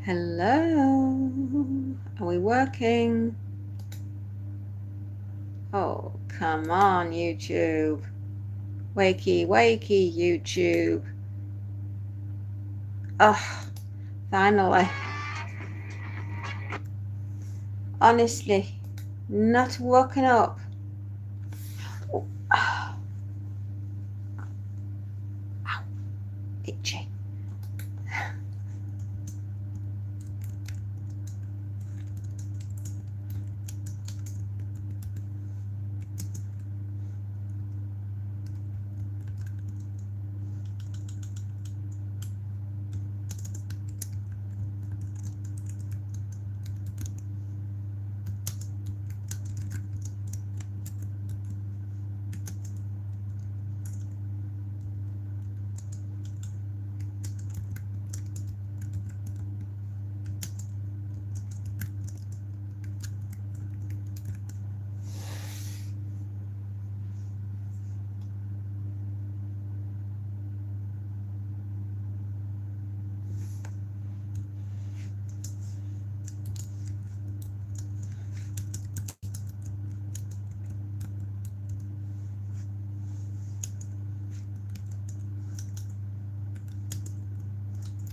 Hello? Are we working? Oh, come on, YouTube. Wakey, wakey, YouTube. Oh, finally. Honestly, not woken up. Oh, ow, itchy.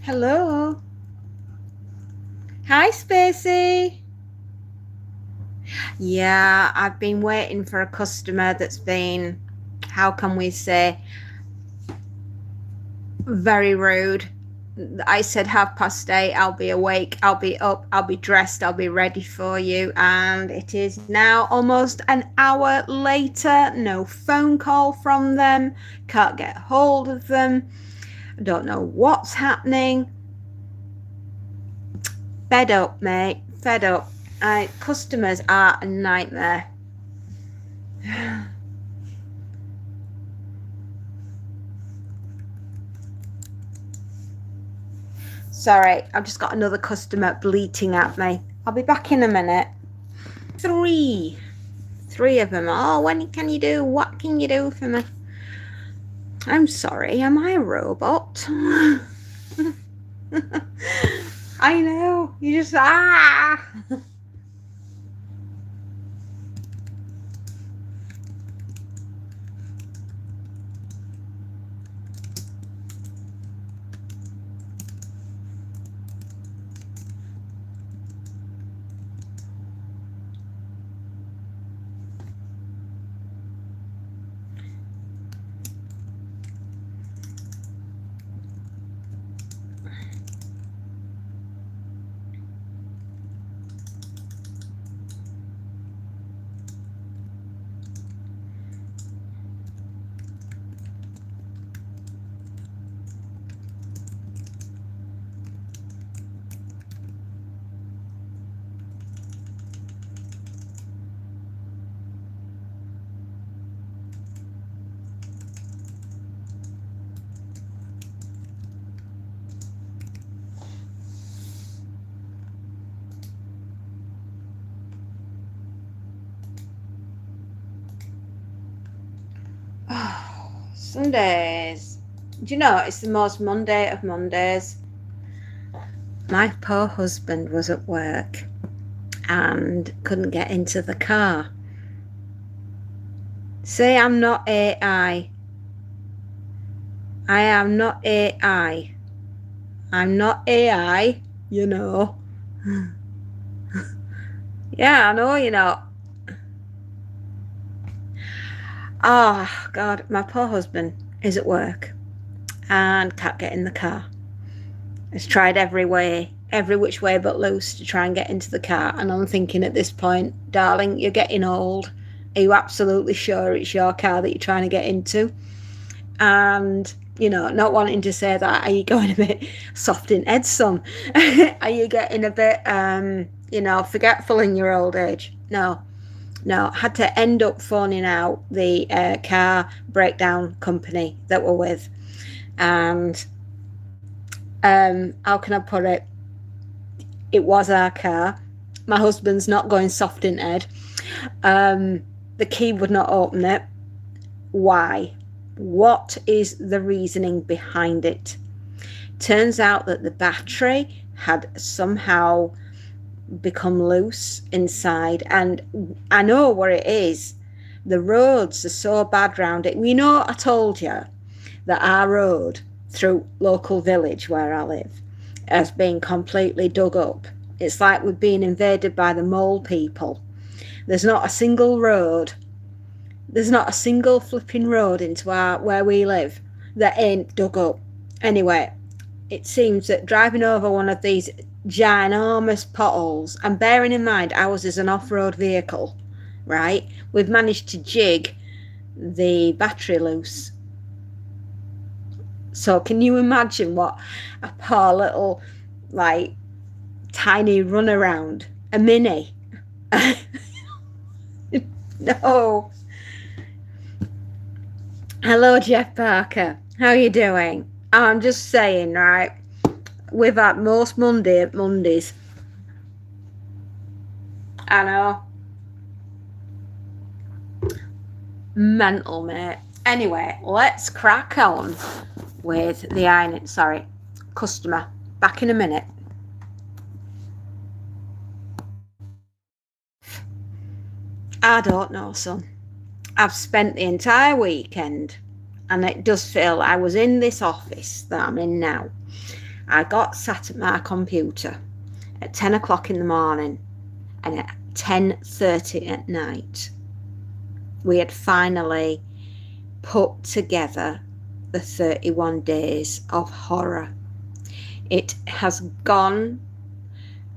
Hello? Hi, Spacey. Yeah, I've been waiting for a customer that's been, how can we say, very rude. I said 8:30, I'll be awake, I'll be up, I'll be dressed, I'll be ready for you. And it is now almost an hour later. No phone call from them. Can't get hold of them. I don't know what's happening. Fed up, mate. Fed up. Customers are a nightmare. Sorry, I've just got another customer bleating at me. I'll be back in a minute. Three of them. Oh, when can you do? What can you do for me? I'm sorry, am I a robot? I know. You just Sundays. Do you know, it's the most Monday of Mondays. My poor husband was at work and couldn't get into the car. Say I'm not AI. I am not AI. I'm not AI, you know. Yeah, I know, you know. Oh, God, my poor husband is at work and can't get in the car. Has tried every which way but loose to try and get into the car. And I'm thinking at this point, darling, you're getting old. Are you absolutely sure it's your car that you're trying to get into? And, you know, not wanting to say that, are you going a bit soft in head, son? Are you getting a bit, forgetful in your old age? No, had to end up phoning out the car breakdown company that we're with. And how can I put it? It was our car. My husband's not going soft in head. The key would not open it. Why? What is the reasoning behind it? Turns out that the battery had somehow become loose inside, and I know what it is. The roads are so bad round it. You know, I told you that our road through local village where I live has been completely dug up. It's like we've been invaded by the mole people. There's not a single road. There's not a single flipping road into where we live that ain't dug up. Anyway, it seems that driving over one of these ginormous potholes, and bearing in mind ours is an off-road vehicle, right? We've managed to jig the battery loose. So can you imagine what a poor little, like, tiny runaround, a mini. No. Hello, Jeff Parker. How are you doing? I'm just saying, right? We've had most Mondays. I know. Mental, mate. Anyway, let's crack on with the ironing. Sorry, customer. Back in a minute. I don't know, son. I've spent the entire weekend, and it does feel I was in this office that I'm in now. I got sat at my computer at 10 o'clock in the morning, and at 10:30 at night, we had finally put together the 31 Days of Horror. It has gone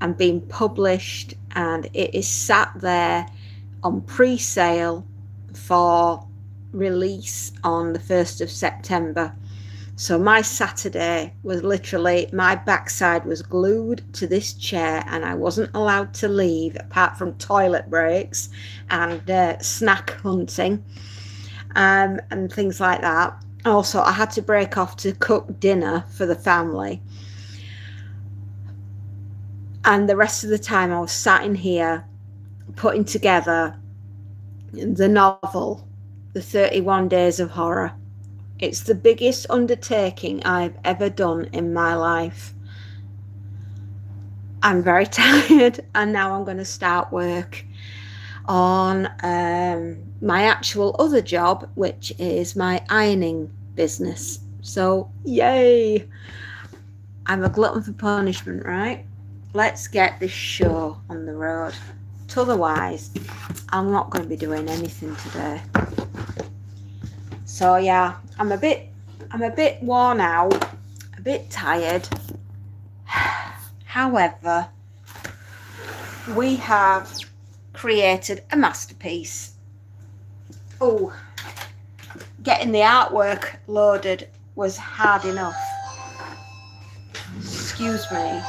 and been published, and it is sat there on pre-sale for release on the 1st of September. So my Saturday was literally, my backside was glued to this chair, and I wasn't allowed to leave apart from toilet breaks and snack hunting and things like that. Also, I had to break off to cook dinner for the family. And the rest of the time I was sat in here putting together the novel, The 31 Days of Horror. It's the biggest undertaking I've ever done in my life. I'm very tired, and now I'm going to start work on my actual other job, which is my ironing business. So, yay! I'm a glutton for punishment, right? Let's get this show on the road. Otherwise, I'm not going to be doing anything today. So yeah, I'm a bit worn out, a bit tired. However, we have created a masterpiece. Oh, getting the artwork loaded was hard enough. Excuse me.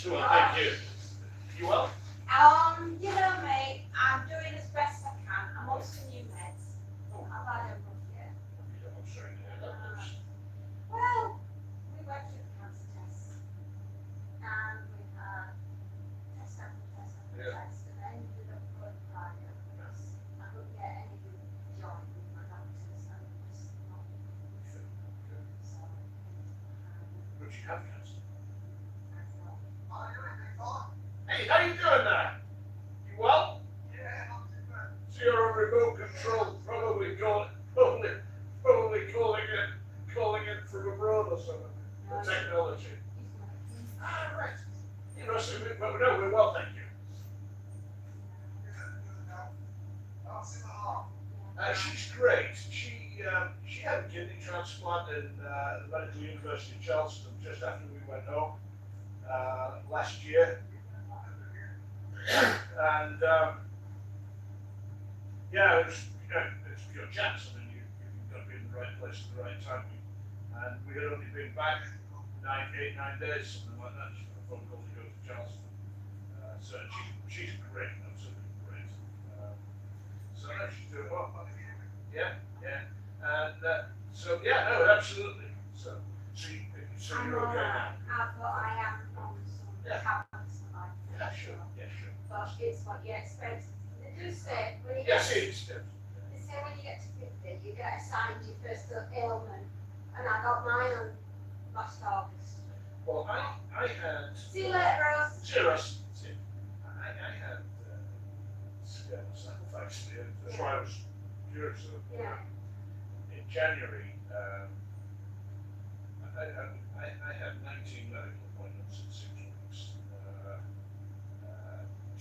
Thank you. You well? You know, mate, I'm doing as best I can. I'm on some new meds. I've had a rough year. I'm sorry to hear that. Well, we went through the cancer tests, and we had test after test after test, and I ended up going private because I couldn't get any joy with my doctors, and it was not good. So, But you have cancer. I thought, Hey, how you doing there? You well? Yeah, not too bad. So you're on remote control, probably calling it from abroad or something. The technology. Ah, right. You know, so we're well, thank you. She's great. She had a kidney transplant in the Medical University of Charleston just after we went home last year. And yeah, it's your chance. I mean, you've got to be in the right place at the right time. And we had only been back 9 days, something like that. She got a phone call to go to Charleston. So she's great, absolutely great. So she's doing well. Yeah. And so yeah, no, absolutely. So you're okay now. I thought I am you expect. They do say when you Yes, get, it is. Yes. they say when you get to 50, you get assigned your first ailment, and I got mine on last August. Well, I had. See you later, Ross. Serious. I had scabies actually. That's why I was curious. Yeah. In January, I had 19 medical appointments in 6 weeks.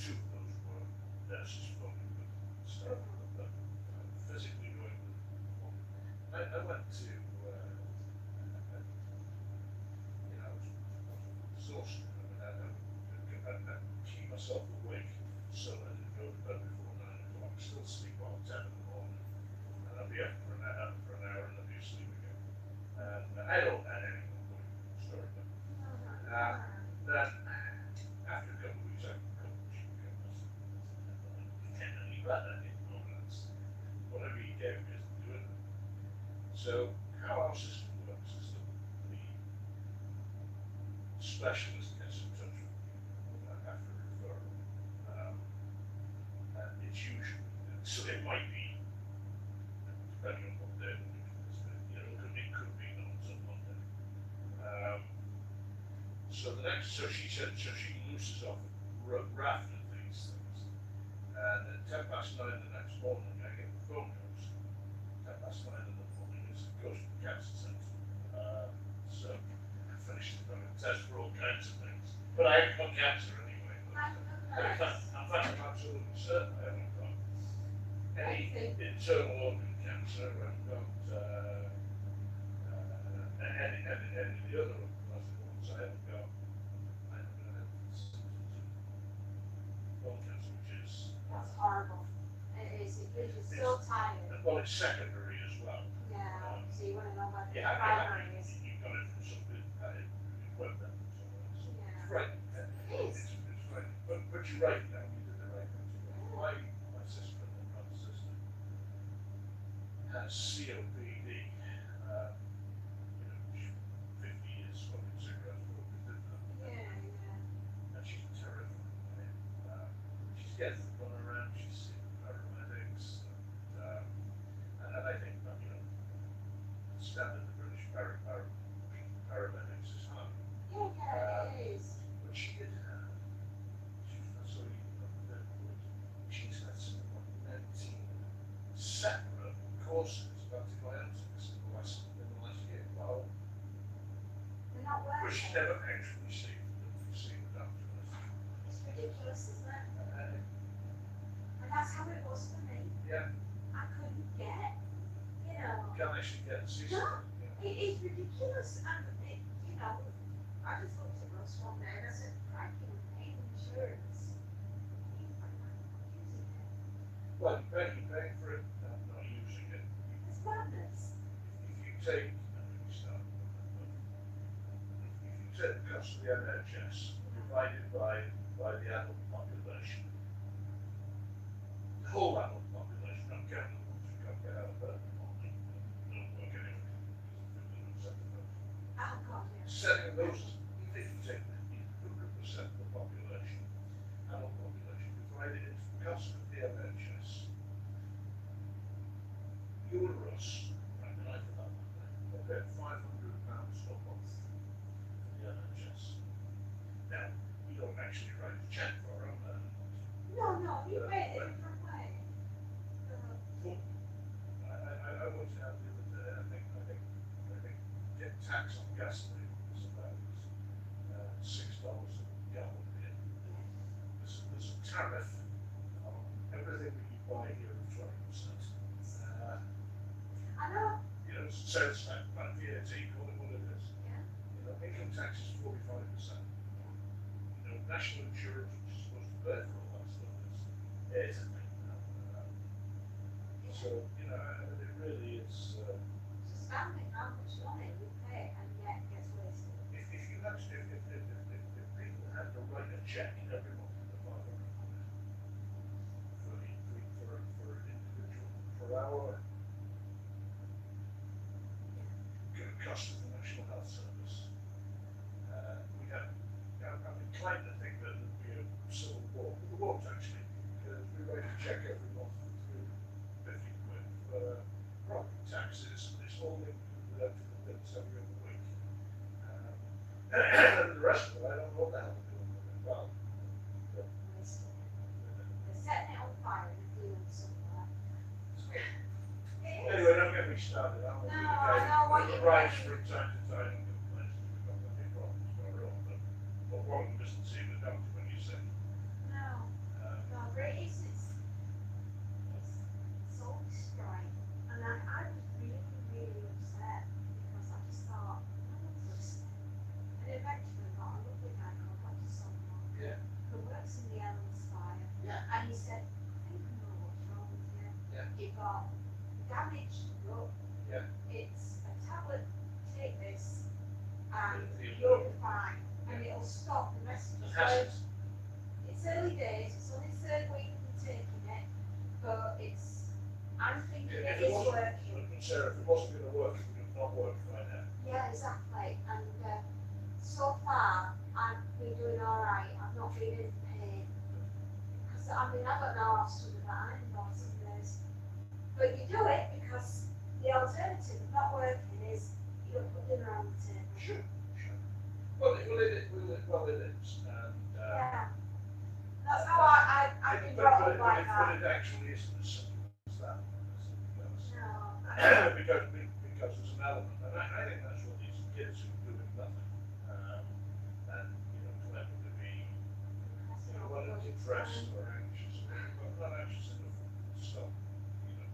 Two of those were nurses phoning with stuff, but physically going with. I went to, I was exhausted. I mean, I keep myself awake so I didn't go to bed before 9 o'clock, still sleep on 10 in the morning, and I'll be up for an hour and then be asleep again. And I don't add any more story, but then after a couple of weeks, I can't any better anymore. Whatever you gave me isn't doing it. So how our system works is that the specialist gets in touch with you after a referral. And it's usually, so it might be, depending on what day of the week it is, but, it could be not until Monday. So she said, so she looses off a raft of these things. And at 9:10 the next morning, I get the phone calls. 9:10 in the morning, it's goes to the cancer centre. So I finished the test for all kinds of things. But I haven't got cancer anyway. In fact, I'm absolutely certain I haven't got any internal organ cancer. I haven't got any of the other ones I haven't got. Bone cancer, which is. That's horrible. It is. It leaves you so tired. Well, it's secondary as well. Yeah. So you want to know about the Yeah, primary is. you got it from something equipment. So Yeah. right. It is. It's right. But you're right now. You did the right thing. My sister and my brother's sister has COPD. 50 years smoking cigarettes. Yeah. And she's terrified. She's getting run around. She's seeing paramedics. And I think that, standard of British paramedics is high. Yeah. It is. But she did have, she's had some 19 separate courses of antibiotics in the last year. Wow. They're not working. Which she never actually seen the doctor. It's ridiculous, isn't it? Uh, And that's how it was for me. yeah, I couldn't get, can't actually get to see something. it is ridiculous. And I just looked at Ross one day and I said, crikey, I'm paying insurance. Well, you're paying for it, not using it. It's madness. If you take, if you take the cost of the NHS divided by the adult population, the whole adult population, not counting the ones who can't get out of bed in the morning, don't work anyway, Oh, God, yeah. setting those, even if you take 100% of the population, adult population, divided into the cost of the NHS, you and Russ, right, and I for that matter, will get £500 a month for the NHS. Now, you don't actually write a check for it, No, you pay it a different way. I was out the other day, I think get tax on gasoline is about $6 a gallon here. There's a tariff on everything that you buy here of 20%. I know. Sales tax, VAT, call it what it is. Yeah. Income tax is 45%. National insurance, which is supposed to pay for all that stuff, is a thing now. So, it really is. It's astounding how much money we pay and yet gets wasted. If people had to write a check every month for £500 for an individual, for our cost of the National Health Service, I'm inclined to think that there'd be a civil war. The won't actually, one of them isn't seeing the doctor when you said, No, no, but it's soul destroying. And I was really, really upset because I just thought, no one's listening. And eventually got a lovely guy called Dr. Solomon, yeah, who works in the Ellis Fire. yeah, And he said, I think I know what's wrong with you. Yeah. You've got damaged gut. Yeah. It's a tablet, take this, and Yeah. you'll be fine. And it'll stop the rest of it the hasn't. It's early days, it's only the third week of taking it, but I'm thinking If it it is wasn't, working. Sarah, if it wasn't going to work, it would have not worked by now. Yeah, exactly. And so far, I've been doing all right. I've not been in pain. Because I don't know how I've stood about it in some days. But you do it because the alternative of not working is you don't put dinner on the table. Sure, sure. Well, it is, and Yeah. That's how I've been brought up like but that. it actually isn't as simple as that. No. Because there's an element, and I think that's what these kids who are doing nothing, and claim to be, well, depressed or anxious, but not anxious enough to stop,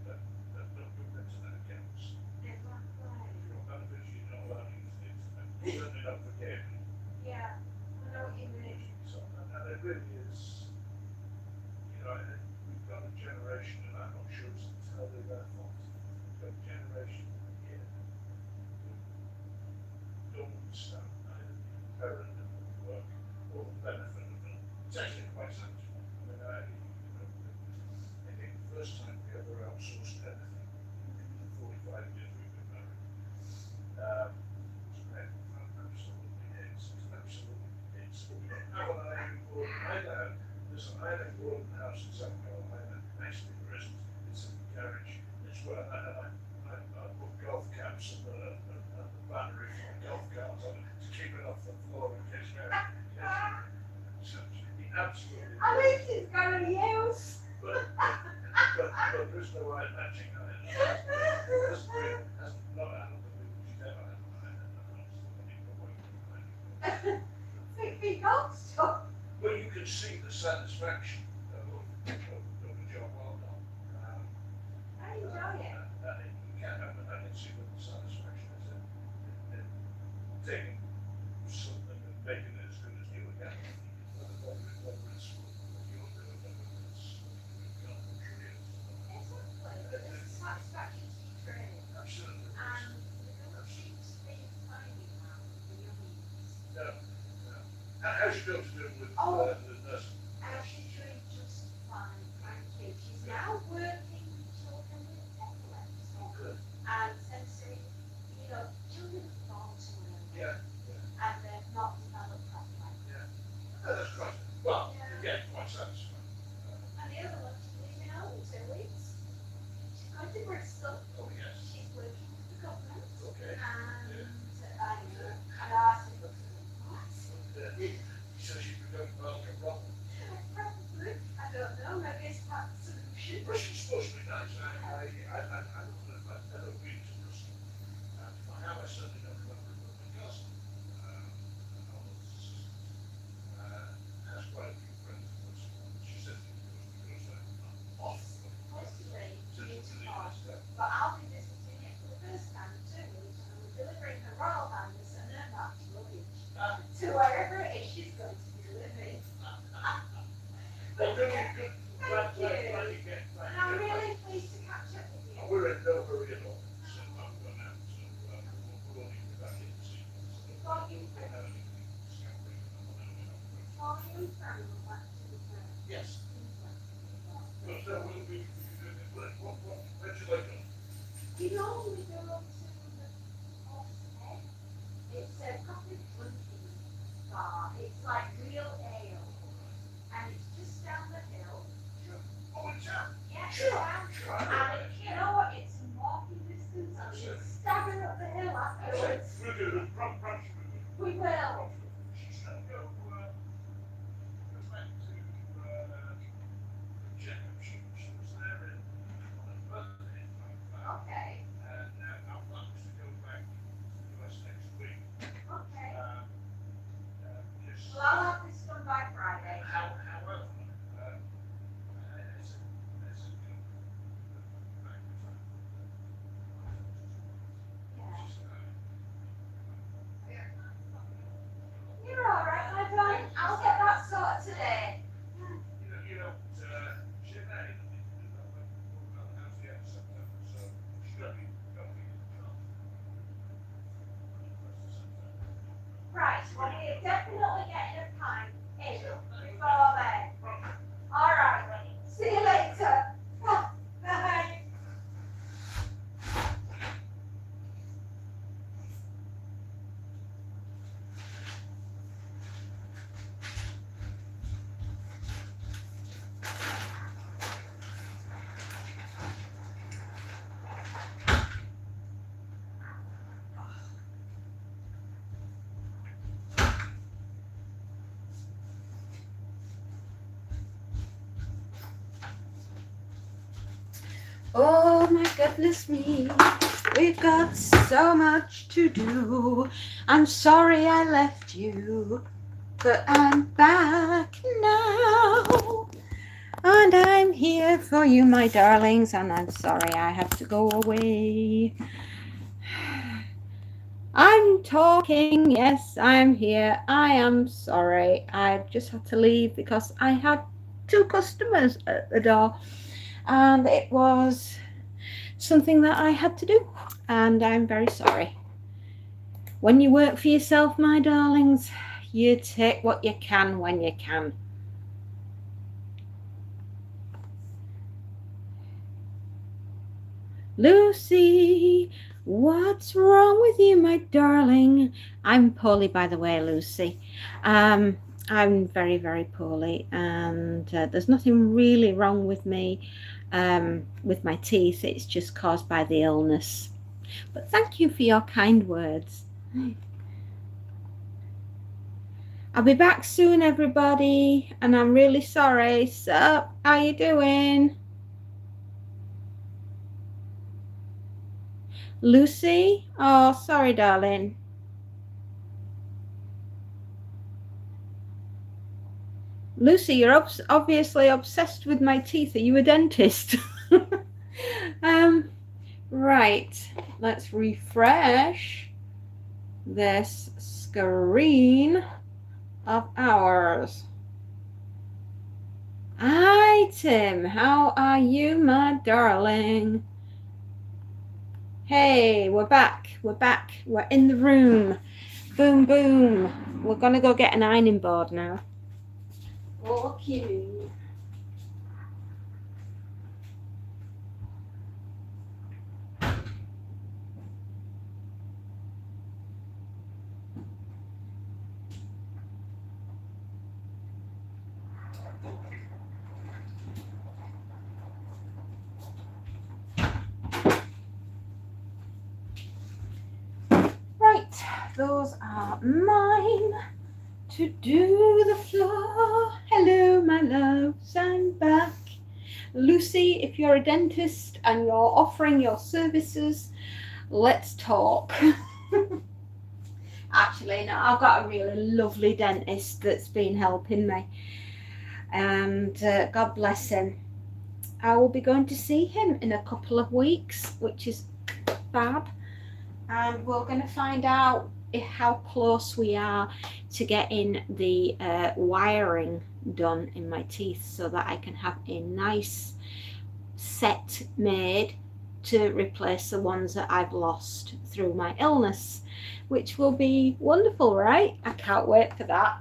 that don't go into that accounts. If you're not beneficial, you're not allowed to use the internet. You certainly don't forget it. Yeah. I know what you mean. So, and it really is, we've got a generation, and I'm not sure it's entirely their fault. We've got a generation here who don't understand either the imperative of work or the benefit of it. It's actually quite sensible. I think the first time we ever outsourced anything in the 45 years we've been married, was great. Absolutely hates it. Absolutely hates it. We don't have an ironing board either. There's an ironing board in the house in South Carolina. Actually, there isn't. It's in the garage. It's where I put golf caps and the battery for the golf carts on it to keep it off the floor in case you have absolutely. At least it's got a use. But there's no iron matching on it. I don't believe she's ever had an iron in the house. Big golf stuff. Well, you can see the satisfaction of a job well done. I enjoy it. You can have it. I can see what the satisfaction is in taking something and making it as good as new again. Whether it's what you're doing, whether it's what you've created. Exactly. It's a satisfaction to be trained. Absolutely. And we don't seem to be finding that with the youngins. No. How's she going to do with the nursing? She's doing just fine, thank you. She's now working with children with epilepsy. Oh, good. And sensory, children are born too early. Yeah. And they've not developed properly. That's quite, well, again, quite satisfying. And the other one, she's leaving home in 2 weeks. She's going to Bristol. Oh, yes. She's working for the government. Okay. And I said, what? So she's become like a problem. Probably. I don't know. Maybe it's part of the solution. Well, she's supposed to be nice. I don't read to Bristol. If I have, I certainly don't remember it, but my cousin, an almost assistant, has quite a few friends in Bristol. She said to me because I'm off. Possibly. So it's really nice to have. But I'll be visiting it for the first time in 2 weeks. And we're delivering her Royal Highness and her March luggage to wherever it is she's going to be living. Well, good. Thank you. And I'm really pleased to catch up with you. We're in no hurry at all, so I'm going out, so we'll only be back in this evening. So Before you we don't have anything discovery. Before you and Fran go back to the firm. Yes. But we'll be, where'd you like to? You normally go up to the Horse Head. It's a coffee drinking bar. It's like real ale. And it's just down the hill. Oh, it's out. Yeah, Sure. down. Sure. And you know what? It's in walking distance. And you stagger up the hill afterwards. We'll do it, perhaps We will. She's gonna go back to check up. She was there on her birthday, Okay. and our plan is to go back to the US next week. Okay. Just Well, I'll have this done by Friday. However, it's a You're alright, my darling. I'll get that sorted today. you know, Sinead, how's the end of September, so she's got to be Right, well, we're definitely getting a pint in before then. Alright, see you later. Bye. Oh my goodness me, we've got so much to do. I'm sorry I left you, but I'm back now. And I'm here for you, my darlings, and I'm sorry I have to go away. I'm talking, yes, I'm here. I am sorry. I just had to leave because I had 2 customers at the door. And it was something that I had to do, and I'm very sorry. When you work for yourself, my darlings, you take what you can when you can. Lucy, what's wrong with you, my darling? I'm poorly, by the way, Lucy. I'm very, very poorly, and there's nothing really wrong with me. With my teeth, it's just caused by the illness. But thank you for your kind words. I'll be back soon, everybody, and I'm really sorry. So, how you doing? Lucy? Oh, sorry, darling. Lucy, you're obviously obsessed with my teeth. Are you a dentist? Right, let's refresh this screen of ours. Hi, Tim. How are you, my darling? Hey, we're back. We're back. We're in the room. Boom, boom. We're going to go get an ironing board now. Okay. Those are mine to do the floor. Hello, my loves, I'm back. Lucy, if you're a dentist and you're offering your services, let's talk. Actually, no, I've got a really lovely dentist that's been helping me, and God bless him. I will be going to see him in a couple of weeks, which is fab, and we're going to find out how close we are to getting the wiring done in my teeth so that I can have a nice set made to replace the ones that I've lost through my illness, which will be wonderful, right? I can't wait for that.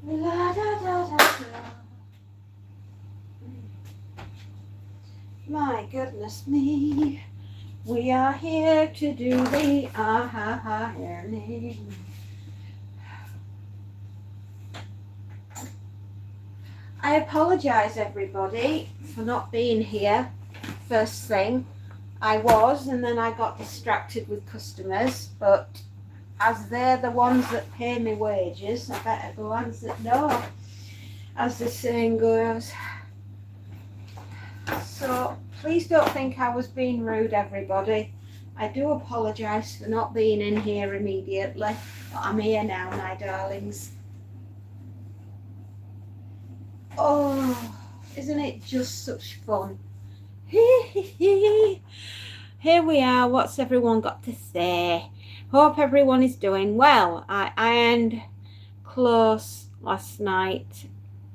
La, da, da, da, da. My goodness me, we are here to do the ironing. I apologise everybody for not being here first thing. I was, and then I got distracted with customers, but as they're the ones that pay me wages, I better go answer the door, as the saying goes. So please don't think I was being rude, everybody. I do apologise for not being in here immediately, but I'm here now, my darlings. Oh, isn't it just such fun? Here we are. What's everyone got to say? Hope everyone is doing well. I ironed clothes last night.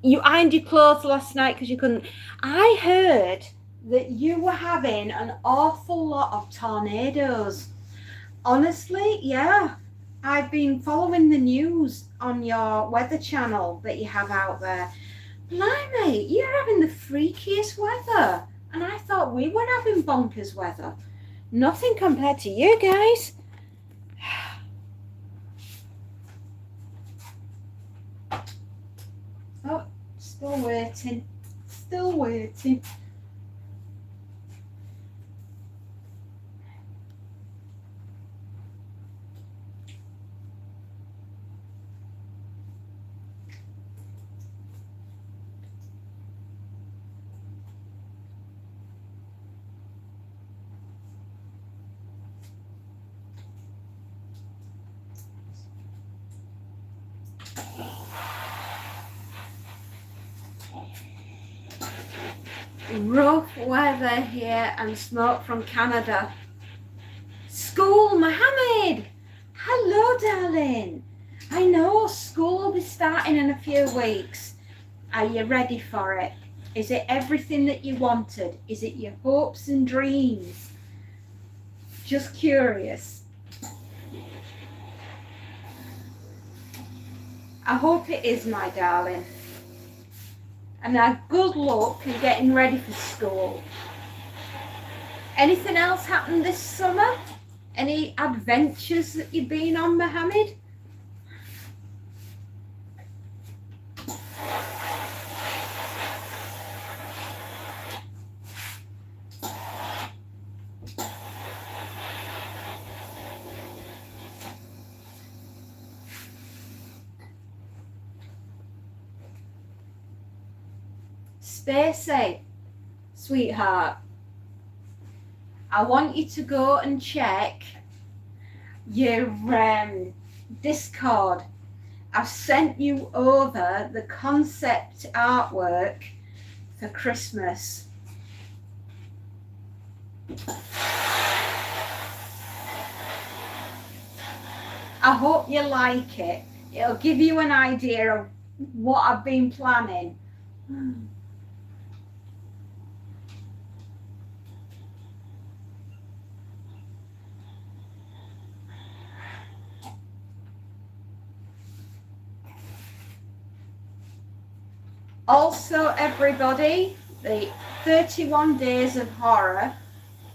You ironed your clothes last night because you couldn't. I heard that you were having an awful lot of tornadoes. Honestly, yeah. I've been following the news on your weather channel that you have out there. Blimey, you're having the freakiest weather. And I thought we were having bonkers weather. Nothing compared to you guys. Oh, still waiting. Still waiting. Rough weather here and smoke from Canada. School, Mohammed! Hello, darling. I know school will be starting in a few weeks. Are you ready for it? Is it everything that you wanted? Is it your hopes and dreams? Just curious. I hope it is, my darling. And now good luck in getting ready for school. Anything else happened this summer? Any adventures that you've been on, Mohammed? Stacey, sweetheart, I want you to go and check your Discord. I've sent you over the concept artwork for Christmas. I hope you like it. It'll give you an idea of what I've been planning. Also, everybody, the 31 Days of Horror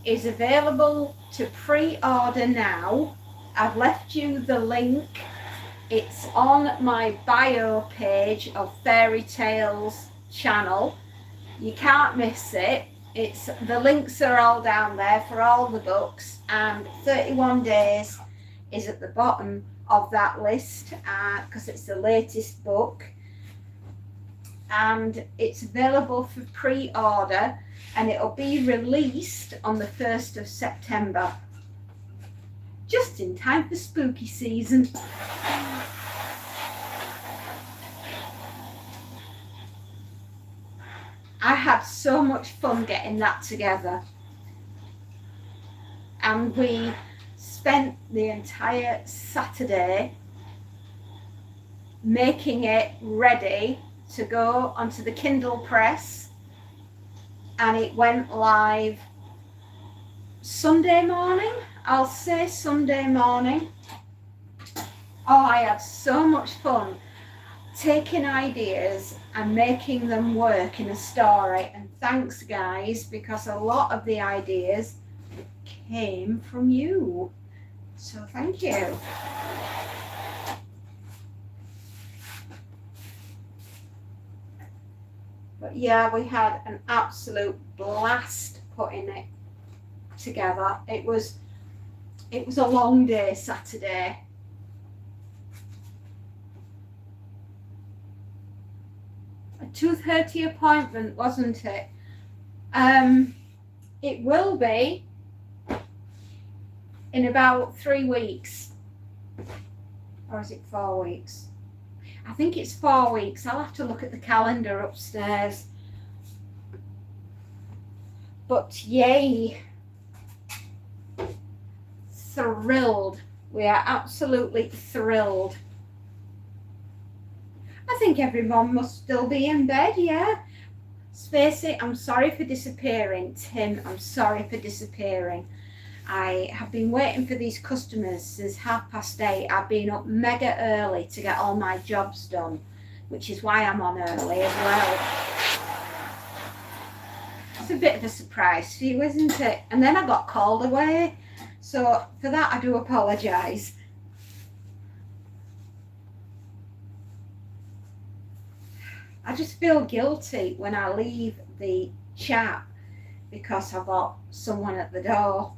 is available to pre-order now. I've left you the link. It's on my bio page of Fairy Tales channel. You can't miss it. The links are all down there for all the books, and 31 Days is at the bottom of that list because it's the latest book, and it's available for pre-order, and it'll be released on the 1st of September, just in time for spooky season. I had so much fun getting that together, and we spent the entire Saturday making it ready to go onto the Kindle press, and it went live Sunday morning. I'll say Sunday morning. Oh, I had so much fun taking ideas and making them work in a story, and thanks guys, because a lot of the ideas came from you, so thank you. But yeah, we had an absolute blast putting it together. It was a long day Saturday. A 2:30 appointment, wasn't it? It will be in about 3 weeks. Or is it 4 weeks? I think it's 4 weeks. I'll have to look at the calendar upstairs. But yay. Thrilled. We are absolutely thrilled. I think everyone must still be in bed, yeah? Spacey, I'm sorry for disappearing. Tim, I'm sorry for disappearing. I have been waiting for these customers since 8:30. I've been up mega early to get all my jobs done, which is why I'm on early as well. It's a bit of a surprise for you, isn't it? And then I got called away. So for that, I do apologise. I just feel guilty when I leave the chat because I've got someone at the door.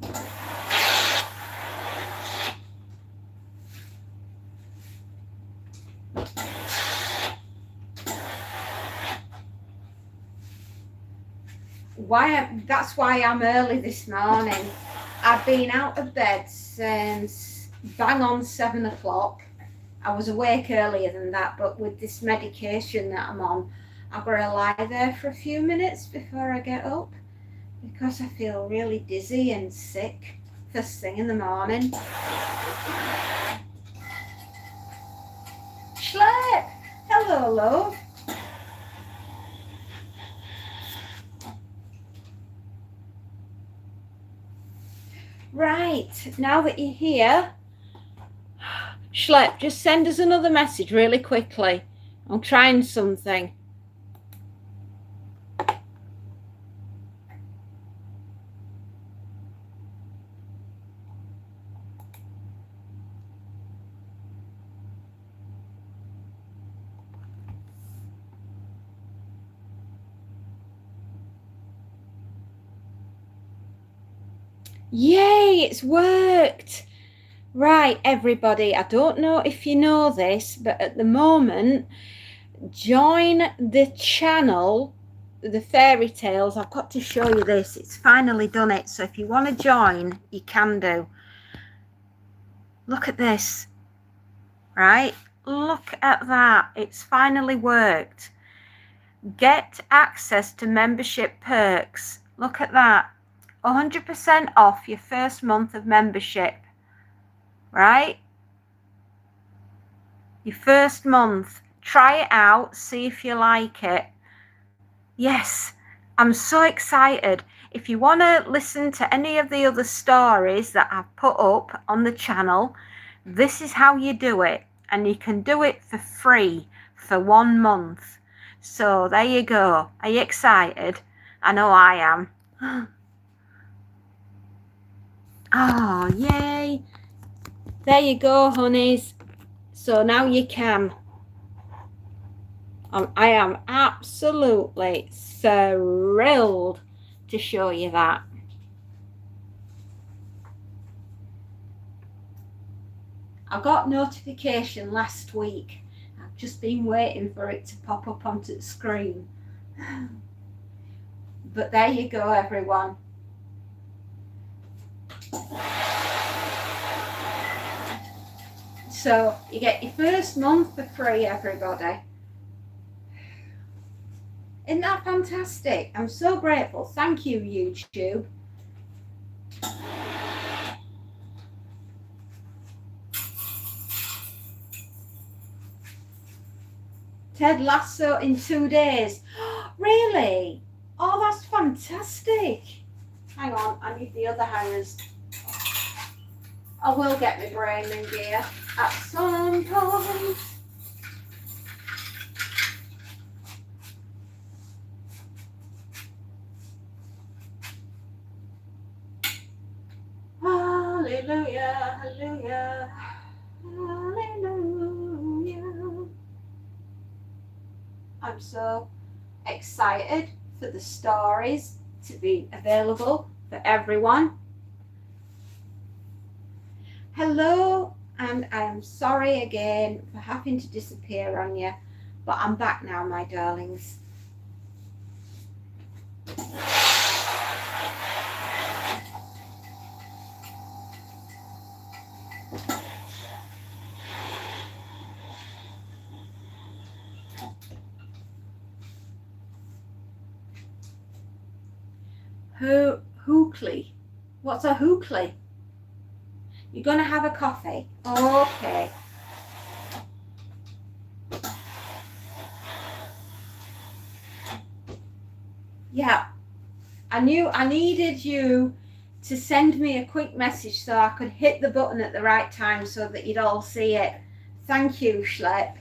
That's why I'm early this morning. I've been out of bed since bang on 7 o'clock. I was awake earlier than that, but with this medication that I'm on, I've got to lie there for a few minutes before I get up because I feel really dizzy and sick first thing in the morning. Schlepp! Hello, love. Right, now that you're here, Schlepp, just send us another message really quickly. I'm trying something. Yay, it's worked. Right, everybody, I don't know if you know this, but at the moment, join the channel, the fairy tales. I've got to show you this. It's finally done it. So if you want to join, you can do. Look at this. Right? Look at that. It's finally worked. Get access to membership perks. Look at that. 100% off your first month of membership. Right? Your first month. Try it out. See if you like it. Yes, I'm so excited. If you want to listen to any of the other stories that I've put up on the channel, this is how you do it. And you can do it for free for 1 month. So there you go. Are you excited? I know I am. Oh, yay. There you go, honeys. So now you can. I am absolutely thrilled to show you that. I got notification last week. I've just been waiting for it to pop up onto the screen. But there you go, everyone. So you get your first month for free, everybody. Isn't that fantastic? I'm so grateful. Thank you, YouTube. Ted Lasso in 2 days. Really? Oh, that's fantastic. Hang on, I need the other hangers. I will get my brain in gear at some point. Hallelujah, hallelujah, hallelujah. I'm so excited for the stories to be available for everyone. Hello, and I am sorry again for having to disappear on you, but I'm back now, my darlings. Hookley. What's a hookley? You're going to have a coffee? Okay. Yeah. I knew I needed you to send me a quick message so I could hit the button at the right time so that you'd all see it. Thank you, Schlepp.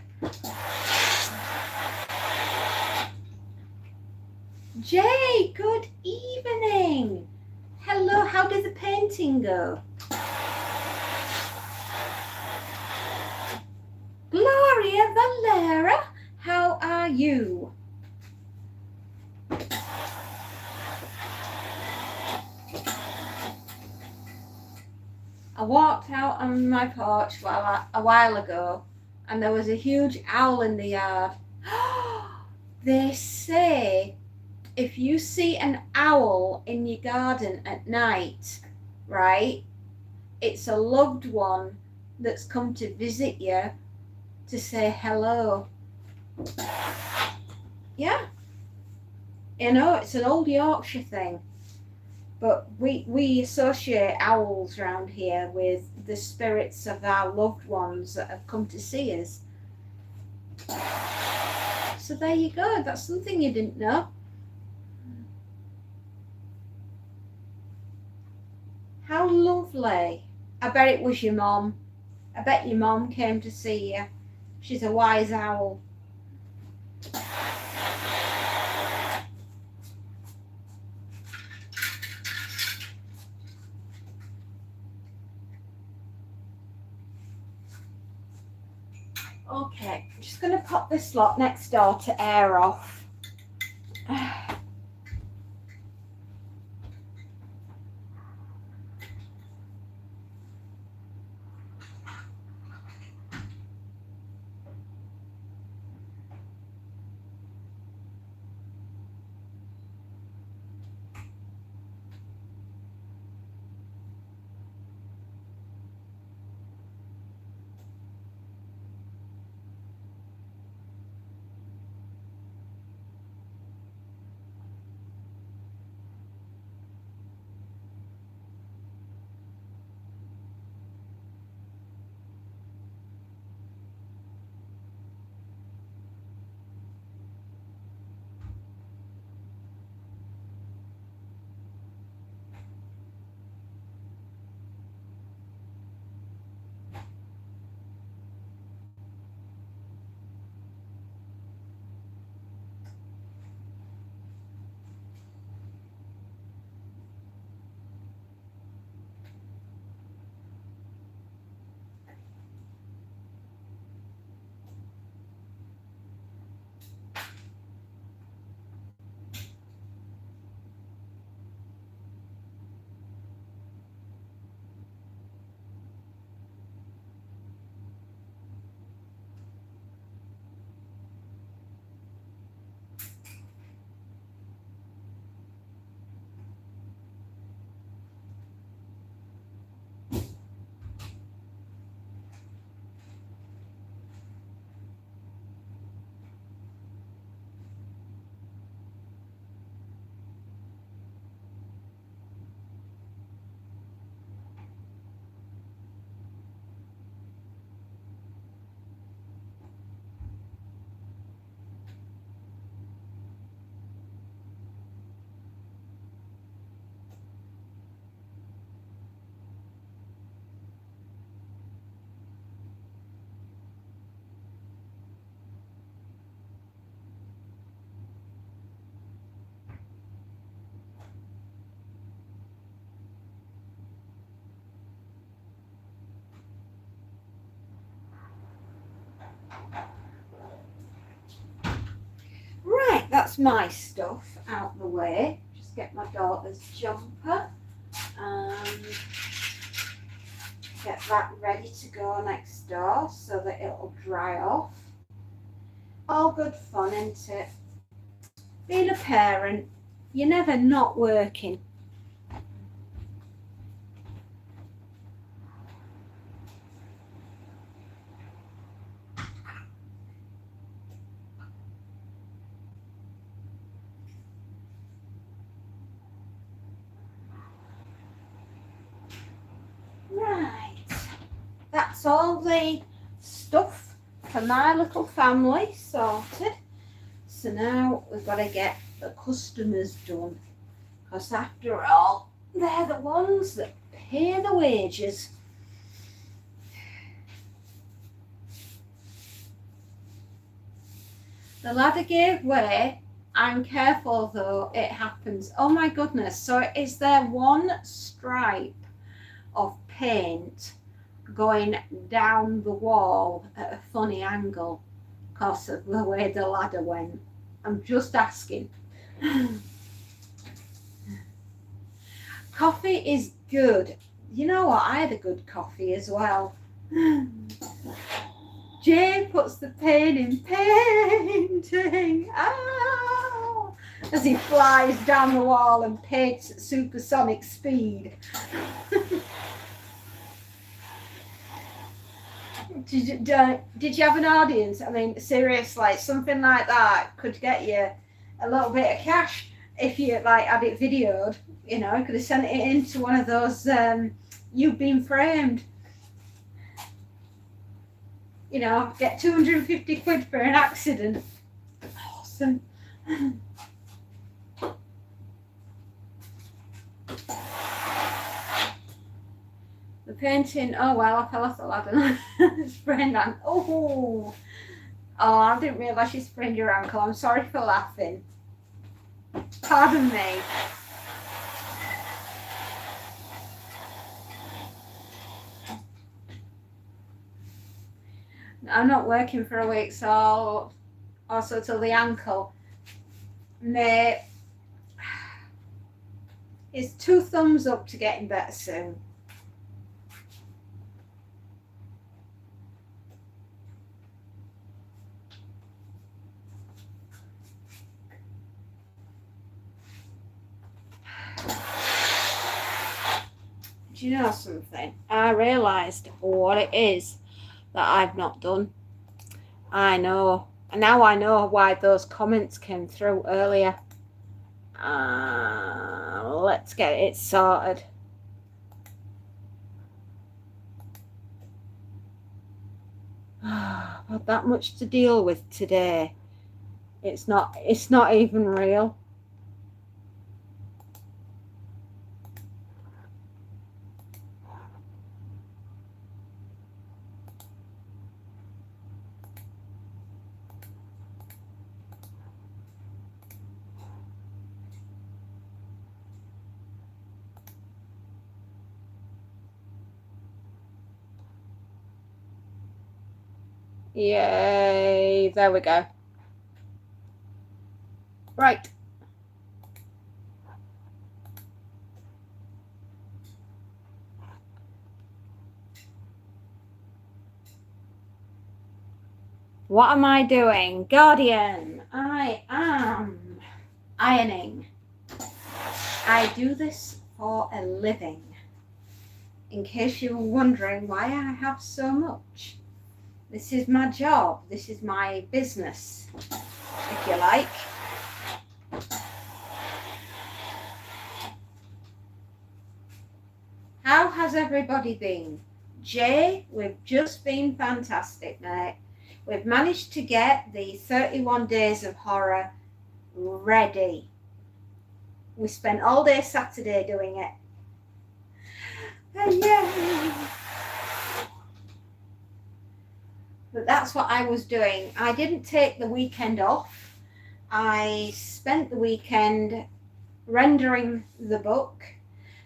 Jay, good evening. Hello, how did the painting go? Gloria Valera, how are you? I walked out on my porch a while ago and there was a huge owl in the yard. They say if you see an owl in your garden at night, right, it's a loved one that's come to visit you to say hello. Yeah. You know, it's an old Yorkshire thing. But we associate owls around here with the spirits of our loved ones that have come to see us. So there you go. That's something you didn't know. How lovely. I bet it was your mom. I bet your mom came to see you. She's a wise owl. Okay, I'm just going to pop this lot next door to air off. that's my stuff out the way. Just get my daughter's jumper and get that ready to go next door so that it'll dry off. All good fun, isn't it? Being a parent, you're never not working. Right, that's all the stuff for my little family sorted. So now we've got to get the customers done, because after all, they're the ones that pay the wages. The ladder gave way. I'm careful though, it happens. Oh my goodness, so is there one stripe of paint going down the wall at a funny angle because of the way the ladder went? I'm just asking. Coffee is good. You know what? I had a good coffee as well. Jay puts the pain in painting. Ow! As he flies down the wall and paints at supersonic speed. Did you have an audience? I mean, seriously, something like that could get you a little bit of cash if you like had it videoed. You know, you could have sent it into one of those You've Been Framed. You know, get 250 quid for an accident. Awesome. The painting, oh well, I fell off the ladder. Sprained ankle. Oh, I didn't realise you sprained your ankle. I'm sorry for laughing. Pardon me. I'm not working for a week, so also till the ankle. Mate, it's 2 thumbs up to getting better soon. Do you know something? I realised what it is that I've not done. I know. And now I know why those comments came through earlier. Let's get it sorted. I've had that much to deal with today. It's not even real. Yay, there we go. Right. What am I doing? Guardian, I am ironing. I do this for a living. In case you were wondering why I have so much. This is my job. This is my business, if you like. How has everybody been? Jay, we've just been fantastic, mate. We've managed to get the 31 Days of Horror ready. We spent all day Saturday doing it. Yeah. But that's what I was doing. I didn't take the weekend off. I spent the weekend rendering the book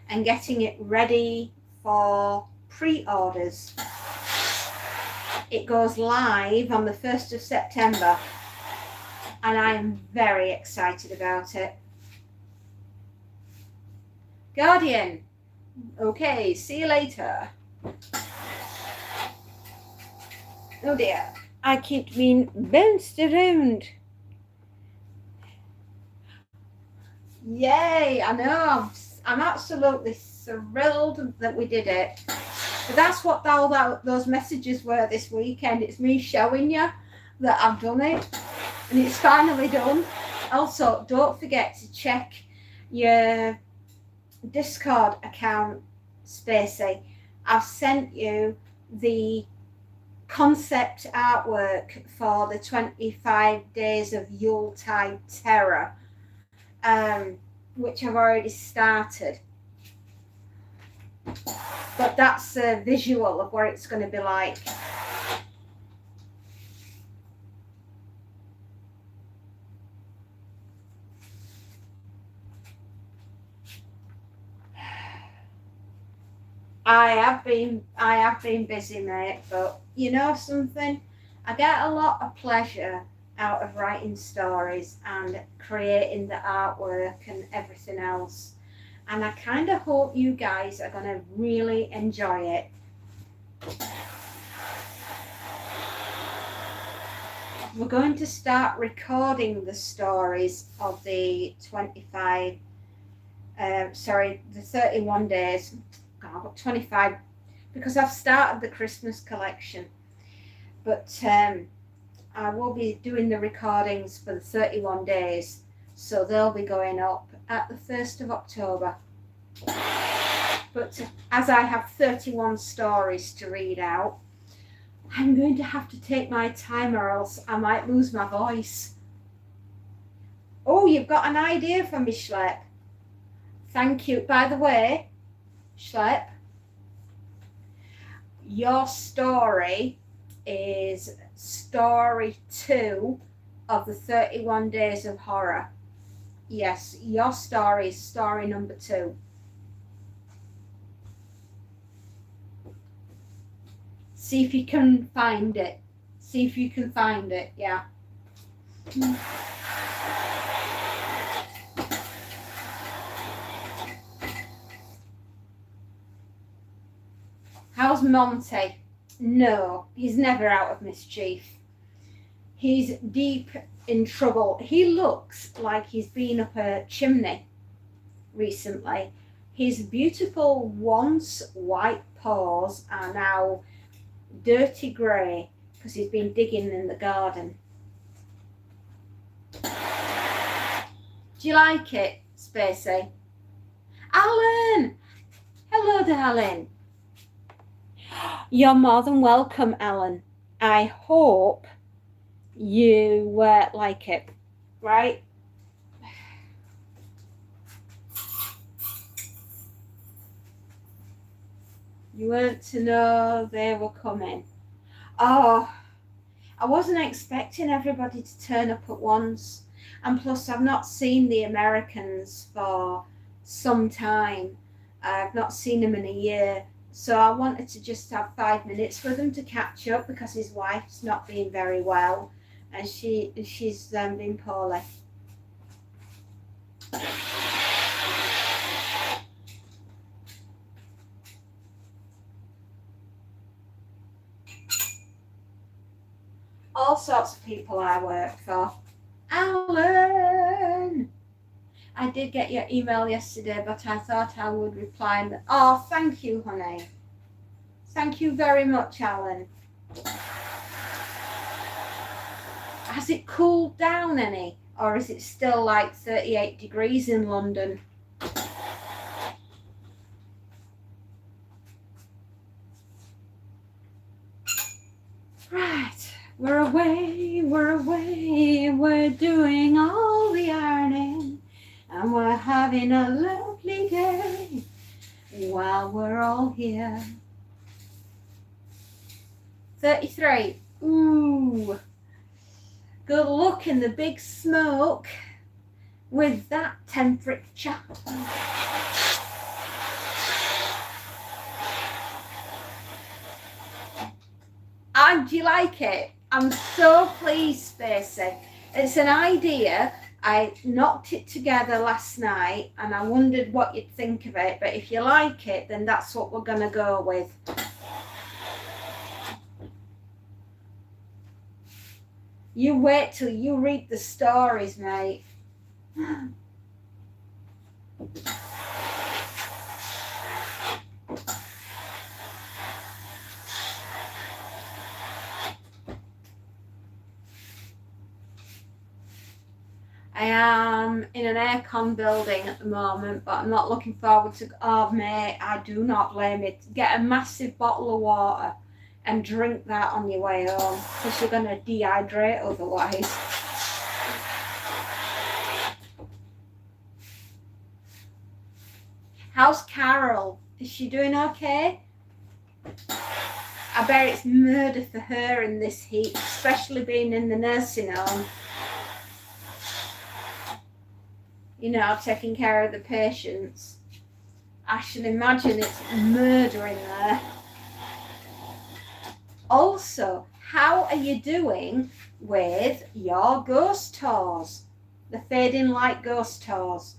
and getting it ready for pre-orders. It goes live on the 1st of September. and I am very excited about it. Guardian, okay, see you later. Oh dear, I keep being bounced around. Yay, I know, I'm absolutely thrilled that we did it. But that's what those messages were this weekend. It's me showing you that I've done it, and it's finally done. Also, don't forget to check your Discord account, Spacey. I've sent you the concept artwork for the 25 Days of Yuletide Terror, which I've already started. But that's a visual of what it's going to be like. I have been busy, mate, but you know something? I get a lot of pleasure out of writing stories and creating the artwork and everything else. And I kind of hope you guys are going to really enjoy it. We're going to start recording the stories of the 31 days. God, I've got 25 because I've started the Christmas collection. But I will be doing the recordings for the 31 days. So they'll be going up at the 1st of October. But as I have 31 stories to read out, I'm going to have to take my time or else I might lose my voice. Oh, you've got an idea for me, Schlep. Thank you. By the way, Schlep, your story is story 2 of the 31 Days of Horror. Yes, your story is story number 2. See if you can find it. See if you can find it, yeah. How's Monty? No, he's never out of mischief. He's deep in trouble. He looks like he's been up a chimney recently. His beautiful once white paws are now dirty grey because he's been digging in the garden. Do you like it, Spacey? Alan! Hello, darling. You're more than welcome, Alan. I hope you like it, right? You weren't to know they were coming. Oh, I wasn't expecting everybody to turn up at once. And plus, I've not seen the Americans for some time. I've not seen them in a year. So I wanted to just have 5 minutes with him to catch up because his wife's not been very well and she's been poorly. All sorts of people I work for. Alan! I did get your email yesterday, but I thought I would reply. Oh, thank you, honey. Thank you very much, Alan. Has it cooled down any? Or is it still like 38 degrees in London? Right, we're away, we're doing all the ironing. And we're having a lovely day while we're all here. 33. Ooh. Good luck in the big smoke with that temperature. Do you like it? I'm so pleased, Spacey. It's an idea. I knocked it together last night and I wondered what you'd think of it, but if you like it, then that's what we're going to go with. You wait till you read the stories, mate. I am in an aircon building at the moment, but I'm not looking forward to. Oh, mate, I do not blame it. Get a massive bottle of water and drink that on your way home, because you're going to dehydrate otherwise. How's Carol? Is she doing okay? I bet it's murder for her in this heat, especially being in the nursing home. You know, taking care of the patients. I should imagine it's murder in there. Also, how are you doing with your ghost tours? The Fading Light ghost tours,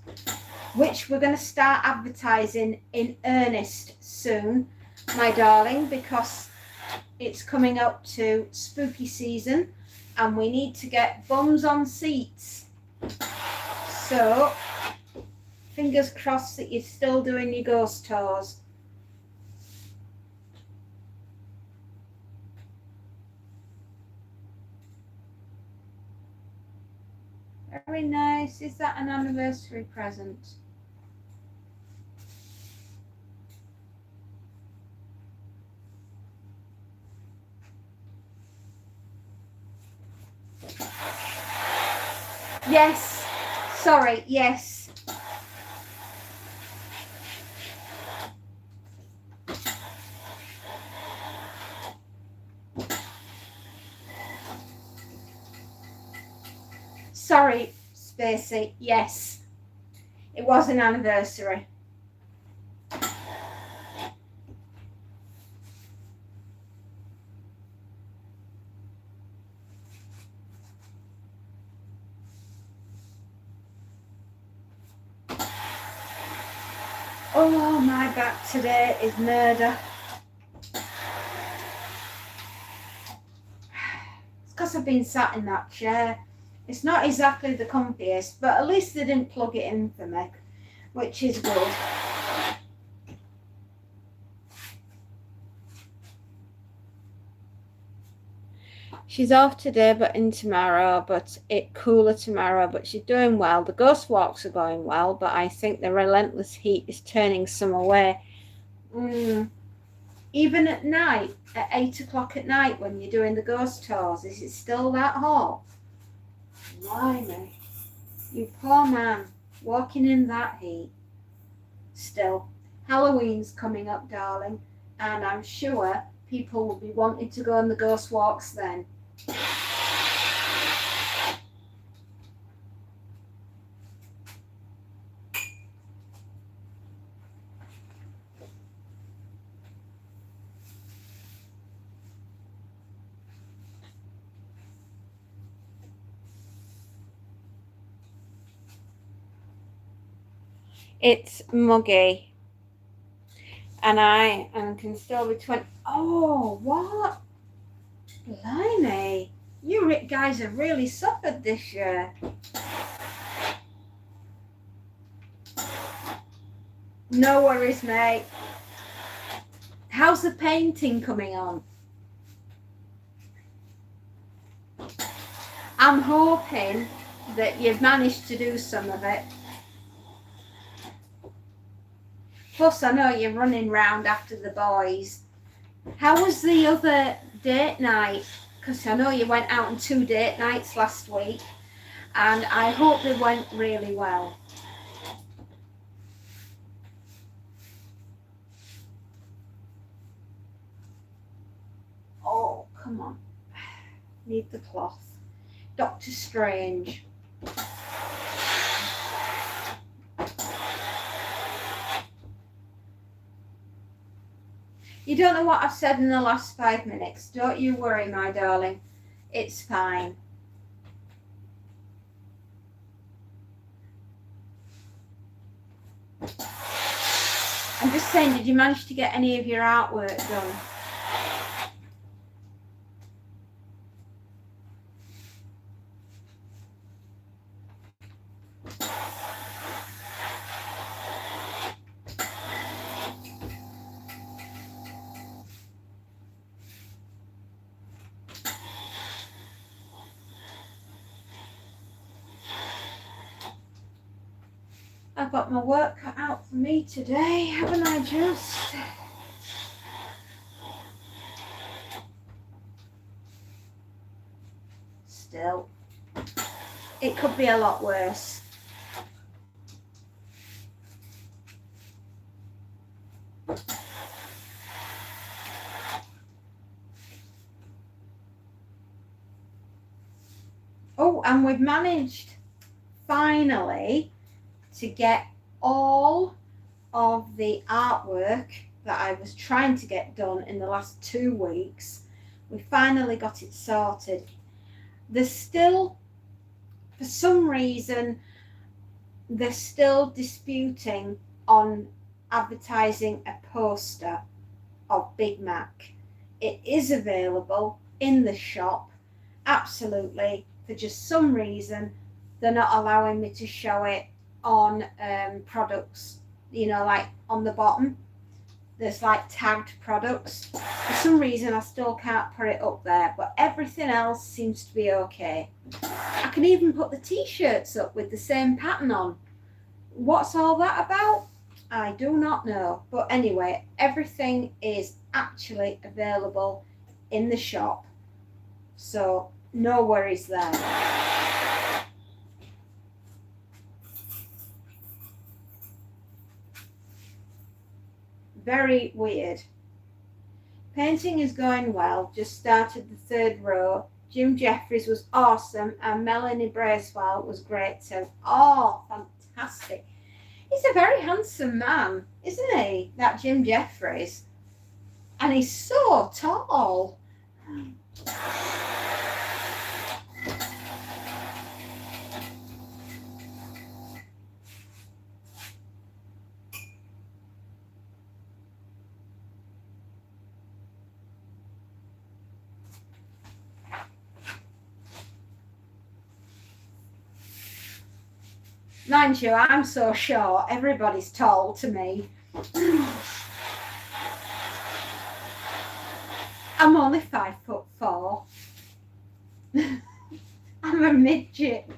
which we're going to start advertising in earnest soon, my darling, because it's coming up to spooky season and we need to get bums on seats. So, fingers crossed that you're still doing your ghost tours. Very nice. Is that an anniversary present? Yes. Sorry, yes. Sorry, Spacey, yes. It was an anniversary. Oh, my back today is murder. It's because I've been sat in that chair. It's not exactly the comfiest, but at least they didn't plug it in for me, which is good. She's off today but in tomorrow, but it's cooler tomorrow, but she's doing well. The ghost walks are going well, but I think the relentless heat is turning some away. Even at night, at 8 o'clock at night when you're doing the ghost tours, is it still that hot? Blimey. You poor man, walking in that heat. Still, Halloween's coming up, darling, and I'm sure people will be wanting to go on the ghost walks then. It's muggy. And I can still be 20. Oh, what? Blimey. You guys have really suffered this year. No worries, mate. How's the painting coming on? I'm hoping that you've managed to do some of it. Plus, I know you're running round after the boys. How was the other date night? Because I know you went out on 2 date nights last week, and I hope they went really well. Oh, come on. Need the cloth. Doctor Strange. You don't know what I've said in the last 5 minutes. Don't you worry, my darling. It's fine. I'm just saying, did you manage to get any of your artwork done? I've got my work cut out for me today, haven't I just? Still, it could be a lot worse. Oh, and we've managed finally to get all of the artwork that I was trying to get done in the last 2 weeks. We finally got it sorted. There's still, for some reason, they're still disputing on advertising a poster of Big Mac. It is available in the shop, absolutely. For just some reason, they're not allowing me to show it on products, you know, like on the bottom. There's like tagged products. For some reason, I still can't put it up there, but everything else seems to be okay. I can even put the t-shirts up with the same pattern on. What's all that about? I do not know. But anyway, everything is actually available in the shop. So no worries there. Very weird. Painting is going well. Just started the 3rd row. Jim Jeffries was awesome, and Melanie Bracewell was great too. Oh, fantastic. He's a very handsome man, isn't he? That Jim Jeffries. And he's so tall. Mind you, I'm so short, everybody's tall to me. I'm only 5'4". I'm a midget.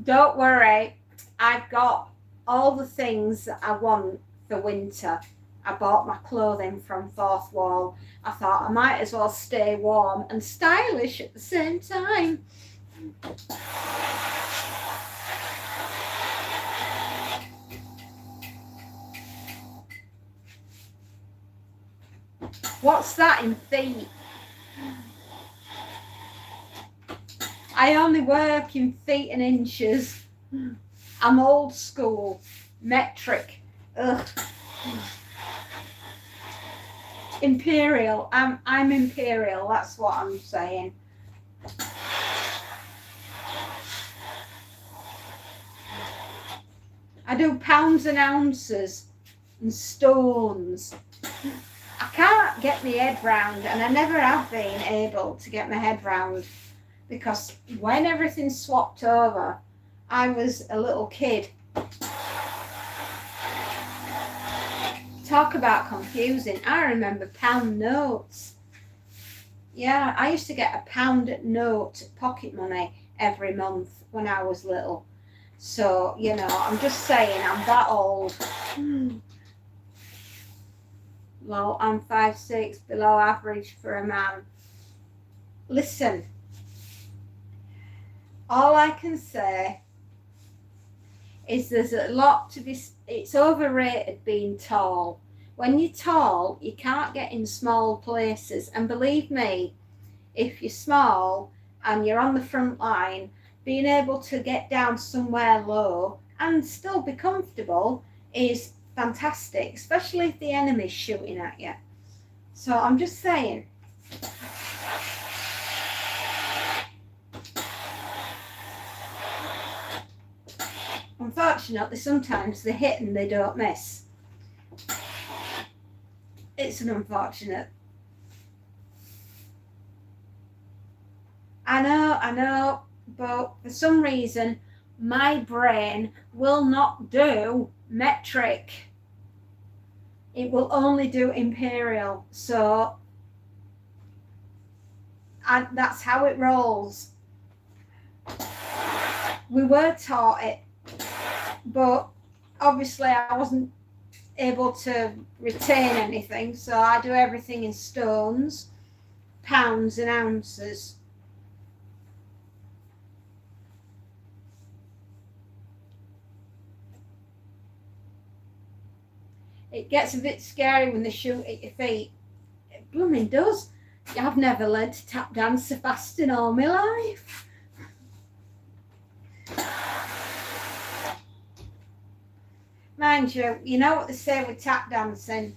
Don't worry, I've got all the things that I want for winter. I bought my clothing from Fourth Wall. I thought I might as well stay warm and stylish at the same time. What's that in feet? I only work in feet and inches. I'm old school, metric. Ugh. Imperial. I'm imperial. That's what I'm saying. I do pounds and ounces and stones. I can't get my head round, and I never have been able to get my head round, because when everything swapped over, I was a little kid. Talk about confusing. I remember pound notes. Yeah, I used to get a pound note pocket money every month when I was little. So, you know, I'm just saying, I'm that old. Well, I'm 5'6", below average for a man. Listen, all I can say is there's a lot to be, it's overrated being tall. When you're tall, you can't get in small places. And believe me, if you're small and you're on the front line, being able to get down somewhere low and still be comfortable is fantastic, especially if the enemy's shooting at you. So I'm just saying. Unfortunately, sometimes they hit and they don't miss. It's an unfortunate. I know, but for some reason, my brain will not do metric. It will only do imperial. So that's how it rolls. We were taught it, but obviously I wasn't able to retain anything, so I do everything in stones, pounds and ounces. It gets a bit scary when they shoot at your feet. It blooming does. I've never learned to tap dance so fast in all my life. Mind you, you know what they say with tap dancing?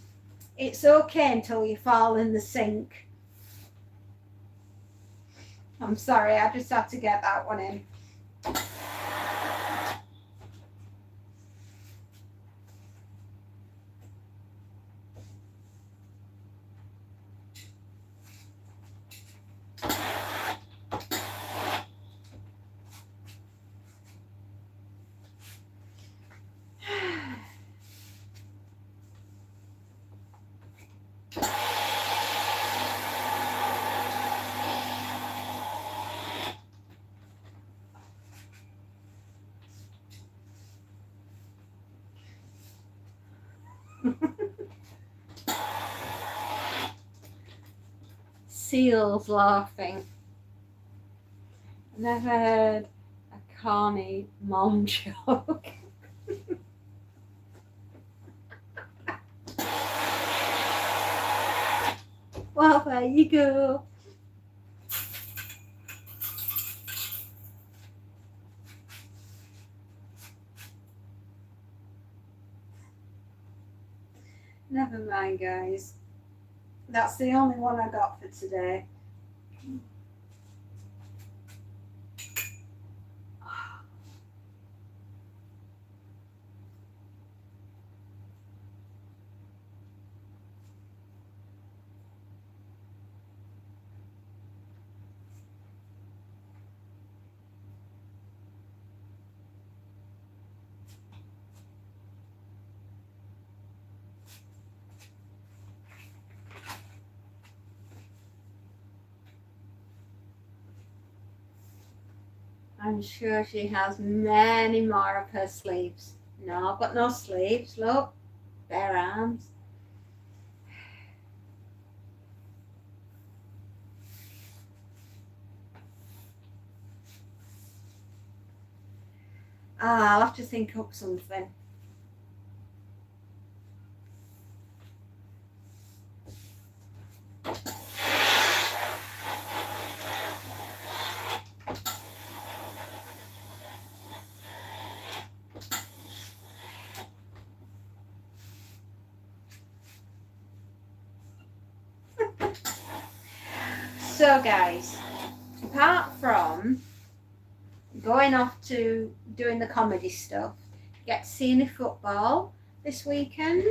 It's okay until you fall in the sink. I'm sorry, I just had to get that one in. Seals laughing. Never heard a Carney mom joke. Well, there you go. Never mind, guys. That's the only one I got for today. I'm sure she has many more of her sleeves. No, I've got no sleeves. Look, bare arms. I'll have to think up something. So guys, apart from going off to doing the comedy stuff, get to see any football this weekend.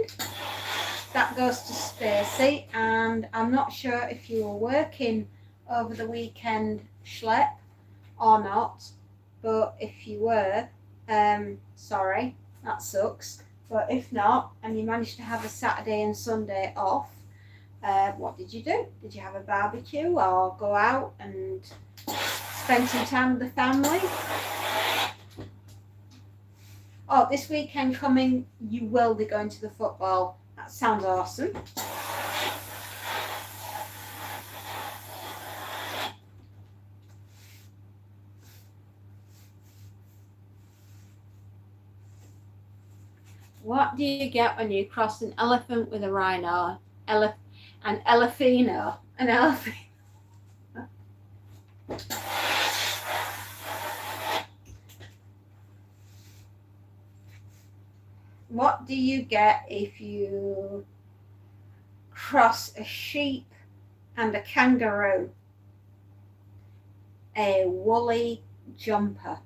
That goes to Spacey, and I'm not sure if you were working over the weekend, Schlep, or not, but if you were, sorry, that sucks. But if not, and you managed to have a Saturday and Sunday off, what did you do? Did you have a barbecue or go out and spend some time with the family? Oh, this weekend coming, you will be going to the football. That sounds awesome. What do you get when you cross an elephant with a rhino? An elephino. An elephant. What do you get if you cross a sheep and a kangaroo? A woolly jumper.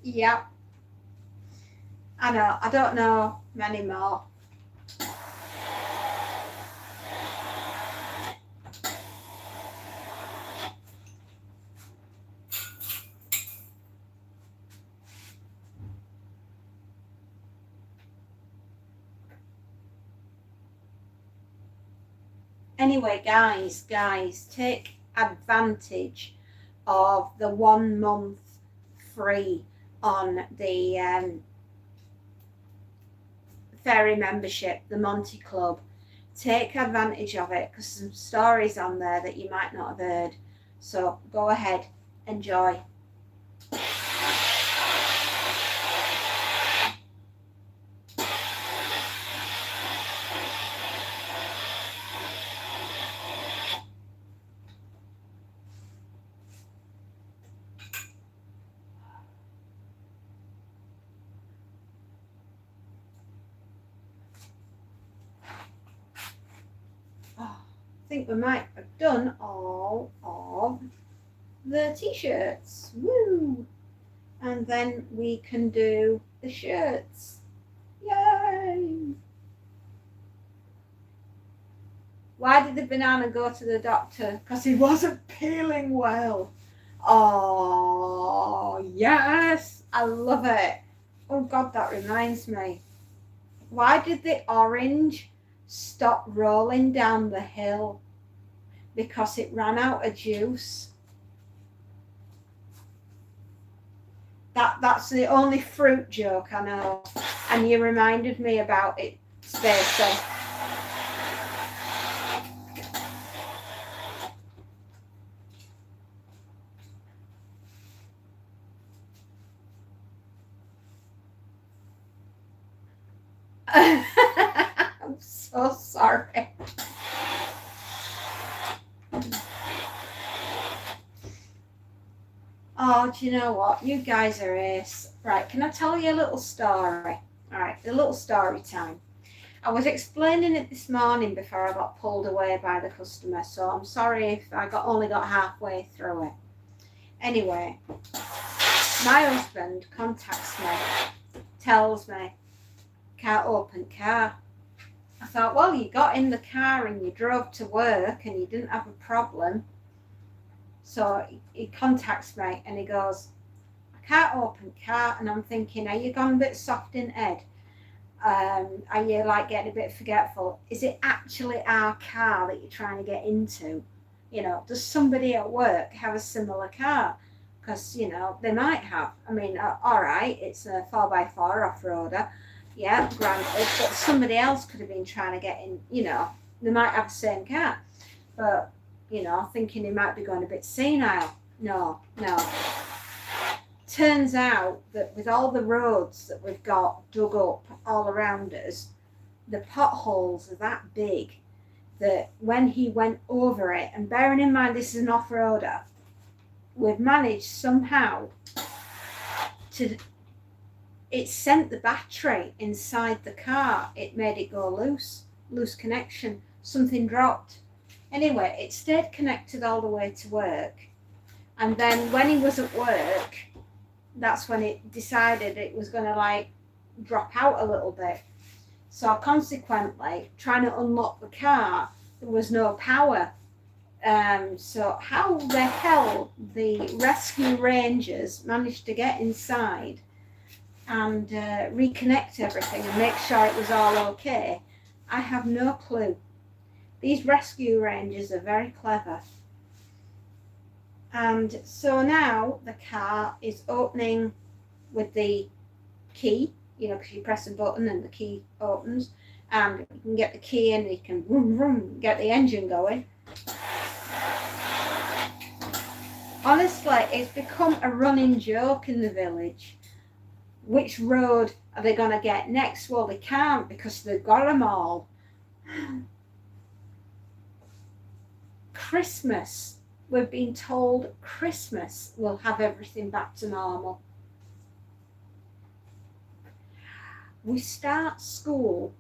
Yep. I know, I don't know many more. Anyway, guys, take advantage of the 1 month free on the fairy membership, the Monty Club. Take advantage of it because some stories on there that you might not have heard. So go ahead, enjoy. I think we might have done all of the t-shirts. Woo! And then we can do the shirts. Yay! Why did the banana go to the doctor? Because he wasn't peeling well. Oh, yes! I love it. Oh God, that reminds me. Why did the orange stop rolling down the hill? Because it ran out of juice. That's the only fruit joke I know. And you reminded me about it, Stacey. I'm so sorry. Oh, do you know what? You guys are ace. Right, can I tell you a little story? All right, a little story time. I was explaining it this morning before I got pulled away by the customer, so I'm sorry if I only got halfway through it. Anyway, my husband contacts me, tells me, can't open car. I thought, well, you got in the car and you drove to work and you didn't have a problem. So he contacts me and he goes, I can't open car. And I'm thinking, are you gone a bit soft in head? Are you like getting a bit forgetful? Is it actually our car that you're trying to get into? You know, does somebody at work have a similar car? Because, you know, they might have. I mean, all right, it's a 4x4 off-roader. Yeah, granted, but somebody else could have been trying to get in, you know, they might have the same car. But, you know, thinking he might be going a bit senile. No. Turns out that with all the roads that we've got dug up all around us, the potholes are that big that when he went over it, and bearing in mind this is an off-roader, we've managed somehow to, it sent the battery inside the car. It made it go loose connection. Something dropped. Anyway, it stayed connected all the way to work. And then when he was at work, that's when it decided it was going to like drop out a little bit. So consequently, trying to unlock the car, there was no power. So how the hell the rescue rangers managed to get inside and reconnect everything and make sure it was all okay, I have no clue. These rescue rangers are very clever. And so now the car is opening with the key, you know, because you press a button and the key opens, and you can get the key in, and you can vroom, vroom, get the engine going. Honestly, it's become a running joke in the village. Which road are they going to get next? Well, they can't because they've got them all. Christmas. We've been told Christmas will have everything back to normal. We start school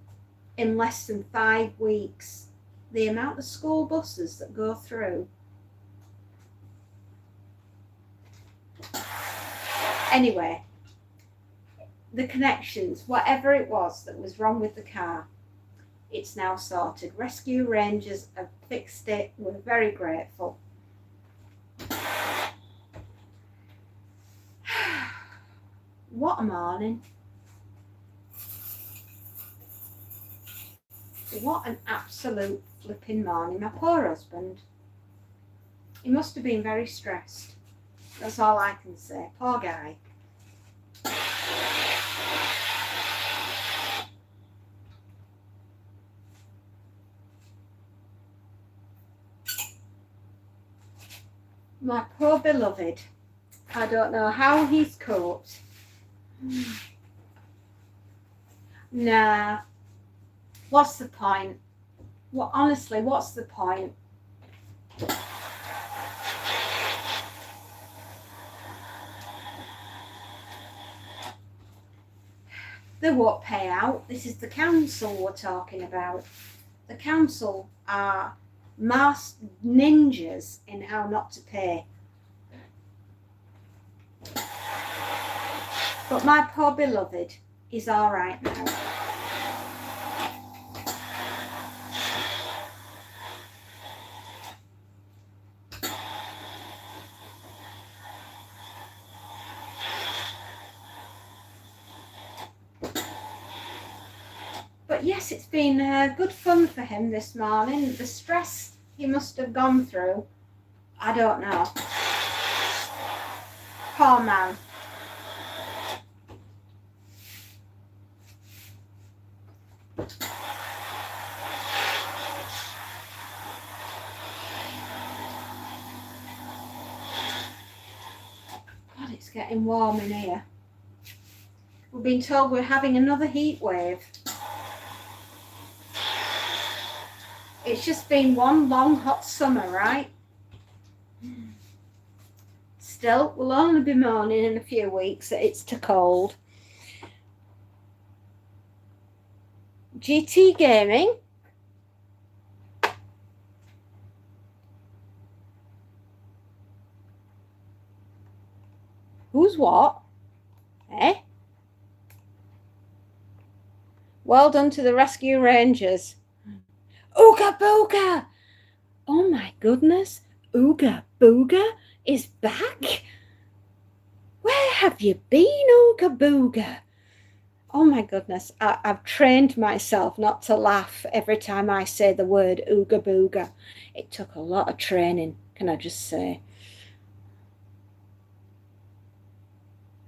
in less than 5 weeks. The amount of school buses that go through. Anyway, the connections, whatever it was that was wrong with the car, it's now sorted. Rescue Rangers have fixed it. We're very grateful. What a morning. What an absolute flipping morning. My poor husband. He must have been very stressed. That's all I can say. Poor guy. My poor beloved. I don't know how he's coped. Nah. What's the point? Well, honestly, what's the point? They won't pay out. This is the council we're talking about. The council are mass ninjas in how not to pay. But my poor beloved is all right now. But yes, it's been good fun for him this morning. The stress he must have gone through, I don't know. Poor man. God, it's getting warm in here. We've been told we're having another heat wave. It's just been one long hot summer, right? Still, we'll only be moaning in a few weeks that it's too cold. GT Gaming. Who's what? Eh? Well done to the Rescue Rangers. Ooga Booga! Oh my goodness, Ooga Booga is back? Where have you been, Ooga Booga? Oh my goodness, I've trained myself not to laugh every time I say the word Ooga Booga. It took a lot of training, can I just say.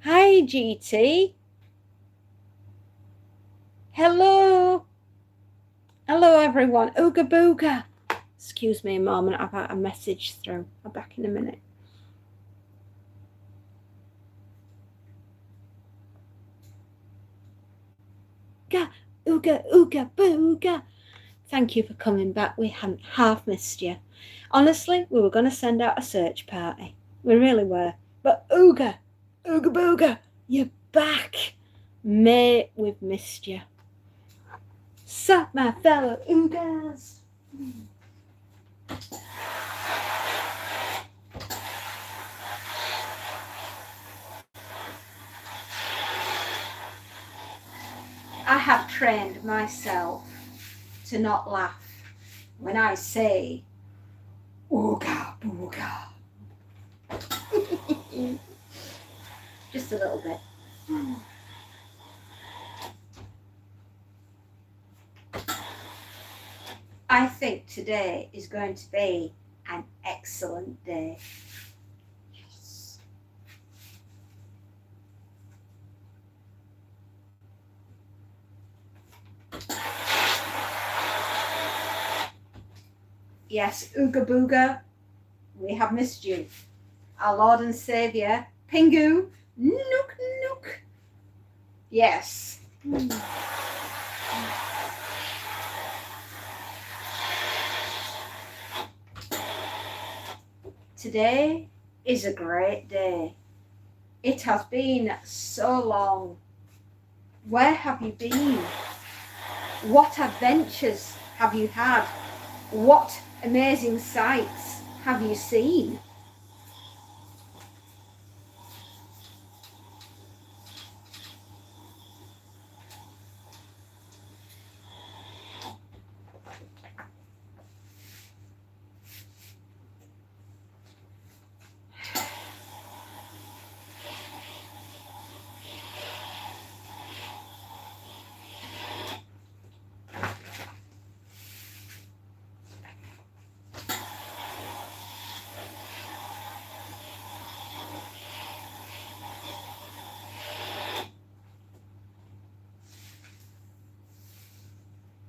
Hi, GT. Hello. Hello, everyone. Ooga Booga. Excuse me a moment. I've had a message through. I'll be back in a minute. Ooga, ooga, booga. Thank you for coming back. We hadn't half missed you. Honestly, we were going to send out a search party. We really were. But ooga, ooga, booga, you're back. Mate, we've missed you. Sup, my fellow oogas. I have trained myself to not laugh when I say ooga booga. Just a little bit. I think today is going to be an excellent day. Yes. Yes, Ooga Booga, we have missed you. Our Lord and Saviour, Pingu, Nook Nook. Yes. Today is a great day. It has been so long. Where have you been? What adventures have you had? What amazing sights have you seen?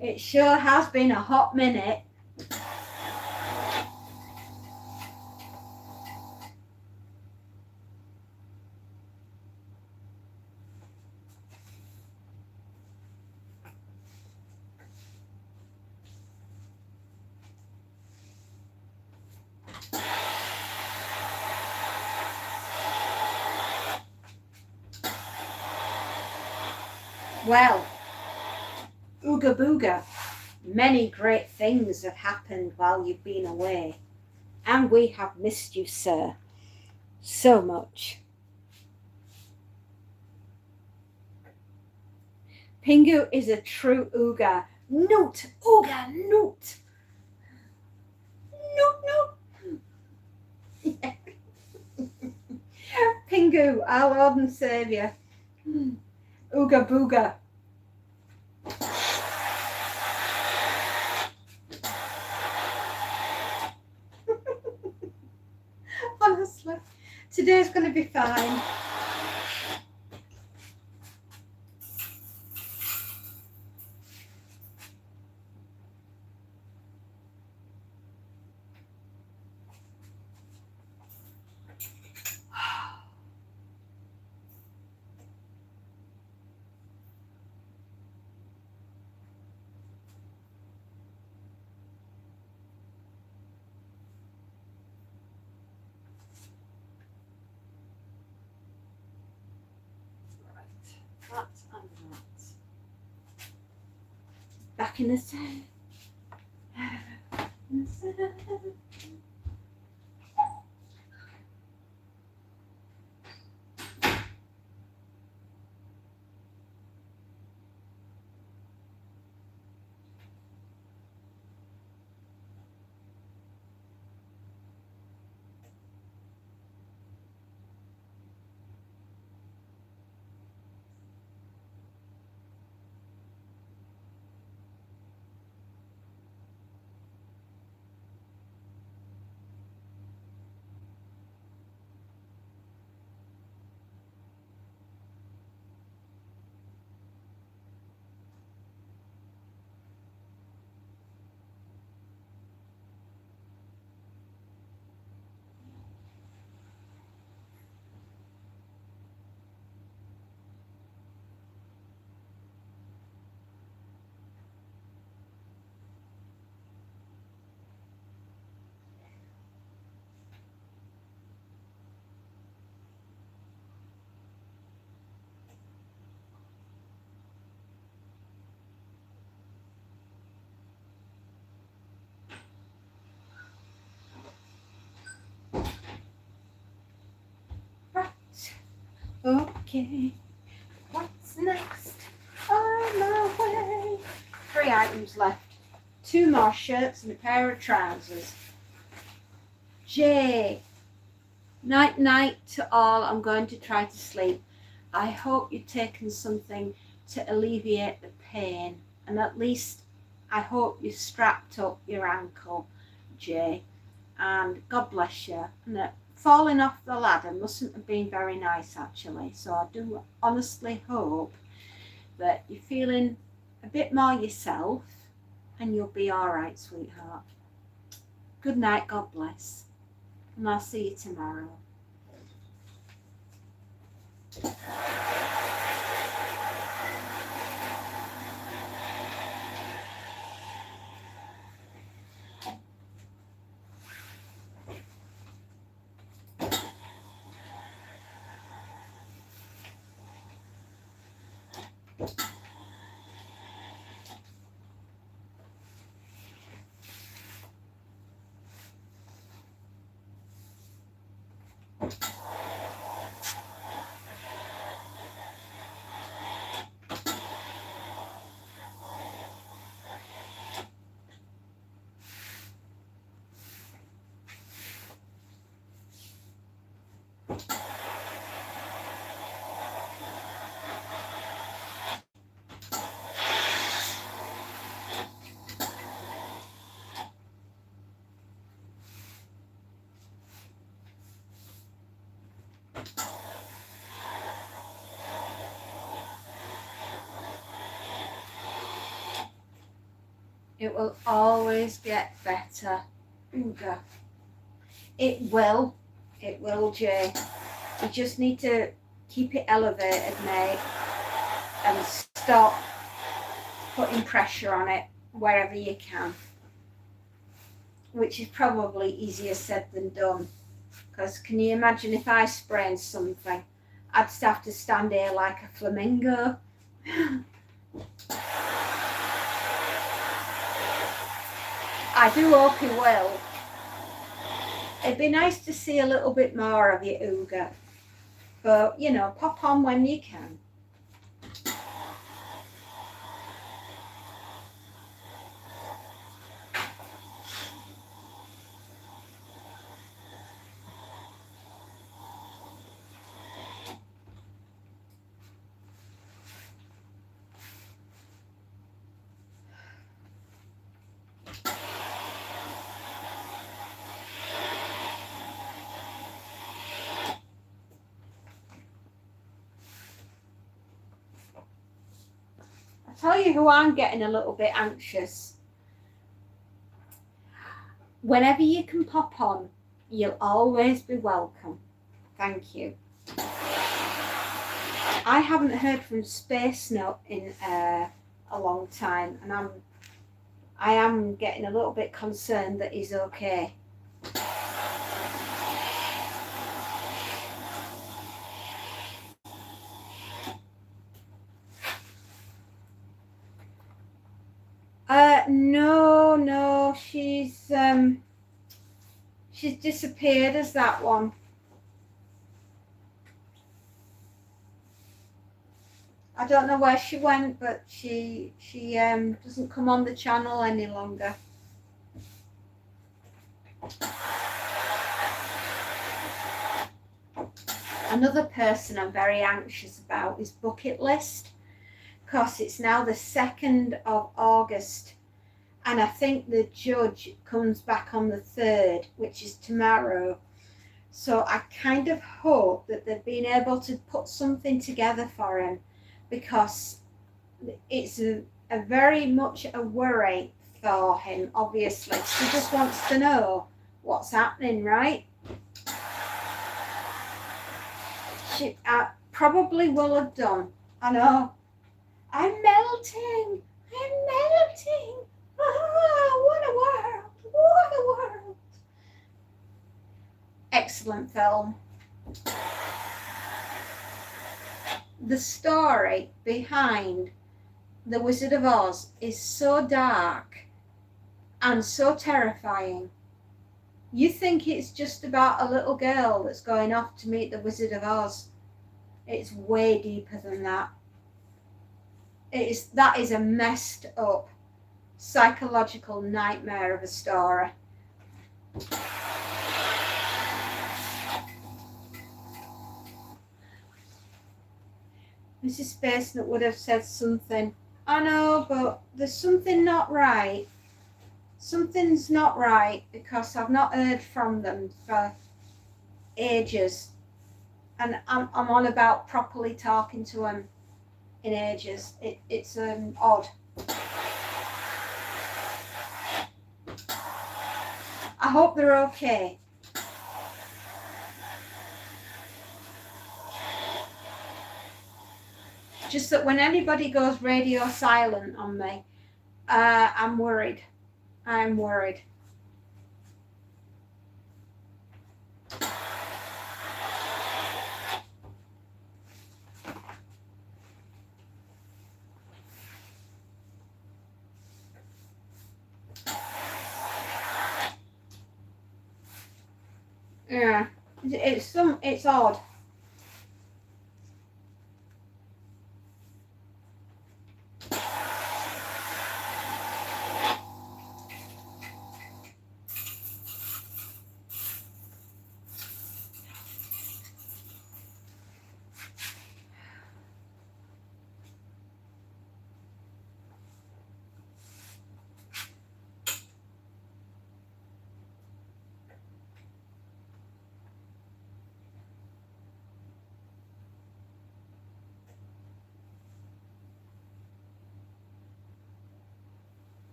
It sure has been a hot minute. Well, Ooga Booga, many great things have happened while you've been away, and we have missed you, sir, so much. Pingu is a true Ooga. Noot, Ooga, Noot. Noot, Noot. Pingu, our Lord and Saviour. Ooga Booga. Honestly, today's going to be fine. That and that. Back in the sun. Okay, what's next on my way? 3 items left. 2 more shirts and a pair of trousers. J. Night night to all. I'm going to try to sleep. I hope you've taken something to alleviate the pain, and at least I hope you strapped up your ankle, Jay. And God bless you. And falling off the ladder mustn't have been very nice, actually. So I do honestly hope that you're feeling a bit more yourself and you'll be all right, sweetheart. Good night, God bless. And I'll see you tomorrow. It will always get better. Ooga. It will. It will, Jay. You just need to keep it elevated, mate, and stop putting pressure on it wherever you can. Which is probably easier said than done. Because can you imagine if I sprained something? I'd just have to stand here like a flamingo. I do hope he will. It'd be nice to see a little bit more of you, Ooga. But, you know, pop on when you can. Tell you who I'm getting a little bit anxious. Whenever you can pop on, you'll always be welcome. Thank you. I haven't heard from Space Nut in a long time, and I am getting a little bit concerned that he's okay. No, she's disappeared as that one. I don't know where she went, but she doesn't come on the channel any longer. Another person I'm very anxious about is Bucket List, because it's now the 2nd of August, and I think the judge comes back on the 3rd, which is tomorrow. So I kind of hope that they've been able to put something together for him, because it's a very much a worry for him, obviously. He just wants to know what's happening, right? She probably will have done. I know. I'm melting. I'm melting. Oh, what a world. What a world. Excellent film. The story behind The Wizard of Oz is so dark and so terrifying. You think it's just about a little girl that's going off to meet the Wizard of Oz. It's way deeper than that. That is a messed up psychological nightmare of a story. Mrs. Spacenut would have said something. I know, but there's something not right. Something's not right, because I've not heard from them for ages. And I'm on about properly talking to them in ages. It's odd. I hope they're okay. Just that when anybody goes radio silent on me, I'm worried. I'm worried. Yeah, it's odd.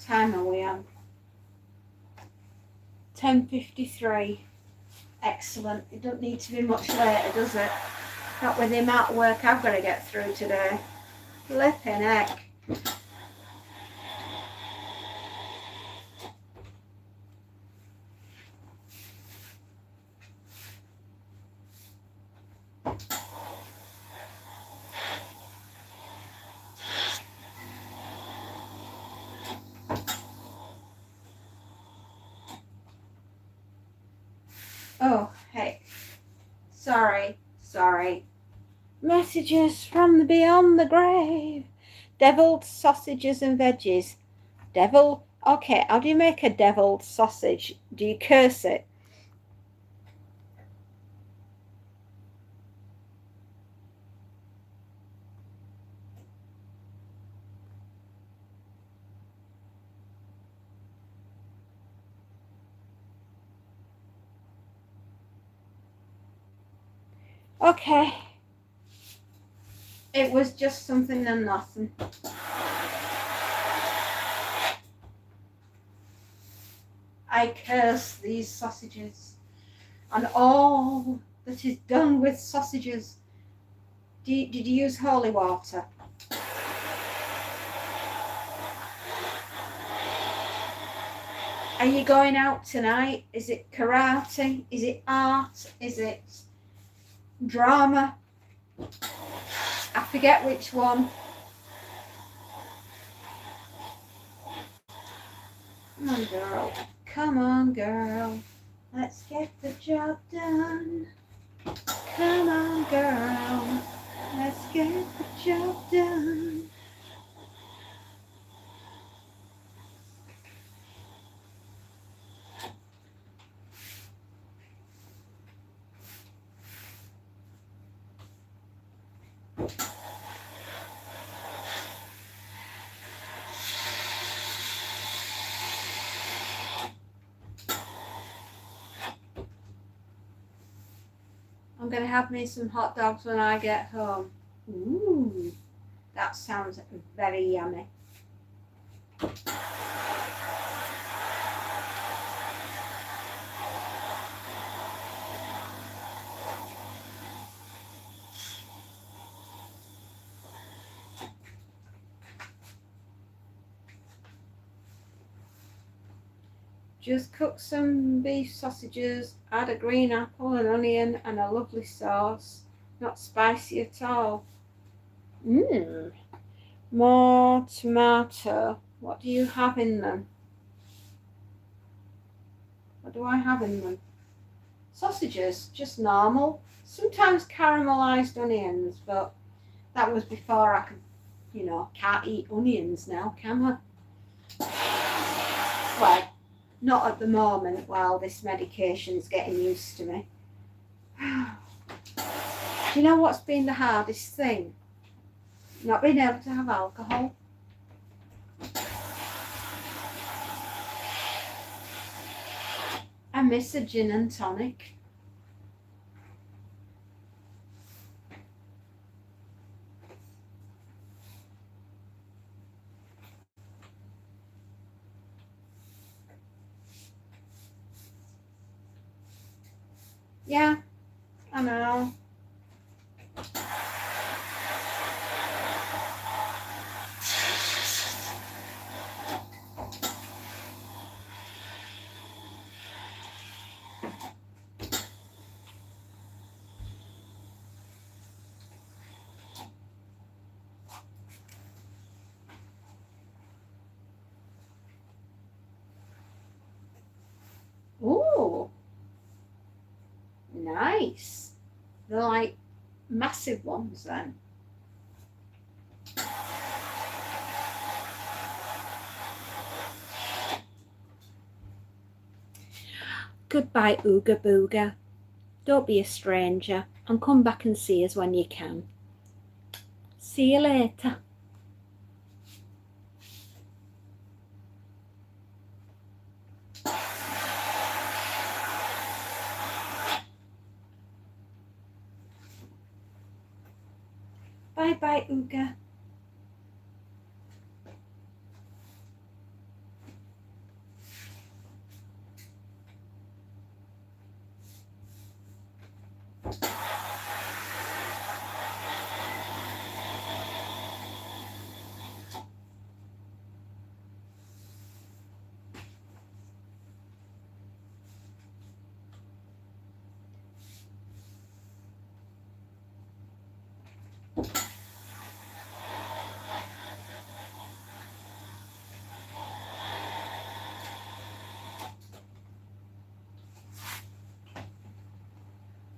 Time are we on? 10:53. Excellent. It don't need to be much later, does it? Not with the amount of work I've got to get through today. Flipping heck. Oh, hey. Sorry. Messages from the beyond the grave. Deviled sausages and veggies. Okay, how do you make a deviled sausage? Do you curse it? Okay. It was just something and nothing. I curse these sausages and all that is done with sausages. Did you use holy water? Are you going out tonight? Is it karate? Is it art? Is it drama? I forget which one. Come on, girl. Come on, girl. Let's get the job done. Come on, girl. Let's get the job done. I'm going to have me some hot dogs when I get home. Ooh, that sounds very yummy. Just cook some beef sausages, add a green apple, an onion and a lovely sauce. Not spicy at all. More tomato. What do you have in them? What do I have in them? Sausages, just normal. Sometimes caramelized onions, but that was before I could, can't eat onions now, can I? Well, not at the moment while this medication's getting used to me. You know what's been the hardest thing? Not being able to have alcohol. I miss a gin and tonic. Yeah, I know. Ooh, nice. They're like massive ones then. Goodbye, Ooga Booga. Don't be a stranger and come back and see us when you can. See you later. Bye bye, Ooga.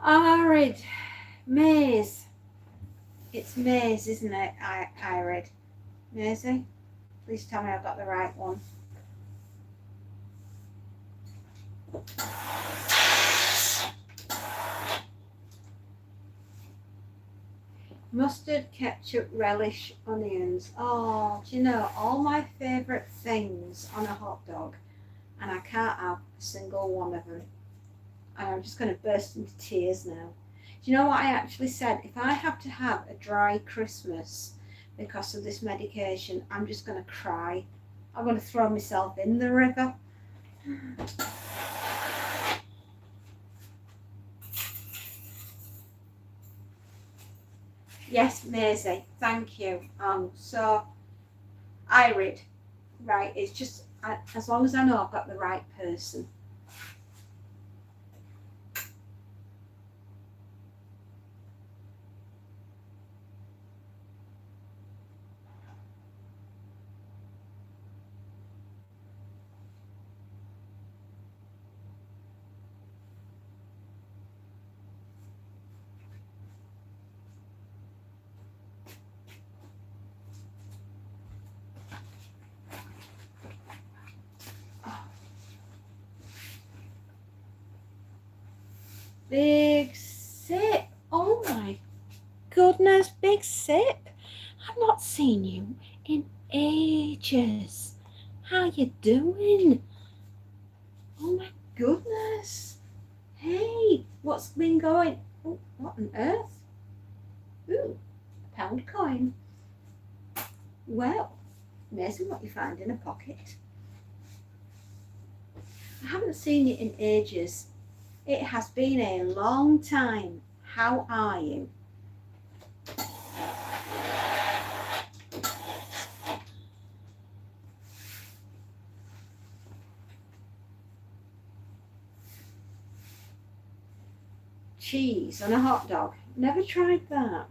Irid, Maze. It's Maze, isn't it? Irid. Maisie? Please tell me I've got the right one. Mustard, ketchup, relish, onions. Oh, do you know, all my favourite things on a hot dog, and I can't have a single one of them. And I'm just going to burst into tears now. Do you know what I actually said? If I have to have a dry Christmas because of this medication, I'm just going to cry. I'm going to throw myself in the river. Yes, Maisie, thank you. So, Irid, right, it's just, as long as I know I've got the right person. Big Sip. Oh my goodness, Big Sip. I've not seen you in ages. How you doing? Oh my goodness. Hey, what's been going? Oh, what on earth? Ooh, a pound coin. Well, amazing what you find in a pocket. I haven't seen you in ages. It has been a long time. How are you? Cheese on a hot dog. Never tried that.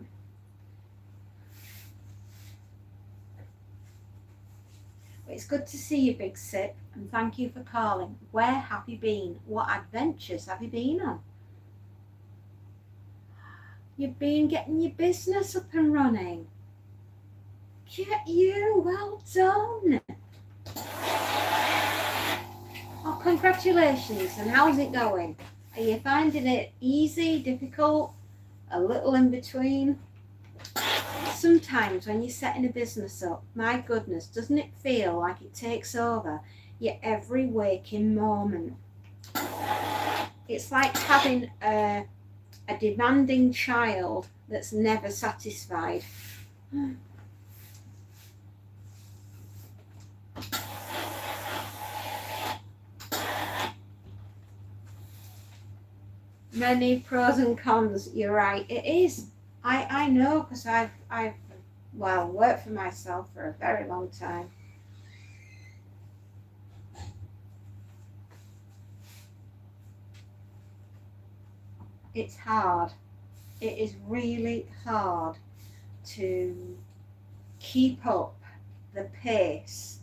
But it's good to see you, Big Sip, and thank you for calling. Where have you been? What adventures have you been on? You've been getting your business up and running. Get you, well done. Oh, congratulations, and how's it going? Are you finding it easy, difficult? a little in between. Sometimes when you're setting a business up, my goodness, doesn't it feel like it takes over your every waking moment? It's like having a demanding child that's never satisfied. Many pros and cons, you're right, it is. I know, because I've worked for myself for a very long time. It's hard. It is really hard to keep up the pace.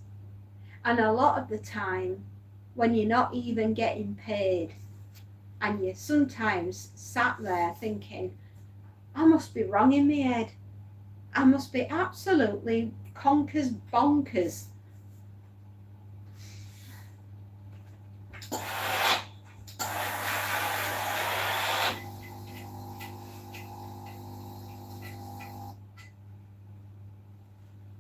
And a lot of the time, when you're not even getting paid, and you're sometimes sat there thinking, I must be wrong in my head. I must be absolutely conkers bonkers.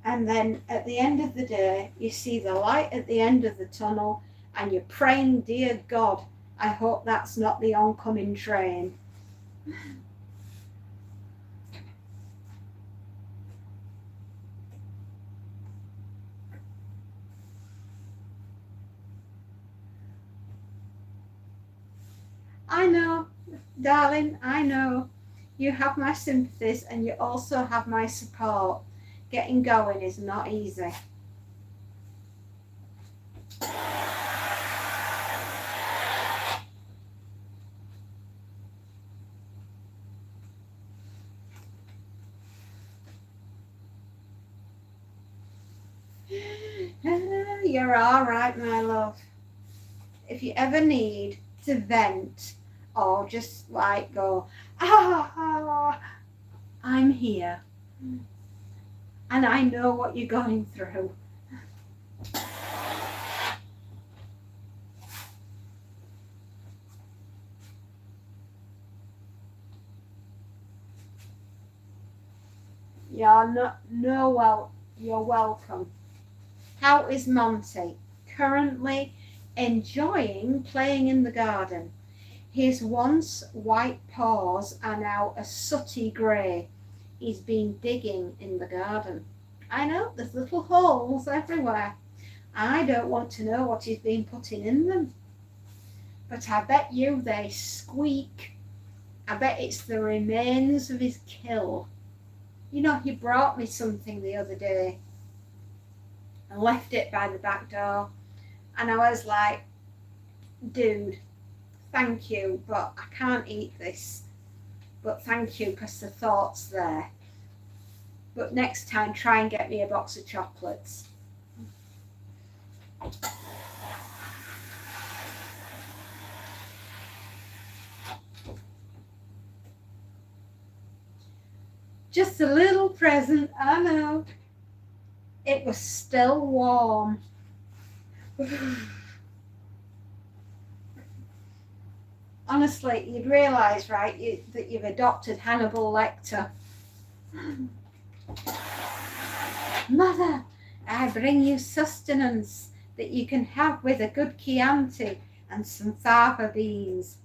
And then at the end of the day, you see the light at the end of the tunnel, and you're praying, dear God, I hope that's not the oncoming train. I know, darling, I know. You have my sympathies and you also have my support. Getting going is not easy. You're all right, my love. If you ever need to vent or just like go, I'm here. And I know what you're going through. You're welcome. How is Monty? Currently enjoying playing in the garden. His once white paws are now a sooty grey. He's been digging in the garden. I know, there's little holes everywhere. I don't want to know what he's been putting in them. But I bet you they squeak. I bet it's the remains of his kill. You know, he brought me something the other day and left it by the back door. And I was like, dude, thank you, but I can't eat this. But thank you, because the thought's there. But next time, try and get me a box of chocolates. Just a little present, I know. It was still warm. Honestly, you'd realise, right, that you've adopted Hannibal Lecter. Mother, I bring you sustenance that you can have with a good Chianti and some fava beans.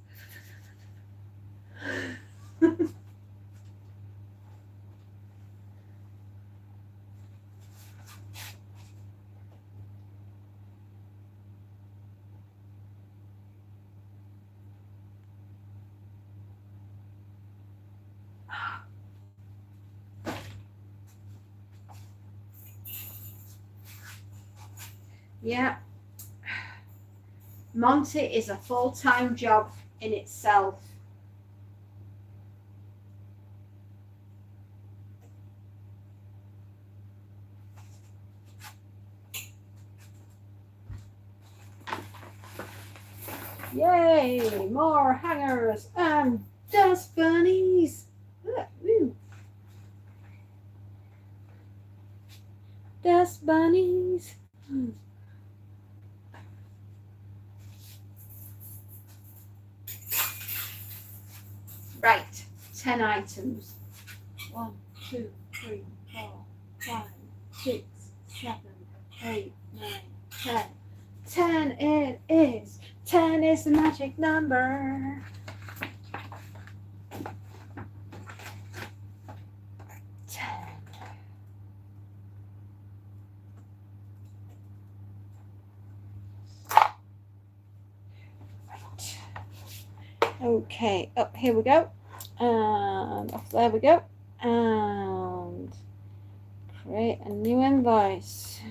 Yeah. Monty is a full-time job in itself. Yay, more hangers and dust bunnies. Woo. Dust bunnies. Right, 10 items. 1, 2, 3, 4, 5, 6, 7, 8, 9, 10. 10 it is. 10 is the magic number. 10. Right. Okay, up here we go. And off there we go. And create a new invoice.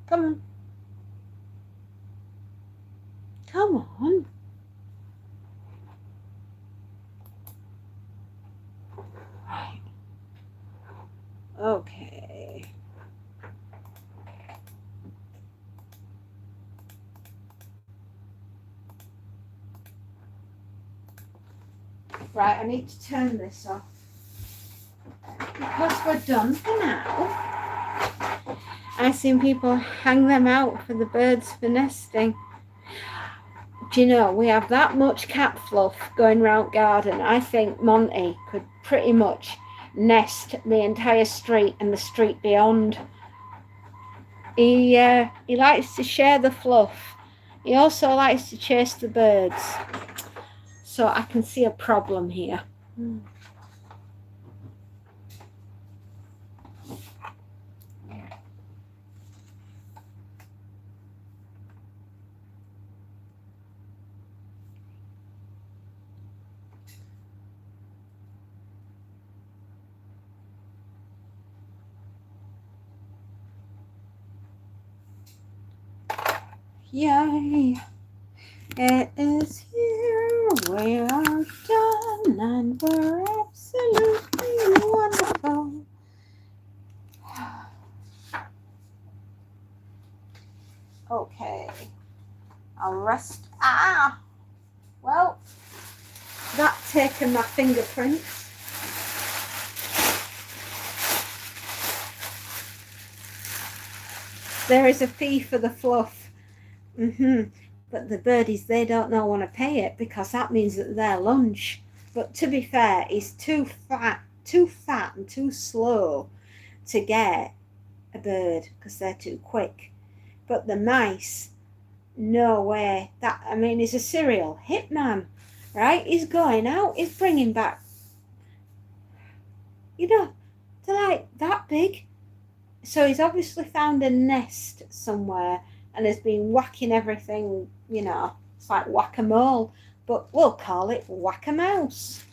Come on. Come on. Right. Okay. Right, I need to turn this off. Because we're done for now. I've seen people hang them out for the birds for nesting. Do you know, we have that much cat fluff going round garden. I think Monty could pretty much nest the entire street and the street beyond. He likes to share the fluff. He also likes to chase the birds. So I can see a problem here. Yay! It is here, we are done, and we're absolutely wonderful. Okay, I'll rest. Well, that's taken my fingerprints. There is a fee for the fluff. But the birdies, they don't want to pay it because that means that they're lunch. But to be fair, he's too fat and too slow to get a bird because they're too quick. But the mice, no way. He's a serial hitman, right? He's going out, he's bringing back, they're like that big. So he's obviously found a nest somewhere and has been whacking everything, it's like whack-a-mole, but we'll call it whack-a-mouse.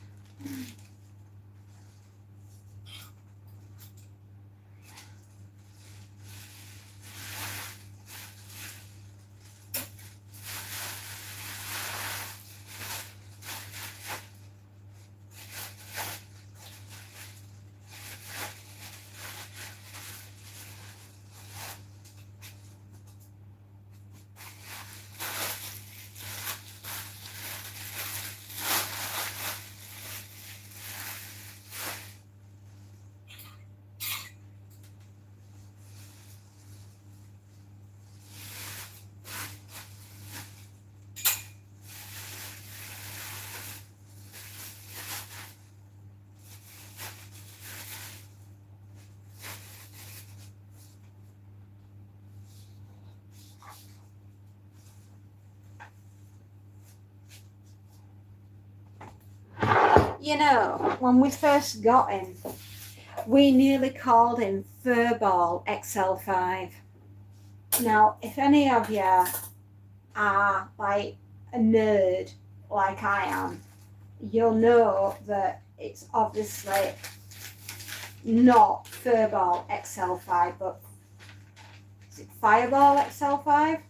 When we first got him, we nearly called him Furball XL5. Now, if any of you are like a nerd like I am, you'll know that it's obviously not Furball XL5, but is it Fireball XL5?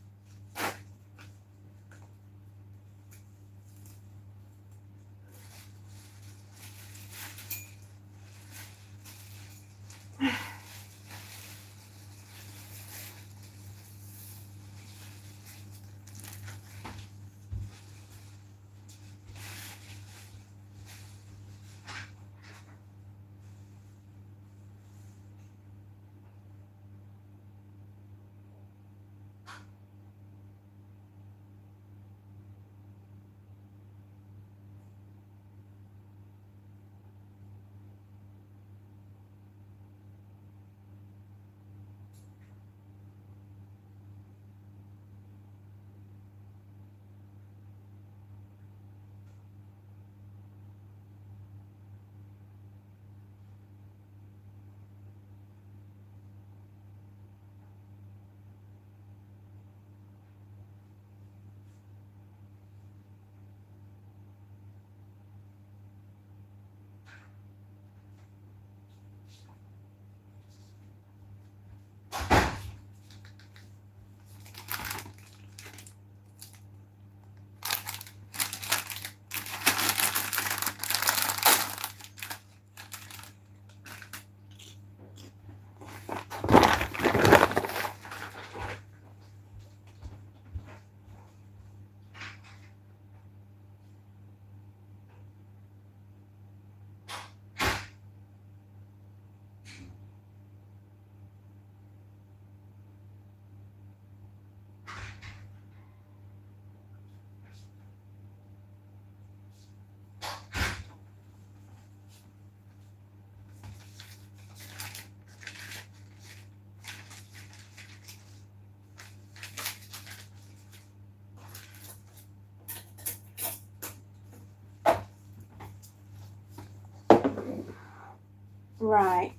Right.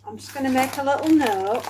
I'm just going to make a little note.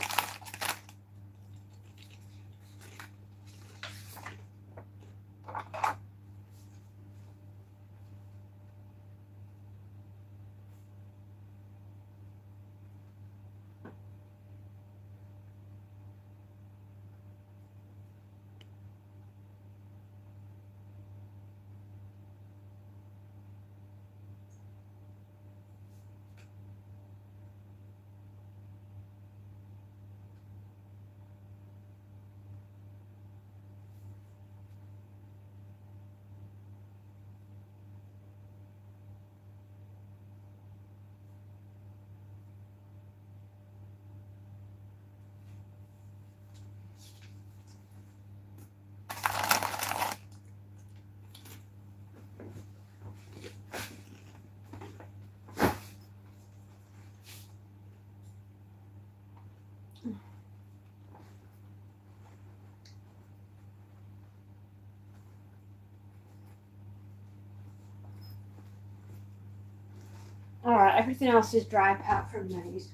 All right, everything else is dry apart from these.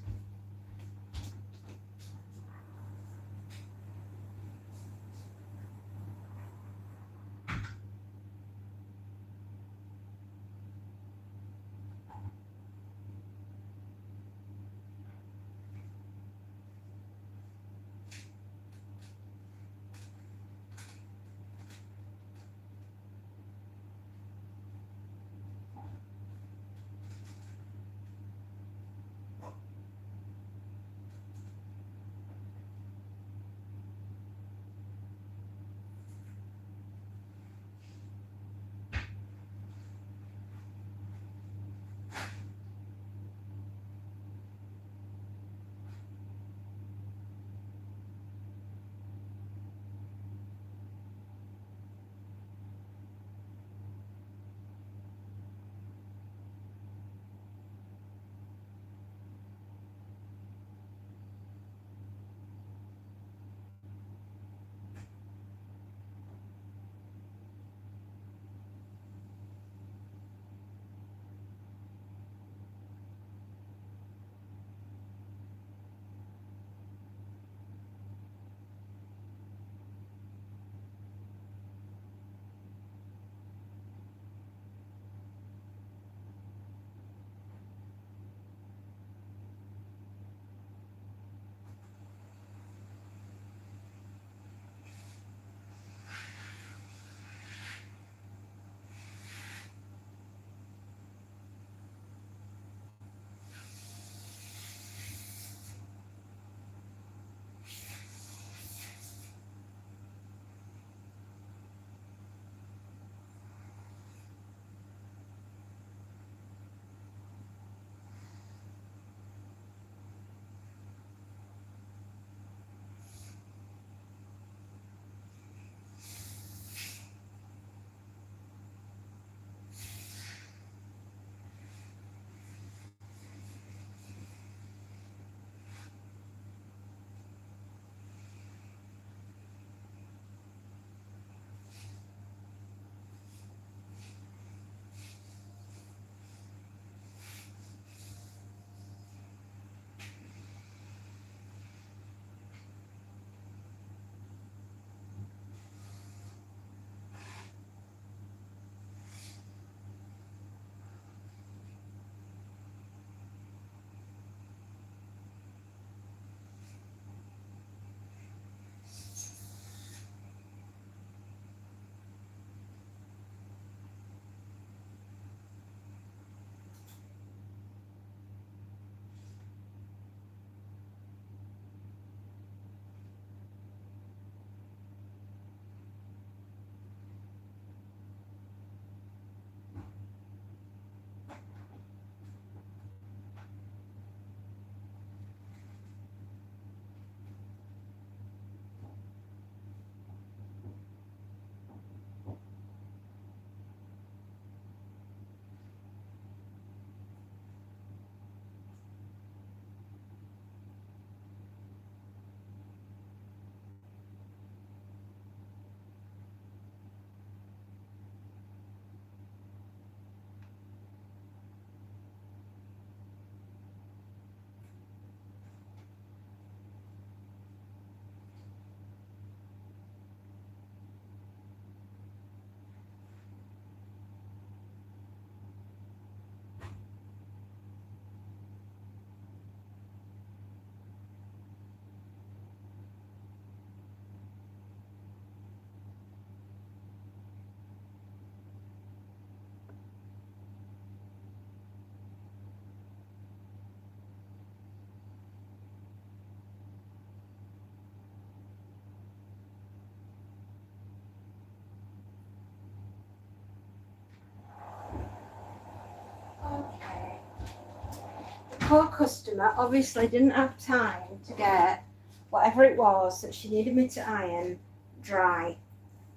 poor customer obviously didn't have time to get whatever it was that she needed me to iron dry.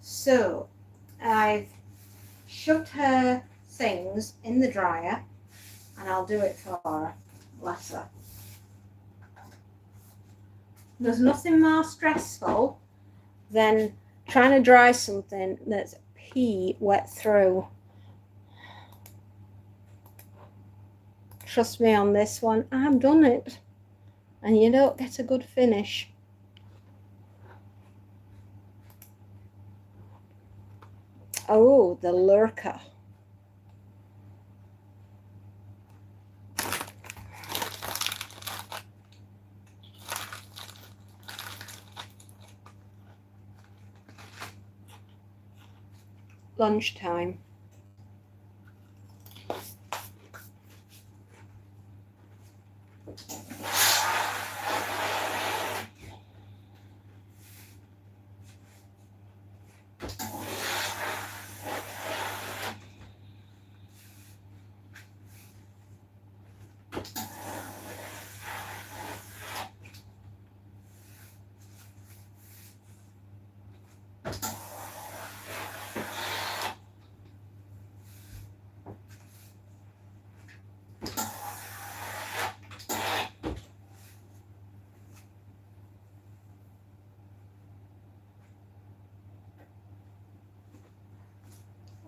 So I've shoved her things in the dryer and I'll do it for her. Bless her. There's nothing more stressful than trying to dry something that's pee wet through. Trust me on this one, I've done it. And you don't get a good finish. Oh, the lurker. Lunchtime.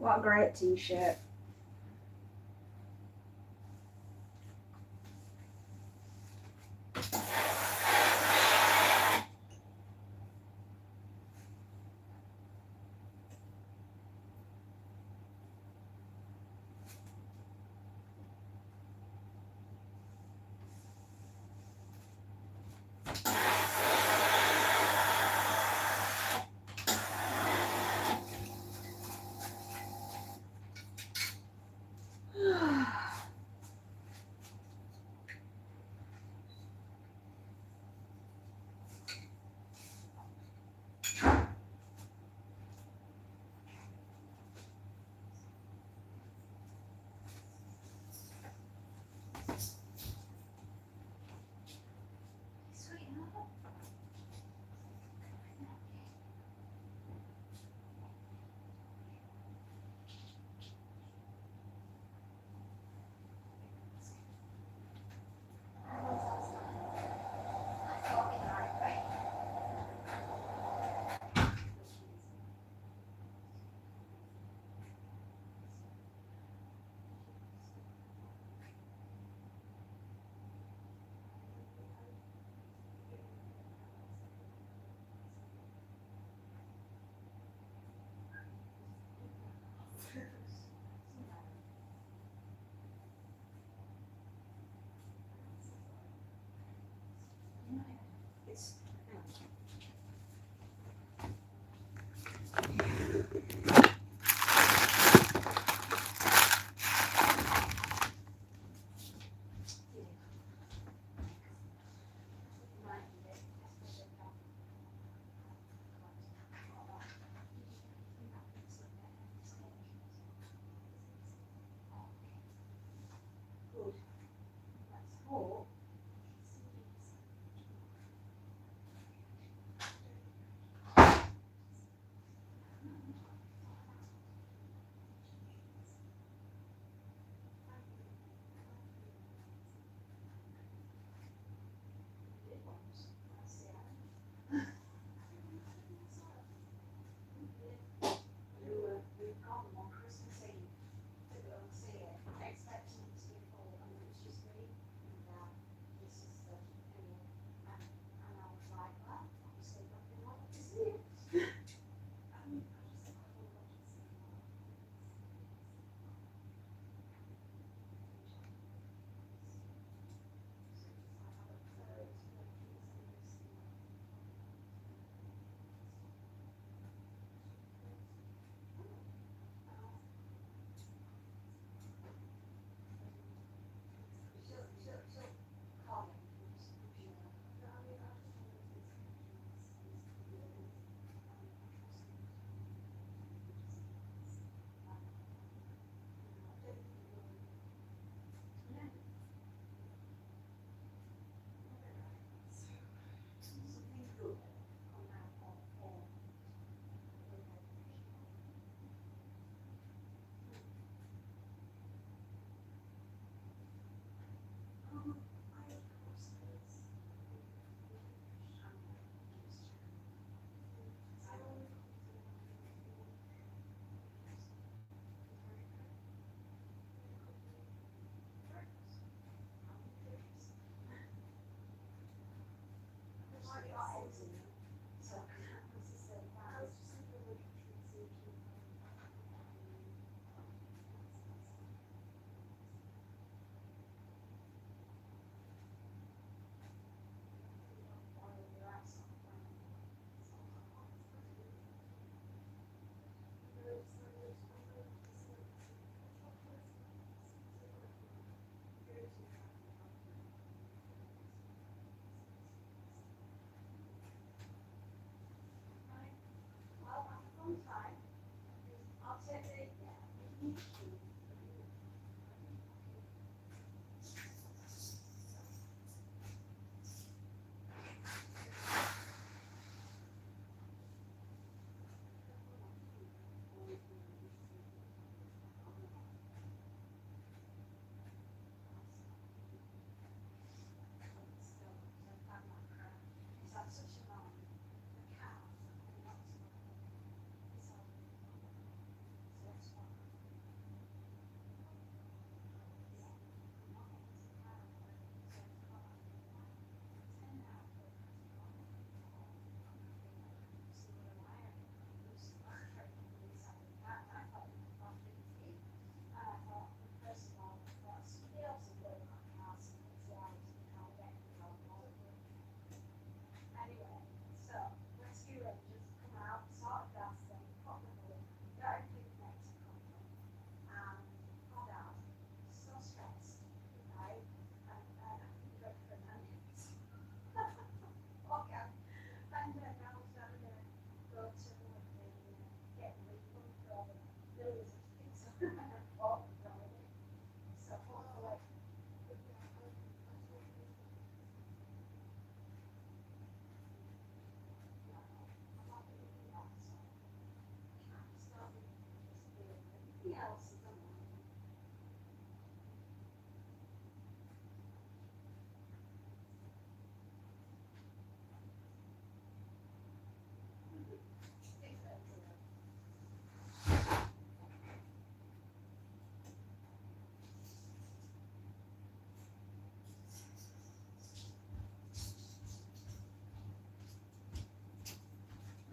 What a great t-shirt.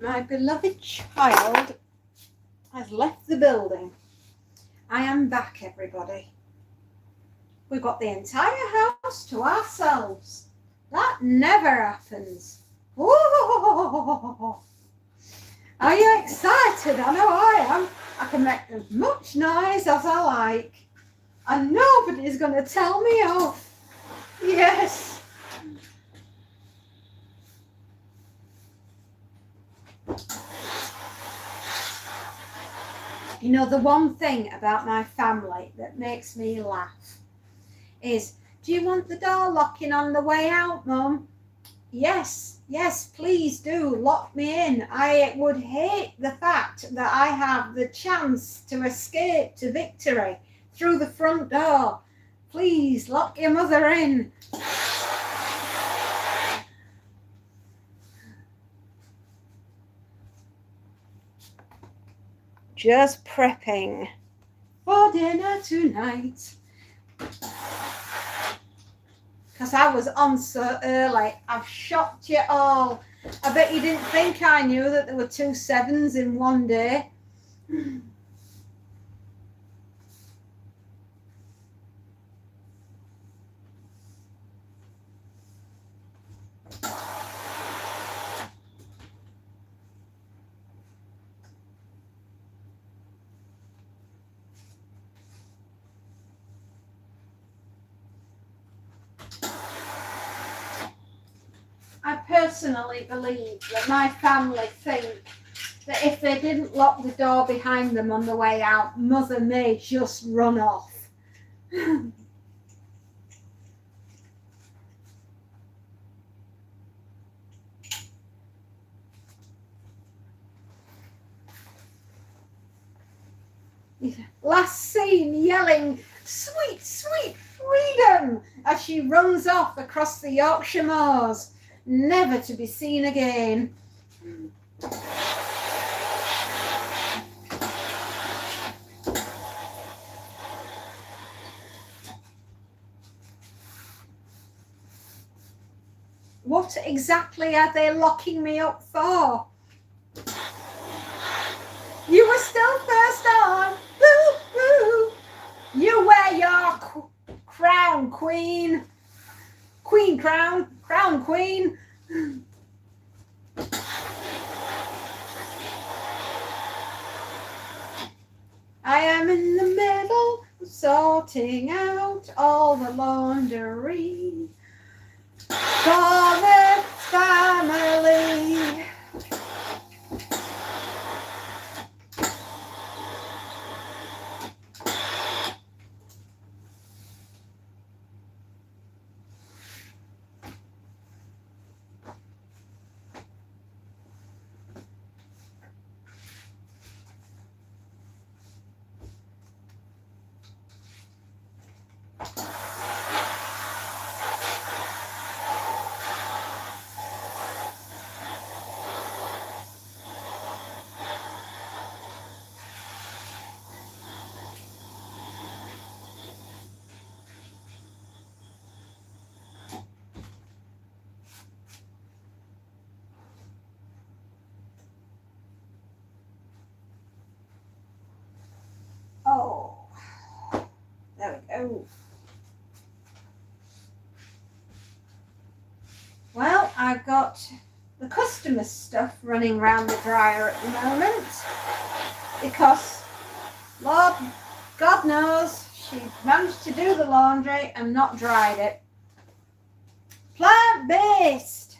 my beloved child has left the building. I am back, everybody. We've got the entire house to ourselves. That never happens. Ooh. Are you excited? I know I am. I can make as much noise as I like. And nobody's going to tell me off. Yes. You know, the one thing about my family that makes me laugh is, do you want the door locking on the way out, Mum? Yes, please do lock me in. I would hate the fact that I have the chance to escape to victory through the front door. Please lock your mother in. Just prepping for dinner tonight. Because I was on so early. I've shocked you all. I bet you didn't think I knew that there were 2 7s in one day. I personally believe that my family think that if they didn't lock the door behind them on the way out, Mother may just run off. Last seen yelling, "Sweet, sweet freedom," as she runs off across the Yorkshire moors, never to be seen again. What exactly are they locking me up for? You were still first on. Woo, woo. You wear your crown, queen. Queen crown. Crown queen. I am in the middle, sorting out all the laundry for the family. Oh, there we go. Well, I've got the customer stuff running around the dryer at the moment because, Lord, God knows, she managed to do the laundry and not dried it. Plant-based.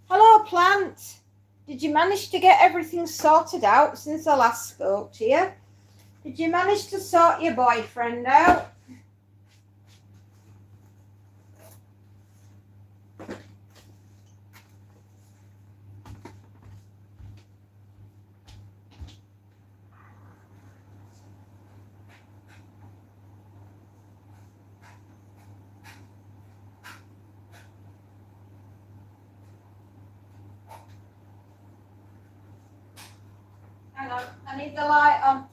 Hello, plant. Did you manage to get everything sorted out since I last spoke to you? Did you manage to sort your boyfriend out? Hang on, I need the light on.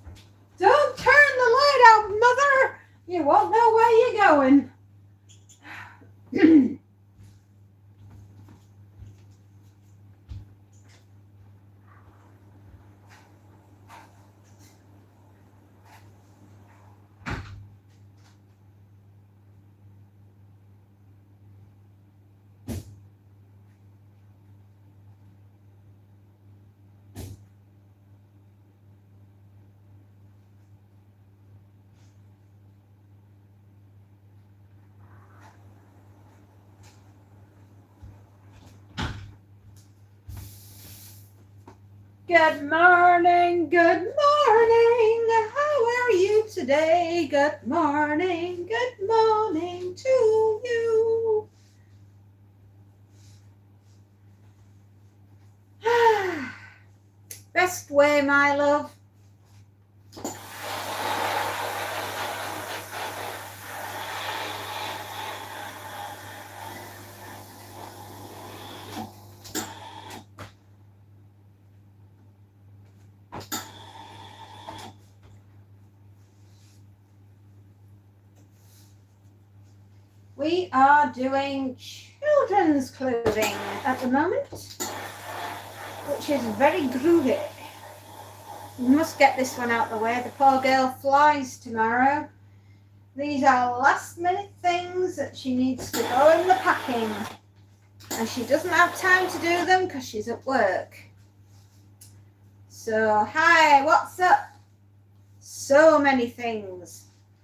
Don't turn the light out, Mother! You won't know where you're going. Good morning, good morning. How are you today? Good morning to you. Best way, my love. We are doing children's clothing at the moment, which is very groovy. We must get this one out the way. The poor girl flies tomorrow. These are last minute things that she needs to go in the packing. And she doesn't have time to do them because she's at work. So, hi, what's up? So many things.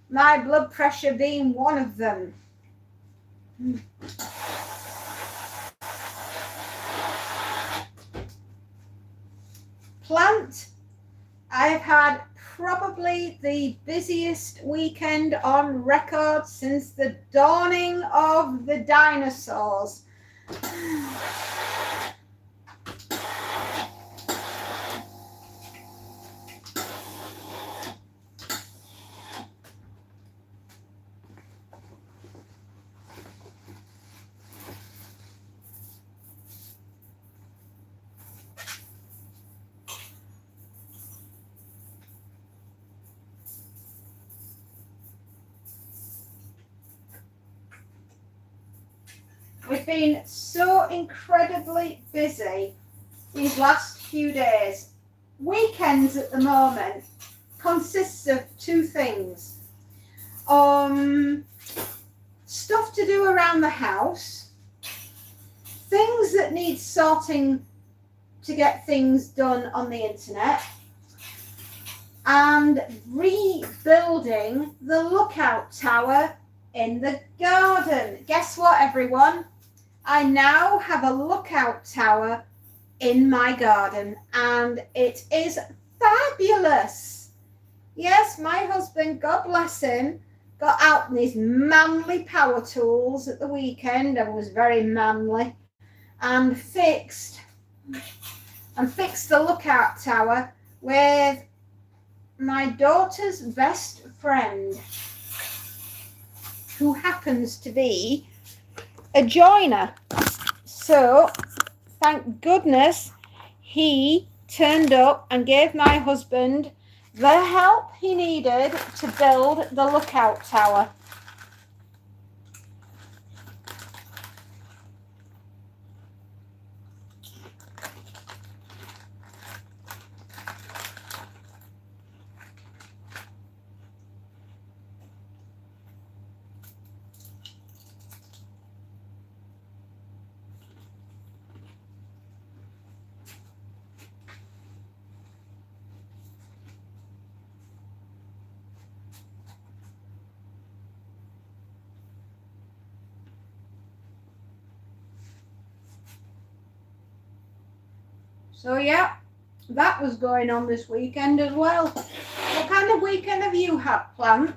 My blood pressure being one of them. Plant. I've had probably the busiest weekend on record since the dawning of the dinosaurs. We've been so incredibly busy these last few days. Weekends at the moment consists of two things. Stuff to do around the house, things that need sorting to get things done on the internet, and rebuilding the lookout tower in the garden. Guess what, everyone? I now have a lookout tower in my garden and it is fabulous. Yes, my husband, God bless him, got out these manly power tools at the weekend and was very manly and fixed the lookout tower with my daughter's best friend, who happens to be a joiner. So thank goodness he turned up and gave my husband the help he needed to build the lookout tower. So yeah, that was going on this weekend as well. What kind of weekend have you had planned?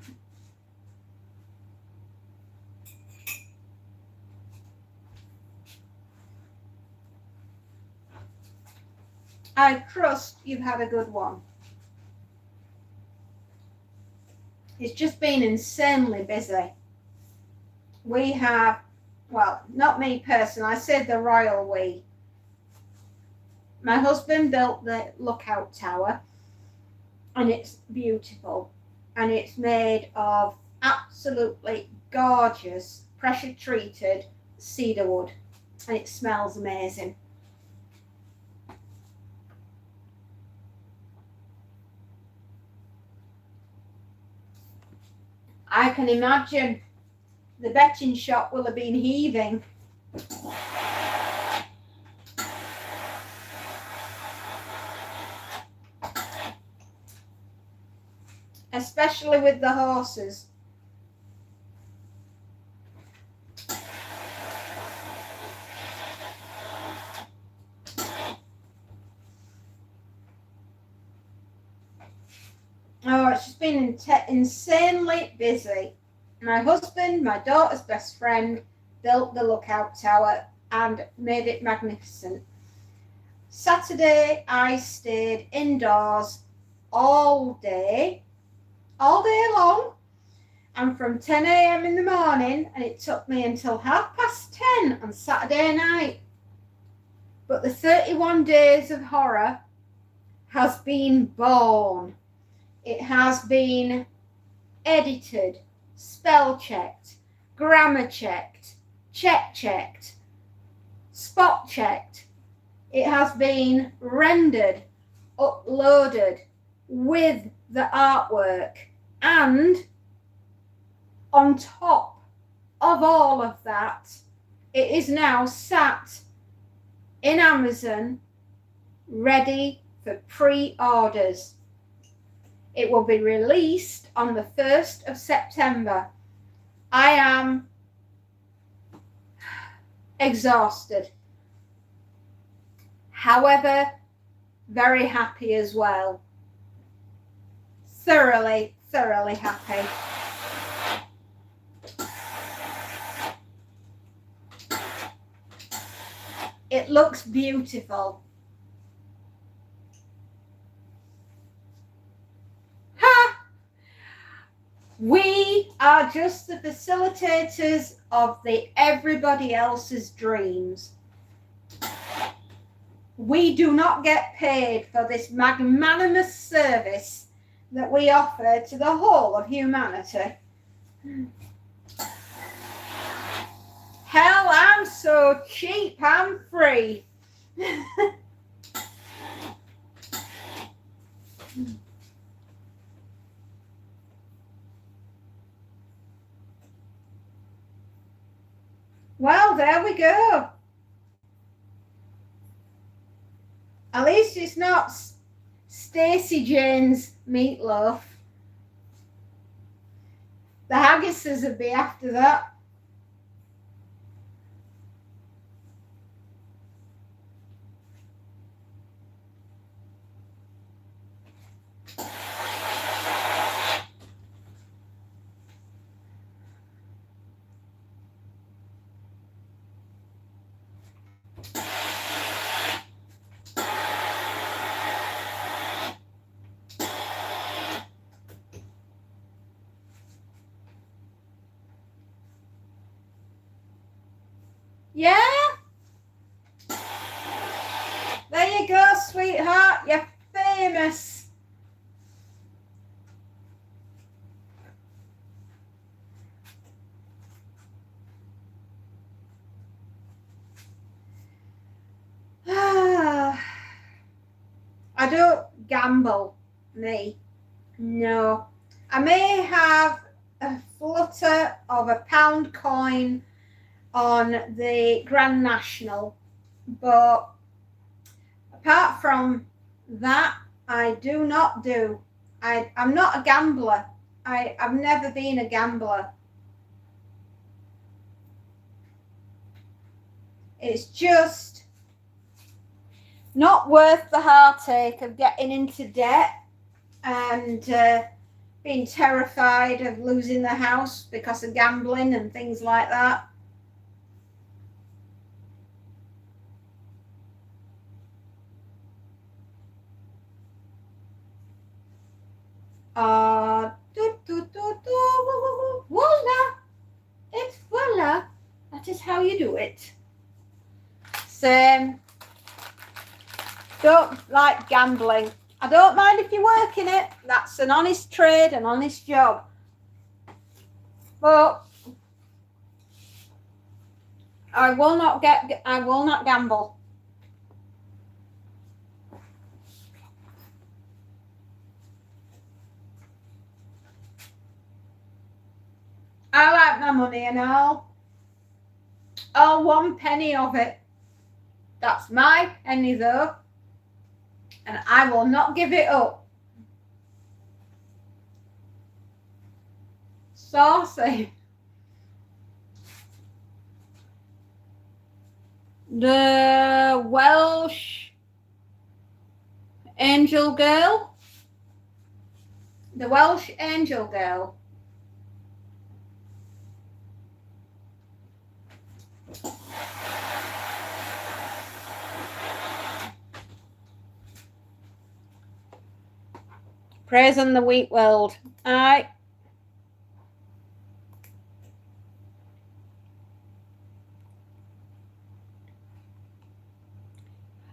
I trust you've had a good one. It's just been insanely busy. We have, well, not me personally, I said the royal we. My husband built the lookout tower and it's beautiful and it's made of absolutely gorgeous pressure treated cedar wood and it smells amazing. I can imagine the betting shop will have been heaving. Especially with the horses. Oh, it's just been insanely busy. My husband, my daughter's best friend, built the lookout tower and made it magnificent. Saturday, I stayed indoors all day long, and from 10 a.m. in the morning, and it took me until 10:30 on Saturday night. But the 31 days of horror has been born. It has been edited, spell checked, grammar checked, checked, spot checked. It has been rendered, uploaded with the artwork, and on top of all of that, it is now sat in Amazon ready for pre-orders. It will be released on the 1st of September. I am exhausted. However, very happy as well. Thoroughly happy. It looks beautiful. Ha! We are just the facilitators of everybody else's dreams. We do not get paid for this magnanimous service that we offer to the whole of humanity. Hell, I'm so cheap, I'm free. Well, there we go. At least it's not Stacey Jane's meatloaf. The haggises would be after that. Yeah? There you go, sweetheart. You're famous. I don't gamble, me. No. I may have a flutter of a pound coin on the Grand National, but apart from that, I do not do. I'm not a gambler. I've never been a gambler. It's just not worth the heartache of getting into debt and being terrified of losing the house because of gambling and things like that. Voila! It's voila! That is how you do it. Same. Don't like gambling. I don't mind if you work in it. That's an honest trade, an honest job. But I will not gamble. I like my money and all 1 penny of it. That's my penny though, and I will not give it up. Saucy. The Welsh angel girl The Welsh Angel Girl. Praise on the wheat world. Aye.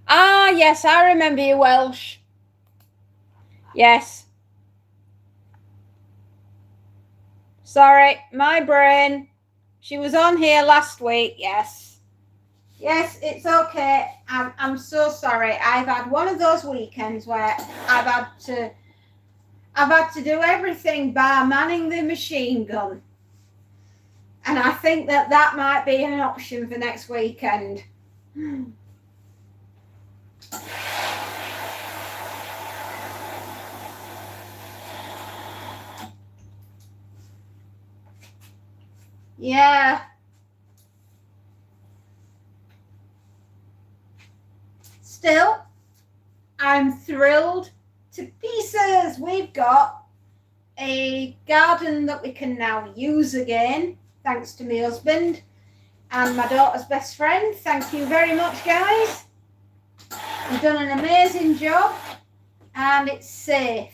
Ah, yes, I remember you, Welsh. Yes. Sorry, my brain. She was on here last week, yes. Yes, it's okay. I'm so sorry. I've had one of those weekends where I've had to do everything bar manning the machine gun. And I think that might be an option for next weekend. Yeah. Still, I'm thrilled to pieces. We've got a garden that we can now use again, thanks to my husband and my daughter's best friend. Thank you very much, guys. You've done an amazing job, and it's safe.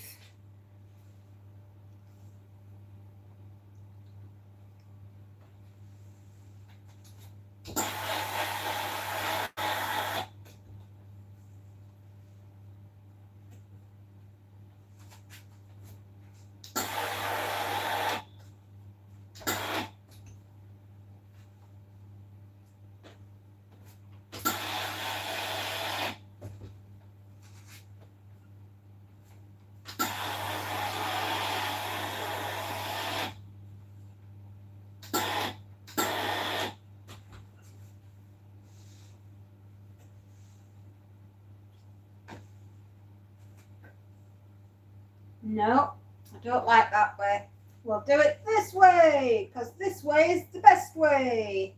No, I don't like that way. We'll do it this way, because this way is the best way.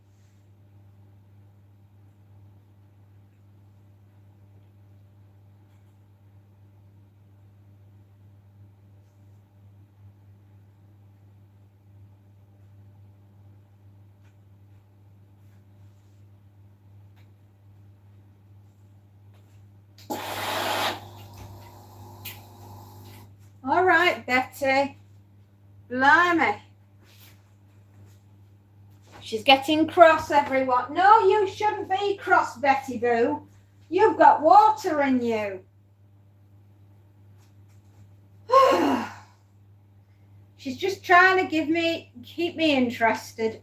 All right, Betty. Blimey. She's getting cross, everyone. No, you shouldn't be cross, Betty Boo. You've got water in you. She's just trying to keep me interested.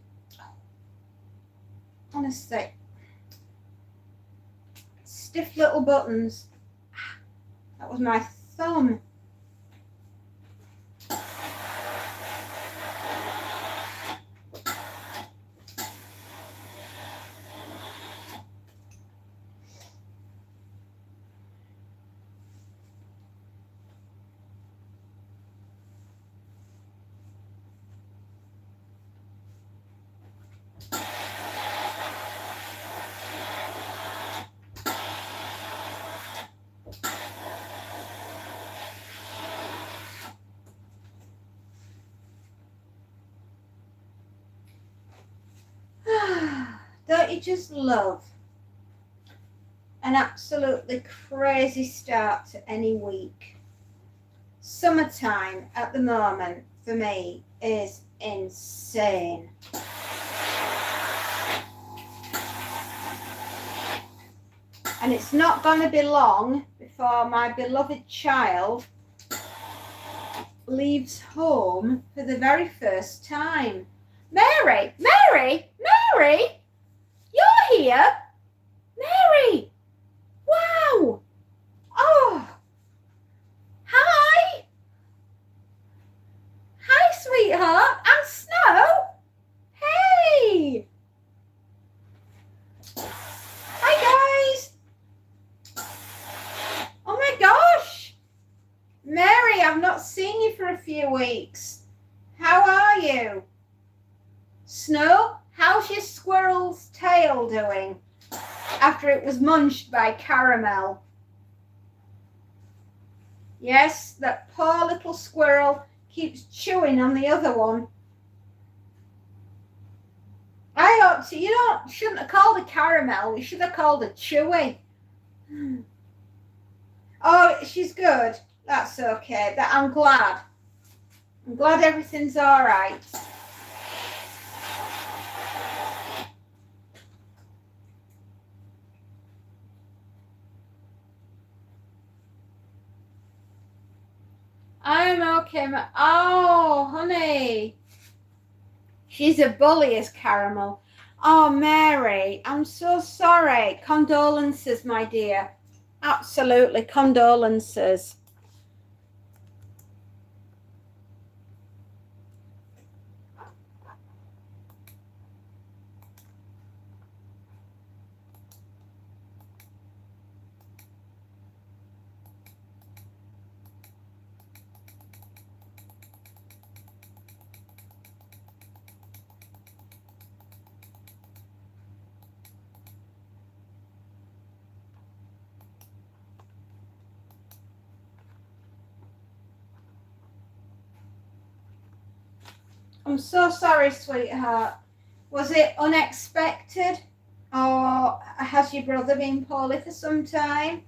Honestly. Stiff little buttons. That was my thumb. Don't you just love an absolutely crazy start to any week? Summertime at the moment for me is insane. And it's not going to be long before my beloved child leaves home for the very first time. Mary! Mary! Mary! You're here! Mary! Wow! Oh! Hi! Hi, sweetheart! And Snow! Hey! Hi, guys! Oh my gosh! Mary, I've not seen you for a few weeks. How are you? Snow, how's your squirrel's tail doing after it was munched by Caramel? Yes, that poor little squirrel keeps chewing on the other one. I ought to, shouldn't have called it caramel. We should have called it chewy. Oh, she's good. That's okay. I'm glad. I'm glad everything's all right. I'm okay. Oh, honey. She's a bully, is Caramel. Oh, Mary, I'm so sorry. Condolences, my dear. Absolutely, condolences. I'm so sorry, sweetheart. Was it unexpected? Or has your brother been poorly for some time?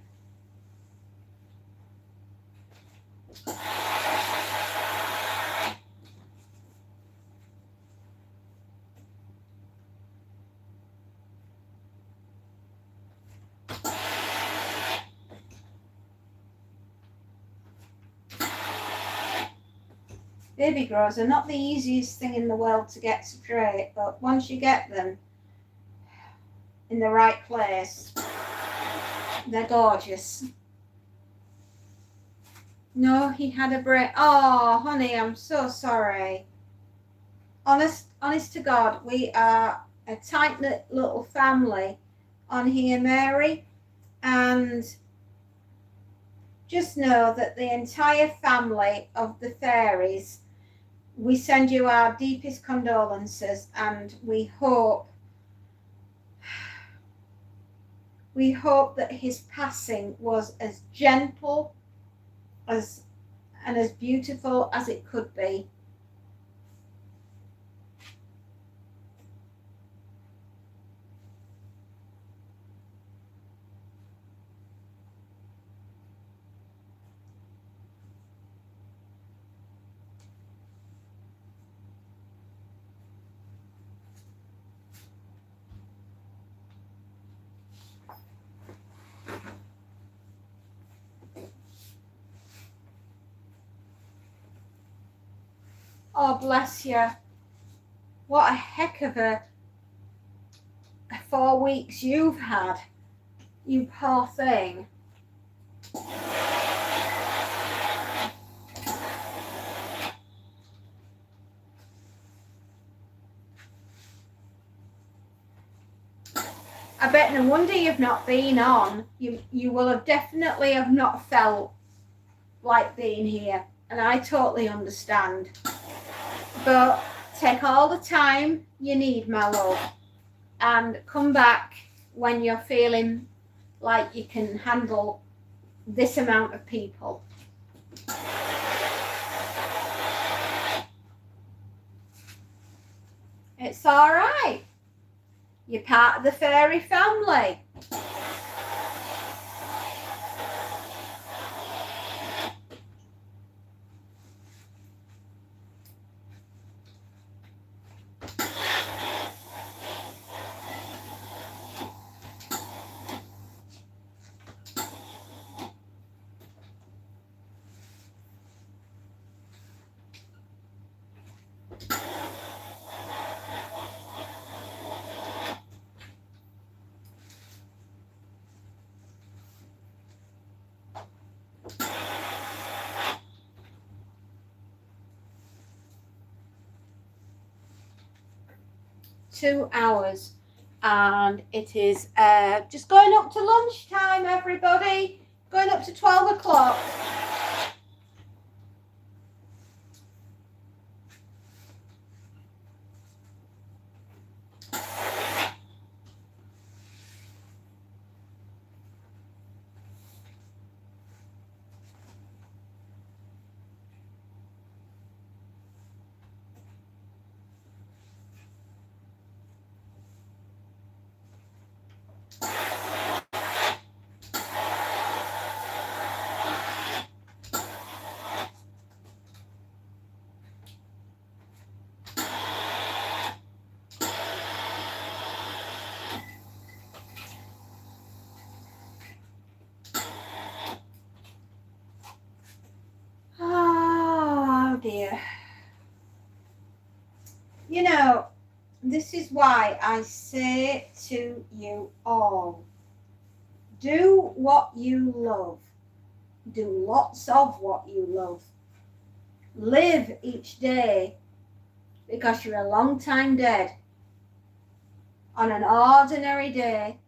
Baby grows are not the easiest thing in the world to get straight, but once you get them in the right place, they're gorgeous. No, he had a break. Oh, honey, I'm so sorry. Honest to God, we are a tight-knit little family on here, Mary, and just know that the entire family of the fairies, we send you our deepest condolences, and we hope that his passing was as gentle and as beautiful as it could be. Oh, bless you. What a heck of a 4 weeks you've had, you poor thing. I bet no wonder you've not been on. You will have definitely have not felt like being here, and I totally understand. But take all the time you need, my love, and come back when you're feeling like you can handle this amount of people. It's all right. You're part of the fairy family. Two hours, and it is just going up to lunchtime, everybody. Going up to 12 o'clock. is why I say to you all, do what you love. Do lots of what you love. Live each day, because you're a long time dead. On an ordinary day,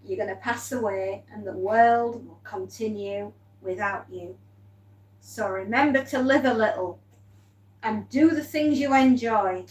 you're going to pass away and the world will continue without you. So remember to live a little and do the things you enjoy.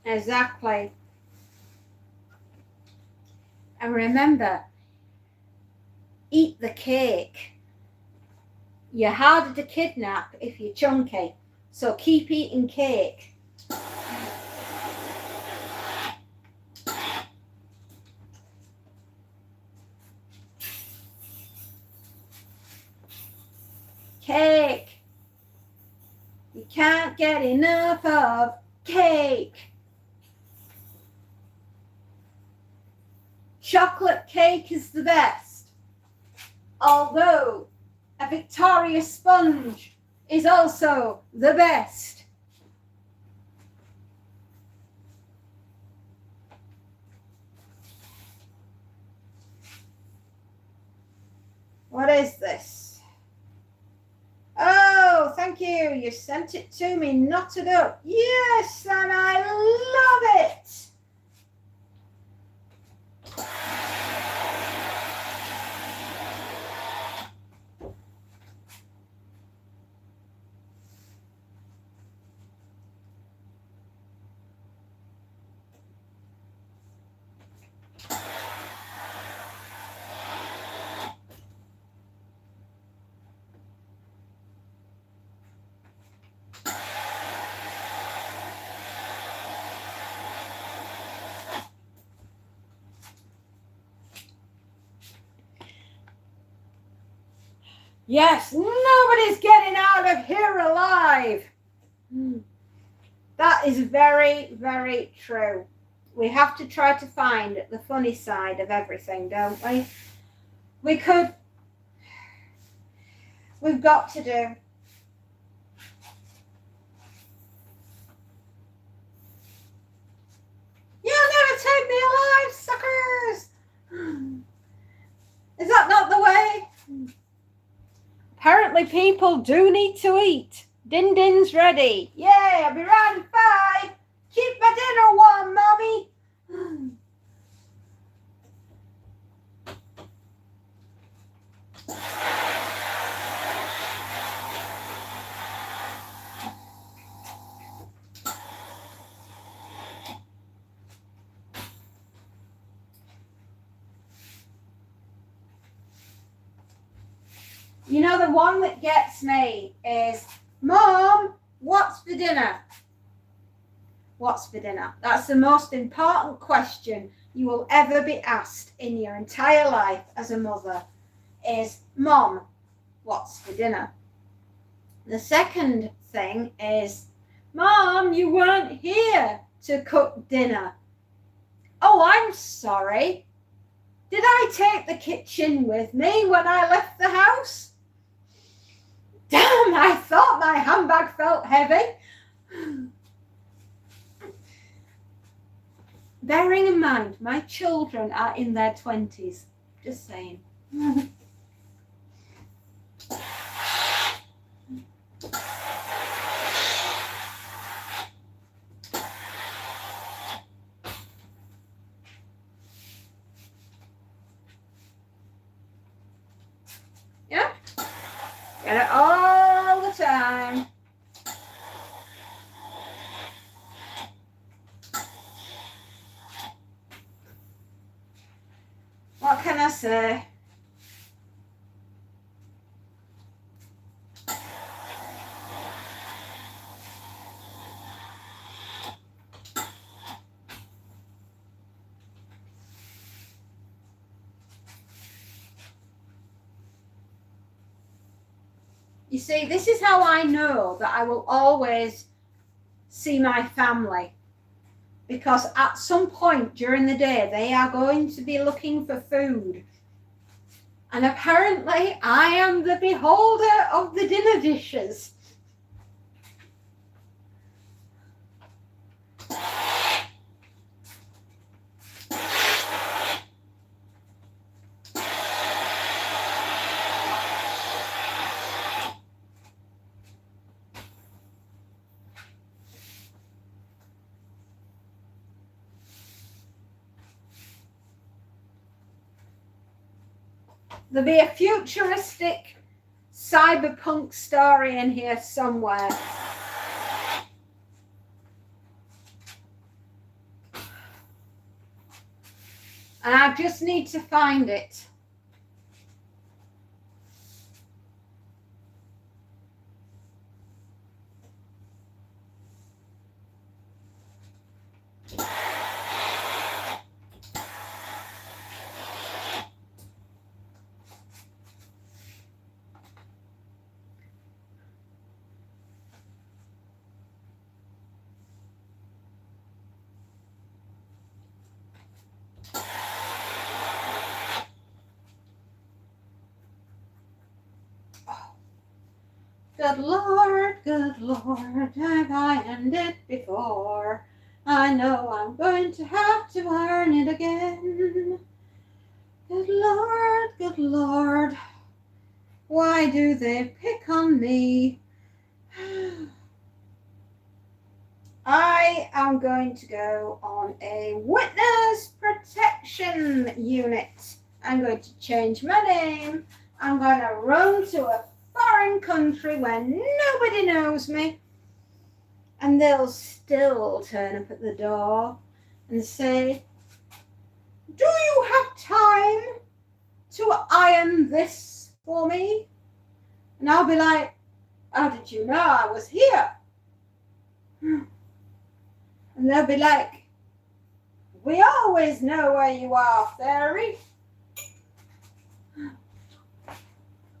Exactly. And remember, eat the cake. You're harder to kidnap if you're chunky, so keep eating cake. Cake. You can't get enough of cake. Chocolate cake is the best, although a Victoria sponge is also the best. What is this? Oh, thank you. You sent it to me, knotted up. Yes, and I love it. Yes, nobody's getting out of here alive. That is very, very true. We have to try to find the funny side of everything, don't we? We've got to do. You'll never take me alive, suckers! Is that not the way? Apparently people do need to eat. Din Din's ready. Yay, I'll be round in 5. Keep my dinner warm, Mommy. You know, the one that gets me is, Mom, what's for dinner? What's for dinner? That's the most important question you will ever be asked in your entire life as a mother is, Mom, what's for dinner? The second thing is, Mom, you weren't here to cook dinner. Oh, I'm sorry. Did I take the kitchen with me when I left the house? Damn, I thought my handbag felt heavy. Bearing in mind, my children are in their 20s. Just saying. Yeah? Get it all the time. say. You see, this is how I know that I will always see my family. Because at some point during the day, they are going to be looking for food. And apparently, I am the beholder of the dinner dishes. There'll be a futuristic cyberpunk story in here somewhere. And I just need to find it. Good Lord, have I earned it before? I know I'm going to have to earn it again. Good Lord, why do they pick on me? I am going to go on a witness protection unit. I'm going to change my name. I'm going to run to a foreign country where nobody knows me, and they'll still turn up at the door and say, "Do you have time to iron this for me?" And I'll be like, "How did you know I was here?" And they'll be like, "We always know where you are, fairy.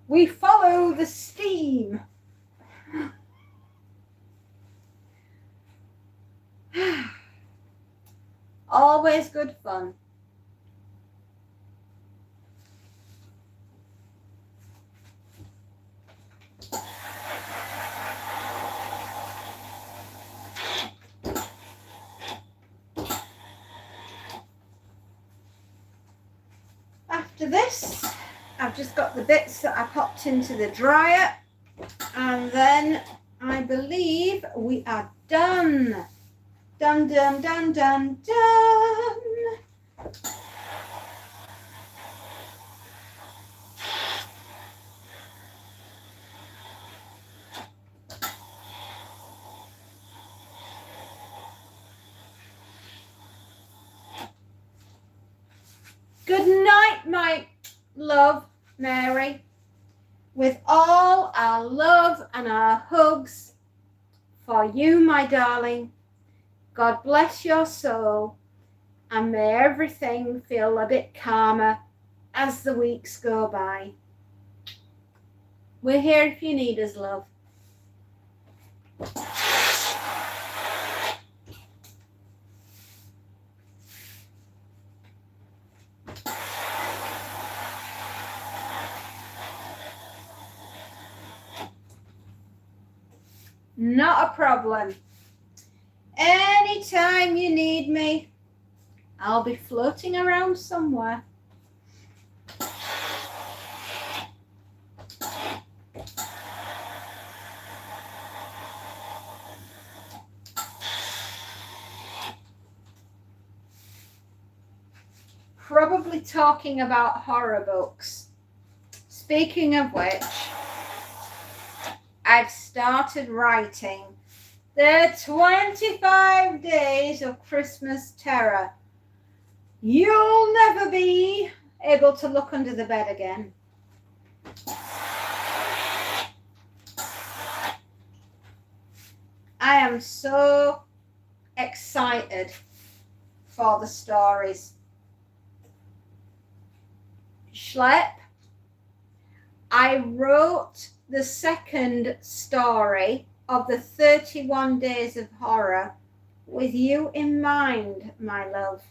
We follow the steam." Always good fun. After this, I've just got the bits that I popped into the dryer, and then I believe we are done. Done, done, done, done, done. Good night, my love, Mary. With all our love and our hugs for you, my darling. God bless your soul, and may everything feel a bit calmer as the weeks go by. We're here if you need us, love. Not a problem. Anytime you need me, I'll be floating around somewhere. Probably talking about horror books. Speaking of which, I've started writing the 25 Days of Christmas Terror. You'll never be able to look under the bed again. I am so excited for the stories. Schlep. I wrote the second story of the 31 Days of Horror with you in mind, my love.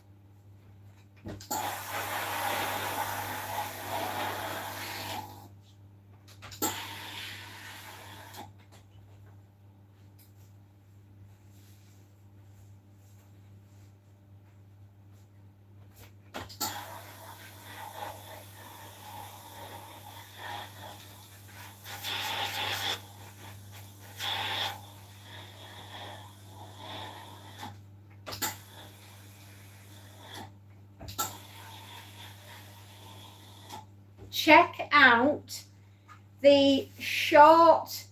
Check out the short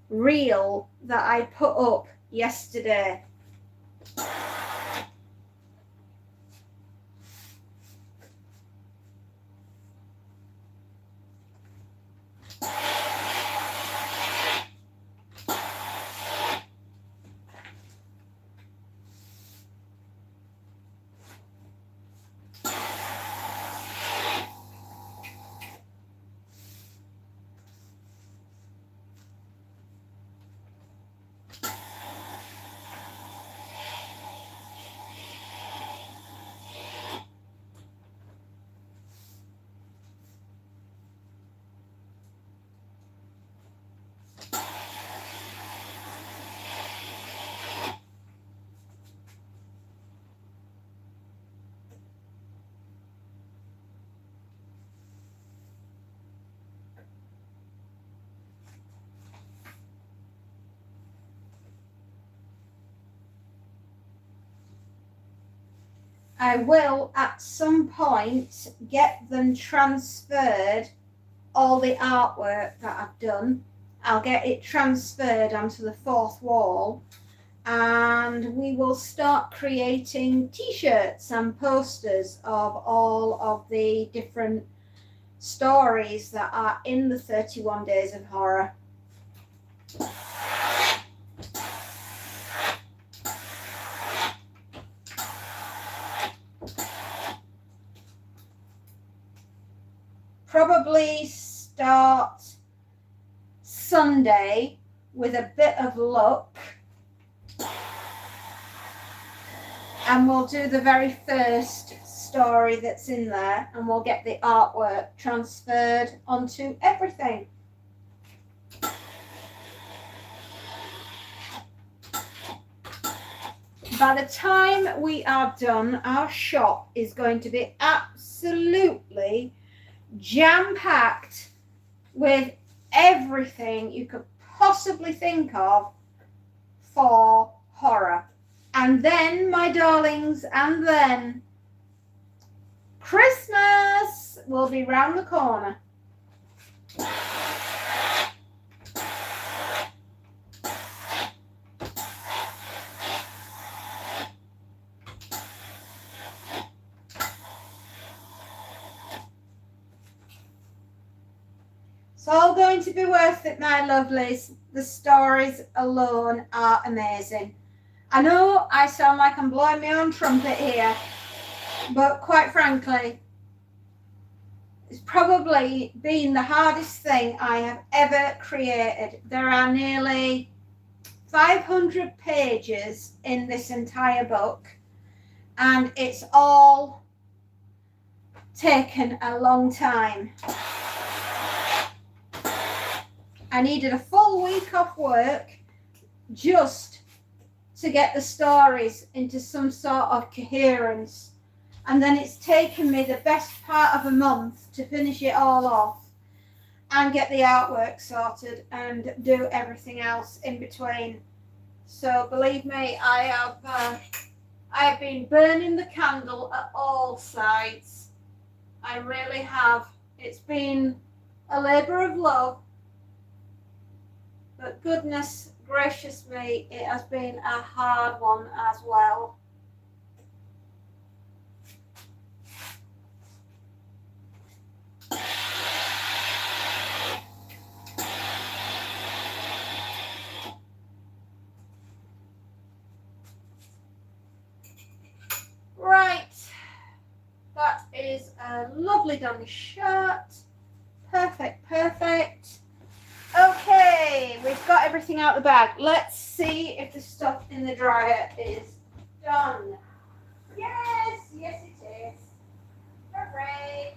reel that I put up yesterday. I will at some point get them transferred, all the artwork that I've done. I'll get it transferred onto the fourth wall, and we will start creating t-shirts and posters of all of the different stories that are in the 31 Days of Horror. Probably start Sunday with a bit of luck, and we'll do the very first story that's in there, and we'll get the artwork transferred onto everything. By the time we are done, our shop is going to be absolutely jam-packed with everything you could possibly think of for horror. And then, my darlings, and then Christmas will be round the corner. It's all going to be worth it, my lovelies. The stories alone are amazing. I know I sound like I'm blowing my own trumpet here, but quite frankly, it's probably been the hardest thing I have ever created. There are nearly 500 pages in this entire book, and it's all taken a long time. I needed a full week off work just to get the stories into some sort of coherence. And then it's taken me the best part of a month to finish it all off and get the artwork sorted and do everything else in between. So believe me, I have been burning the candle at all sides. I really have. It's been a labour of love. But goodness gracious me, it has been a hard one as well. lovely done your shirt. Perfect, perfect. Okay, we've got everything out the bag. Let's see if the stuff in the dryer is done. Yes, yes it is. Hooray.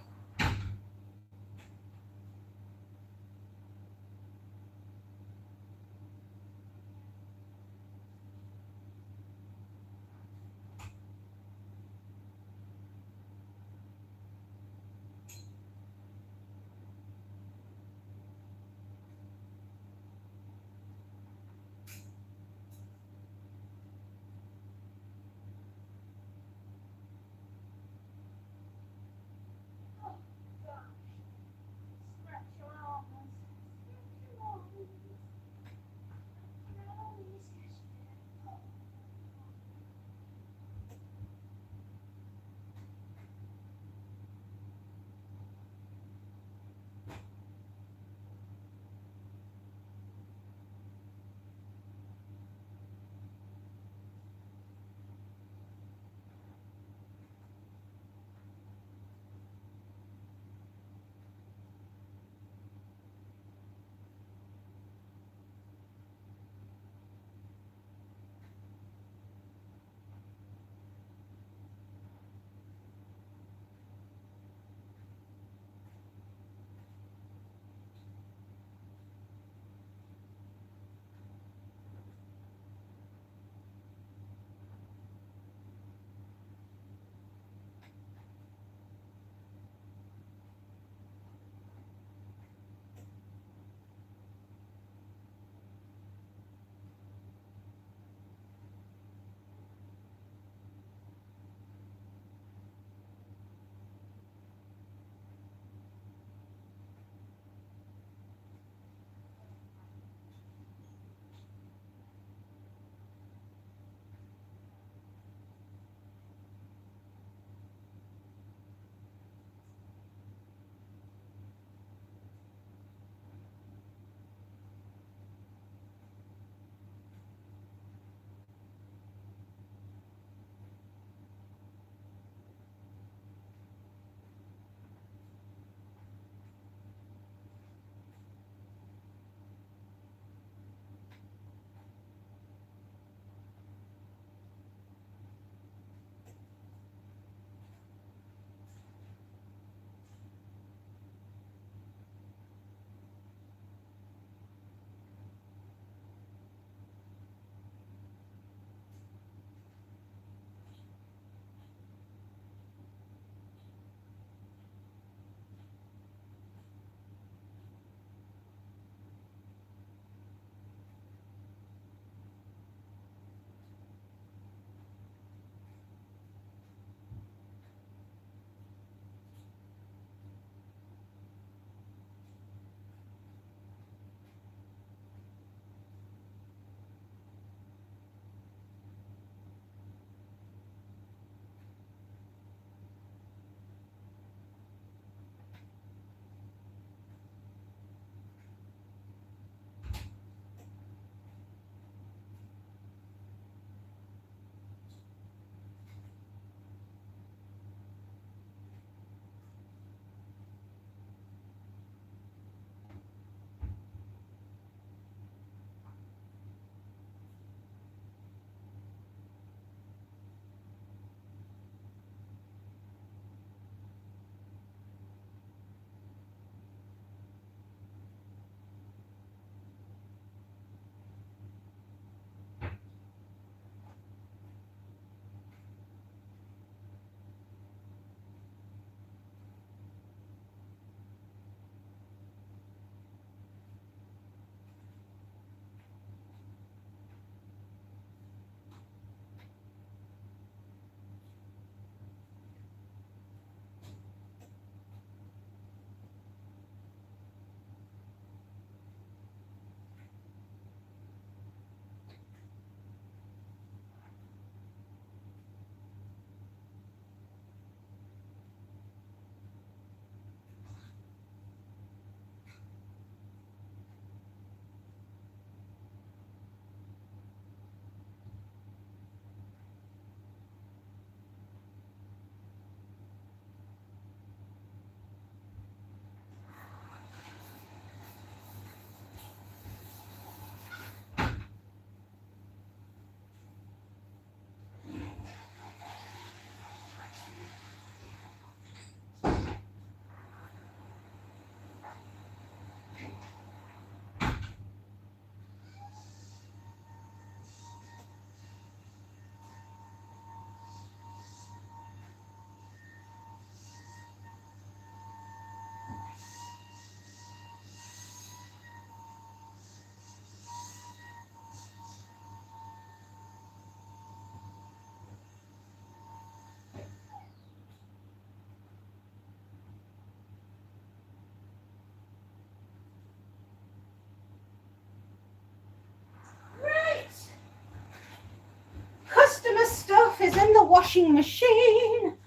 washing machine,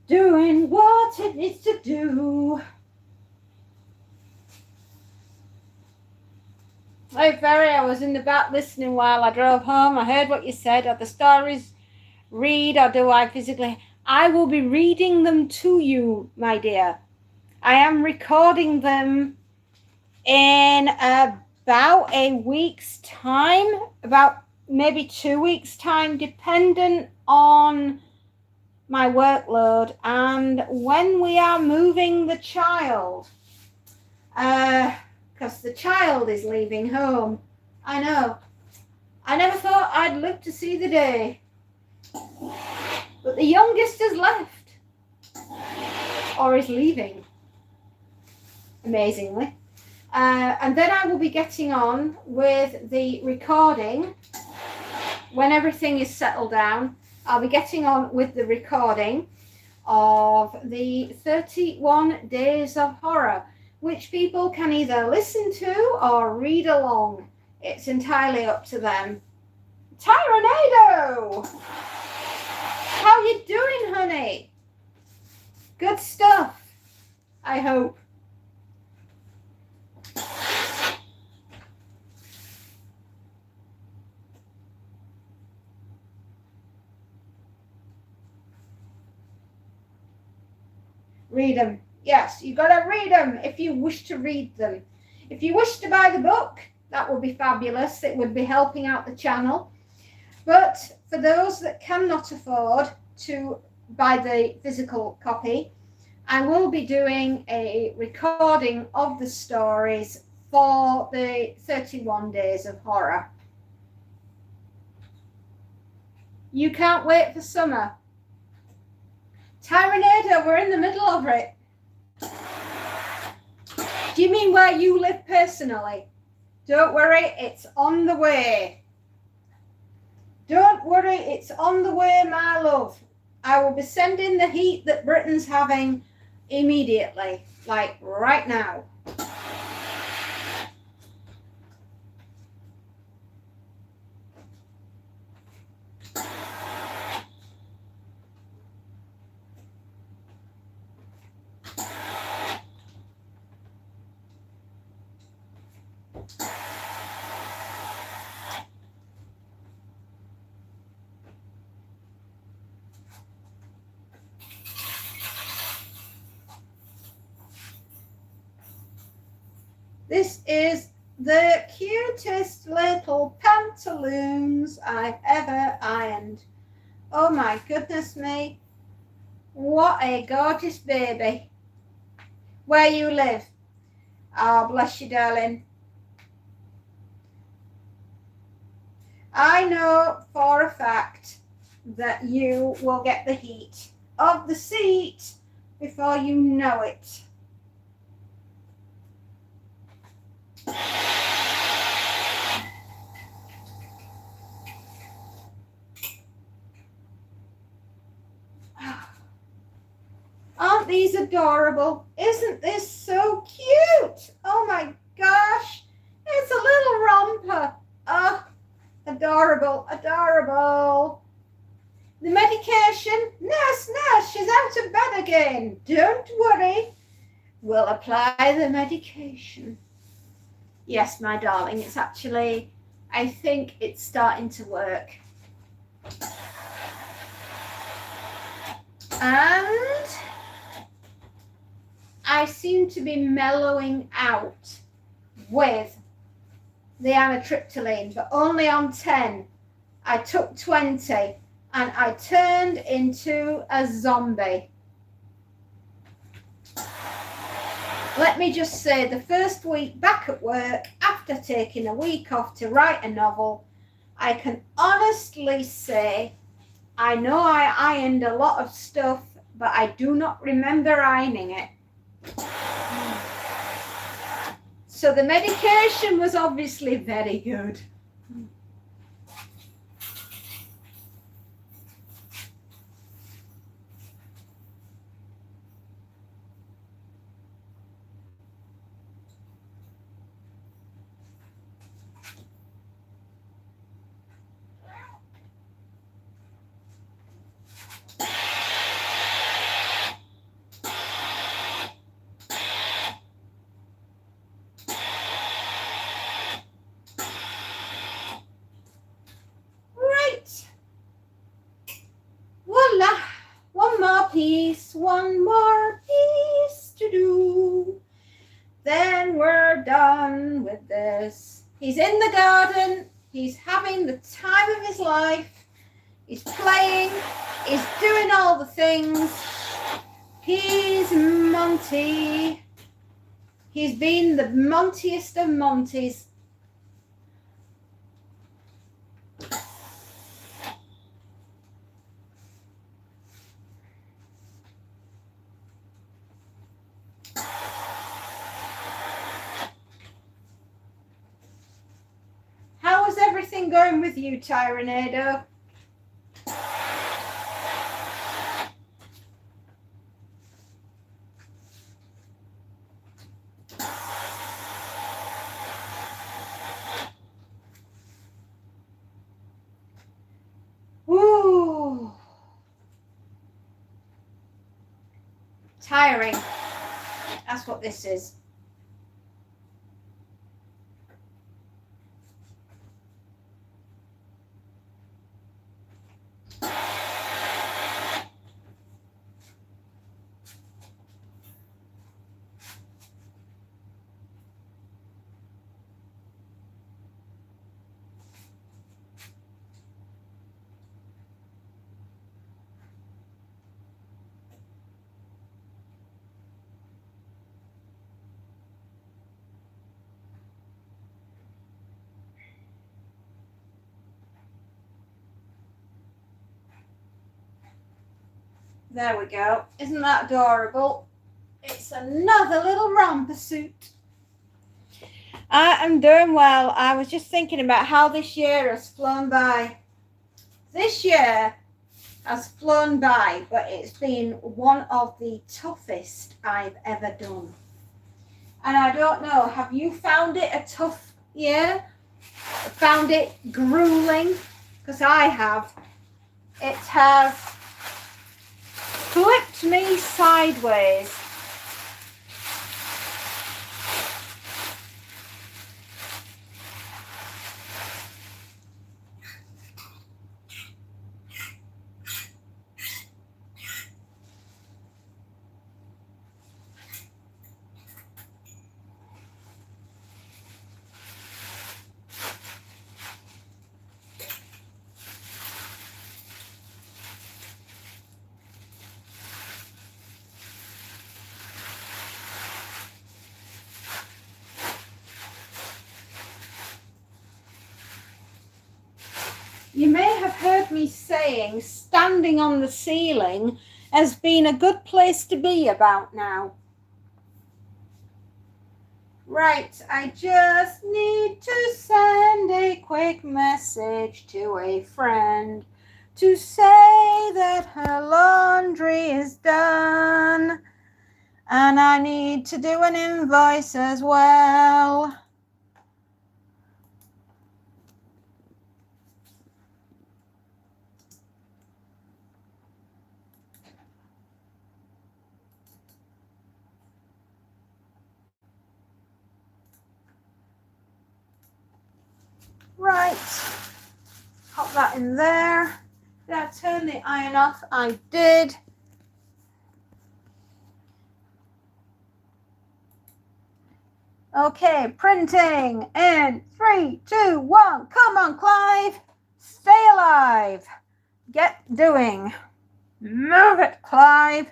doing what it needs to do. Hey Ferry, I was in the back listening while I drove home. I heard what you said. Are the stories read or do I physically? I will be reading them to you, my dear. I am recording them in about a week's time, about maybe 2 weeks' time, dependent on my workload and when we are moving the child. Because the child is leaving home. I know. I never thought I'd live to see the day. But the youngest has left. Or is leaving. Amazingly. And then I will be getting on with the recording. When everything is settled down, I'll be getting on with the recording of the 31 Days of Horror, which people can either listen to or read along. It's entirely up to them. Tyranado! How you doing, honey? Good stuff, I hope. Read them. Yes, you gotta read them if you wish to read them. If you wish to buy the book, that would be fabulous. It would be helping out the channel. But for those that cannot afford to buy the physical copy, I will be doing a recording of the stories for the 31 Days of Horror. You can't wait for summer. Tyranado, we're in the middle of it. Do you mean where you live personally? Don't worry, it's on the way. Don't worry, it's on the way, my love. I will be sending the heat that Britain's having immediately, like right now. This is the cutest little pantaloons I've ever ironed. Oh my goodness me. What a gorgeous baby. Where you live? Oh, bless you, darling. I know for a fact that you will get the heat of the seat before you know it. Aren't these adorable? Isn't this so cute? Oh my gosh. It's a little romper. Oh, adorable, adorable. The medication? Nurse, she's out of bed again. Don't worry. We'll apply the medication. Yes, my darling, it's actually, I think it's starting to work. And I seem to be mellowing out with the amitriptyline, but only on 10. I took 20 and I turned into a zombie. Let me just say, the first week back at work, after taking a week off to write a novel, I can honestly say, I know I ironed a lot of stuff, but I do not remember ironing it. So the medication was obviously very good. one more piece to do. Then we're done with this. He's in the garden. He's having the time of his life. He's playing. He's doing all the things. He's Monty. He's been the Montiest of Monties. How is everything going with you, Tyranado? Woo! Tiring. That's what this is. There we go. Isn't that adorable? It's another little romper suit. I am doing well. I was just thinking about how this year has flown by. This year has flown by, but it's been one of the toughest I've ever done. And I don't know, have you found it a tough year? Found it grueling? Because I have. It has flipped me sideways. You may have heard me saying standing on the ceiling has been a good place to be about now. Right, I just need to send a quick message to a friend to say that her laundry is done. And I need to do an invoice as well. Right, pop that in there. Did I turn the iron off? I did. Okay, printing in 3, 2, 1. Come on, Clive. Stay alive. Get doing. Move it, Clive.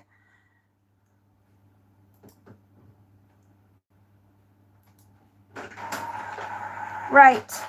Right.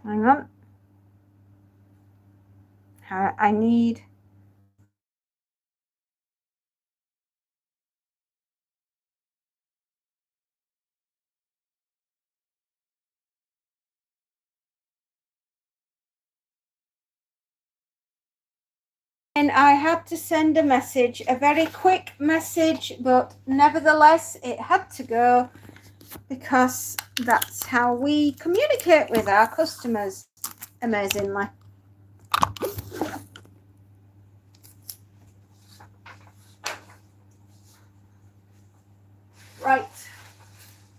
Hang on. I need And I had to send a message, a very quick message, but nevertheless it had to go because that's how we communicate with our customers, amazingly. Right,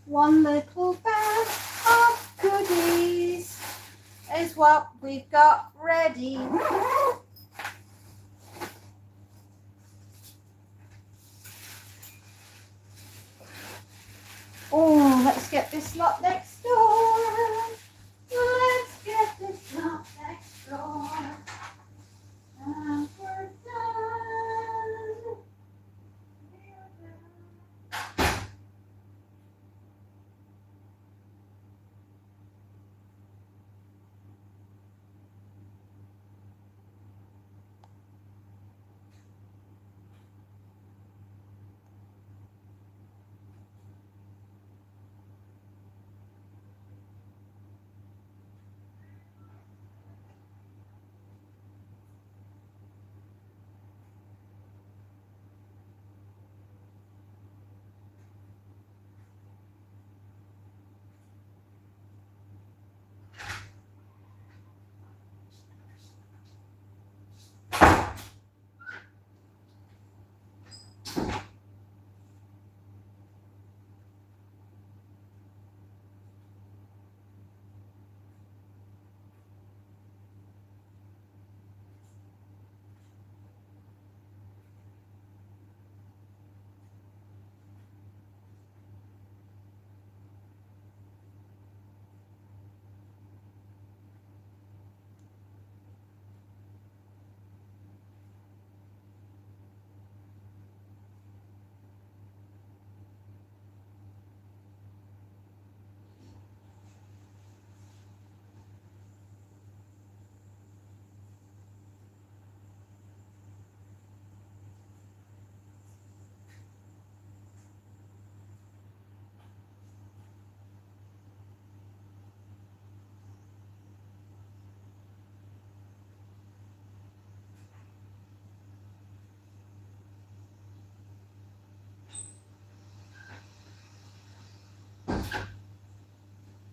one little bag of goodies is what we've got ready. Oh, let's get this lot next door. Let's get this lot next door. And we're done.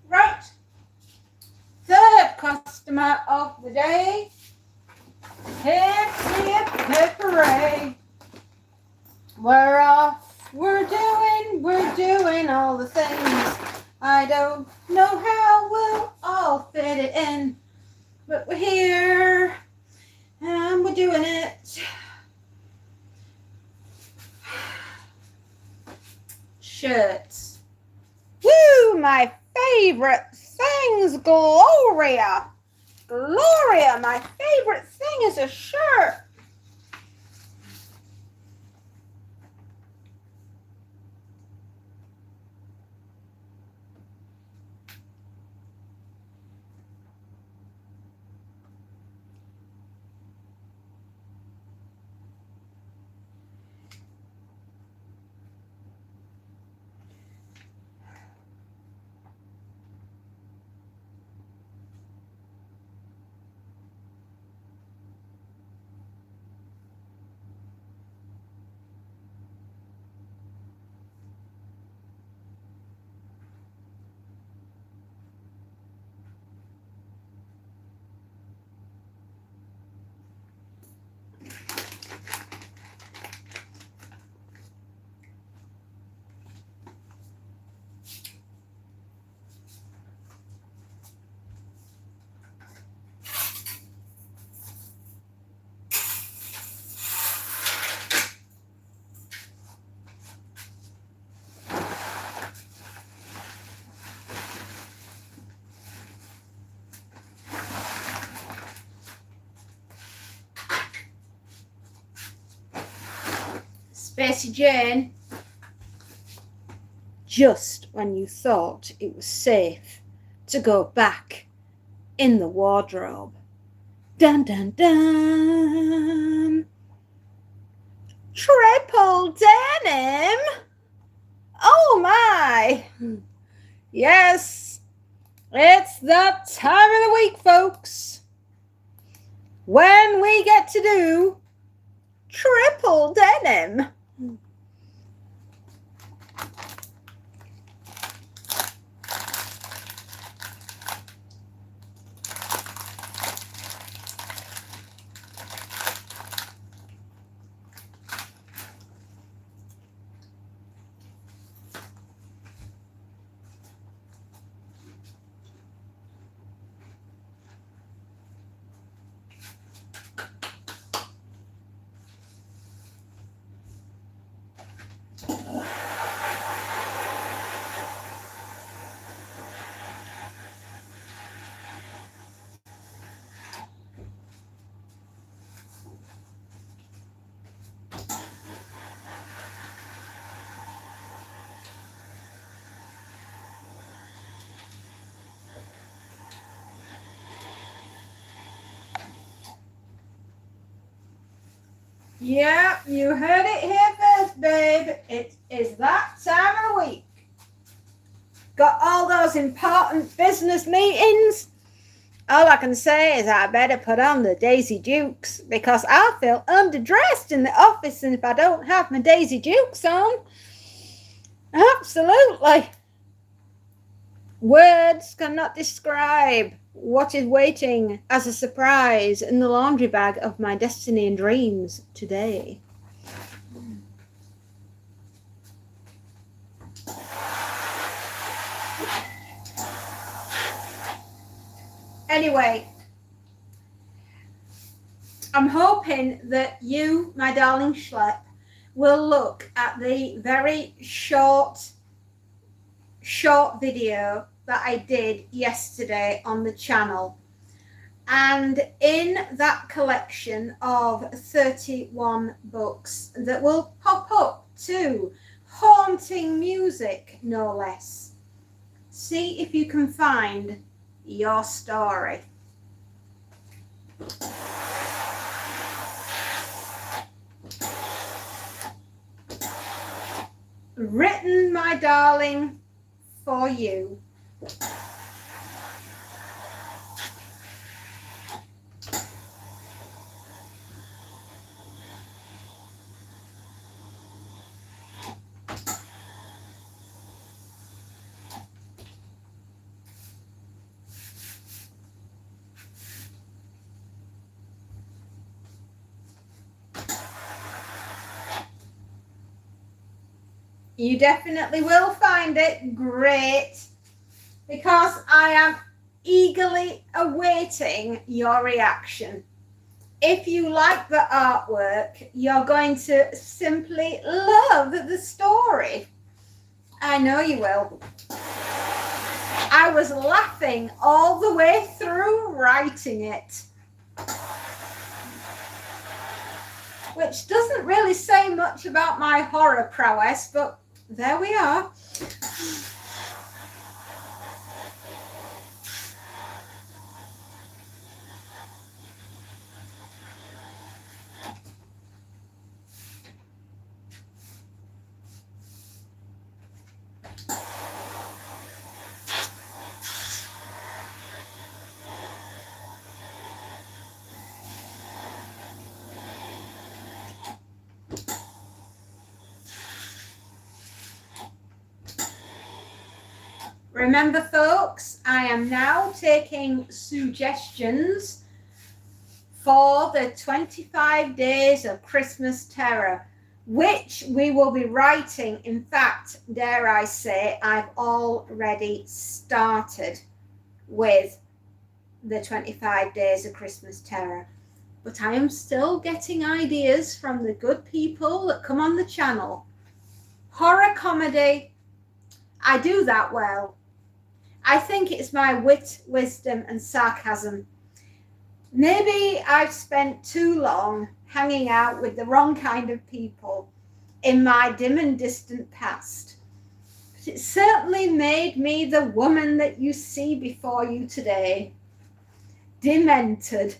Right, third customer of the day. Hip, hip, hip, hooray. We're off, we're doing all the things. I don't know how we'll all fit it in, but we're here and we're doing it. Shirts. Woo, my favorite things, Gloria. Gloria, my favorite thing is a shirt. Spacey Jane, just when you thought it was safe to go back in the wardrobe. Dun dun dun! Triple denim! Oh my! Yes, it's that time of the week, folks, when we get to do triple denim. Yeah, you heard it here first, babe. It is that time of the week. Got all those important business meetings. All I can say is I better put on the Daisy Dukes because I feel underdressed in the office, and if I don't have my Daisy Dukes on, absolutely. Words cannot describe what is waiting as a surprise in the laundry bag of my destiny and dreams today. Anyway, I'm hoping that you, my darling Schlep, will look at the very short video that I did yesterday on the channel. And in that collection of 31 books that will pop up to haunting music, no less. See if you can find your story. Written, my darling, for you. You definitely will find it. Great. Because I am eagerly awaiting your reaction. If you like the artwork, you're going to simply love the story. I know you will. I was laughing all the way through writing it. Which doesn't really say much about my horror prowess, but there we are. Remember, folks, I am now taking suggestions for the 25 Days of Christmas Terror, which we will be writing. In fact, dare I say, I've already started with the 25 Days of Christmas Terror. But I am still getting ideas from the good people that come on the channel. Horror comedy, I do that well. I think it's my wit, wisdom, and sarcasm. Maybe I've spent too long hanging out with the wrong kind of people in my dim and distant past. But it certainly made me the woman that you see before you today. Demented.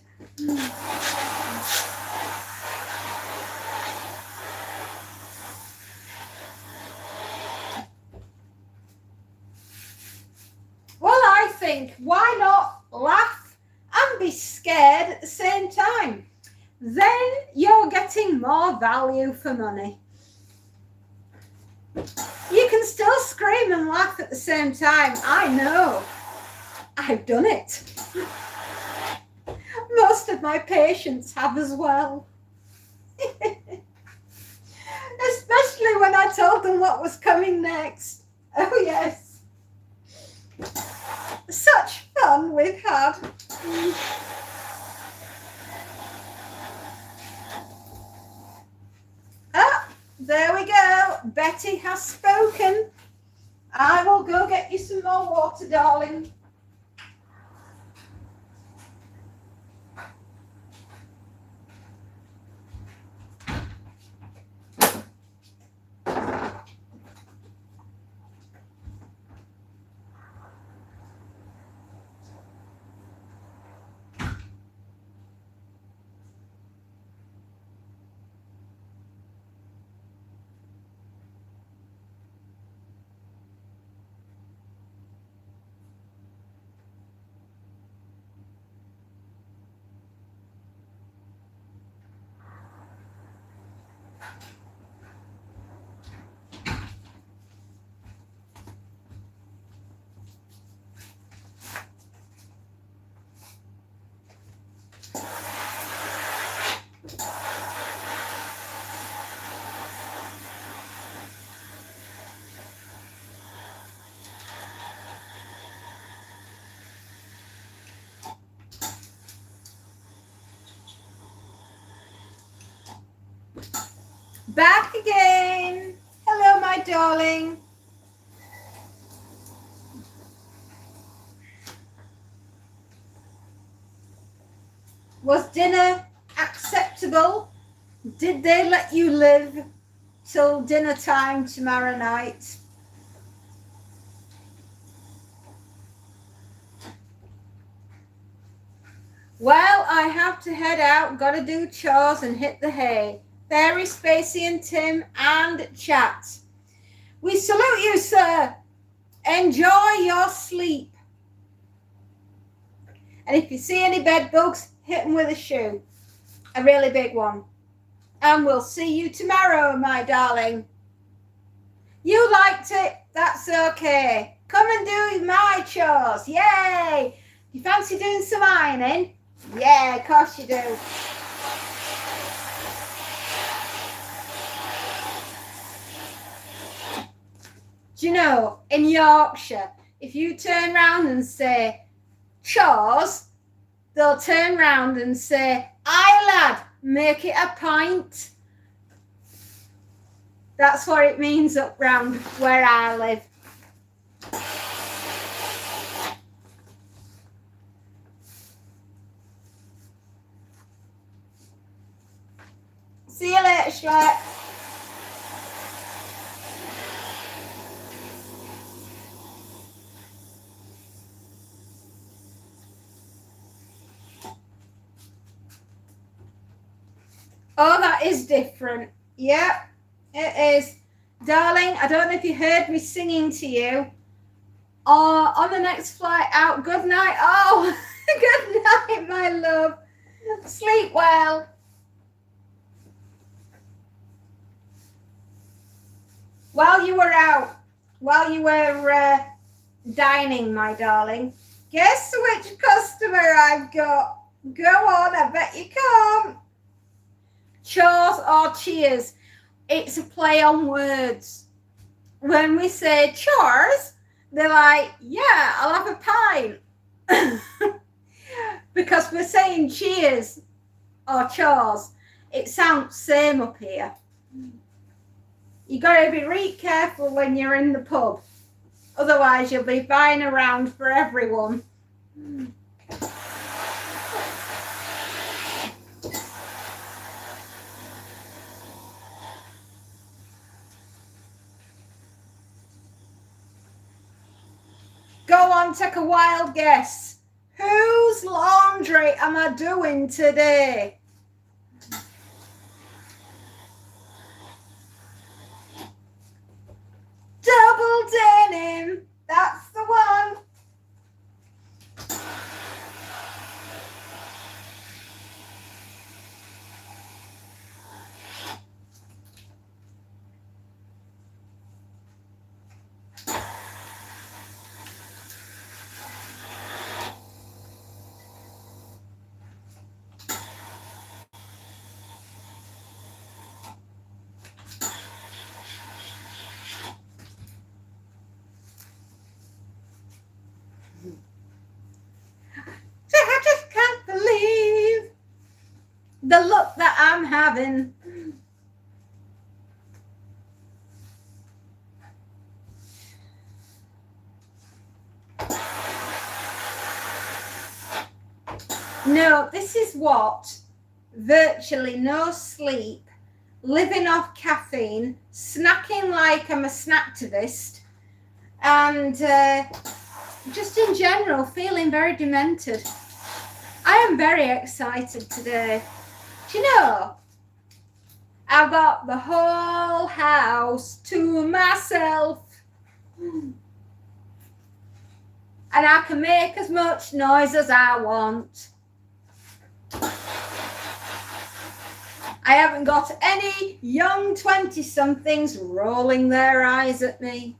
Why not laugh and be scared at the same time? Then you're getting getting more value for money. You can still scream and laugh at the same time. I know. I've done it. Most of my patients have as well. Especially when I told them what was coming next. Oh yes. Such fun we've had. Ah, there we go. Betty has spoken. I will go get you some more water, darling. Back again. Hello, my darling. Was dinner acceptable? Did they let you live till dinner time tomorrow night? Well, I have to head out. Got to do chores and hit the hay. Fairy, Spacey and Tim and chat. We salute you, sir. Enjoy your sleep. And if you see any bed bugs, hit them with a shoe. A really big one. And we'll see you tomorrow, my darling. You liked it? That's okay. Come and do my chores. Yay! You fancy doing some ironing? Yeah, of course you do. Do you know, in Yorkshire, if you turn round and say chores, they'll turn round and say, aye lad, make it a pint. That's what it means up round where I live. See you later, Shrek. Oh, that is different. Yeah, it is. Darling, I don't know if you heard me singing to you. Or on the next flight out, good night. Oh, good night, my love. Sleep well. While you were out, while you were dining, my darling, guess which customer I've got? Go on, I bet you can't. Chores or cheers? It's a play on words. When we say chores, they're like, yeah, I'll have a pint. Because we're saying cheers or chores. It sounds same up here. You got to be really careful when you're in the pub. Otherwise, you'll be buying around for everyone. Go on, take a wild guess. Whose laundry am I doing today? Double denim. That's the one. cabin. No, this is what virtually no sleep, living off caffeine, snacking like I'm a snacktivist, and just in general feeling very demented. I am very excited today. Do you know, I've got the whole house to myself. And I can make as much noise as I want. I haven't got any young 20-somethings rolling their eyes at me.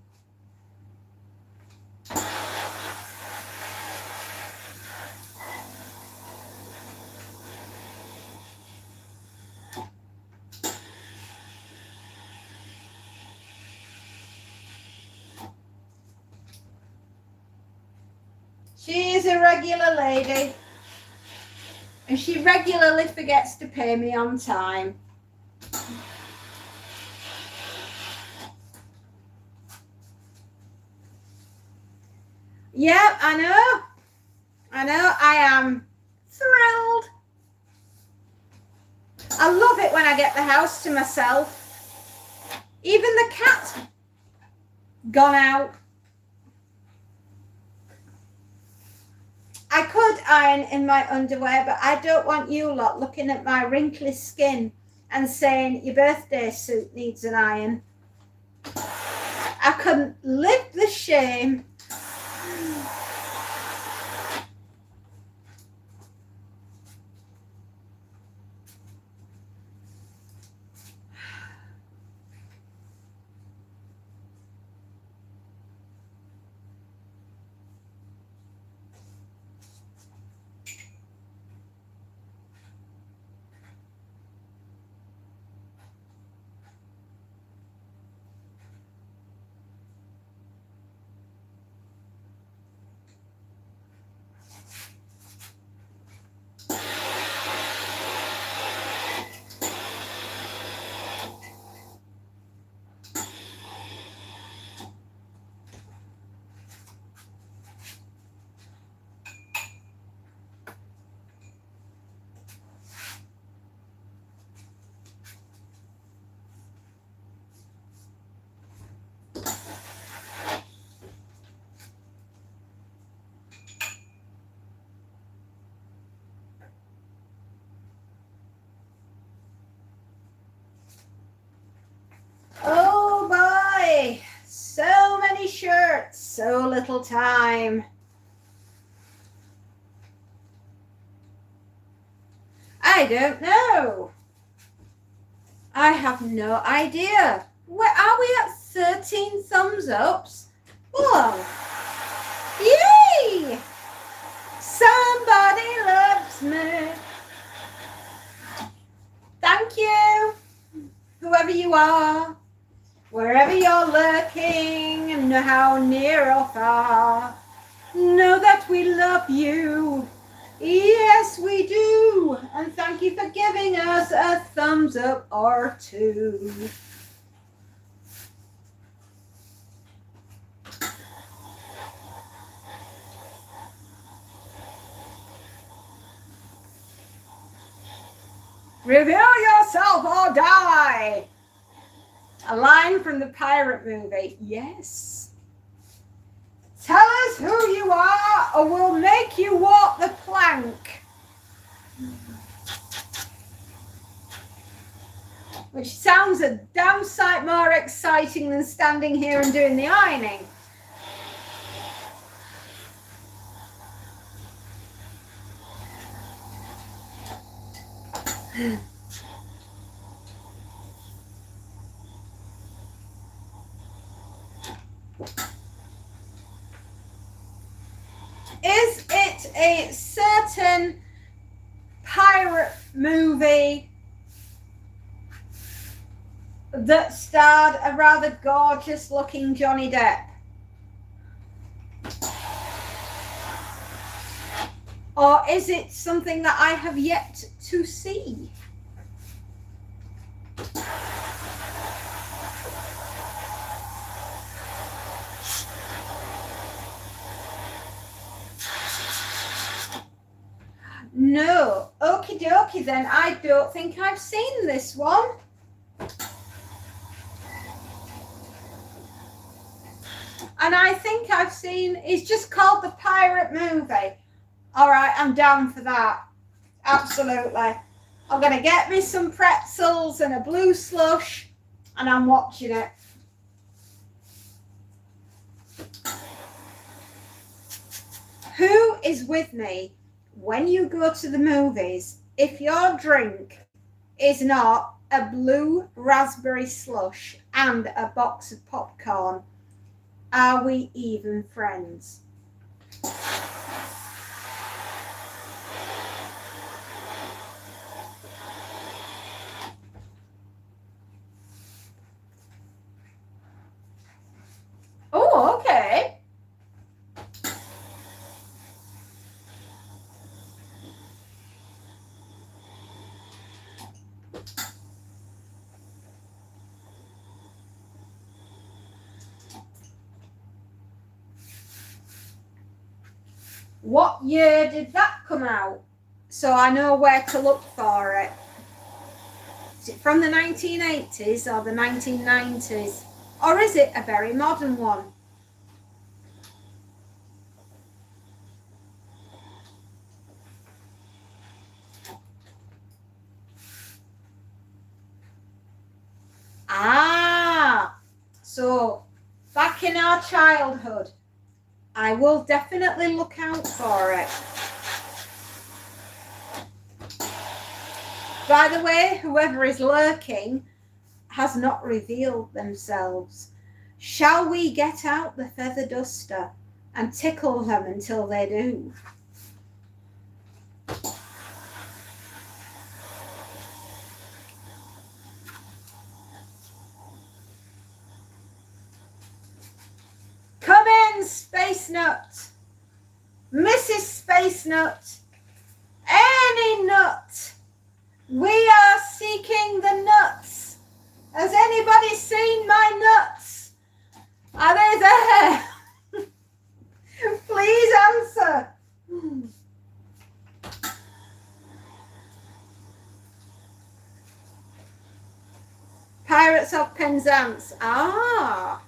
She's a regular lady, and she regularly forgets to pay me on time. Yeah, I know, I am thrilled. I love it when I get the house to myself. Even the cat's gone out. I could iron in my underwear, but I don't want you lot looking at my wrinkly skin and saying your birthday suit needs an iron. I couldn't live the shame. Oh boy, so many shirts, so little time. I don't know. I have no idea. Where are we at? 13 thumbs ups? Whoa. Yay! Somebody loves me. Thank you, whoever you are, wherever you're lurking, and how near or far. Know that we love you. Yes, we do. And thank you for giving us a thumbs up or two. Reveal yourself or die. A line from the pirate movie. Yes. Tell us who you are or we'll make you walk the plank. Which sounds a damn sight more exciting than standing here and doing the ironing. Is it a certain pirate movie that starred a rather gorgeous looking Johnny Depp? Or is it something that I have yet to see? okay then, I don't think I've seen this one. And I think I've seen, it's just called The Pirate Movie. All right, I'm down for that. Absolutely. I'm going to get me some pretzels and a blue slush, and I'm watching it. Who is with me when you go to the movies if your drink is not a blue raspberry slush and a box of popcorn? Are we even friends? Oh, okay. What year did that come out? So I know where to look for it. Is it from the 1980s or the 1990s? Or is it a very modern one? Ah, so back in our childhood, I will definitely look out for it. By the way, whoever is lurking has not revealed themselves. Shall we get out the feather duster and tickle them until they do? Come in, Space Nut. Mrs. Space Nut. Any nut. We are seeking the nuts. Has anybody seen my nuts? Are they there? Please answer. Pirates of Penzance. Ah.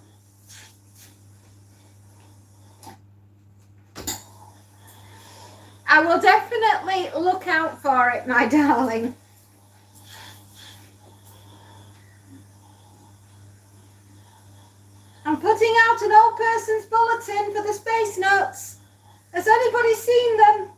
I will definitely look out for it, my darling. I'm putting out an old person's bulletin for the Space Nuts. Has anybody seen them?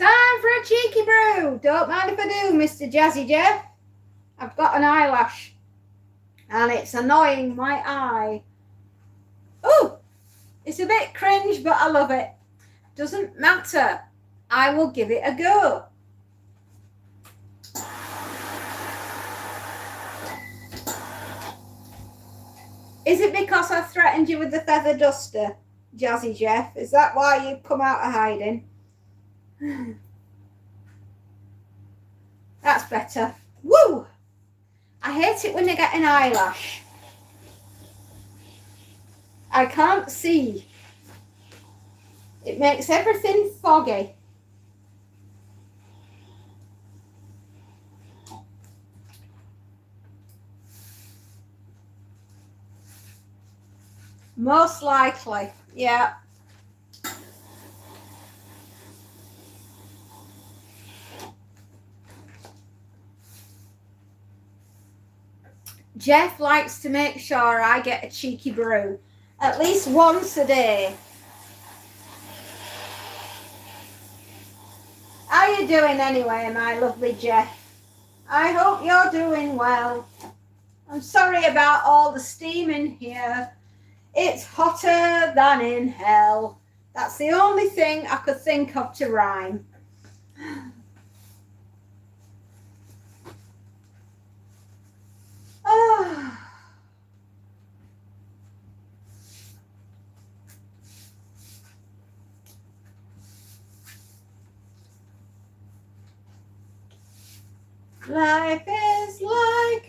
Time for a cheeky brew. Don't mind if I do, Mr. Jazzy Jeff. I've got an eyelash and it's annoying my eye. Oh, it's a bit cringe, but I love it. Doesn't matter. I will give it a go. Is it because I threatened you with the feather duster, Jazzy Jeff? Is that why you've come out of hiding? That's better. Woo! I hate it when you get an eyelash. I can't see. It makes everything foggy. Most likely, yeah. Jeff likes to make sure I get a cheeky brew at least once a day. How are you doing anyway, my lovely Jeff? I hope you're doing well. I'm sorry about all the steam in here. It's hotter than in hell. That's the only thing I could think of to rhyme. Oh. Life is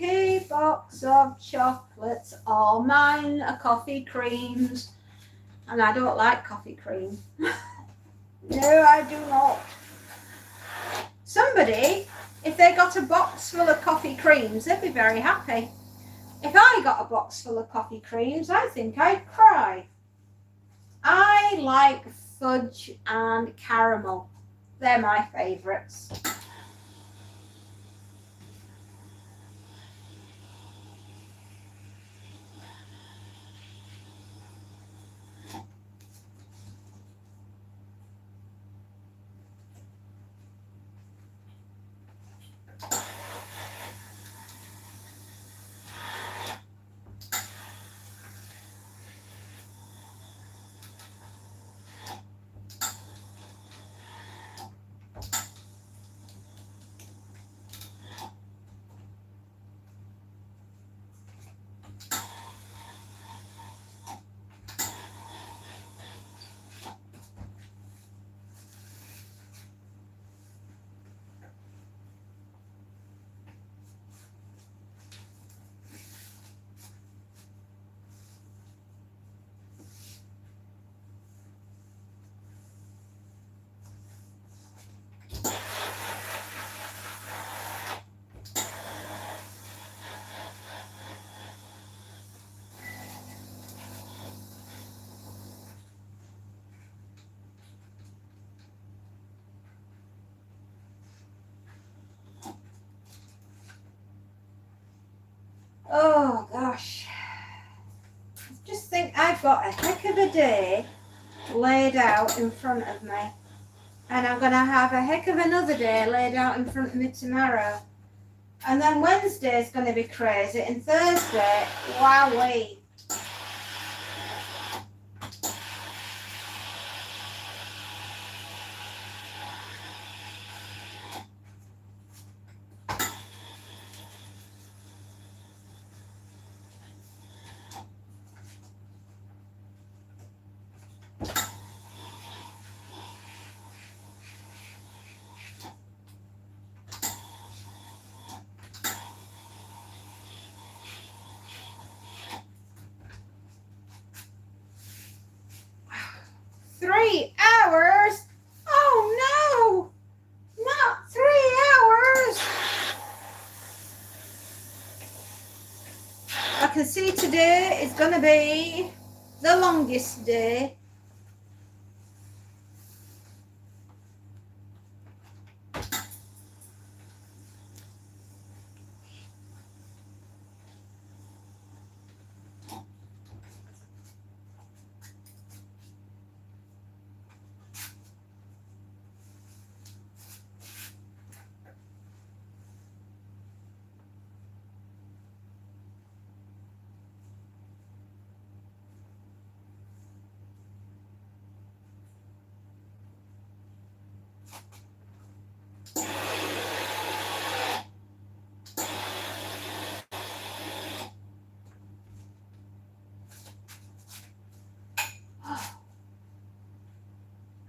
sticky box of chocolates. All mine are coffee creams. And I don't like coffee cream. No, I do not. Somebody, if they got a box full of coffee creams, they'd be very happy. If I got a box full of coffee creams, I think I'd cry. I like fudge and caramel. They're my favourites. Oh gosh. I just think I've got a heck of a day laid out in front of me. And I'm going to have a heck of another day laid out in front of me tomorrow. And then Wednesday's going to be crazy. And Thursday, wowee. Three hours? Oh no! Not 3 hours! I can see today is going to be the longest day.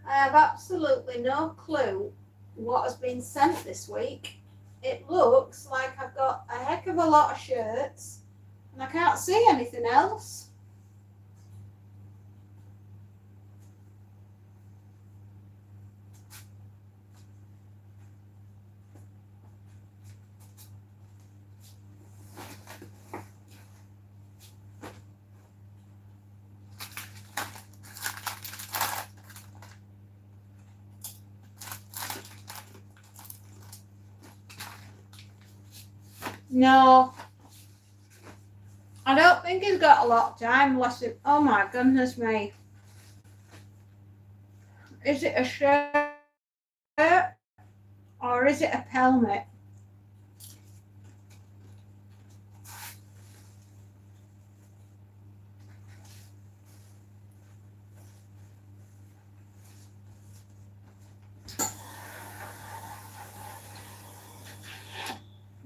I have absolutely no clue what has been sent this week. It looks like I've got a heck of a lot of shirts and I can't see anything else. No, I don't think he's got a lot of time, bless him. Oh my goodness me. Is it a shirt or is it a helmet?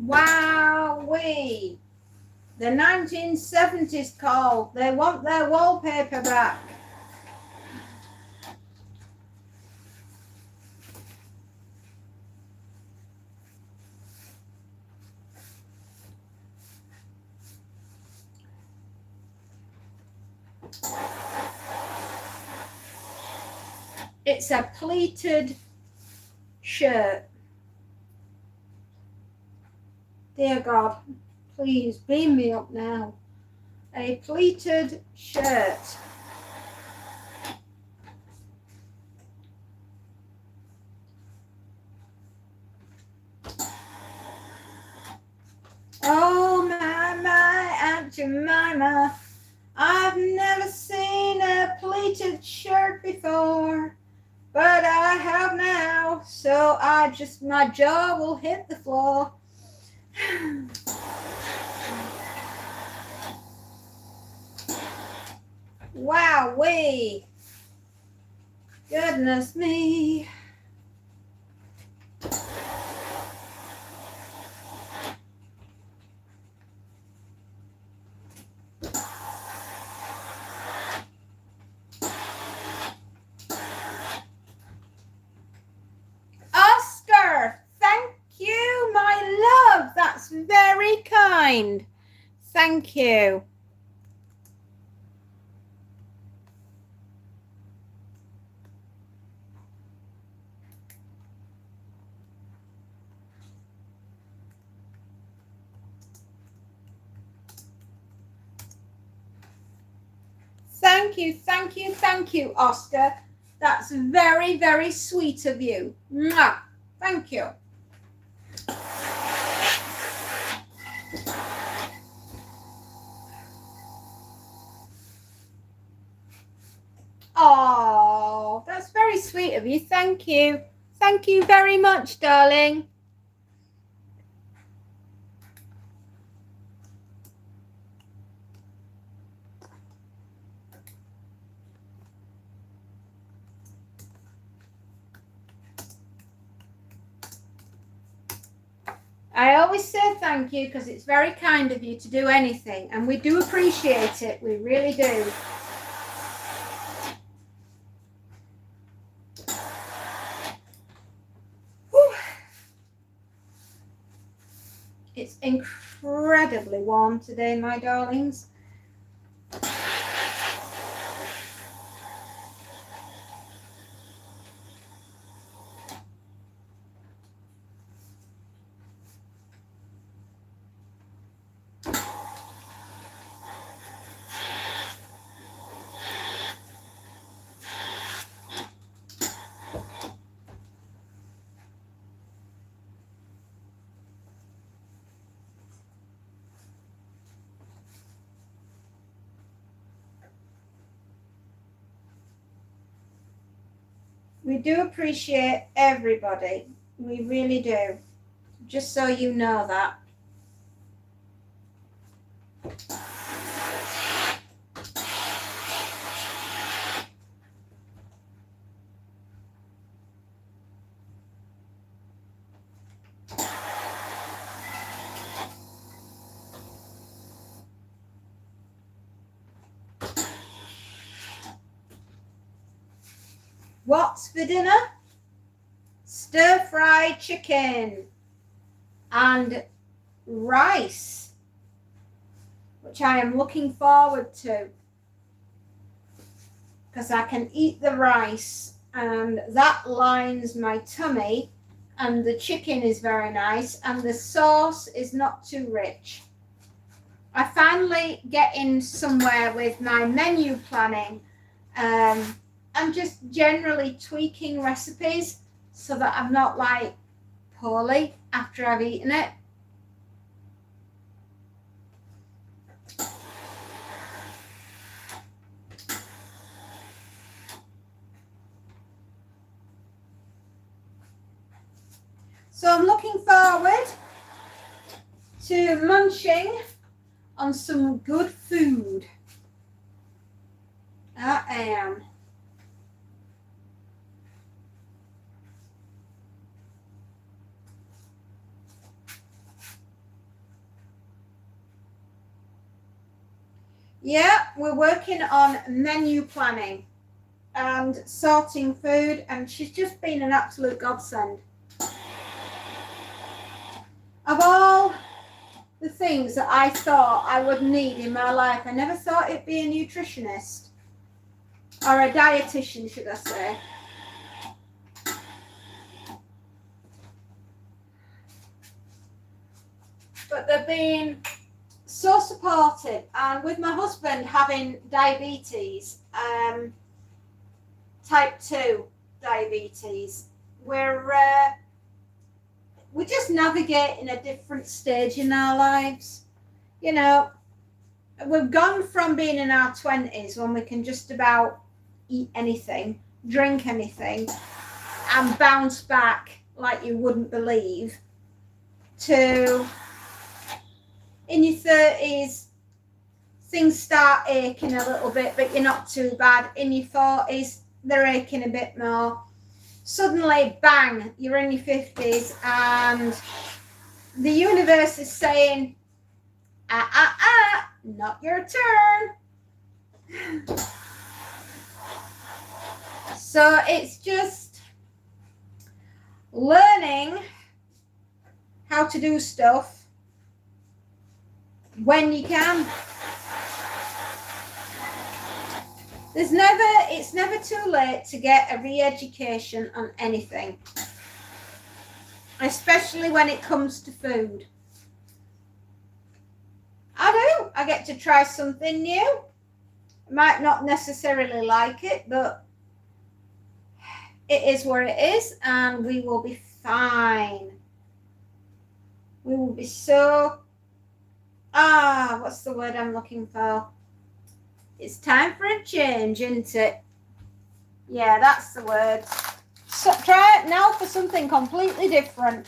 Wowee! The 1970s call. They want their wallpaper back. It's a pleated shirt. Dear God, please beam me up now. A pleated shirt. Oh my, Aunt Jemima, I've never seen a pleated shirt before, but I have now, so my jaw will hit the floor. Wowee! Goodness me. Oscar, thank you, my love. That's very kind. Thank you. Thank you, Oscar. That's very, very sweet of you. Mwah. Thank you. Oh, that's very sweet of you. Thank you. Thank you very much, darling. I always say thank you because it's very kind of you to do anything, and we do appreciate it. We really do. Whew. It's incredibly warm today, my darlings. We do appreciate everybody. We really do. Just so you know that. What's for dinner? Stir-fried chicken and rice, which I am looking forward to because I can eat the rice and that lines my tummy, and the chicken is very nice and the sauce is not too rich. I finally get in somewhere with my menu planning. I'm just generally tweaking recipes so that I'm not like poorly after I've eaten it. So I'm looking forward to munching on some good food. I am. Yeah, we're working on menu planning and sorting food, and she's just been an absolute godsend. Of all the things that I thought I would need in my life. I never thought it'd be a nutritionist or a dietitian, should I say. But they've been so supportive, and with my husband having diabetes, type 2 diabetes, we're just navigating a different stage in our lives. You know, we've gone from being in our 20s when we can just about eat anything, drink anything, and bounce back like you wouldn't believe, to in your 30s, things start aching a little bit, but you're not too bad. In your 40s, they're aching a bit more. Suddenly, bang, you're in your 50s, and the universe is saying, not your turn. So it's just learning how to do stuff when you can. It's never too late to get a re-education on anything, especially when it comes to food. I get to try something new. I might not necessarily like it, but it is what it is, and we will be fine. We will be so, what's the word I'm looking for? It's time for a change, isn't it? Yeah, that's the word. So try it now for something completely different.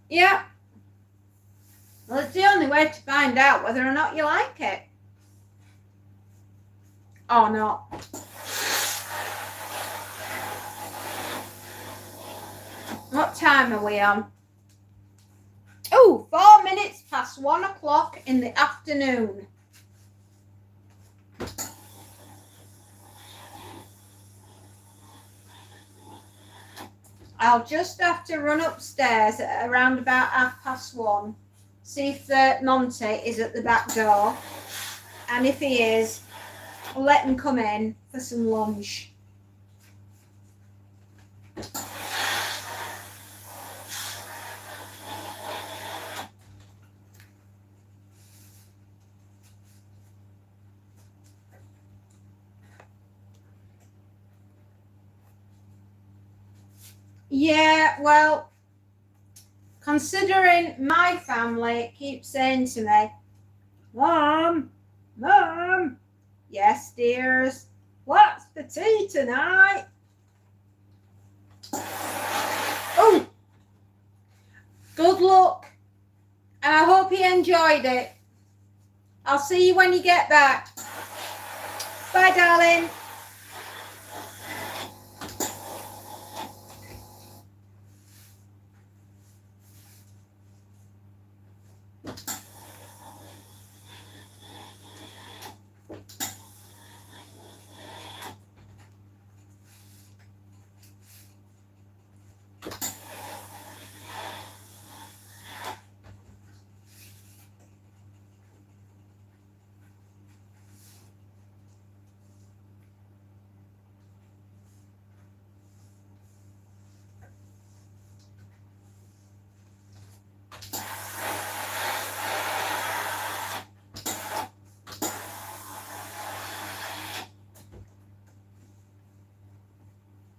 Yeah. Well, it's the only way to find out whether or not you like it. Or not. What time are we on? Oh, 4 minutes past 1 o'clock in the afternoon. I'll just have to run upstairs at around about 1:30, see if Monty is at the back door, and if he is, I'll let him come in for some lunch. Yeah, well, considering my family keeps saying to me, Mom, yes, dears, what's for tea tonight? Oh, good luck, and I hope you enjoyed it. I'll see you when you get back. Bye, darling.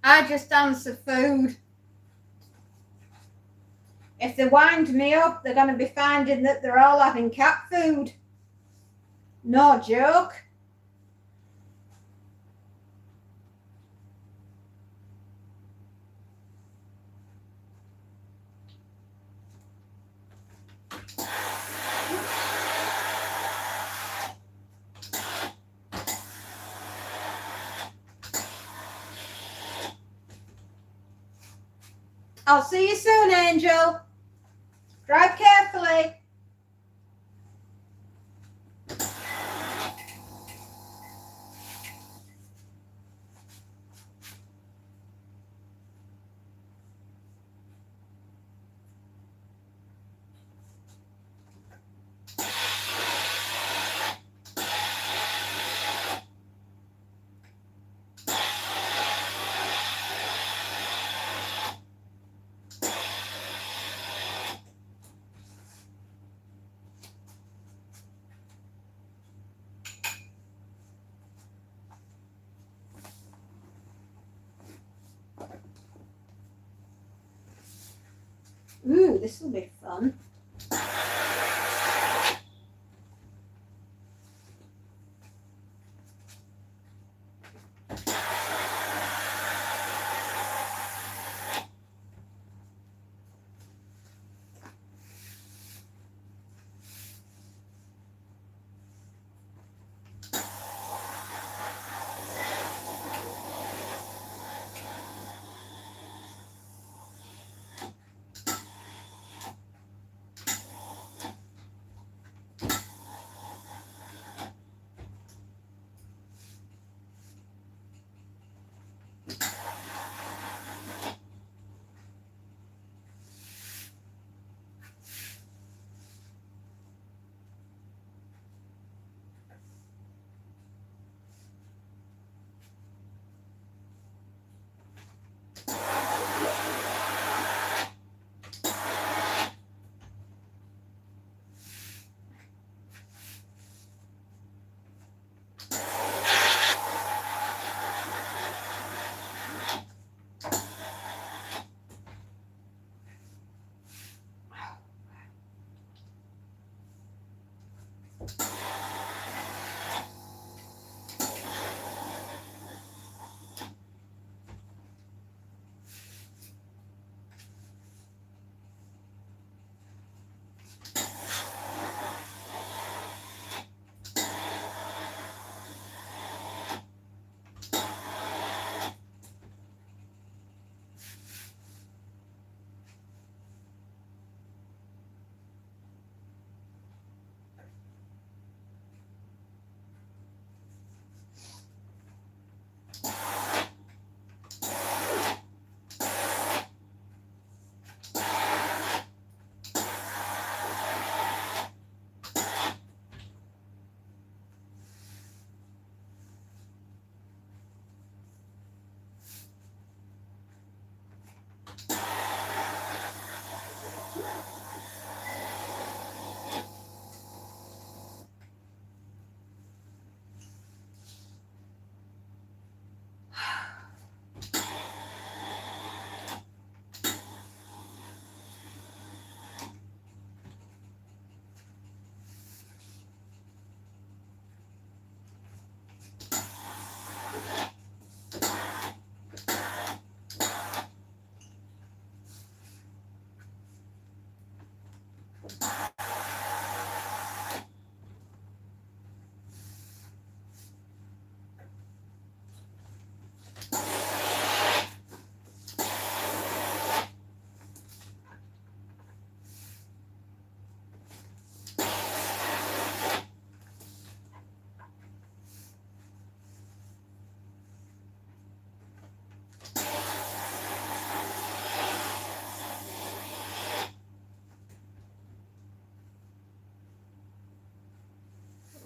I just answer food. If they wind me up, they're going to be finding that they're all having cat food. No joke. I'll see you soon, Angel. Drive carefully. Ooh, this will be fun.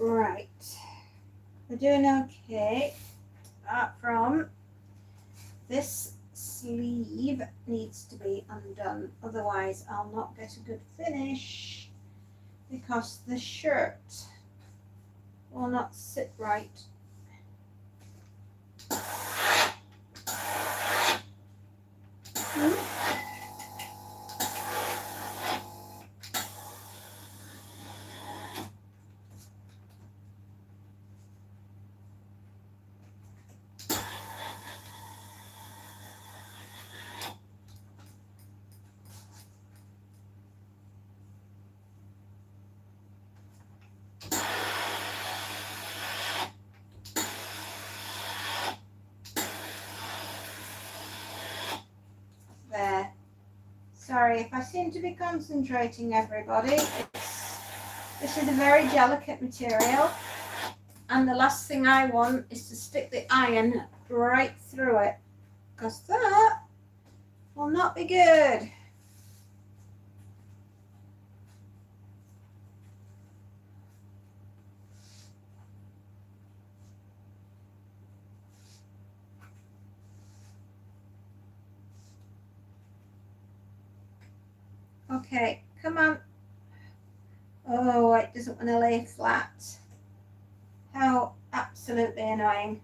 Right, we're doing okay. Apart from this sleeve needs to be undone, otherwise I'll not get a good finish because the shirt will not sit right. There. sorry if I seem to be concentrating, everybody. This is a very delicate material, and the last thing I want is to stick the iron right through it, because that will not be good. Okay, come on. Oh, it doesn't want to lay flat. How absolutely annoying.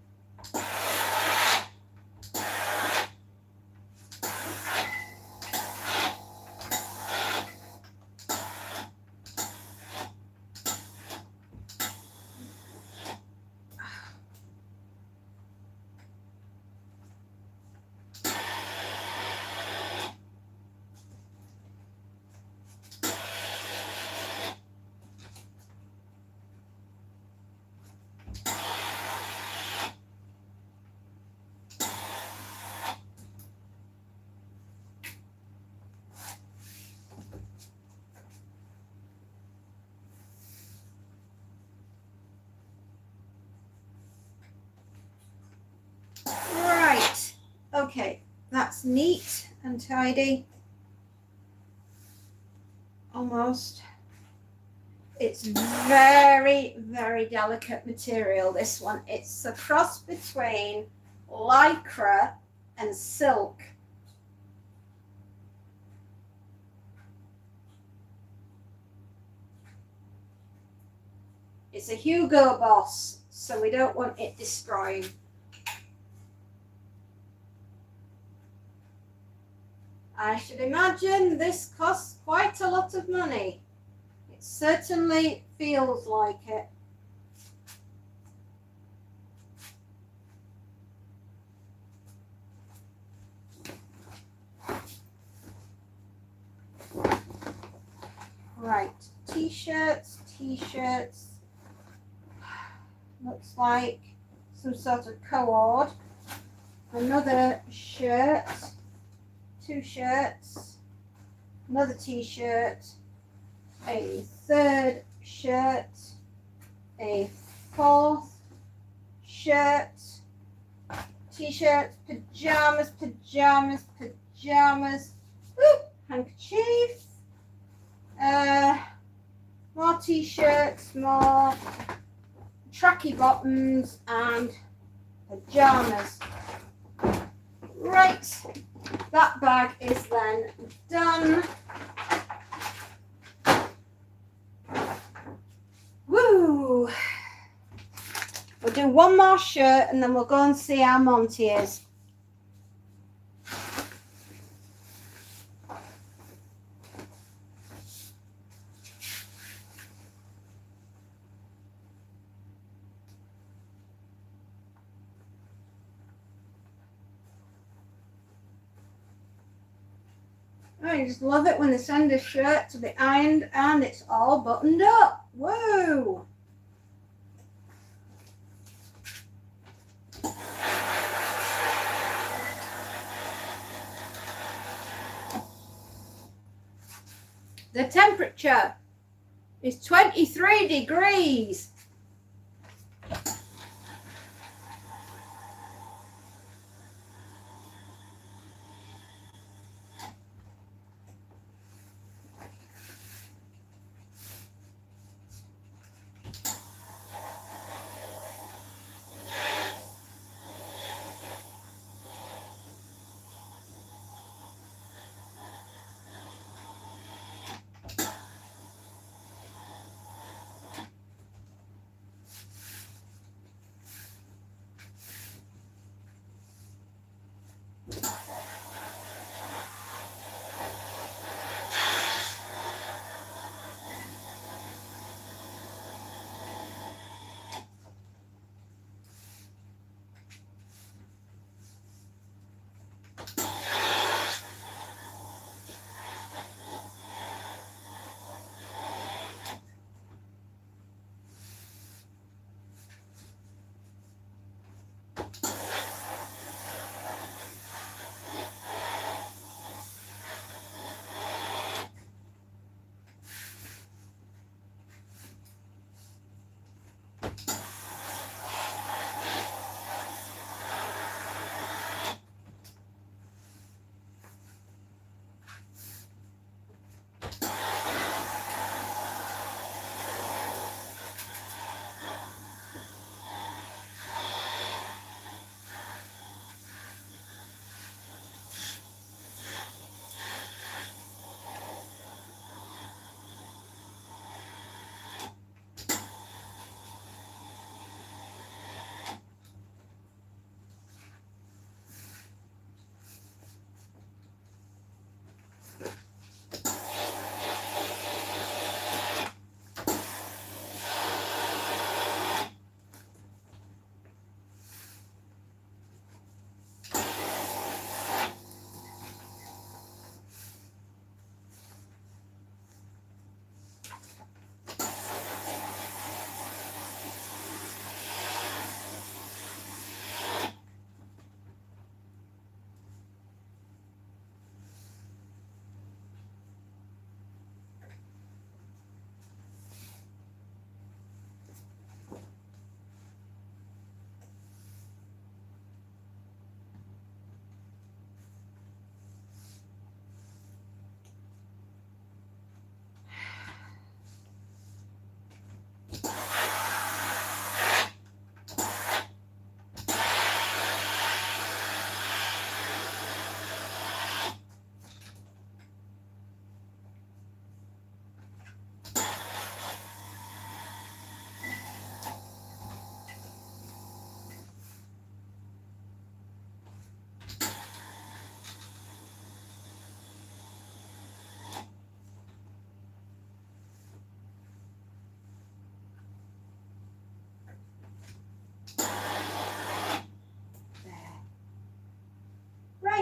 Right, okay, that's neat and tidy. Almost. It's very, very delicate material, this one. It's a cross between lycra and silk. It's a Hugo Boss, so we don't want it destroying. I should imagine this costs quite a lot of money. It certainly feels like it. Right, t-shirts. Looks like some sort of cord. Another shirt. 2 shirts. Another t-shirt. A 3rd shirt. A 4th shirt. T-shirts, pajamas. Woo! Handkerchief. More t-shirts, more tracky bottoms and pajamas. Right, that bag is then done. Woo! We'll do one more shirt and then we'll go and see how Monty is. I just love it when they send a shirt to be ironed and it's all buttoned up. Whoa! The temperature is 23 degrees.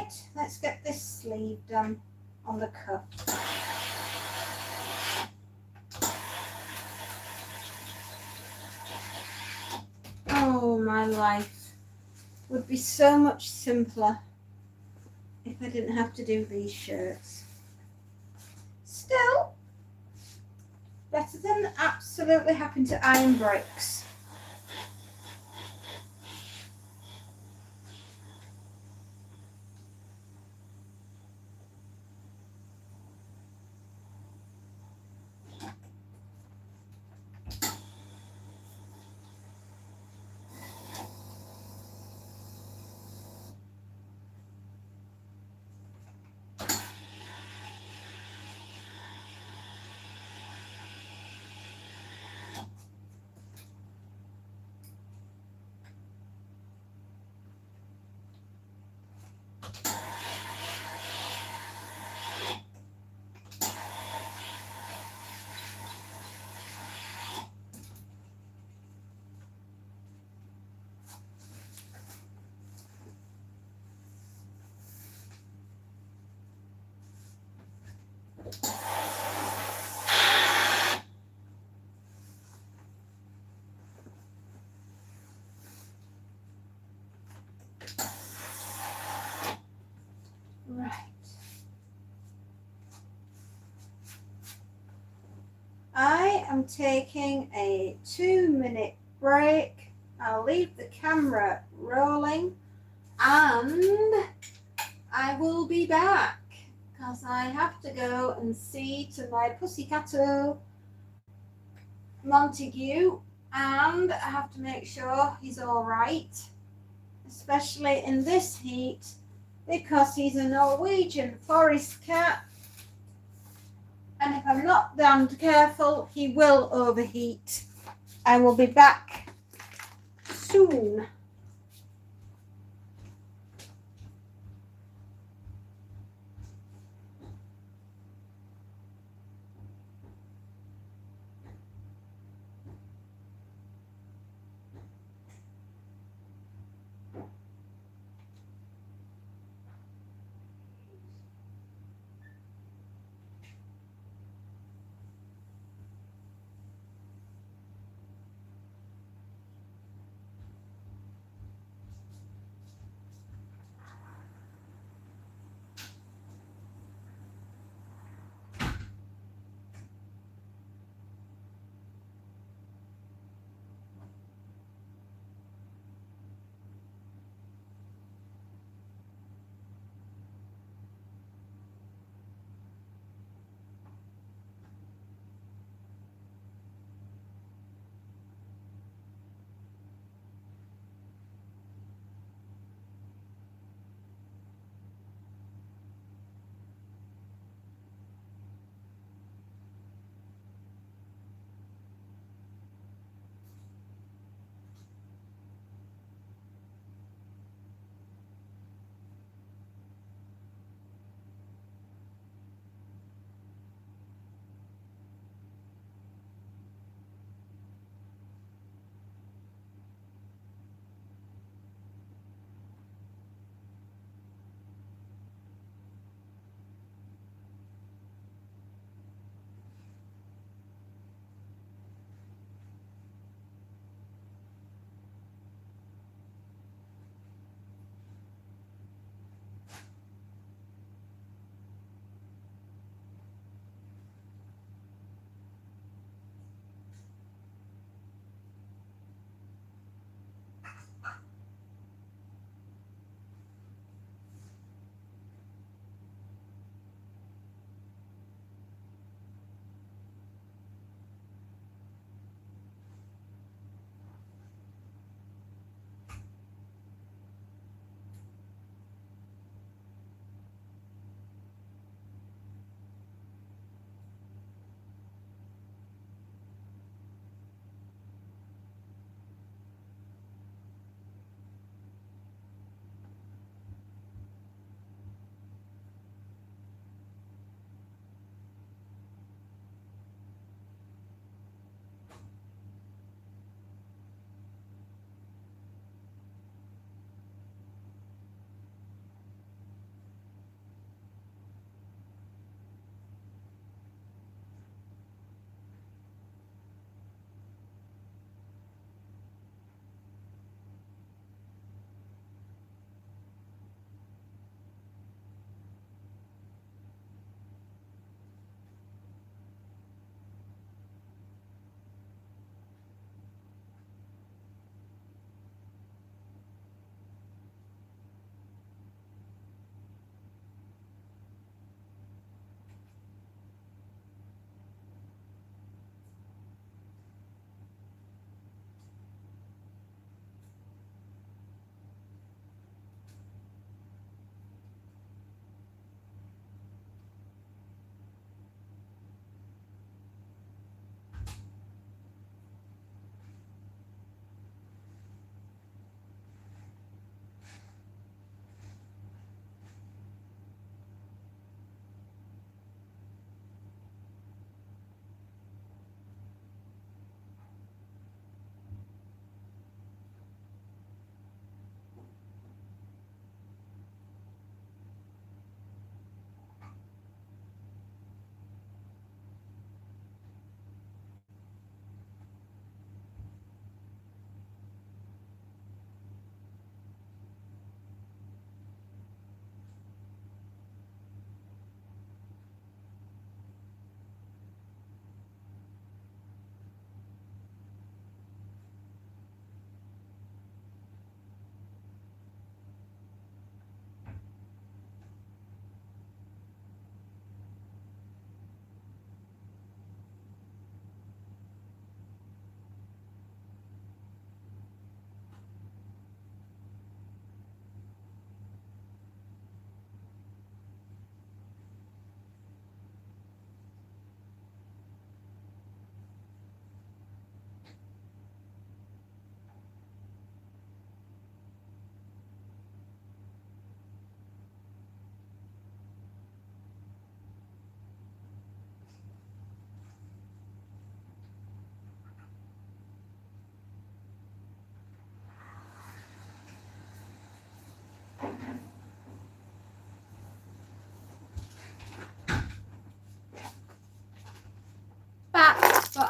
Right, let's get this sleeve done on the cuff. Oh, my life would be so much simpler if I didn't have to do these shirts. Still, better than absolutely having to iron bricks. Right. I am taking a 2-minute break. I'll leave the camera rolling and I will be back because I have to go and see to my pussycatto Montague, and I have to make sure he's all right, especially in this heat because he's a Norwegian forest cat, and if I'm not damned careful he will overheat. I will be back soon.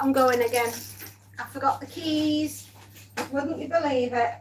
I'm going again. I forgot the keys. Wouldn't you believe it?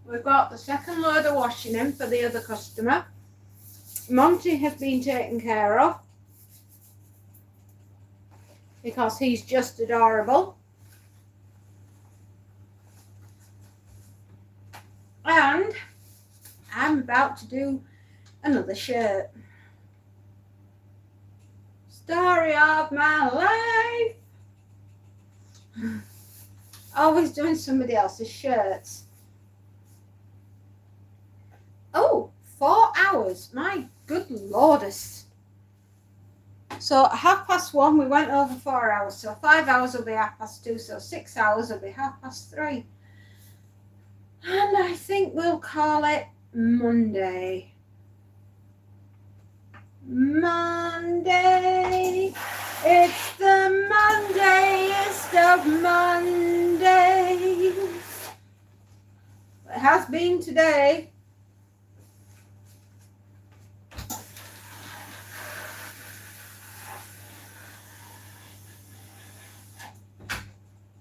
We've got the second load of washing in for the other customer. Monty has been taken care of because he's just adorable. And I'm about to do another shirt. Story of my life. Always doing somebody else's shirts. Oh, 4 hours. My good lordess. So 1:30 we went over 4 hours. So 5 hours will be 2:30. So 6 hours will be 3:30. And I think we'll call it Monday. Monday. It's the Mondayest of Mondays. It has been today.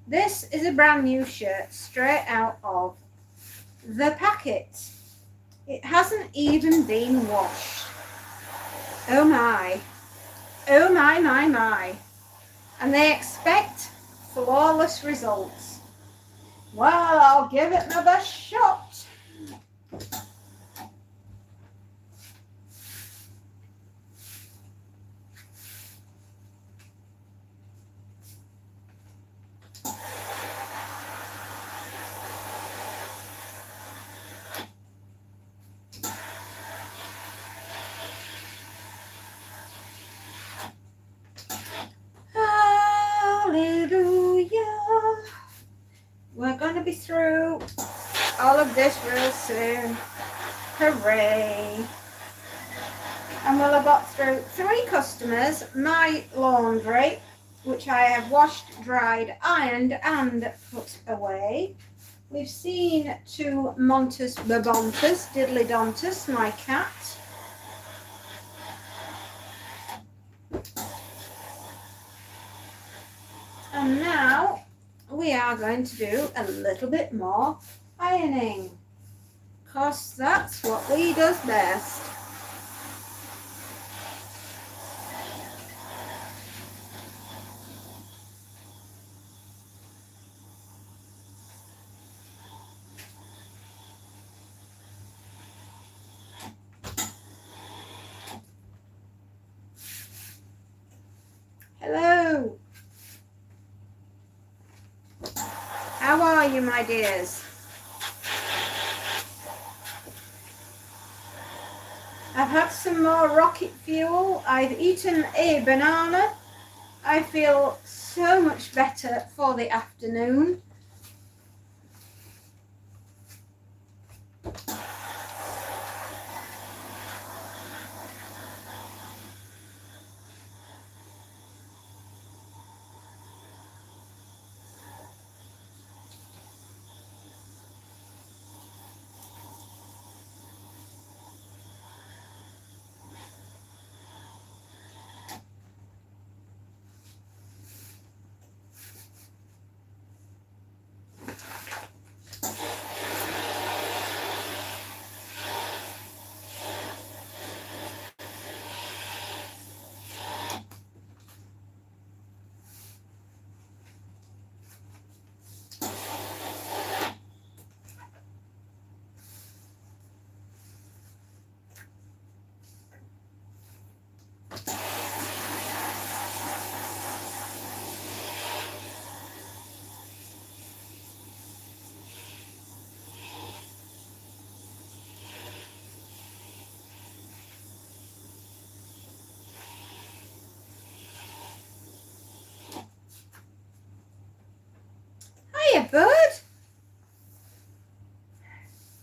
This is a brand new shirt straight out of the packet. It hasn't even been washed. Oh my. Oh my, my, my. And they expect flawless results. Well, I'll give it my best shot. Hallelujah. We're going to be through all of this real soon. Hooray. And we'll have got through 3 customers, my laundry, which I have washed, dried, ironed and put away. We've seen 2 Montus Babontas, Diddly Dontus, my cat. And now we are going to do a little bit more ironing, because that's what we does best. Hello. How are you, my dears? I've had some more rocket fuel. I've eaten a banana. I feel so much better for the afternoon. Hiya, bud.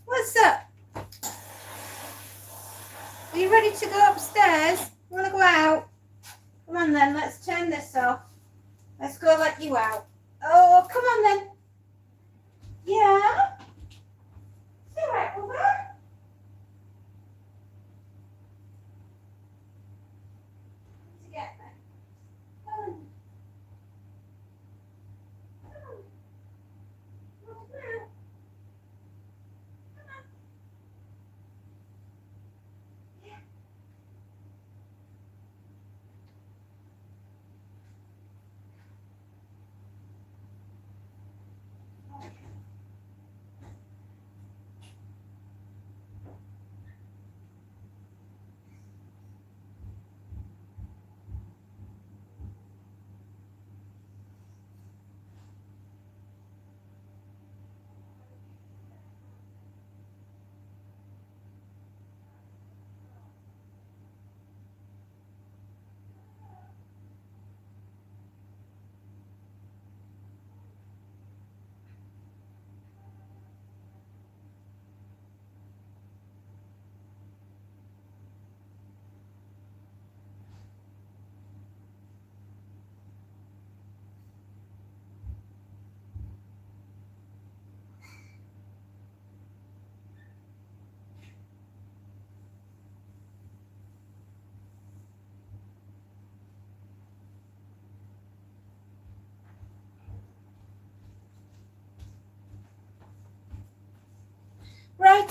What's up? Are you ready to go upstairs? Want to go out? Come on then, let's turn this off. Let's go let you out. Oh, come on then. Yeah? It's all right, Bubba. To get there. Come on.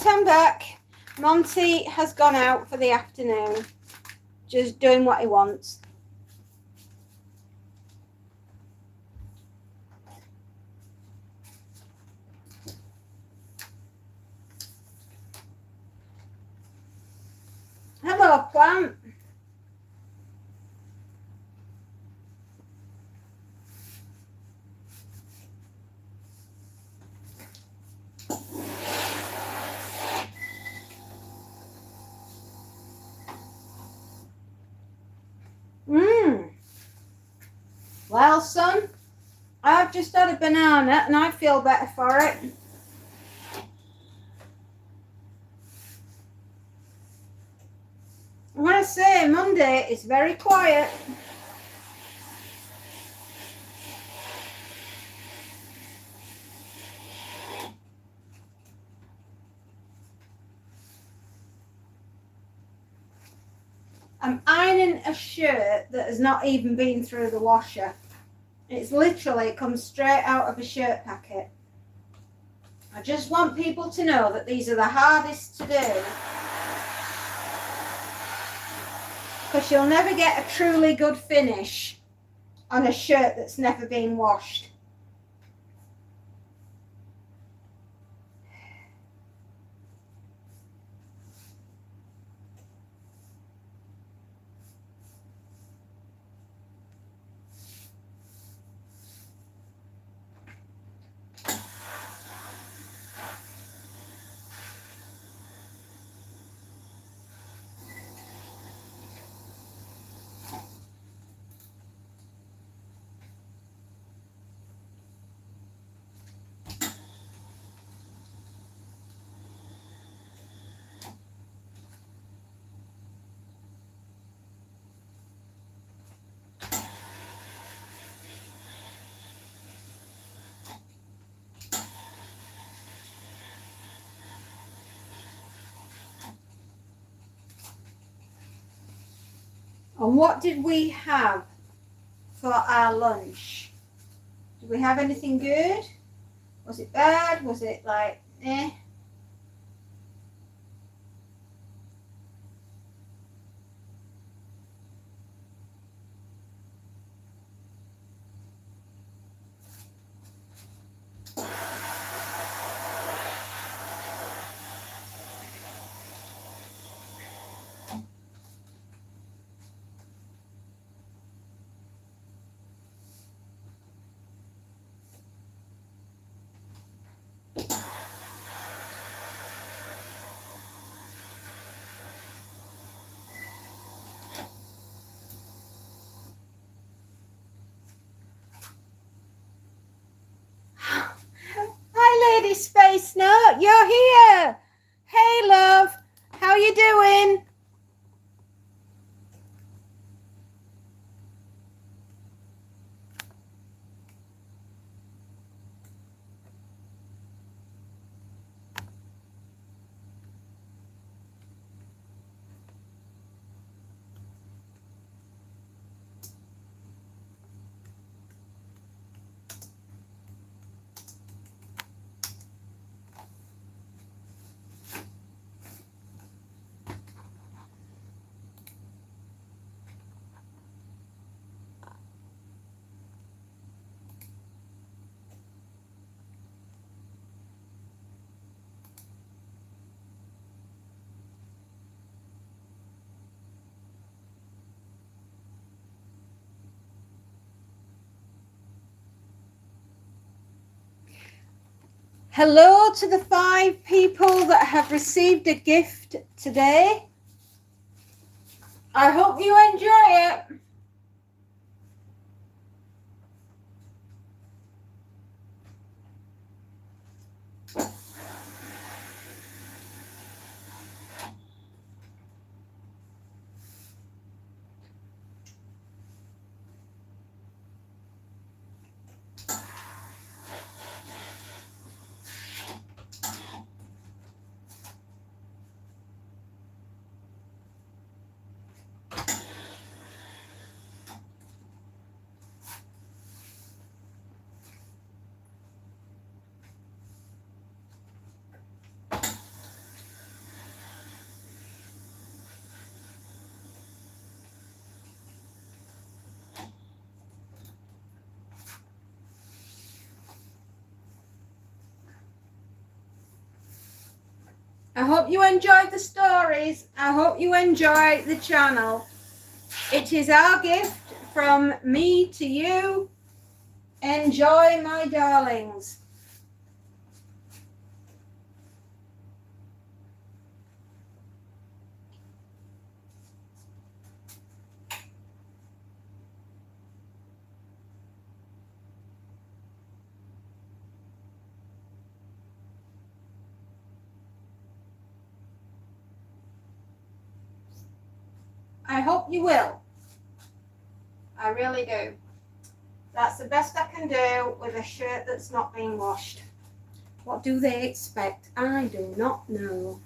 I'm back. Monty has gone out for the afternoon, just doing what he wants. Hello, plant. Well, son, I've just had a banana and I feel better for it. I want to say Monday is very quiet. I'm ironing a shirt that has not even been through the washer. It's literally, it comes straight out of a shirt packet. I just want people to know that these are the hardest to do. Because you'll never get a truly good finish on a shirt that's never been washed. And what did we have for our lunch? Did we have anything good? Was it bad? Was it like, eh? Hi, Lady Space Note, you're here. Hey, love, how you doing? Hello to the 5 people that have received a gift today. I hope you enjoy it. I hope you enjoyed the stories. I hope you enjoy the channel. It is our gift from me to you. Enjoy, my darlings. I hope you will. I really do. That's the best I can do with a shirt that's not being washed. What do they expect? I do not know.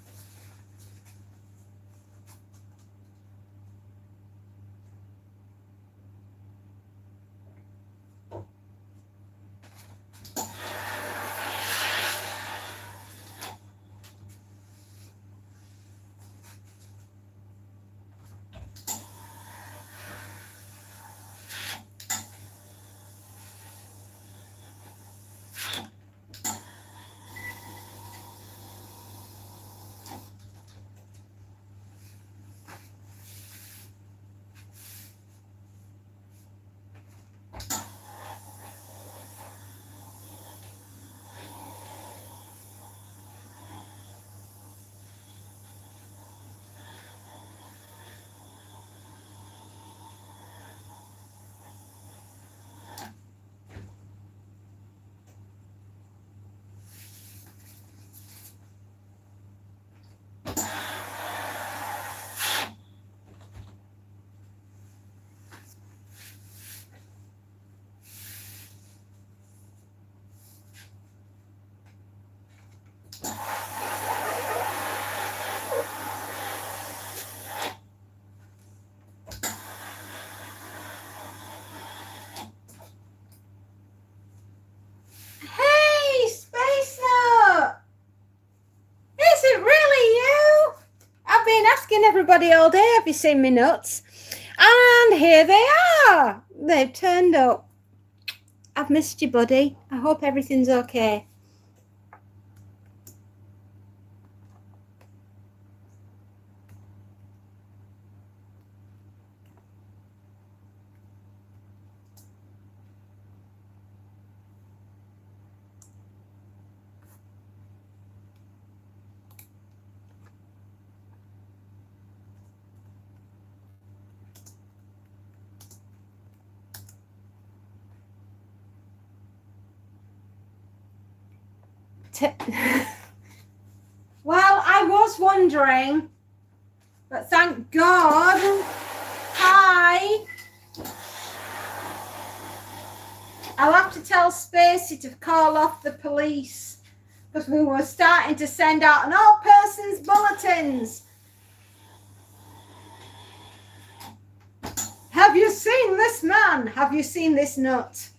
Hey, Space Note! Is it really you? I've been asking everybody all day, have you seen me nuts? And here they are. They've turned up. I've missed you, buddy. I hope everything's okay. Well, I was wondering, but thank God. Hi. I'll have to tell Spacey to call off the police because we were starting to send out an all persons bulletins. Have you seen this man? Have you seen this nut?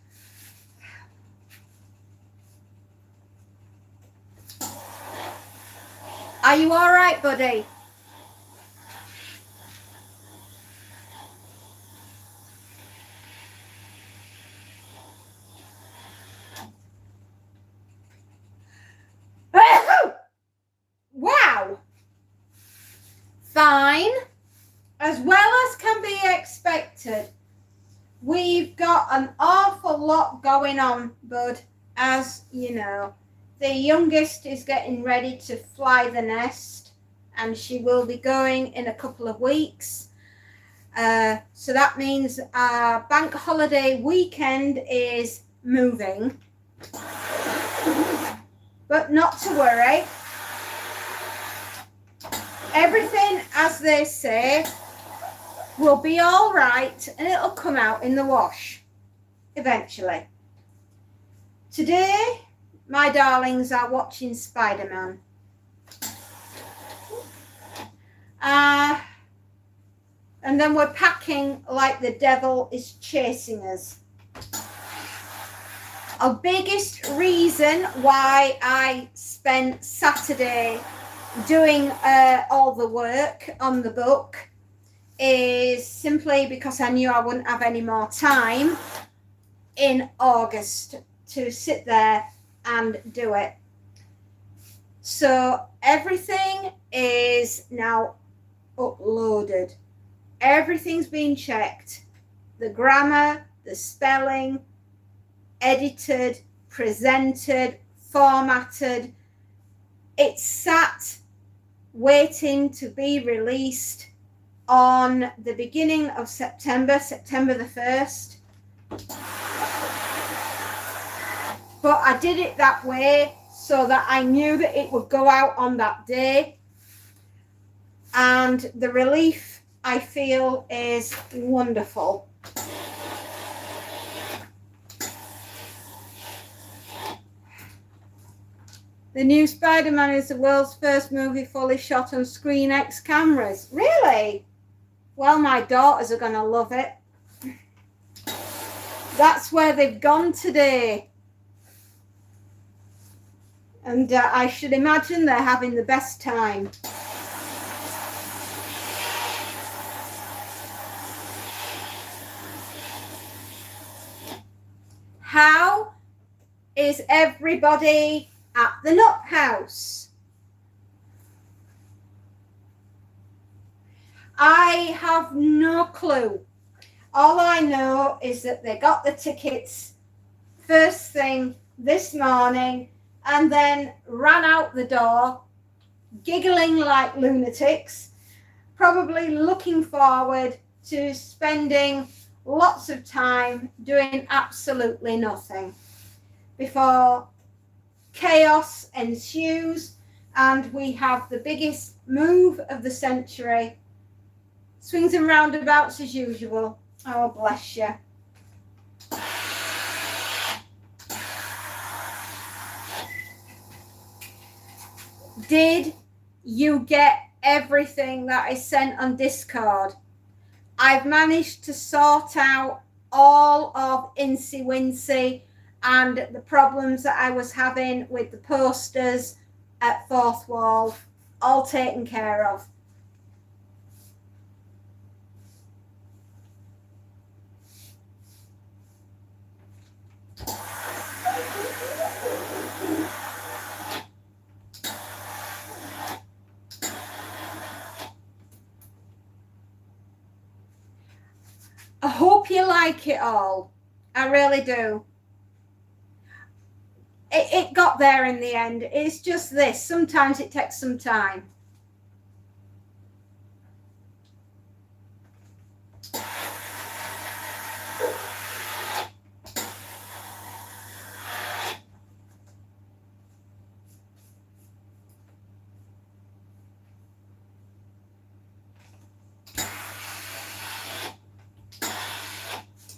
Are you all right, buddy? Wow. Fine. As well as can be expected. We've got an awful lot going on, bud, as you know. The youngest is getting ready to fly the nest, and she will be going in a couple of weeks. So that means our bank holiday weekend is moving. But not to worry. Everything, as they say, will be all right, and it'll come out in the wash eventually. Today, my darlings are watching Spider-Man. And then we're packing like the devil is chasing us. A biggest reason why I spent Saturday doing all the work on the book is simply because I knew I wouldn't have any more time in August to sit there and do it. So everything is now uploaded. Everything's been checked. The grammar, the spelling, edited, presented, formatted. It's sat waiting to be released on the beginning of September the 1st. But I did it that way so that I knew that it would go out on that day. And the relief, I feel, is wonderful. The new Spider-Man is the world's first movie fully shot on Screen X cameras. Really? Well, my daughters are going to love it. That's where they've gone today. And I should imagine they're having the best time. How is everybody at the Nut House? I have no clue. All I know is that they got the tickets first thing this morning and then ran out the door, giggling like lunatics, probably looking forward to spending lots of time doing absolutely nothing before chaos ensues and we have the biggest move of the century. Swings and roundabouts as usual. Oh, bless you. Did you get everything that I sent on Discord? I've managed to sort out all of Incy Wincy and the problems that I was having with the posters at Fourth Wall, all taken care of. I hope you like it all. I really do. It got there in the end. It's just this. Sometimes it takes some time.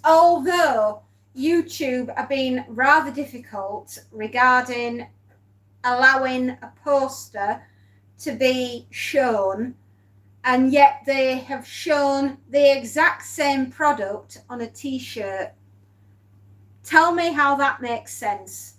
Although YouTube have been rather difficult regarding allowing a poster to be shown, and yet they have shown the exact same product on a t-shirt. Tell me how that makes sense.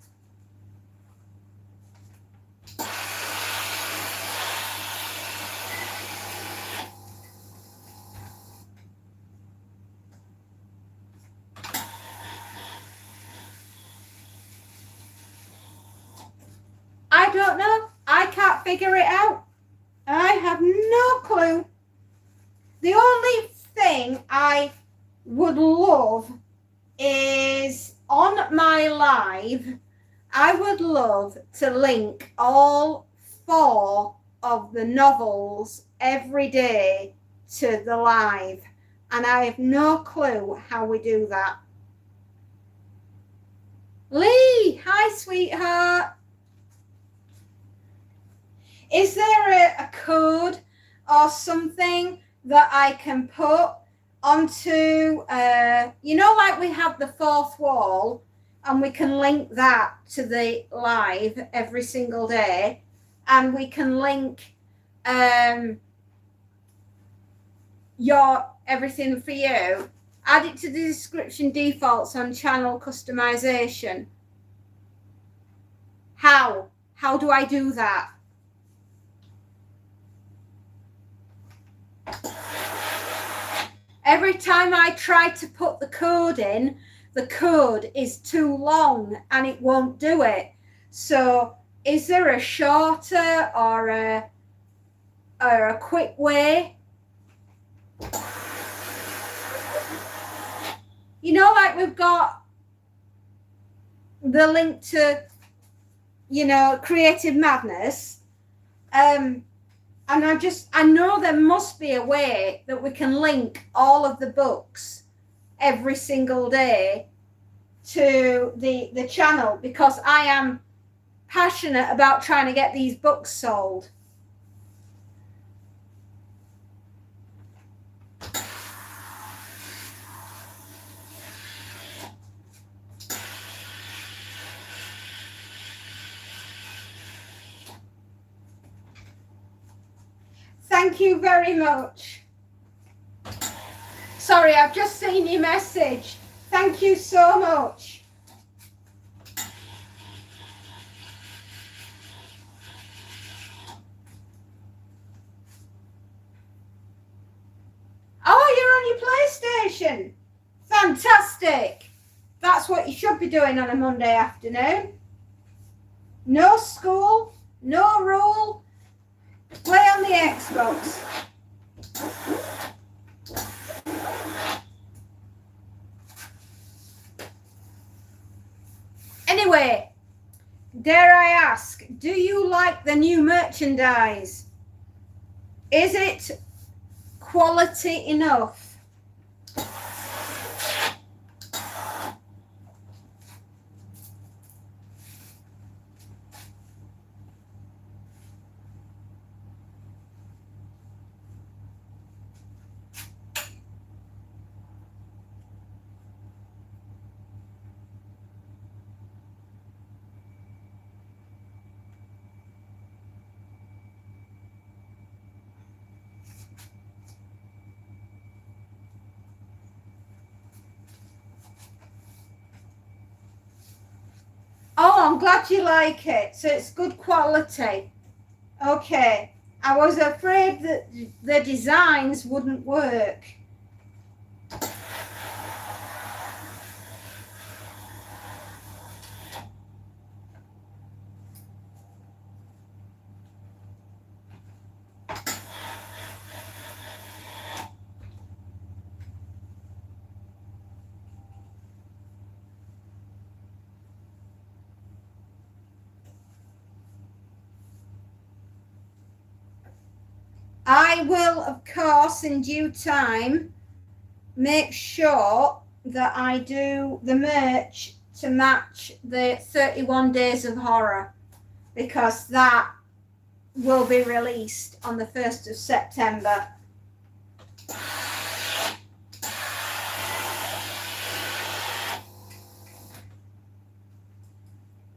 I don't know. I can't figure it out. I have no clue. The only thing I would love is on my live, I would love to link all 4 of the novels every day to the live. And I have no clue how we do that. Lee, hi, sweetheart. Is there a code or something that I can put onto, you know, like we have the Fourth Wall, and we can link that to the live every single day, and we can link your everything for you, add it to the description defaults on channel customization. How do I do that? Every time I try to put the code in, the code is too long and it won't do it. So is there a shorter or a quick way? You know, like we've got the link to, you know, Creative Madness. And I know there must be a way that we can link all of the books every single day to the channel, because I am passionate about trying to get these books sold. Thank you very much. Sorry, I've just seen your message. Thank you so much. Oh, you're on your PlayStation. Fantastic. That's what you should be doing on a Monday afternoon. No school, no rule. Play on the Xbox. Anyway, dare I ask, do you like the new merchandise? Is it quality enough? Oh, I'm glad you like it. So it's good quality. Okay. I was afraid that the designs wouldn't work. I will, of course, in due time, make sure that I do the merch to match the 31 Days of Horror, because that will be released on the 1st of September.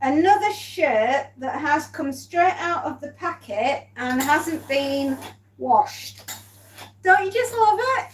Another shirt that has come straight out of the packet and hasn't been washed. Don't you just love it?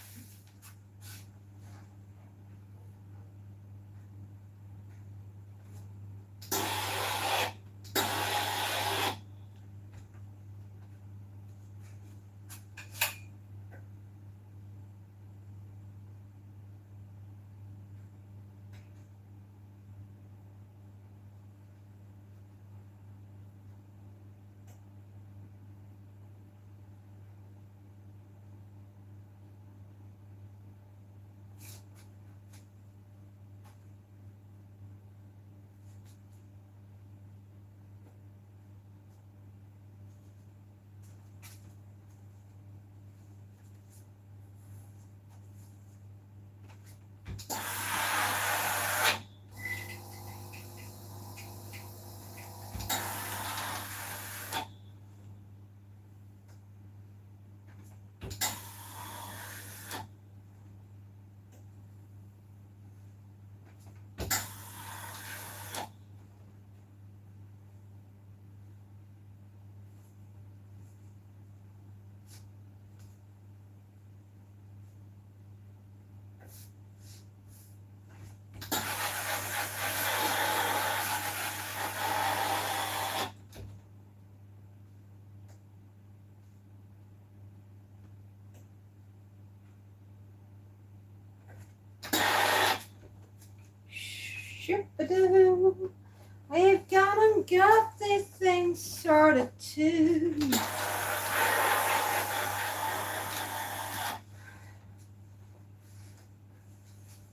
We've gone and got this thing sorted too.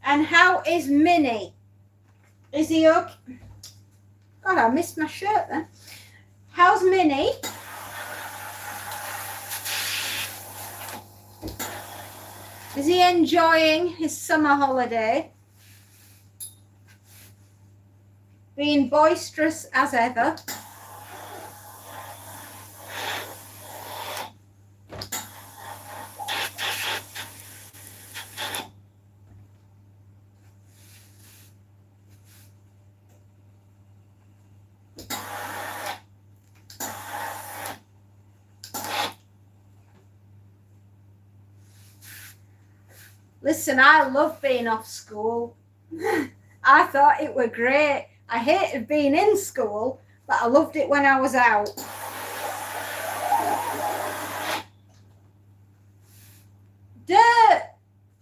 And how is Minnie? Is he okay? God, I missed my shirt then. How's Minnie? Is he enjoying his summer holiday? Being boisterous as ever? Listen, I love being off school. I thought it were great. I hated being in school, but I loved it when I was out. Dirt!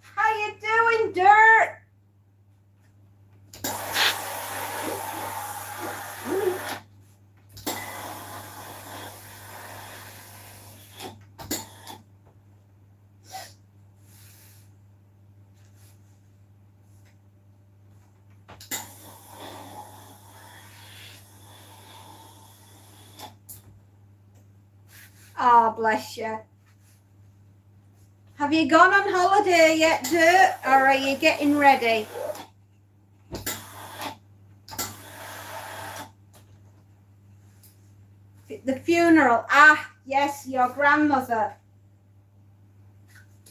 How you doing, Dirt? Oh, bless you. Have you gone on holiday yet, Dirt? Or are you getting ready? The funeral. Ah, yes, your grandmother.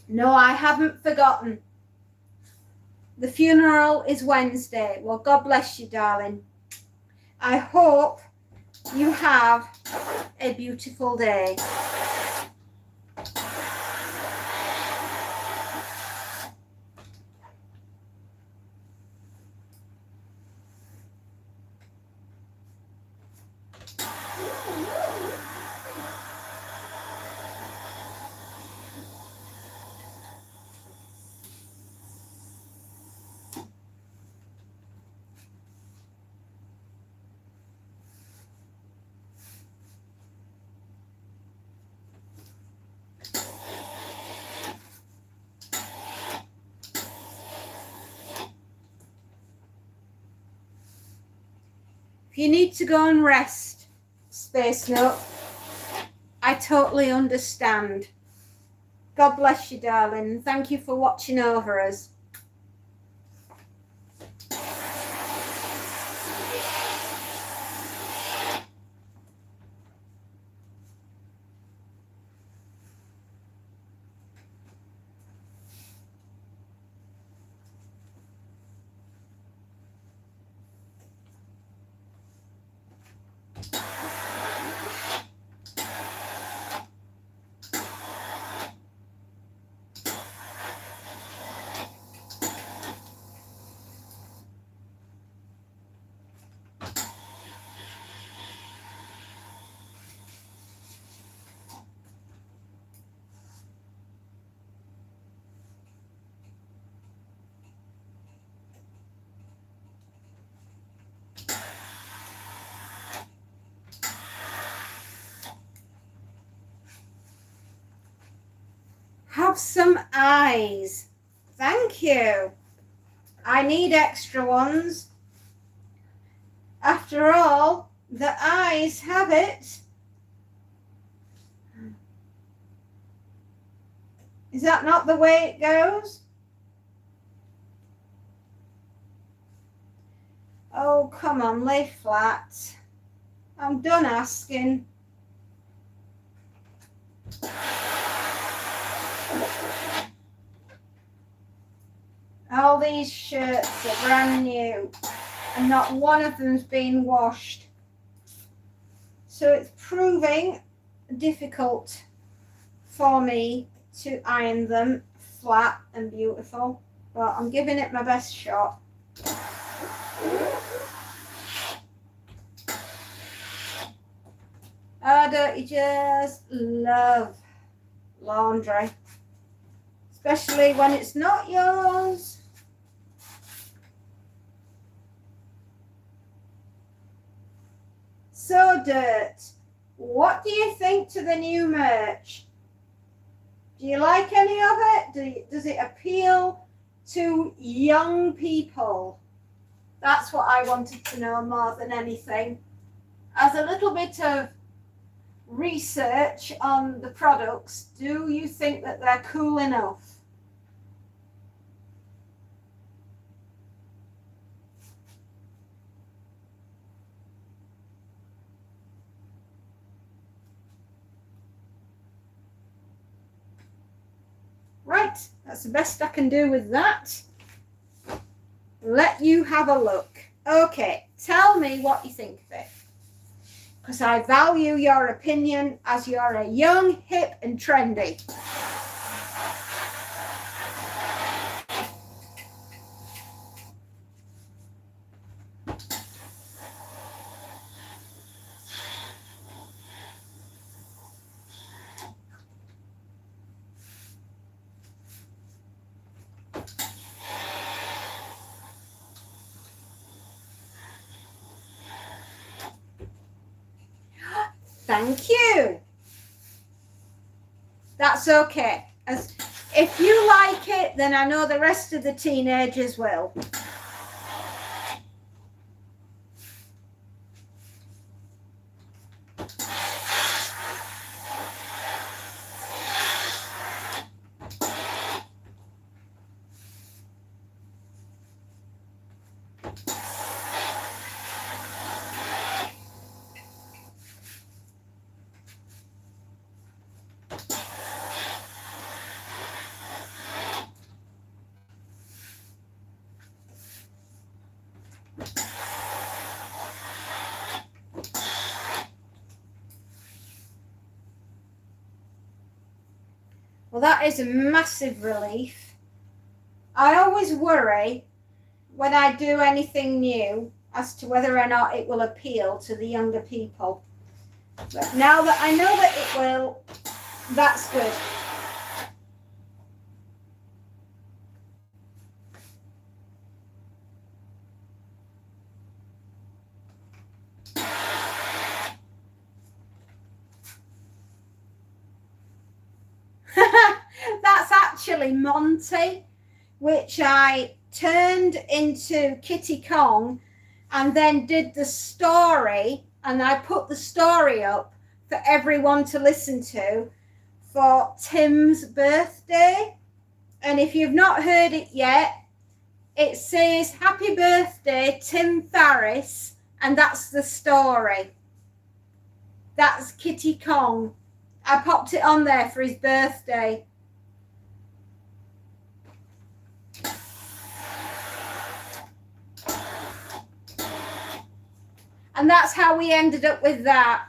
No, I haven't forgotten. The funeral is Wednesday. Well, God bless you, darling. I hope you have a beautiful day. If you need to go and rest, Space Note, I totally understand. God bless you, darling. Thank you for watching over us. Have some eyes. Thank you. I need extra ones. After all, the eyes have it. Is that not the way it goes? Oh, come on, lay flat. I'm done asking. All these shirts are brand new and not one of them's been washed. So it's proving difficult for me to iron them flat and beautiful, but I'm giving it my best shot. Oh, don't you just love laundry? Especially when it's not yours. So Dirt, what do you think to the new merch? Do you like any of it? Does it appeal to young people? That's what I wanted to know more than anything. As a little bit of research on the products, do you think that they're cool enough? Right, that's the best I can do with that. Let you have a look. Okay, tell me what you think of it. Because I value your opinion as you're a young, hip and trendy. Thank you. That's okay. As if you like it, then I know the rest of the teenagers will. Well, that is a massive relief. I always worry when I do anything new as to whether or not it will appeal to the younger people. But now that I know that it will, that's good. That's actually Monty, which I turned into Kitty Kong and then did the story, and I put the story up for everyone to listen to for Tim's birthday. And if you've not heard it yet, it says happy birthday Tim Farriss, and that's the story. That's Kitty Kong. I popped it on there for his birthday. And that's how we ended up with that.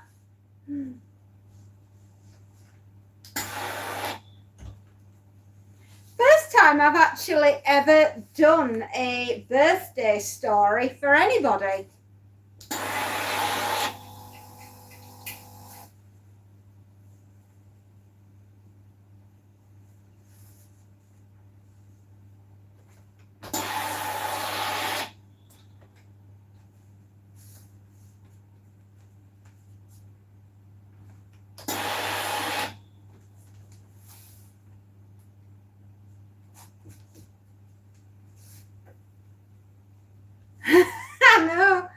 First time I've actually ever done a birthday story for anybody. I know.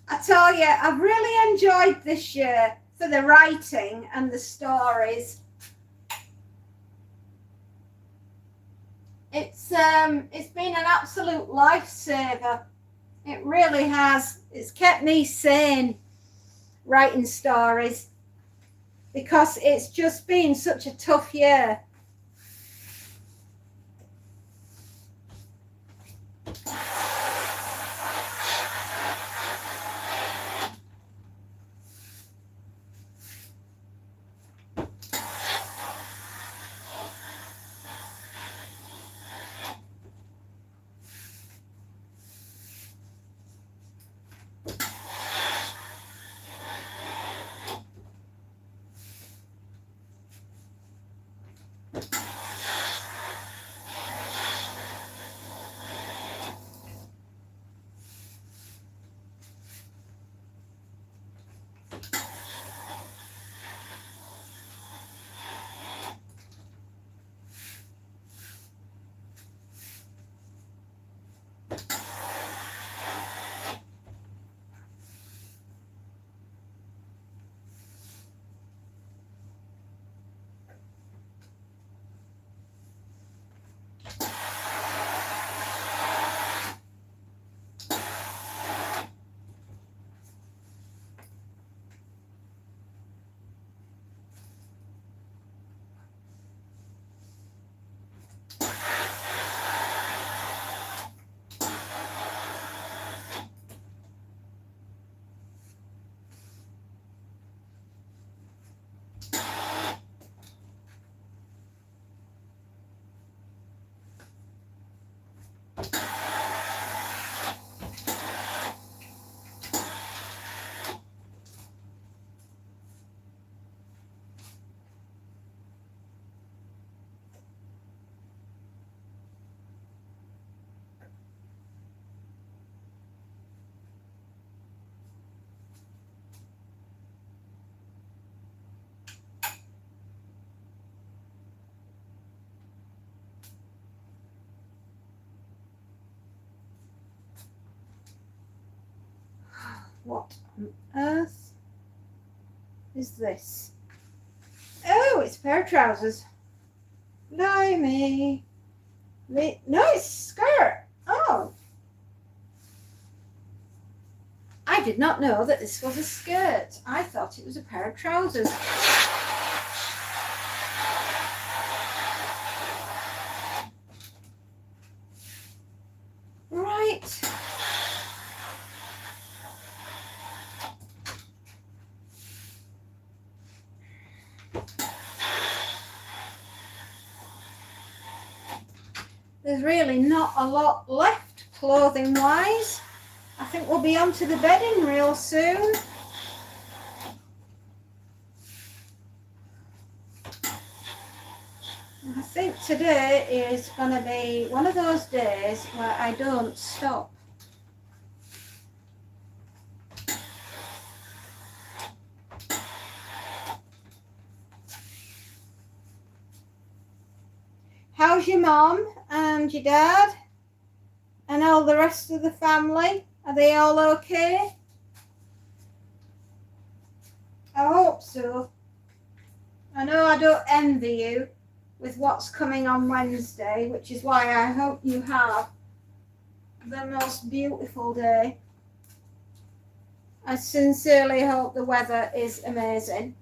I tell you, I've really enjoyed this year for the writing and the stories. It's been an absolute lifesaver. It really has. It's kept me sane writing stories because it's just been such a tough year. What on earth is this? Oh, it's a pair of trousers. Blimey. No, it's a skirt. Oh. I did not know that this was a skirt. I thought it was a pair of trousers. Right. There's really not a lot left clothing wise. I think we'll be on to the bedding real soon. I think today is going to be one of those days where I don't stop. How's your mum and your dad and all the rest of the family? Are they all okay? I hope so. I know I don't envy you with what's coming on Wednesday, which is why I hope you have the most beautiful day. I sincerely hope the weather is amazing.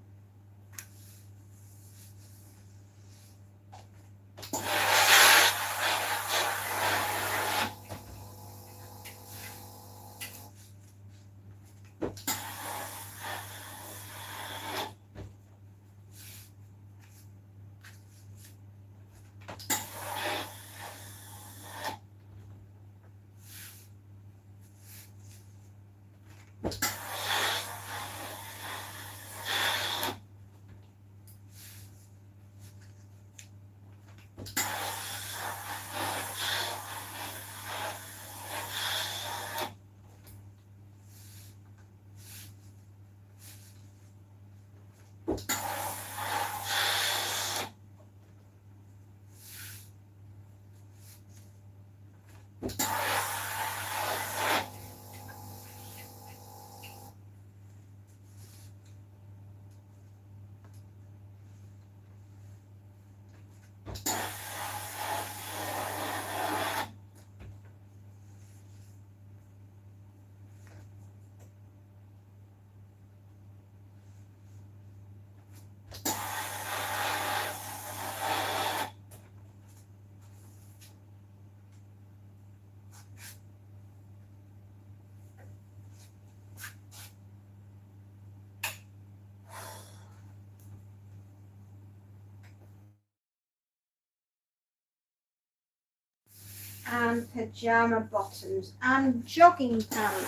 And pajama bottoms and jogging pants.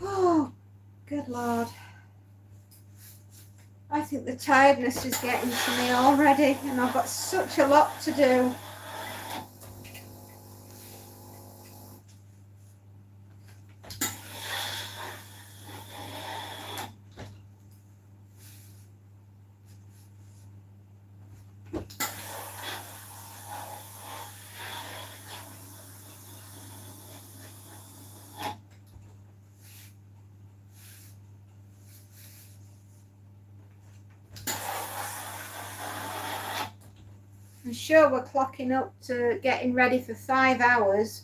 Oh, good Lord. I think the tiredness is getting to me already, and I've got such a lot to do. for sure we're clocking up to getting ready for 5 hours.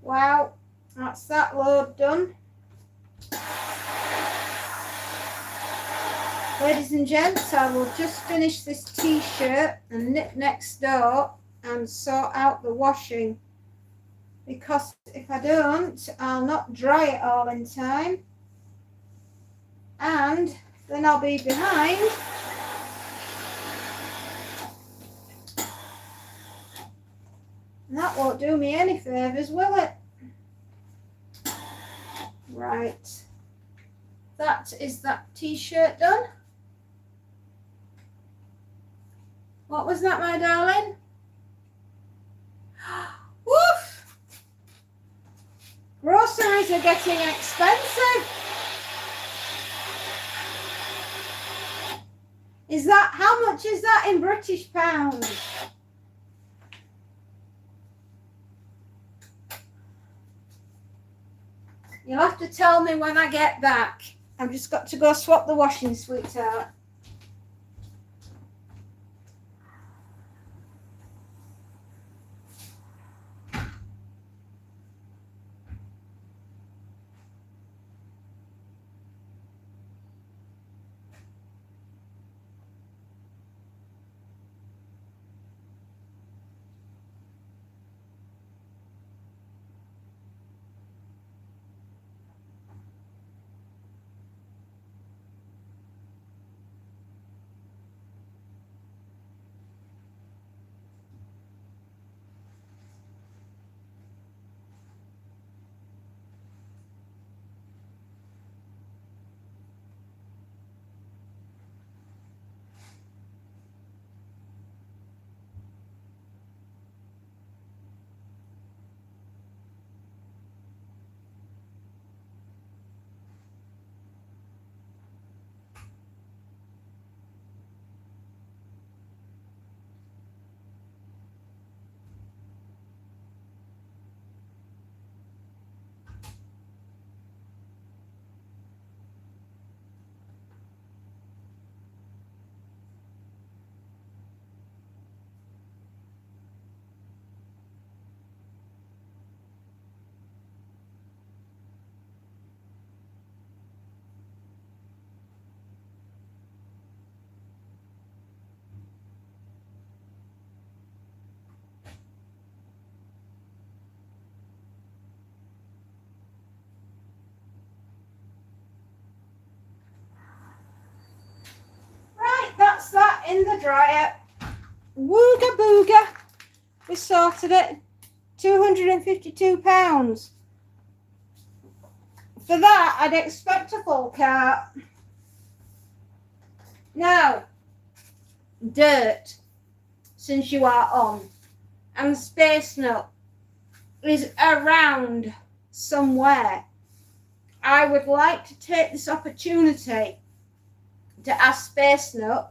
Wow, that's that load done. Ladies and gents, I will just finish this t-shirt and nip next door and sort out the washing, because if I don't, I'll not dry it all in time, and then I'll be behind. And that won't do me any favours, will it? Right. That is that t-shirt done. What was that, my darling? Woof! Groceries are getting expensive. Is that, how much is that in British pounds? You'll have to tell me when I get back. I've just got to go swap the washing, sweetheart. That's that in the dryer. Wooga booga. We sorted it. £252. For that, I'd expect a full cart. Now, dirt, since you are on, and Space Nut is around somewhere. I would like to take this opportunity to ask Space Nut,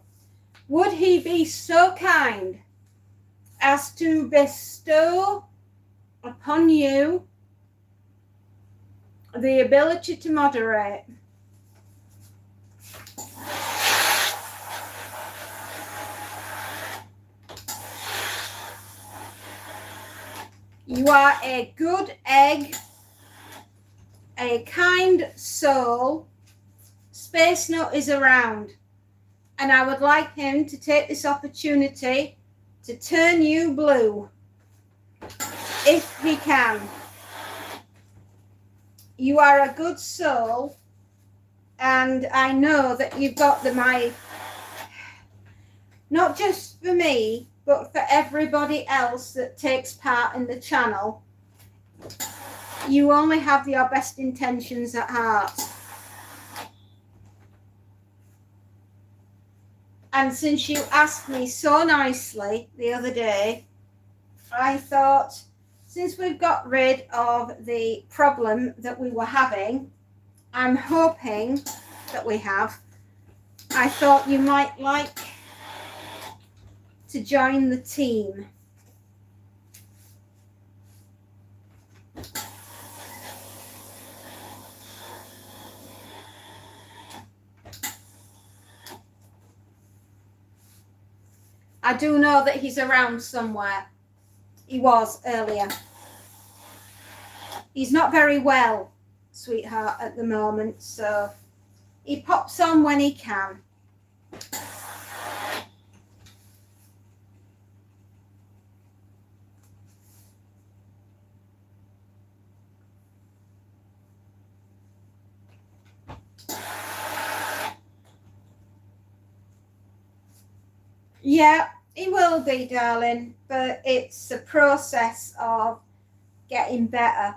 would he be so kind as to bestow upon you the ability to moderate? You are a good egg, a kind soul. Space Nut is around, and I would like him to take this opportunity to turn you blue, if he can. You are a good soul, and I know that you've got not just for me, but for everybody else that takes part in the channel. You only have your best intentions at heart. And since you asked me so nicely the other day, I thought, since we've got rid of the problem that we were having, I'm hoping that we have, I thought you might like to join the team. I do know that he's around somewhere. He was earlier. He's not very well, sweetheart, at the moment, so he pops on when he can. Yeah, he will be, darling, but it's a process of getting better,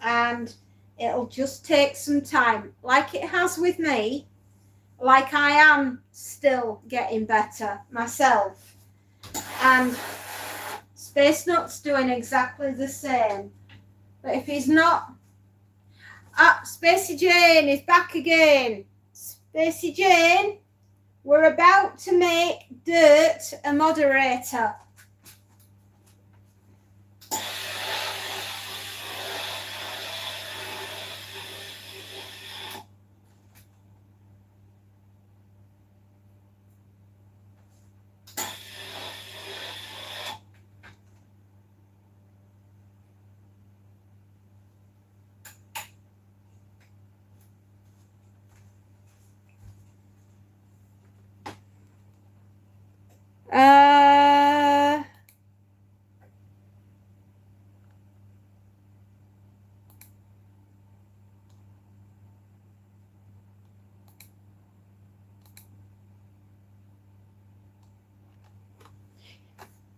and it'll just take some time, like it has with me, like I am still getting better myself. And Space Nut's doing exactly the same. But if he's not... Spacey Jane is back again. Spacey Jane, we're about to make Dirt a moderator.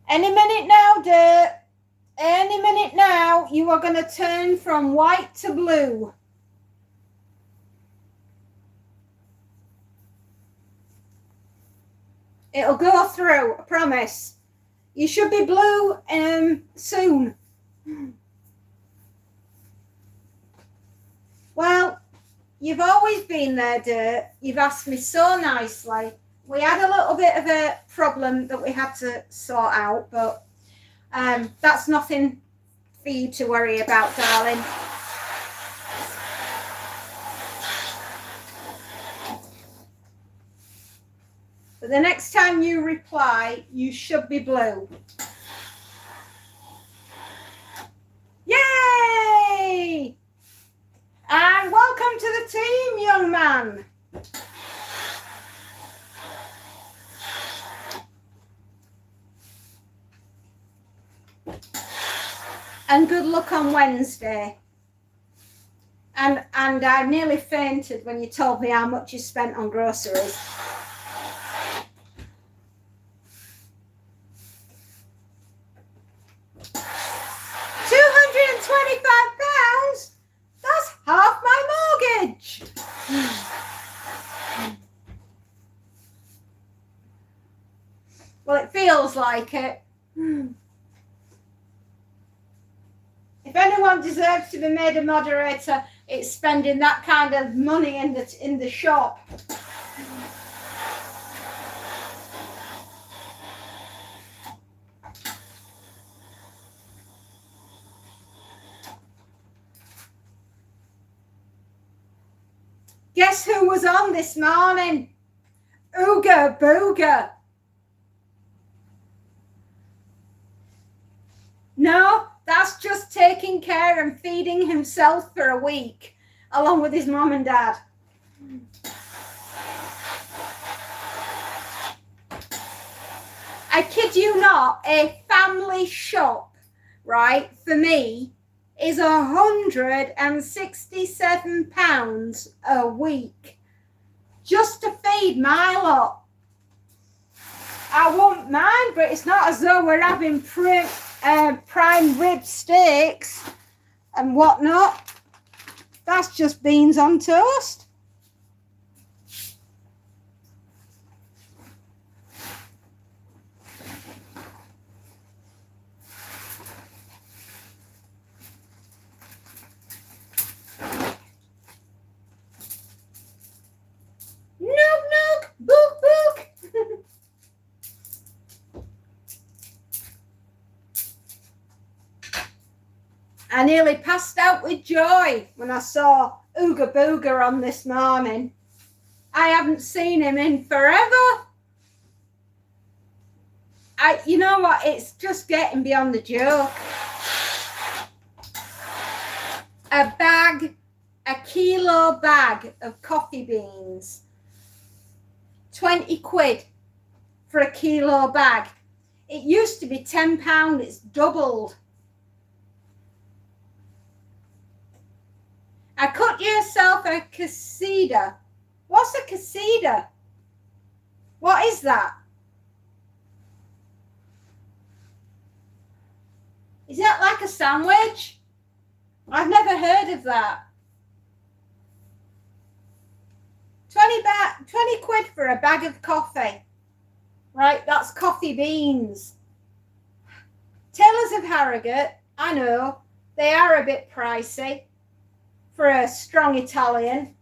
Any minute now, Dirt. Any minute now, you are going to turn from white to blue. It'll go through, I promise. You should be blue soon. Well, you've always been there, Dirt. You've asked me so nicely. We had a little bit of a problem that we had to sort out, but that's nothing for you to worry about, darling. But the next time you reply, you should be blue. Yay! And welcome to the team, young man. And good luck on Wednesday. And I nearly fainted when you told me how much you spent on groceries. £225? That's half my mortgage. Well, it feels like it. If anyone deserves to be made a moderator, it's spending that kind of money in the shop. Guess who was on this morning? Ooga Booga. No, that's just taking care and feeding himself for a week, along with his mom and dad. I kid you not, a family shop, right, for me, is £167 a week just to feed my lot. I won't mind, but it's not as though we're having prime rib steaks and whatnot. That's just beans on toast. Knock, knock, book, book. I nearly passed out with joy when I saw Ooga Booga on this morning. I haven't seen him in forever. You know what? It's just getting beyond the joke. A kilo bag of coffee beans. 20 quid for a kilo bag. It used to be £10, it's doubled. I cut yourself a casita. What's a casita? What is that? Is that like a sandwich? I've never heard of that. 20 quid for a bag of coffee. Right, that's coffee beans. Taylors of Harrogate, I know, they are a bit pricey for a strong Italian.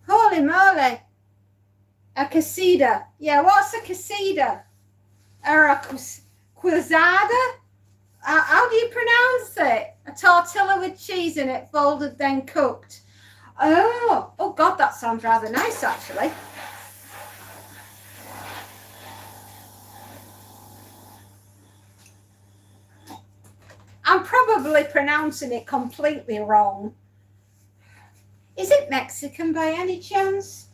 Holy moly. A casita. Yeah, what's a casita? Or a quizada? How do you pronounce it? A tortilla with cheese in it, folded then cooked. Oh God, that sounds rather nice actually. I'm probably pronouncing it completely wrong. Is it Mexican by any chance?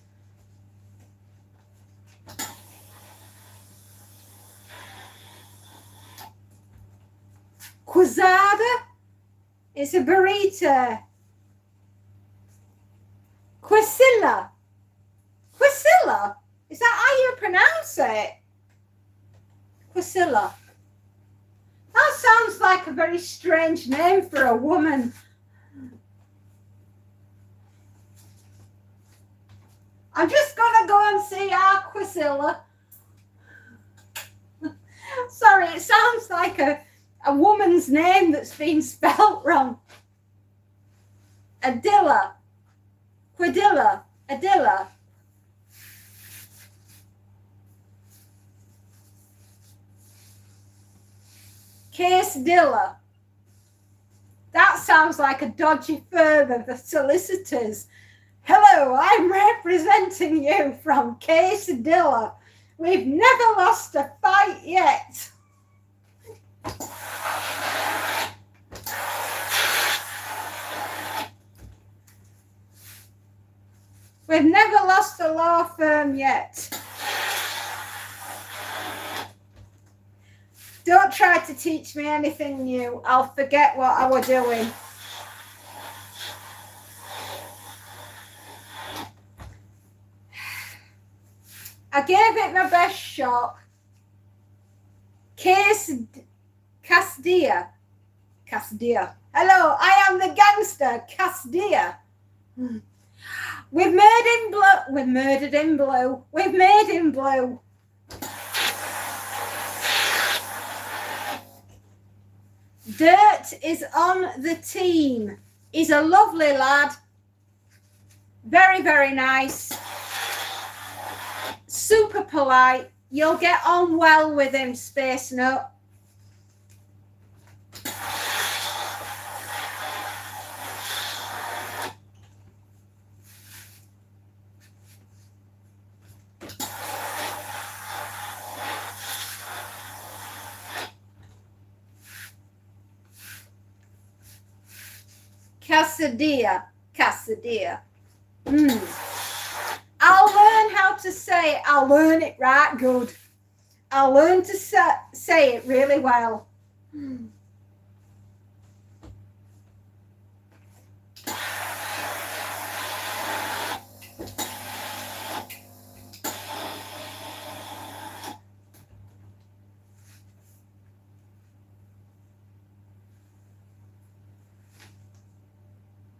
Quizada? It's a burrito. Quisilla? Quisilla? Is that how you pronounce it? Quisilla. That sounds like a very strange name for a woman. I'm just gonna go and see our Quisilla. Sorry, it sounds like a woman's name that's been spelt wrong. Adilla. Quidilla. Adilla. Quesadilla. That sounds like a dodgy firm of the solicitors. Hello, I'm representing you from Quesadilla. We've never lost a fight yet. We've never lost a law firm yet. Don't try to teach me anything new. I'll forget what I was doing. I gave it my best shot. Casdia. Hello, I am the gangster, Casdia. We've made him blue. We've murdered him blue. We've made him blue. Dirt is on the team. He's a lovely lad. Very, very nice. Super polite. You'll get on well with him, Space Nut. Casadilla. I'll learn how to say it. I'll learn it right good. I'll learn to say it really well.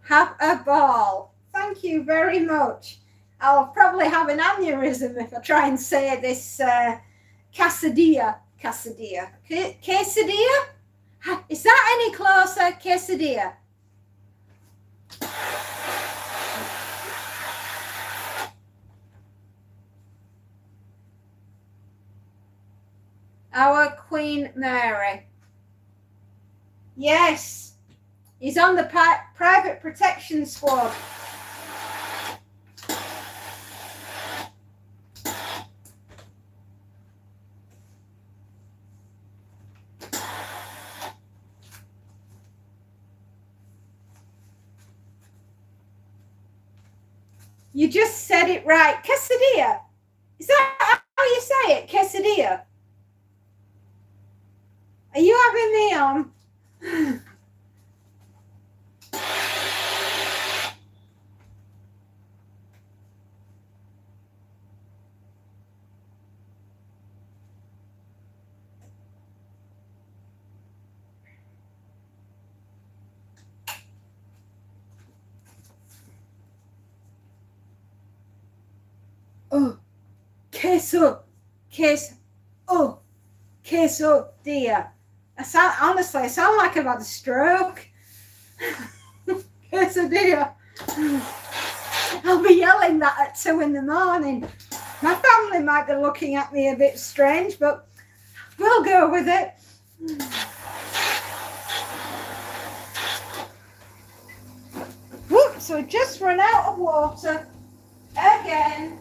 Have a ball. Thank you very much. I'll probably have an aneurysm if I try and say this quesadilla. Quesadilla? Is that any closer? Quesadilla. Our Queen Mary. Yes. He's on the private protection squad. You just said it right. Quesadilla. Is that how you say it? Quesadilla. Are you having me on? Oh, queso, quesadilla. Honestly, I sound like I've had a stroke. Quesadilla. I'll be yelling that at 2 in the morning. My family might be looking at me a bit strange, but we'll go with it. Whoop, so just run out of water again.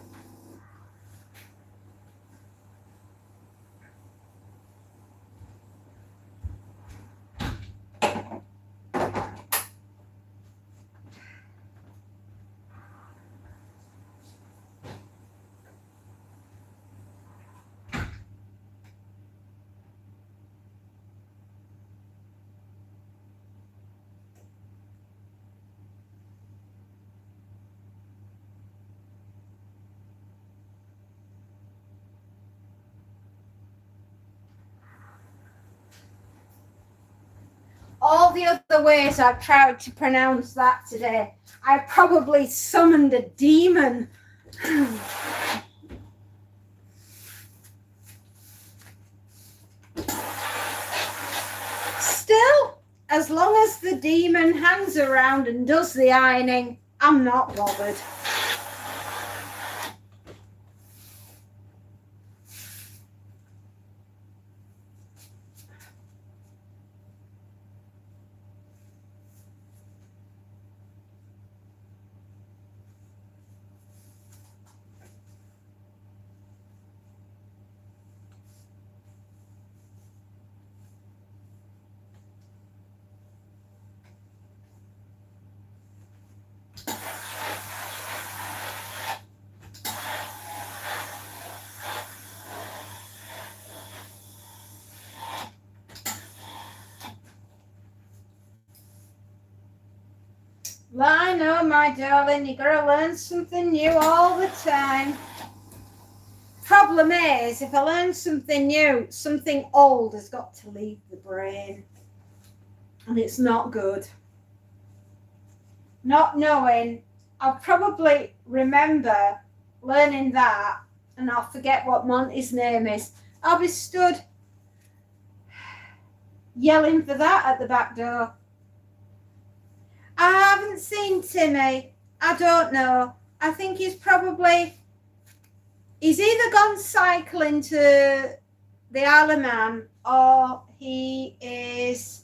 All the other ways I've tried to pronounce that today, I probably summoned a demon. Still, as long as the demon hangs around and does the ironing, I'm not bothered. Well, I know, my darling, you gotta learn something new all the time. Problem is, if I learn something new, something old has got to leave the brain. And it's not good. Not knowing, I'll probably remember learning that and I'll forget what Monty's name is. I'll be stood yelling for that at the back door. I haven't seen Timmy. I don't know. I think he's either gone cycling to the Isle of Man or he is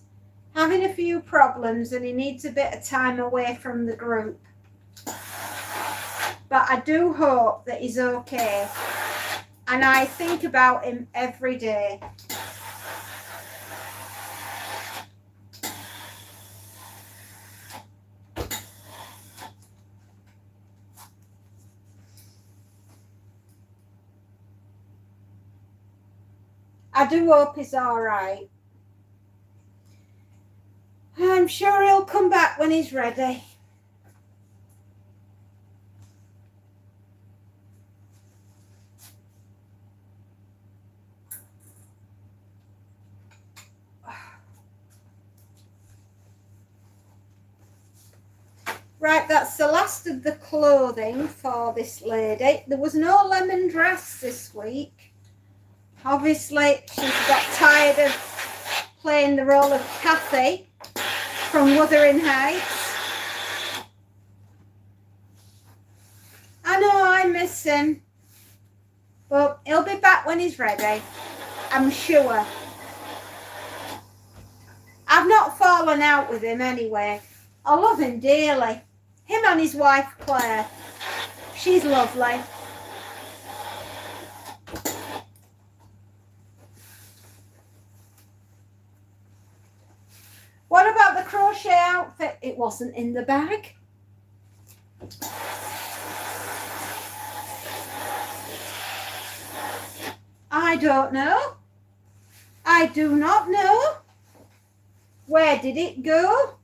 having a few problems and he needs a bit of time away from the group. But I do hope that he's okay. And I think about him every day. I do hope he's all right. I'm sure he'll come back when he's ready. Right, that's the last of the clothing for this lady. There was no lemon dress this week. Obviously, she's got tired of playing the role of Kathy from Wuthering Heights. I know, I miss him. But he'll be back when he's ready. I'm sure. I've not fallen out with him anyway. I love him dearly. Him and his wife Claire. She's lovely. What about the crochet outfit? It wasn't in the bag. I don't know. I do not know. Where did it go?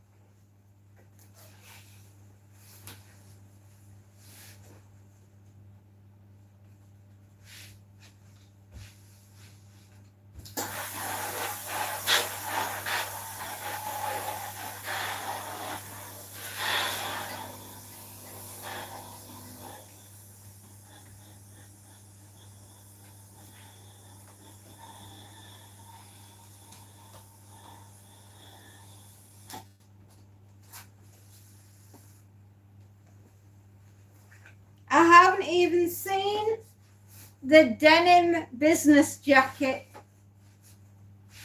I haven't even seen the denim business jacket.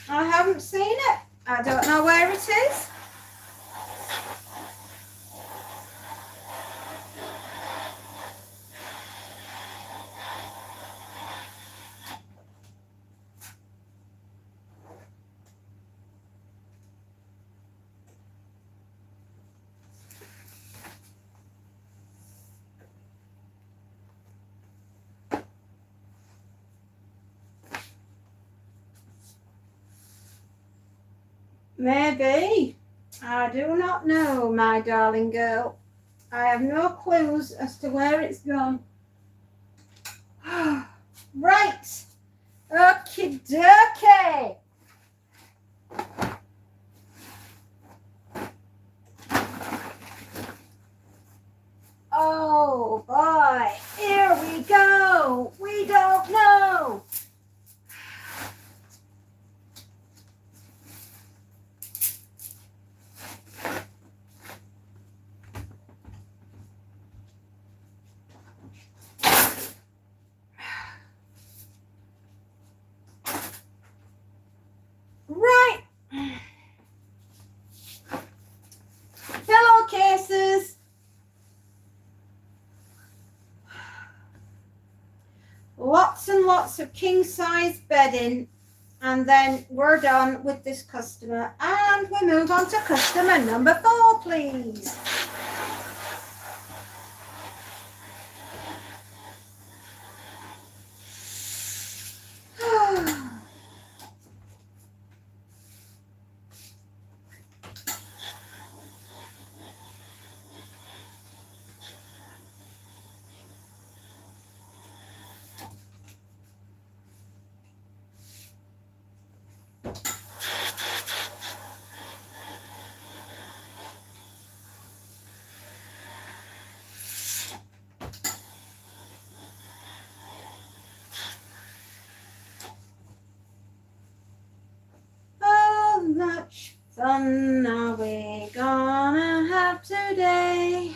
I haven't seen it. I don't know where it is. Maybe. I do not know, my darling girl. I have no clues as to where it's gone. Right. Okie dokie. Oh boy. Here we go. We don't know. Right. Pillowcases. Lots and lots of king size bedding, and then we're done with this customer, and we move on to customer number 4, please. How much fun are we gonna have today?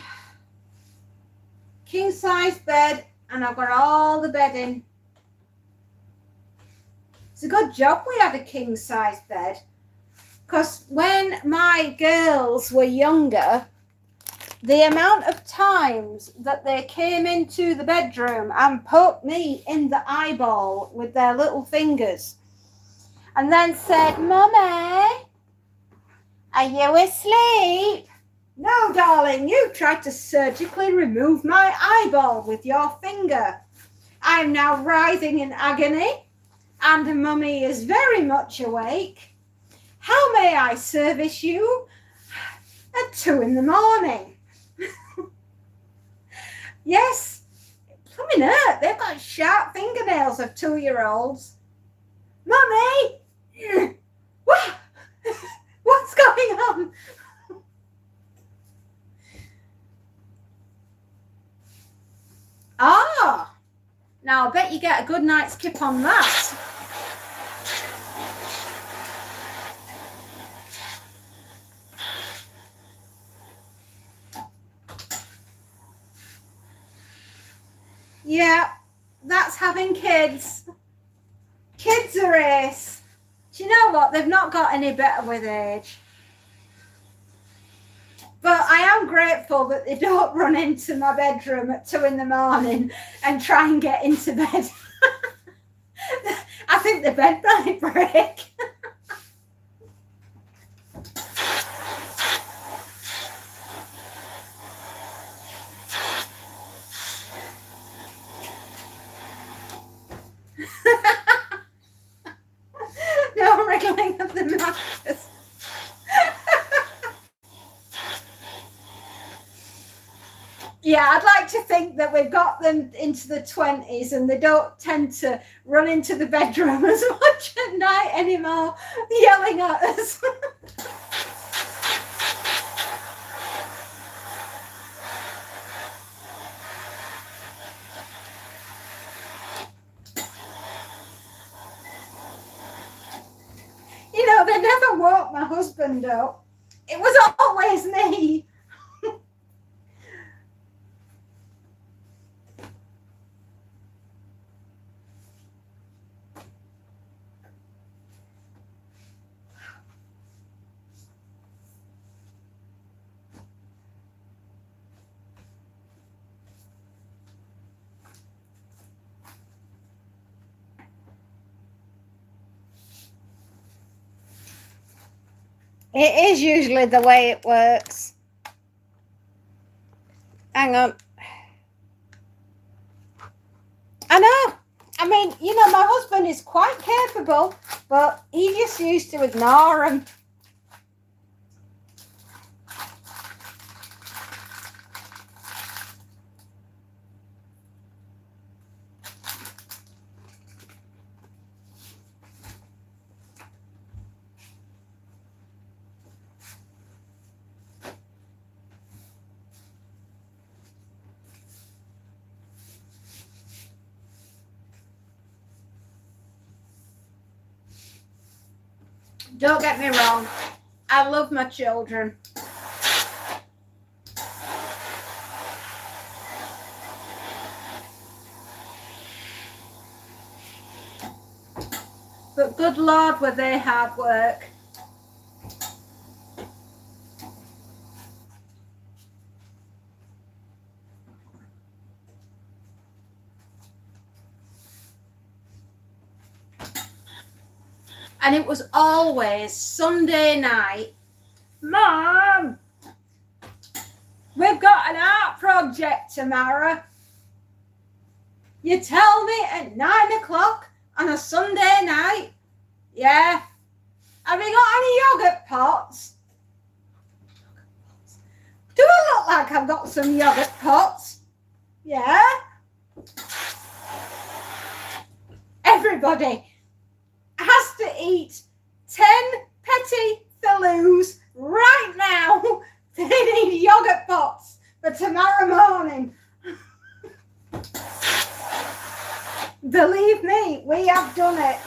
King size bed, and I've got all the bedding. It's a good job we had a king size bed, because when my girls were younger, the amount of times that they came into the bedroom and poked me in the eyeball with their little fingers and then said, "Mummy, are you asleep?" No, darling, you tried to surgically remove my eyeball with your finger. I am now writhing in agony, and Mummy is very much awake. How may I service you at 2 a.m? Yes, plumbing hurt. They've got sharp fingernails of 2-year-olds. Mummy! What? What's going on? Ah, now I bet you get a good night's kip on that. Yeah, that's having kids. Kids are ace. Do you know what? They've not got any better with age. But I am grateful that they don't run into my bedroom at 2 a.m. and try and get into bed. I think the bed might break. No wriggling of the mattress. Yeah, I'd like to think that we've got them into the 20s and they don't tend to run into the bedroom as much at night anymore, yelling at us. You know, they never woke my husband up. It was always me. It is usually the way it works. Hang on. I know. I mean, you know, my husband is quite capable, but he just used to ignore him. Don't get me wrong. I love my children. But good Lord, were they hard work. And it was always Sunday night. Mom, we've got an art project tomorrow. You tell me at 9 o'clock on a Sunday night? Yeah. Have you got any yogurt pots? Do I look like I've got some yogurt pots? Yeah. Everybody has to eat 10 petty filous right now. They need yogurt pots for tomorrow morning. Believe me, we have done it.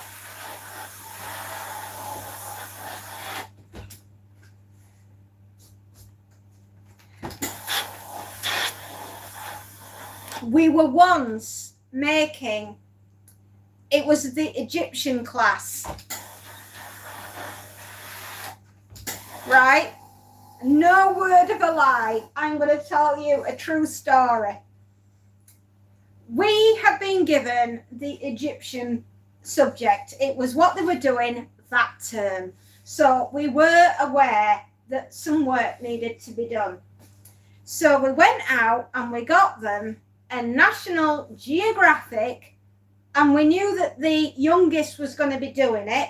We were once making, it was the Egyptian class, right? No word of a lie. I'm going to tell you a true story. We have been given the Egyptian subject. It was what they were doing that term. So we were aware that some work needed to be done. So we went out and we got them a National Geographic, and we knew that the youngest was going to be doing it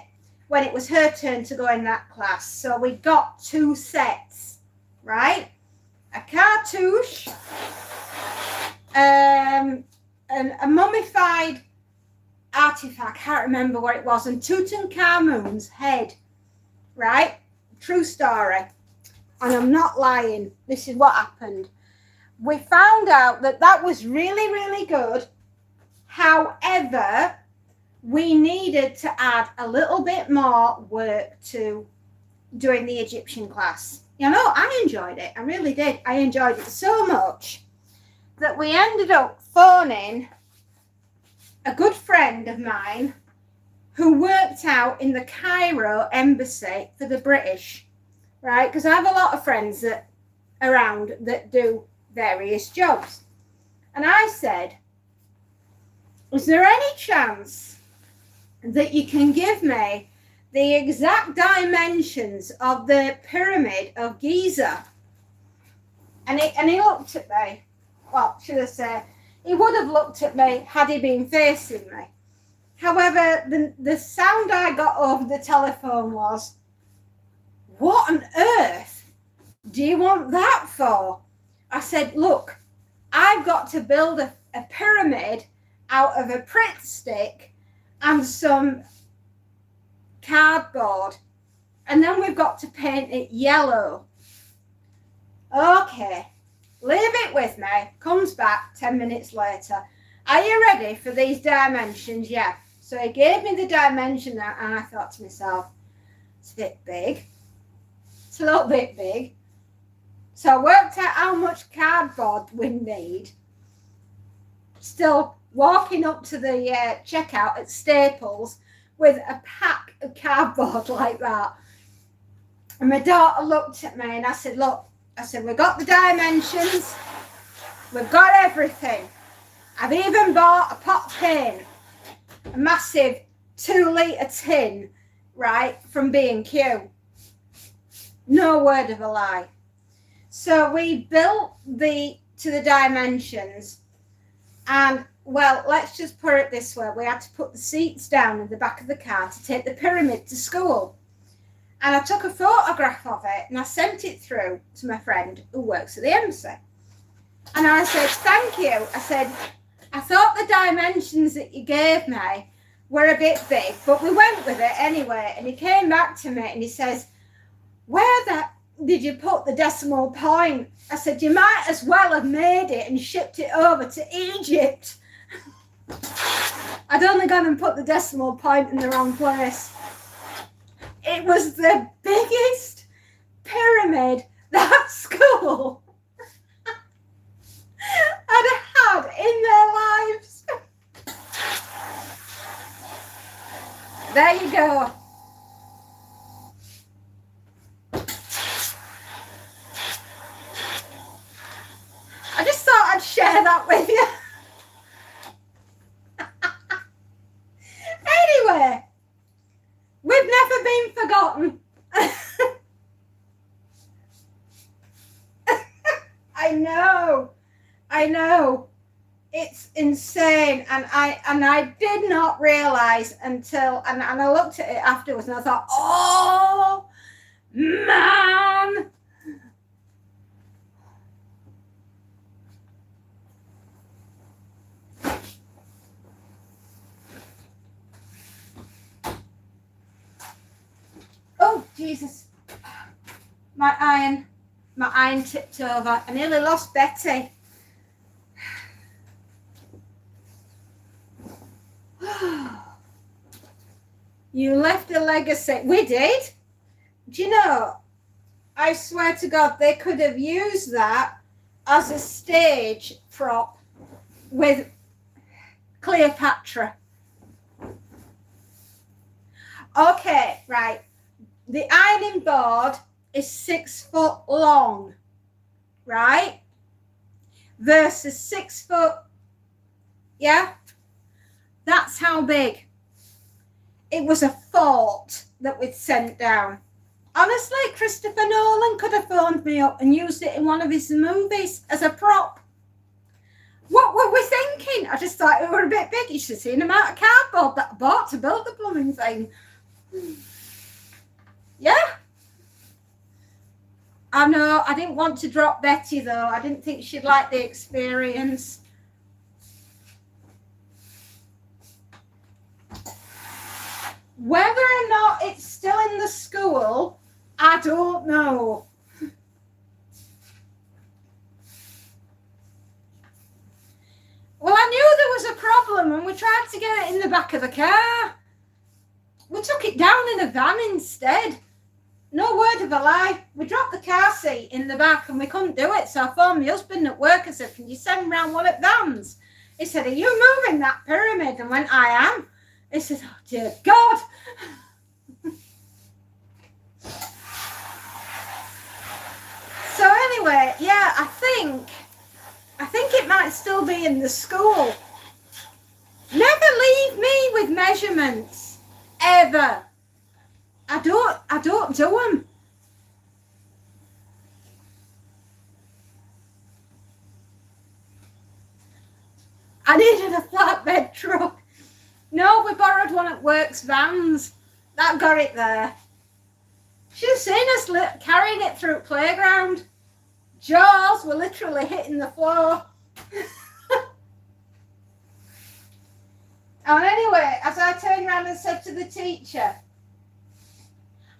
when it was her turn to go in that class. So we got 2 sets, right? A cartouche, and a mummified artifact, I can't remember what it was, and Tutankhamun's head, right? True story. And I'm not lying. This is what happened. We found out that that was really, really good. However, we needed to add a little bit more work to doing the Egyptian class. You know, I enjoyed it. I really did. I enjoyed it so much that we ended up phoning a good friend of mine who worked out in the Cairo embassy for the British, right? Because I have a lot of friends that around that do various jobs. And I said, is there any chance that you can give me the exact dimensions of the Pyramid of Giza? And he looked at me. Well, should I say, he would have looked at me had he been facing me. However, the sound I got over the telephone was, what on earth do you want that for? I said, look, I've got to build a pyramid out of a Pritt stick and some cardboard. And then we've got to paint it yellow. Okay, leave it with me. Comes back 10 minutes later. Are you ready for these dimensions? Yeah. So he gave me the dimension and I thought to myself, it's a bit big. It's a little bit big. So I worked out how much cardboard we need. Still walking up to the checkout at Staples with a pack of cardboard like that. And my daughter looked at me and I said, look, we've got the dimensions. We've got everything. I've even bought a pot paint, a massive 2-litre tin, right, from B&Q. No word of a lie. So we built to the dimensions, and well, let's just put it this way. We had to put the seats down in the back of the car to take the pyramid to school. And I took a photograph of it and I sent it through to my friend who works at the embassy. And I said, thank you. I said, I thought the dimensions that you gave me were a bit big, but we went with it anyway. And he came back to me and he says, where did you put the decimal point? I said, you might as well have made it and shipped it over to Egypt. I'd only gone and put the decimal point in the wrong place. It was the biggest pyramid that school had in their lives. There you go. I just thought I'd share that with you. Anyway, we've never been forgotten. I know. It's insane, and I did not realise until and I looked at it afterwards and I thought, oh man. Oh Jesus. My iron tipped over. I nearly lost Betty. You left a legacy. We did. Do you know, I swear to God, they could have used that as a stage prop with Cleopatra. Okay, right. The ironing board is 6 foot long, right? Versus 6 foot, yeah? That's how big. It was a fort that we'd sent down. Honestly, Christopher Nolan could have phoned me up and used it in one of his movies as a prop. What were we thinking? I just thought it were a bit big. You should have seen the amount of cardboard that I bought to build the blooming thing. Yeah. I know, I didn't want to drop Betty though. I didn't think she'd like the experience. Whether or not it's still in the school, I don't know. Well, I knew there was a problem and we tried to get it in the back of the car. We took it down in a van instead. No word of a lie. We dropped the car seat in the back and we couldn't do it. So I phoned my husband at work. I said, can you send round one of vans? He said, are you moving that pyramid? And I went, I am. He says, oh dear God. So anyway, yeah, I think it might still be in the school. Never leave me with measurements, ever. I don't do them. I needed a flatbed truck. No, we borrowed one at Works Vans. That got it there. Should have seen us carrying it through playground. Jaws were literally hitting the floor. And anyway, as I turned around and said to the teacher,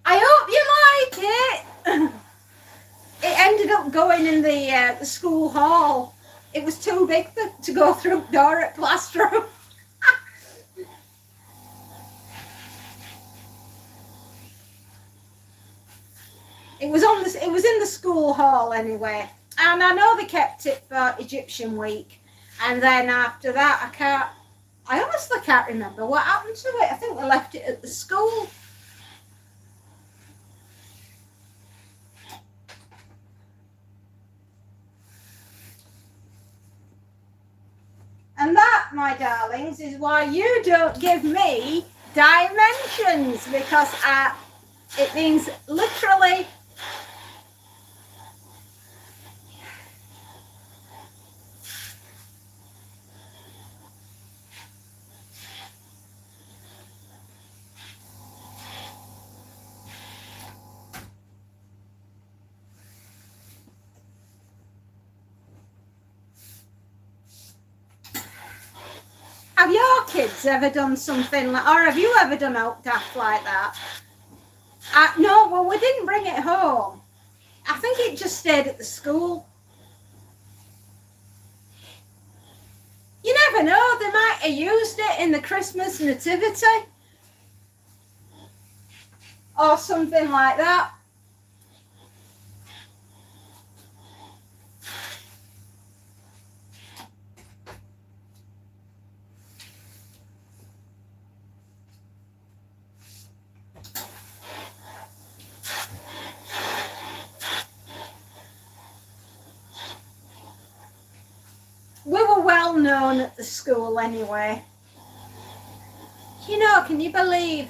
I hope you like it. It ended up going in the school hall. It was too big to go through the door at classroom. It was in the school hall anyway. And I know they kept it for Egyptian week. And then after that, I honestly can't remember what happened to it. I think they left it at the school. And that, my darlings, is why you don't give me dimensions, because it means literally have your kids ever done something like, or have you ever done out daft like that? No, well, we didn't bring it home. I think it just stayed at the school. You never know, they might have used it in the Christmas nativity or something like that. We were well known at the school anyway. You know, can you believe,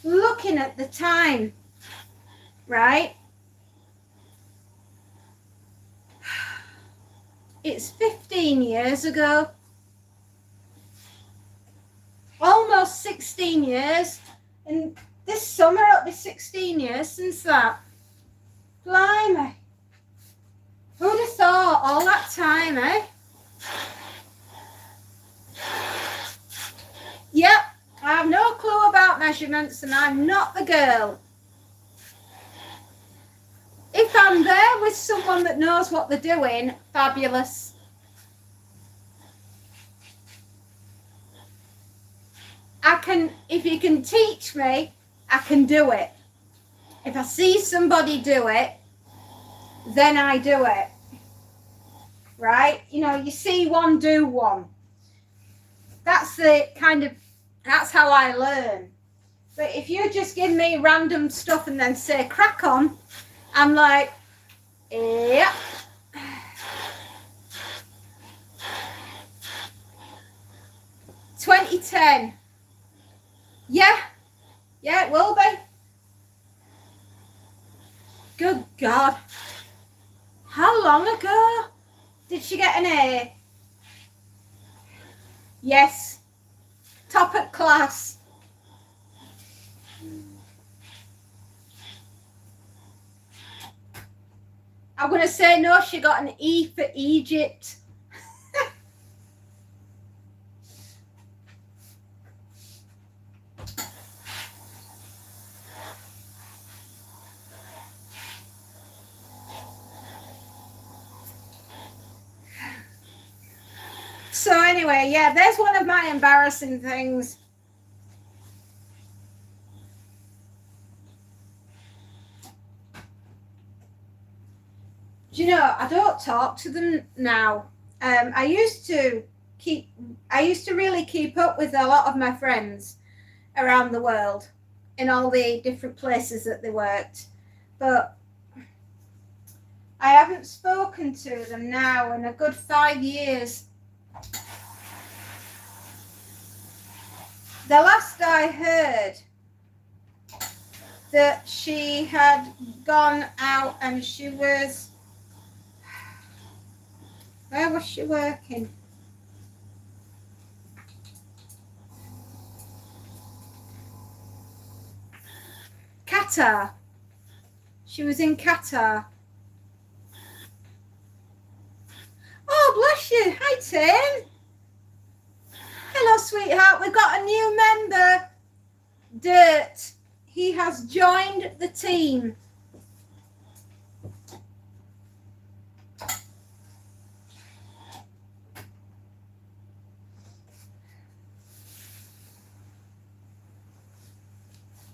looking at the time, right? It's 15 years ago. Almost 16 years. And this summer it'll be 16 years since that. Blimey. Who'd have thought all that time, eh? Yep, I have no clue about measurements and I'm not the girl. If I'm there with someone that knows what they're doing, fabulous. If you can teach me, I can do it. If I see somebody do it, then I do it. Right? You know, you see one, do one. That's how I learn. But if you just give me random stuff and then say crack on, I'm like, yep. $2010. Yeah, it will be. Good God. How long ago did she get an A? Yes. Top at class. I'm going to say no, she got an E for Egypt. So anyway, yeah, there's one of my embarrassing things. Do you know, I don't talk to them now. I used to really keep up with a lot of my friends, around the world in all the different places that they worked. But I haven't spoken to them now in a good 5 years. The last I heard that she had gone out and she was, where was she working? Qatar. She was in Qatar. Oh, bless you. Hi, Tim. Hello, sweetheart. We've got a new member, Dirt. He has joined the team.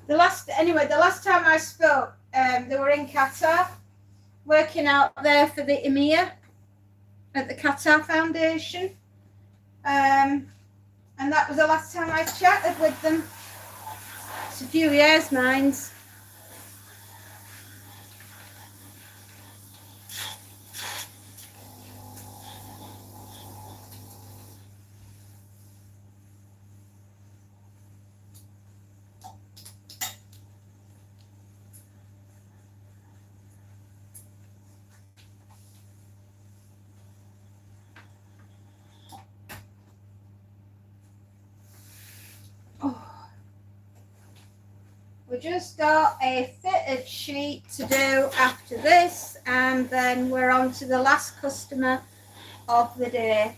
The last time I spoke, they were in Qatar, working out there for the Emir at the Qatar Foundation. And that was the last time I chatted with them. It's a few years, minds. We just got a fitted sheet to do after this, and then we're on to the last customer of the day.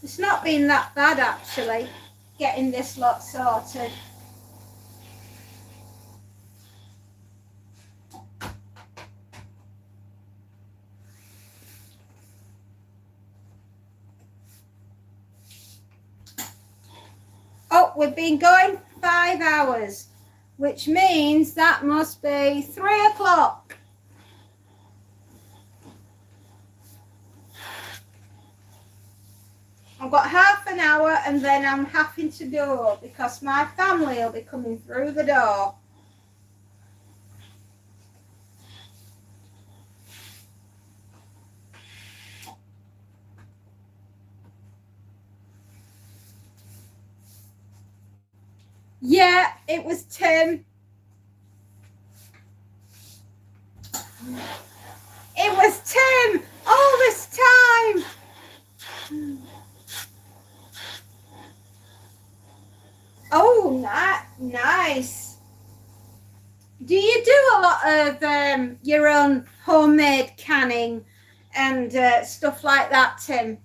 It's not been that bad, actually, getting this lot sorted. Oh, we've been going 5 hours, which means that must be 3 o'clock. I've got half an hour and then I'm having to go because my family will be coming through the door. Yeah, it was Tim. It was Tim all this time. Oh, nice. Do you do a lot of your own homemade canning and stuff like that, Tim?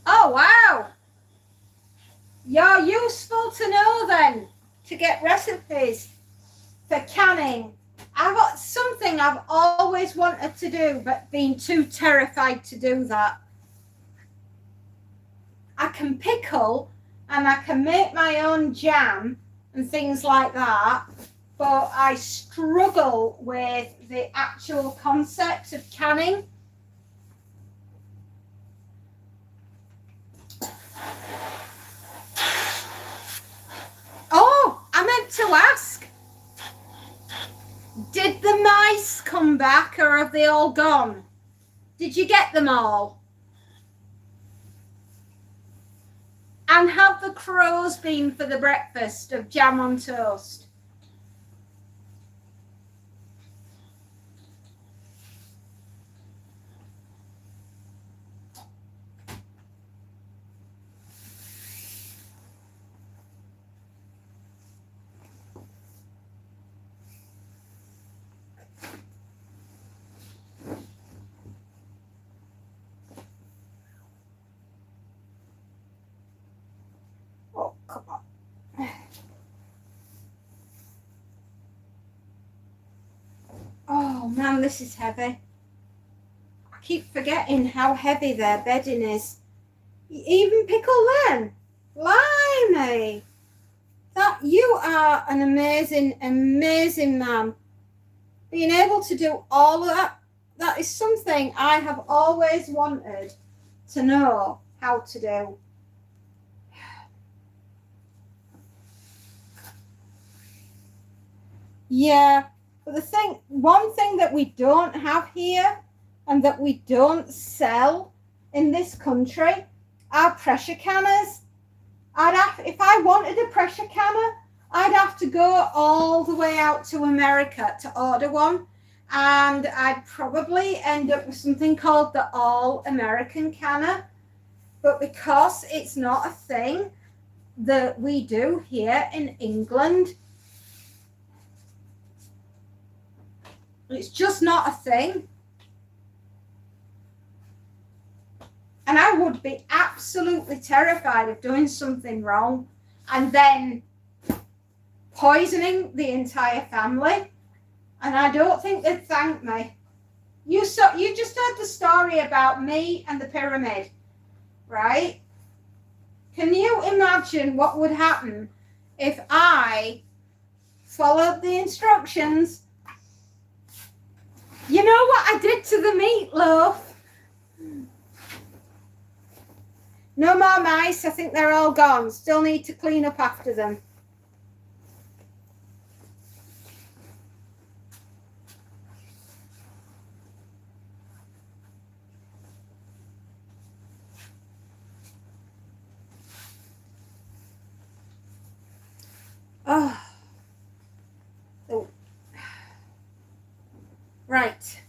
Oh, wow. You're useful to know then, to get recipes for canning. I've got something I've always wanted to do, but been too terrified to do that. I can pickle and I can make my own jam and things like that, but I struggle with the actual concept of canning. Oh, I meant to ask, did the mice come back or have they all gone? Did you get them all? And have the crows been for the breakfast of jam on toast? man, this is heavy. I keep forgetting how heavy their bedding is. Even pickle then. Blimey. That you are an amazing, amazing man. Being able to do all of that, that is something I have always wanted to know how to do. Yeah, but one thing that we don't have here and that we don't sell in this country are pressure canners. If I wanted a pressure canner, I'd have to go all the way out to America to order one. And I'd probably end up with something called the All-American Canner. But because it's not a thing that we do here in England, it's just not a thing. And I would be absolutely terrified of doing something wrong and then poisoning the entire family. And I don't think they'd thank me. You just heard the story about me and the pyramid, right? Can you imagine what would happen if I followed the instructions? You know what I did to the meatloaf? No more mice. I think they're all gone. Still need to clean up after them. Oh. Right.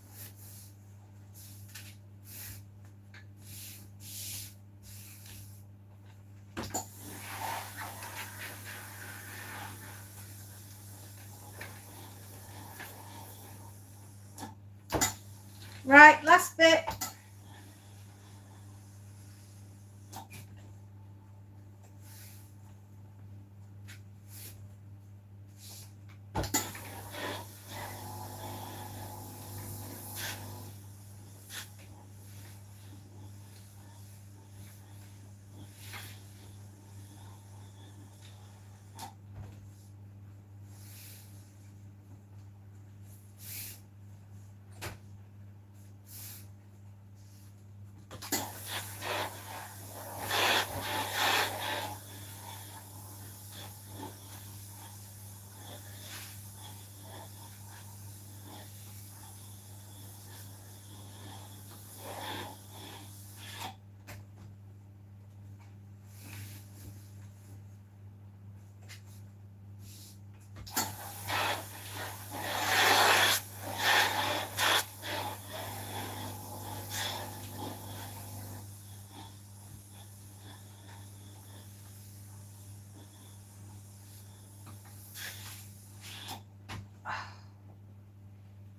Right, last bit.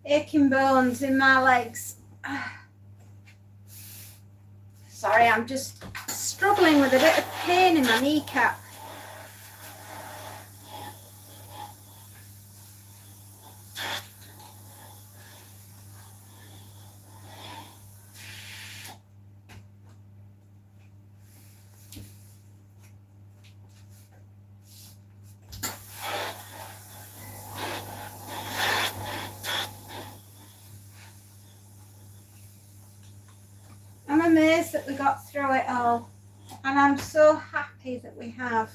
Aching bones in my legs. Sorry, I'm just struggling with a bit of pain in my kneecap. I'm amazed that we got through it all, and I'm so happy that we have.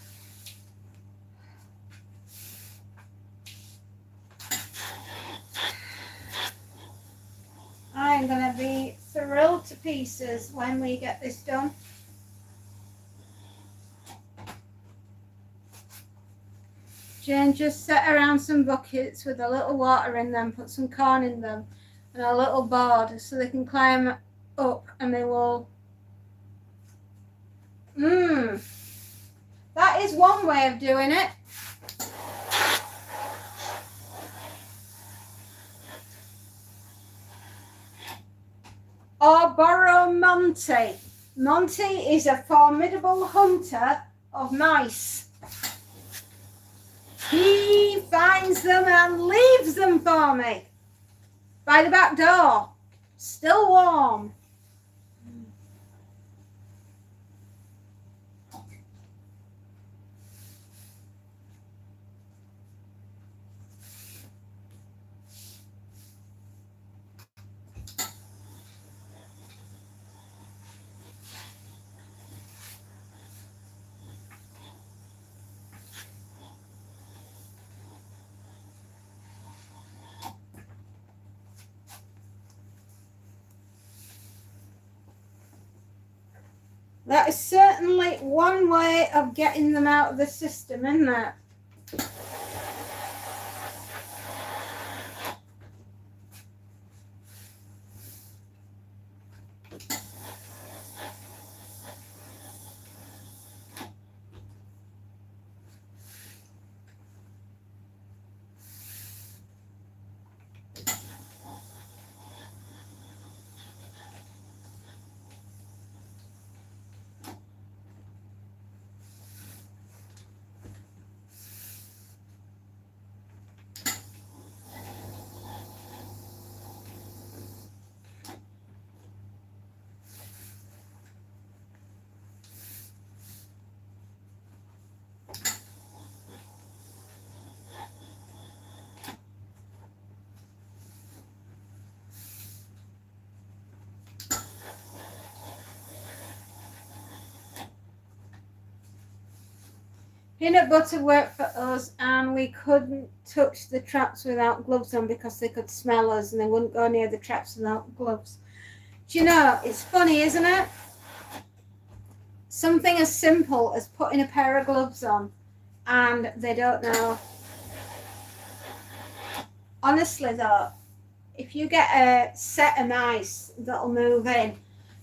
I'm going to be thrilled to pieces when we get this done. Jane just set around some buckets with a little water in them, put some corn in them, and a little board so they can climb up and they will. That is one way of doing it. Or borrow Monty. Monty is a formidable hunter of mice. He finds them and leaves them for me. by the back door. Still warm. That is certainly one way of getting them out of the system, isn't it? Peanut butter worked for us, and we couldn't touch the traps without gloves on because they could smell us and they wouldn't go near the traps without gloves. Do you know, it's funny, isn't it? Something as simple as putting a pair of gloves on and they don't know. Honestly though, if you get a set of mice that'll move in,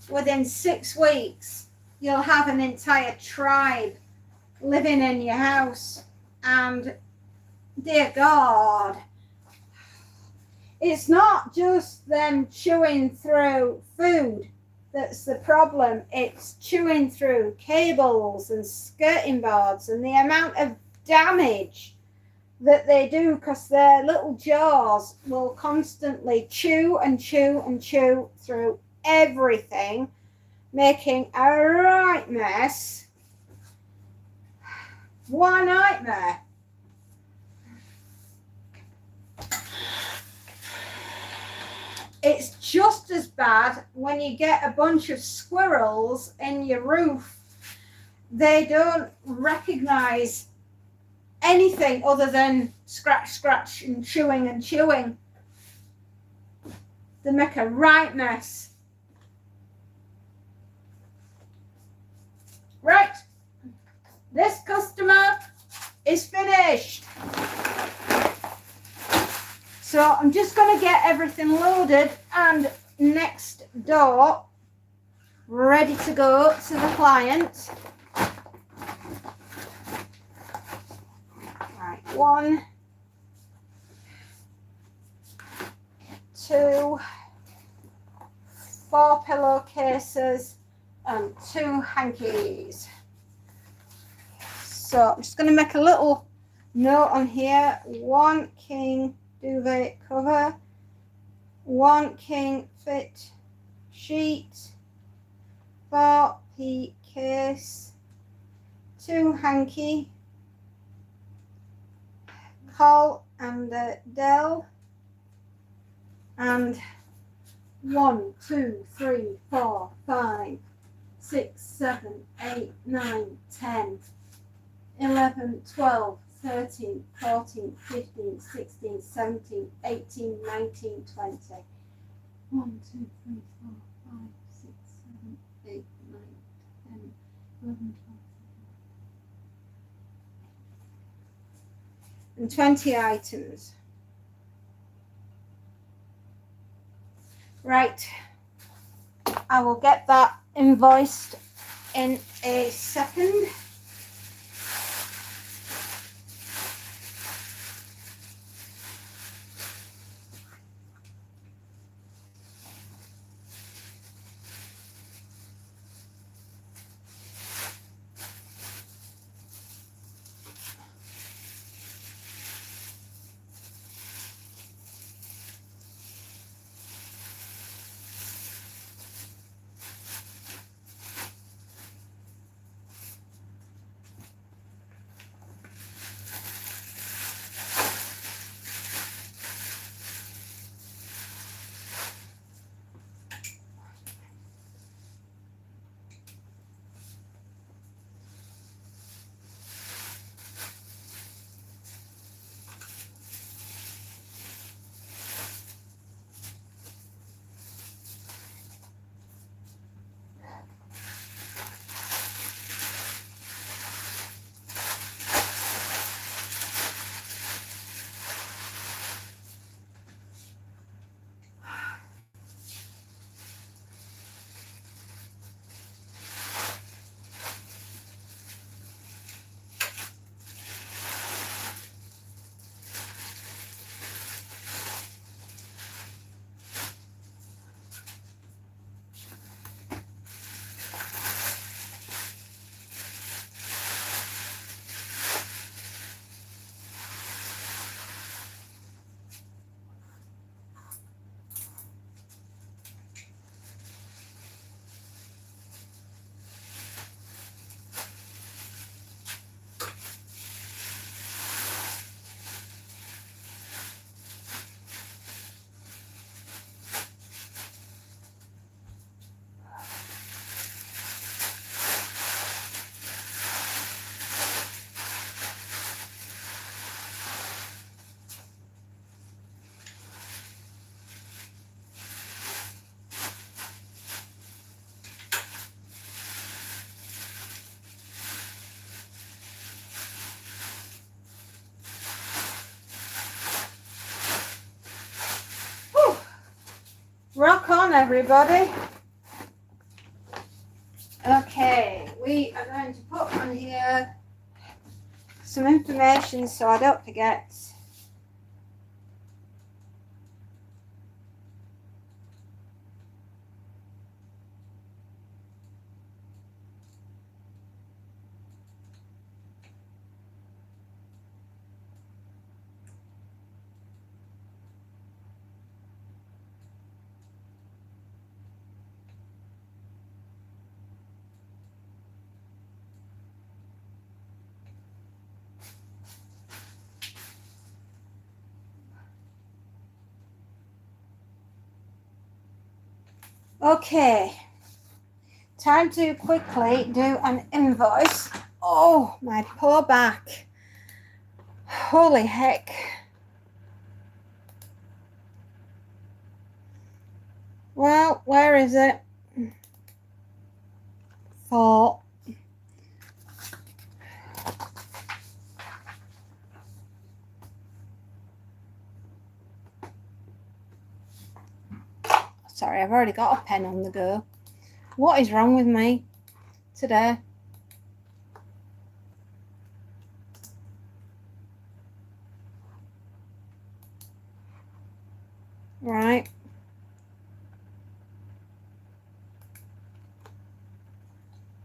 within 6 weeks, you'll have an entire tribe living in your house. And dear God, it's not just them chewing through food that's the problem. It's chewing through cables and skirting boards, and the amount of damage that they do, because their little jaws will constantly chew and chew and chew through everything, making a right mess. What a nightmare. It's just as bad when you get a bunch of squirrels in your roof. They don't recognize anything other than scratch, scratch, and chewing. They make a right mess. Right. This customer is finished. So I'm just going to get everything loaded and next door ready to go to the client. Right, 1, 2, 4 pillowcases and 2 hankies. So I'm just going to make a little note on here. 1 king duvet cover, 1 king fit sheet, 4 pea case, 2 hanky, Col and Dell, and 1, 2, 3, 4, 5, 6, 7, 8, 9, 10, 11, 12, 13, 14, 15, 16, 17, 18, 19, 20. 1, 2, 3, 4, 5, 6, 7, 8, 9, 10, 11, 12. And 20 items. Right. I will get that invoiced in a second. on, everybody. Okay, we are going to put on here some information so I don't forget. Okay, time to quickly do an invoice. Oh, my poor back. Holy heck. Well, where is it? 4. Sorry, I've already got a pen on the go. What is wrong with me today? Right.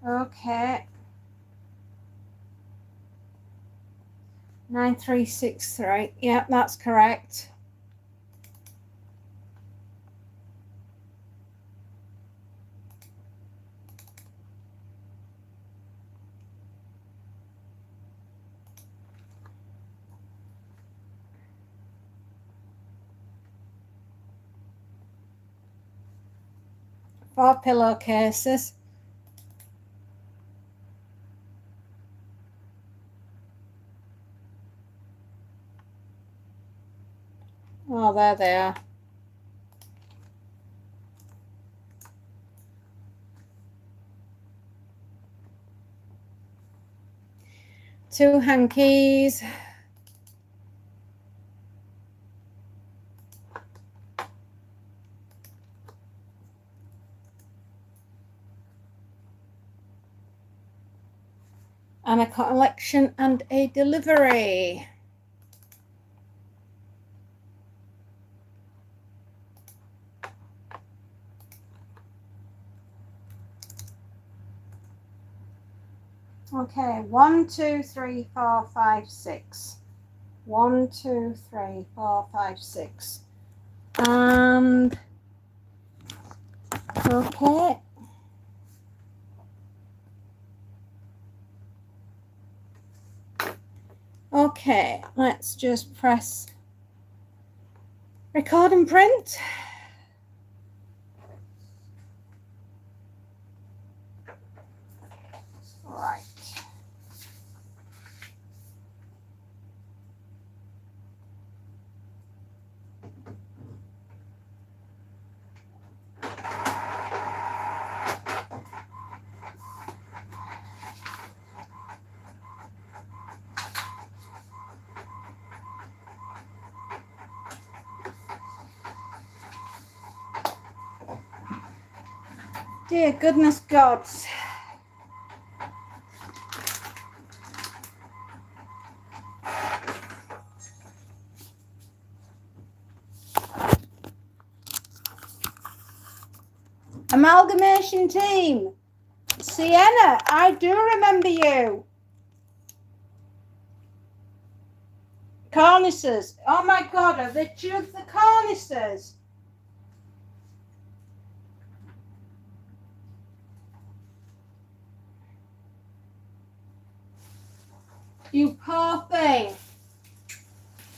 Okay. 9363. Yeah, that's correct. Four pillowcases. Oh, there they are. Two hankies. And a collection and a delivery. Okay, 1, 2, 3, 4, 5, 6. 1, 2, 3, 4, 5, 6. And okay. Okay, let's just press record and print. Right. Dear goodness gods. Amalgamation team. Sienna, I do remember you. Cornices. Oh my god, have they chewed the cornices? You poor thing.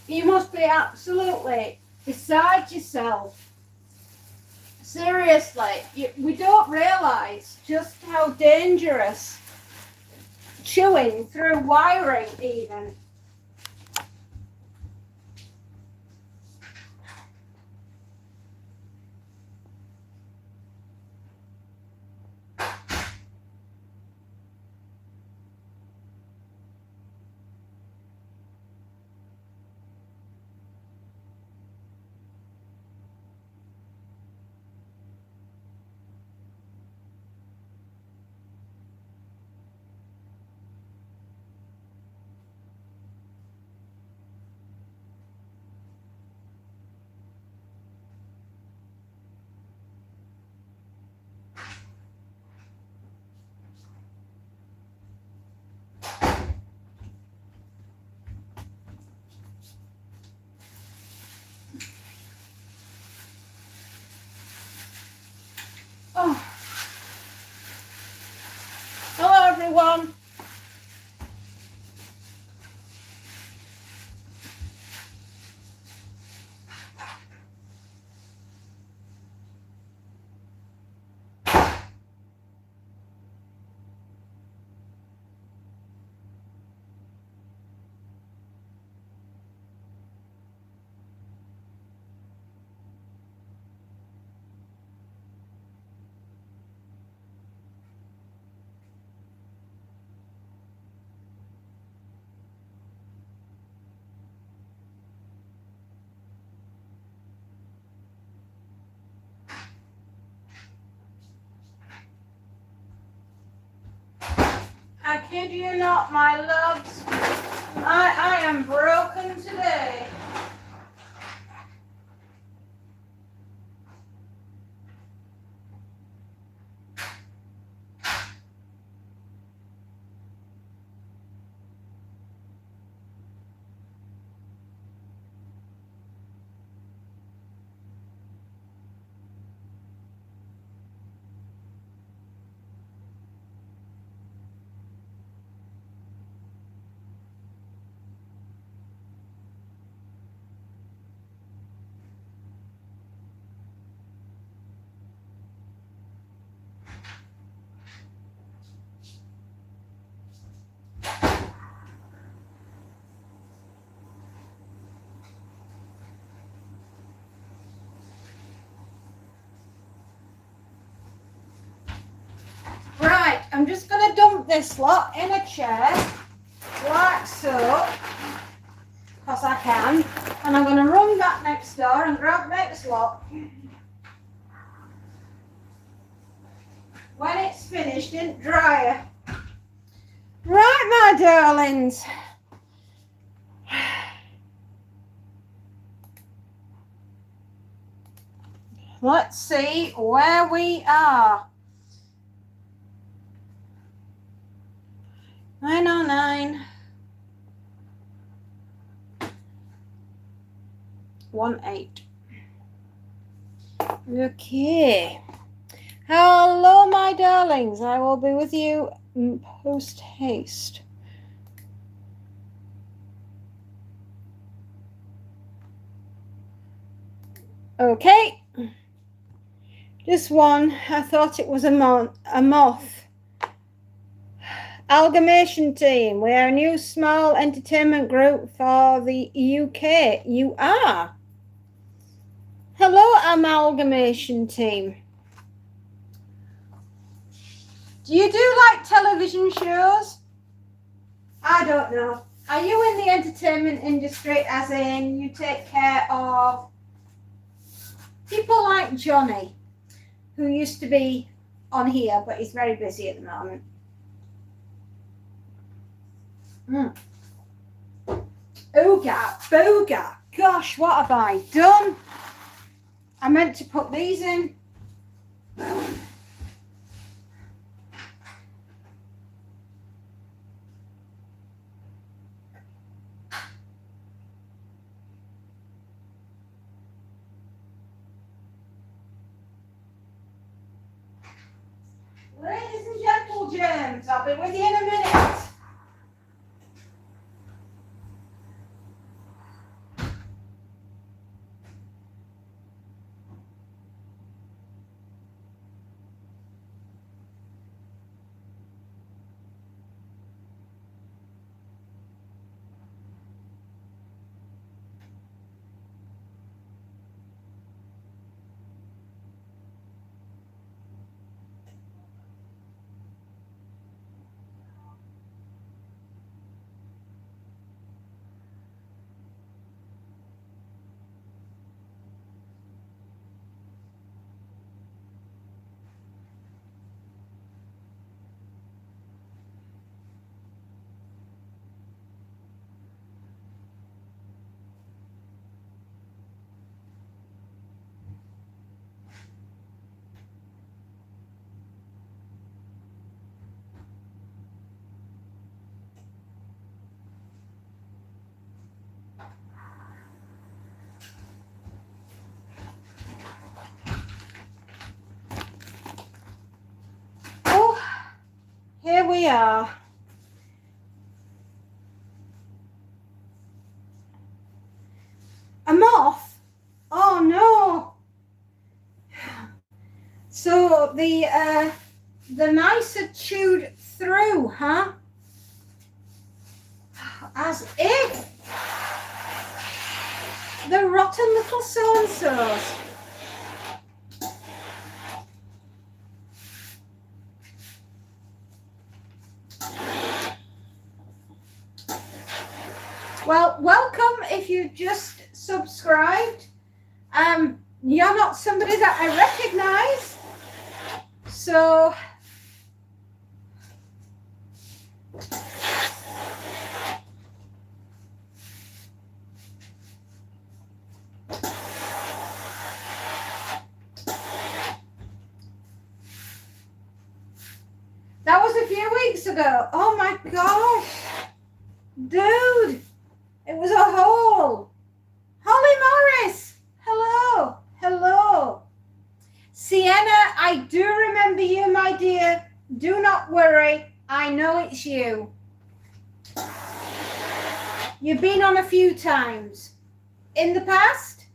You must be absolutely beside yourself. Seriously, we don't realise just how dangerous chewing through wiring even. kid you not, my loves. I am broken today. Right, I'm just going to dump this lot in a chair, like so, because I can, and I'm going to run back next door and grab next lot. When it's finished in dryer. Right, my darlings. Let's see where we are. 909 18. Okay. Hello, my darlings. I will be with you post haste. Okay. This one, I thought it was a moth. Amalgamation team, we are a new small entertainment group for the UK. You are. Hello, amalgamation team. Do you do like television shows? I don't know. Are you in the entertainment industry, as in you take care of people like Johnny, who used to be on here, but he's very busy at the moment? Ooga booga. Gosh, what have I done? I meant to put these in. Ladies and gentlemen, I'll be with you in a minute. Here we are. A moth? Oh no. So the mice had chewed through, huh? As if the rotten little so-and-sos. Well, welcome if you just subscribed. You're not somebody that I recognize. So That was a few weeks ago. Oh my gosh. Dude, it was a hole. Holly Morris. Hello. Hello. Sienna, I do remember you, my dear. Do not worry. I know it's you. You've been on a few times. In the past?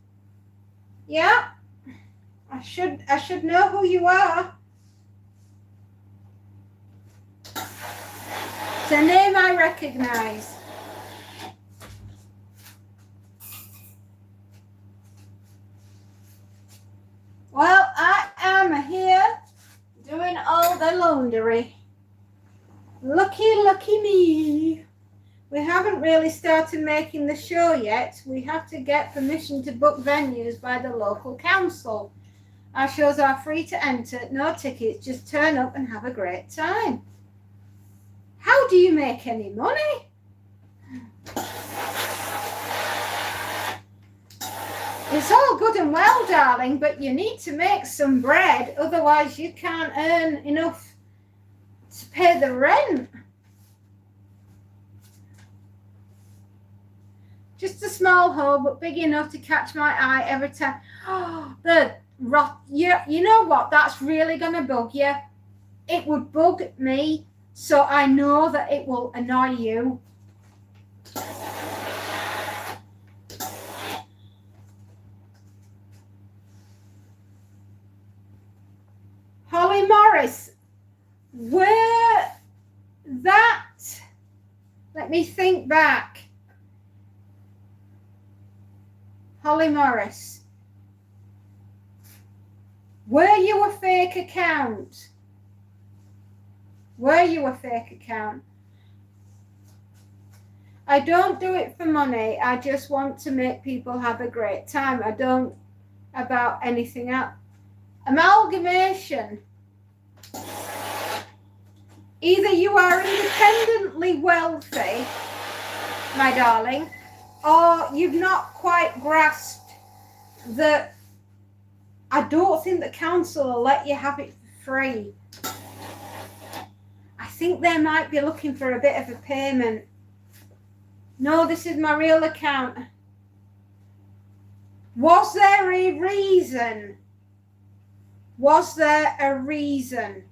Yeah. I should know who you are. It's a name I recognize. Well, I am here doing all the laundry. Lucky me. We haven't really started making the show yet. We have to get permission to book venues by the local council. Our shows are free to enter, no tickets, just turn up and have a great time. How do you make any money? It's all good and well, darling, but you need to make some bread, otherwise you can't earn enough to pay the rent. Just a small hole, but big enough to catch my eye every time. Oh, the rot. You know what? That's really going to bug you. It would bug me, so I know that it will annoy you. Holly Morris, where that? Let me think back. Holly Morris, were you a fake account? Were you a fake account? I don't do it for money. I just want to make people have a great time. I don't about anything else. Amalgamation. Either you are independently wealthy, my darling, or you've not quite grasped that I don't think the council will let you have it for free. I think they might be looking for a bit of a payment. No, this is my real account. Was there a reason? Was there a reason?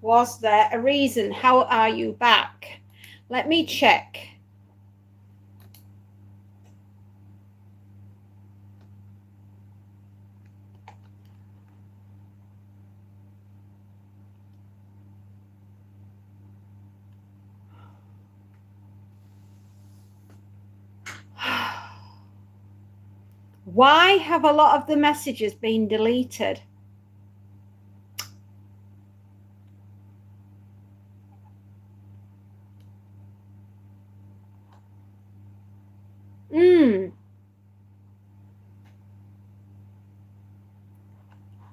Was there a reason? How are you back? Let me check. Why have a lot of the messages been deleted?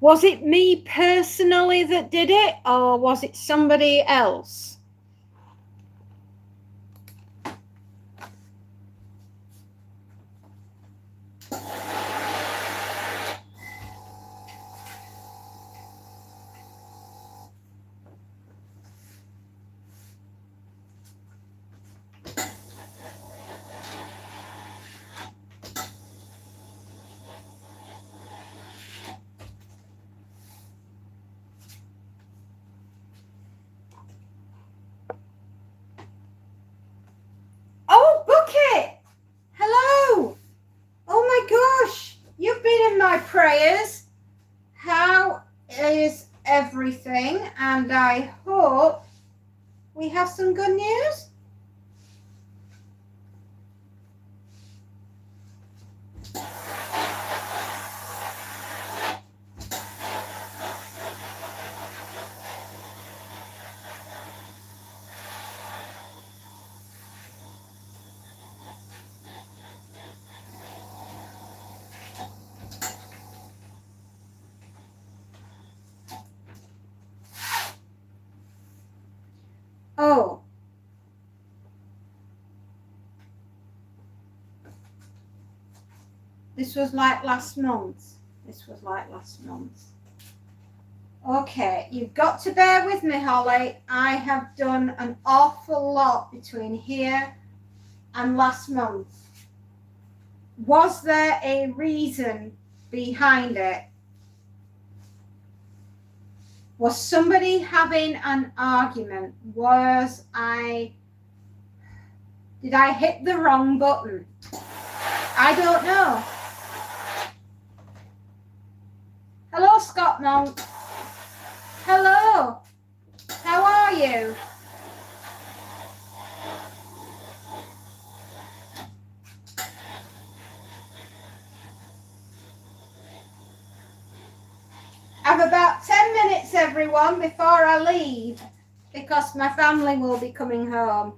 Was it me personally that did it, or was it somebody else? Oh, Bucket! Hello! Oh my gosh! You've been in my prayers. How is everything? And I hope we have some good news. Oh. This was like last month. Okay, you've got to bear with me, Holly. I have done an awful lot between here and last month. Was there a reason behind it? Was somebody having an argument? Did I hit the wrong button? I don't know. Hello, Scott Monk. Hello. How are you? I have about 10 minutes, everyone, before I leave, because my family will be coming home.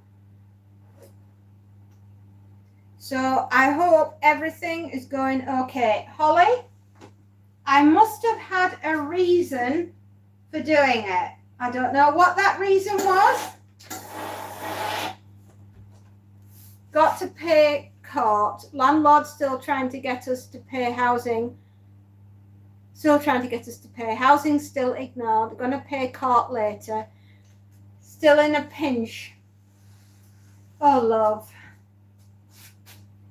So I hope everything is going okay. Holly, I must have had a reason for doing it. I don't know what that reason was. Got to pay court. Landlord still trying to get us to pay housing. Still trying to get us to pay. Housing still ignored. Going to pay court later. Still in a pinch. Oh, love.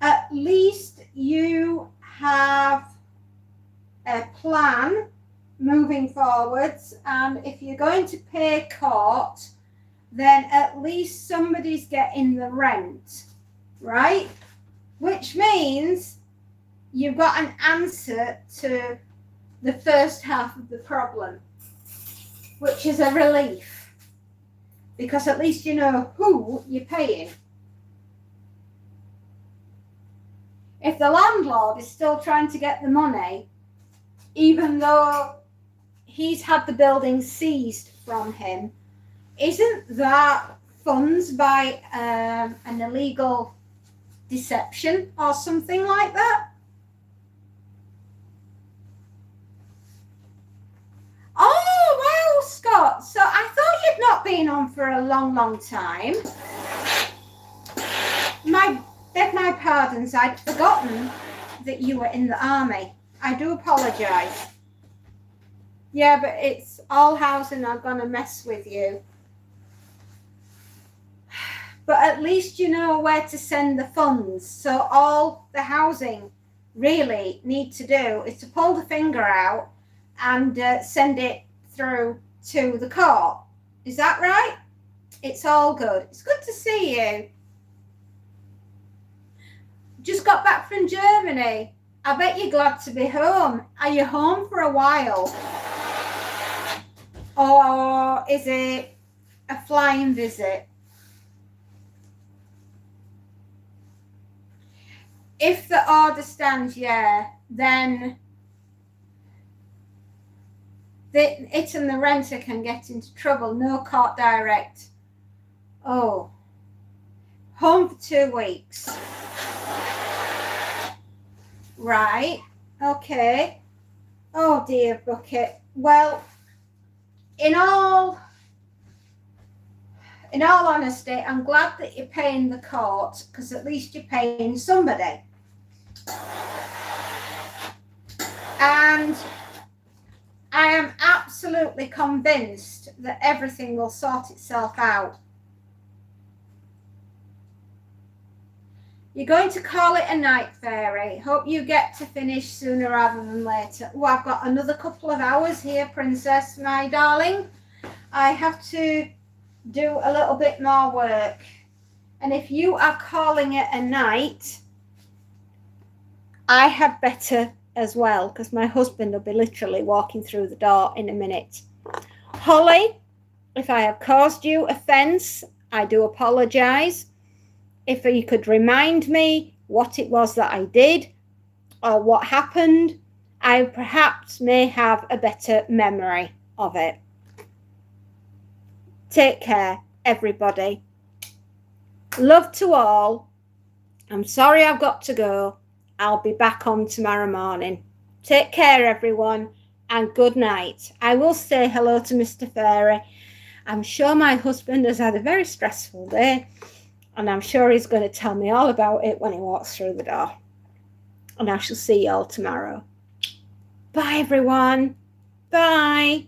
At least you have a plan moving forwards, and if you're going to pay court, then at least somebody's getting the rent, right? Which means you've got an answer to the first half of the problem, which is a relief, because at least you know who you're paying. If the landlord is still trying to get the money, even though he's had the building seized from him, isn't that funds by an illegal deception or something like that? Oh, wow, Scott. So I thought you'd not been on for a long, long time. Beg my pardons, I'd forgotten that you were in the army. I do apologise. Yeah, but it's all housing are going to mess with you. But at least you know where to send the funds. So all the housing really need to do is to pull the finger out and send it through to the court. Is that right? It's all good. It's good to see you. Just got back from Germany. I bet you're glad to be home. Are you home for a while? Or is it a flying visit? If the order stands, yeah, then it and the renter can get into trouble. No court direct. Oh. Home for 2 weeks. Right. Okay. Oh dear, Bucket. Well, in all honesty, I'm glad that you're paying the court, because at least you're paying somebody. And I am absolutely convinced that everything will sort itself out. You're going to call it a night, Fairy. Hope you get to finish sooner rather than later. Oh, I've got another couple of hours here, Princess, my darling. I have to do a little bit more work. And if you are calling it a night, I had better as well, because my husband will be literally walking through the door in a minute. Holly, if I have caused you offence, I do apologise. If you could remind me what it was that I did or what happened, I perhaps may have a better memory of it. Take care, everybody. Love to all. I'm sorry I've got to go. I'll be back on tomorrow morning. Take care, everyone, and good night. I will say hello to Mr. Fairy. I'm sure my husband has had a very stressful day, and I'm sure he's going to tell me all about it when he walks through the door. And I shall see you all tomorrow. Bye, everyone. Bye.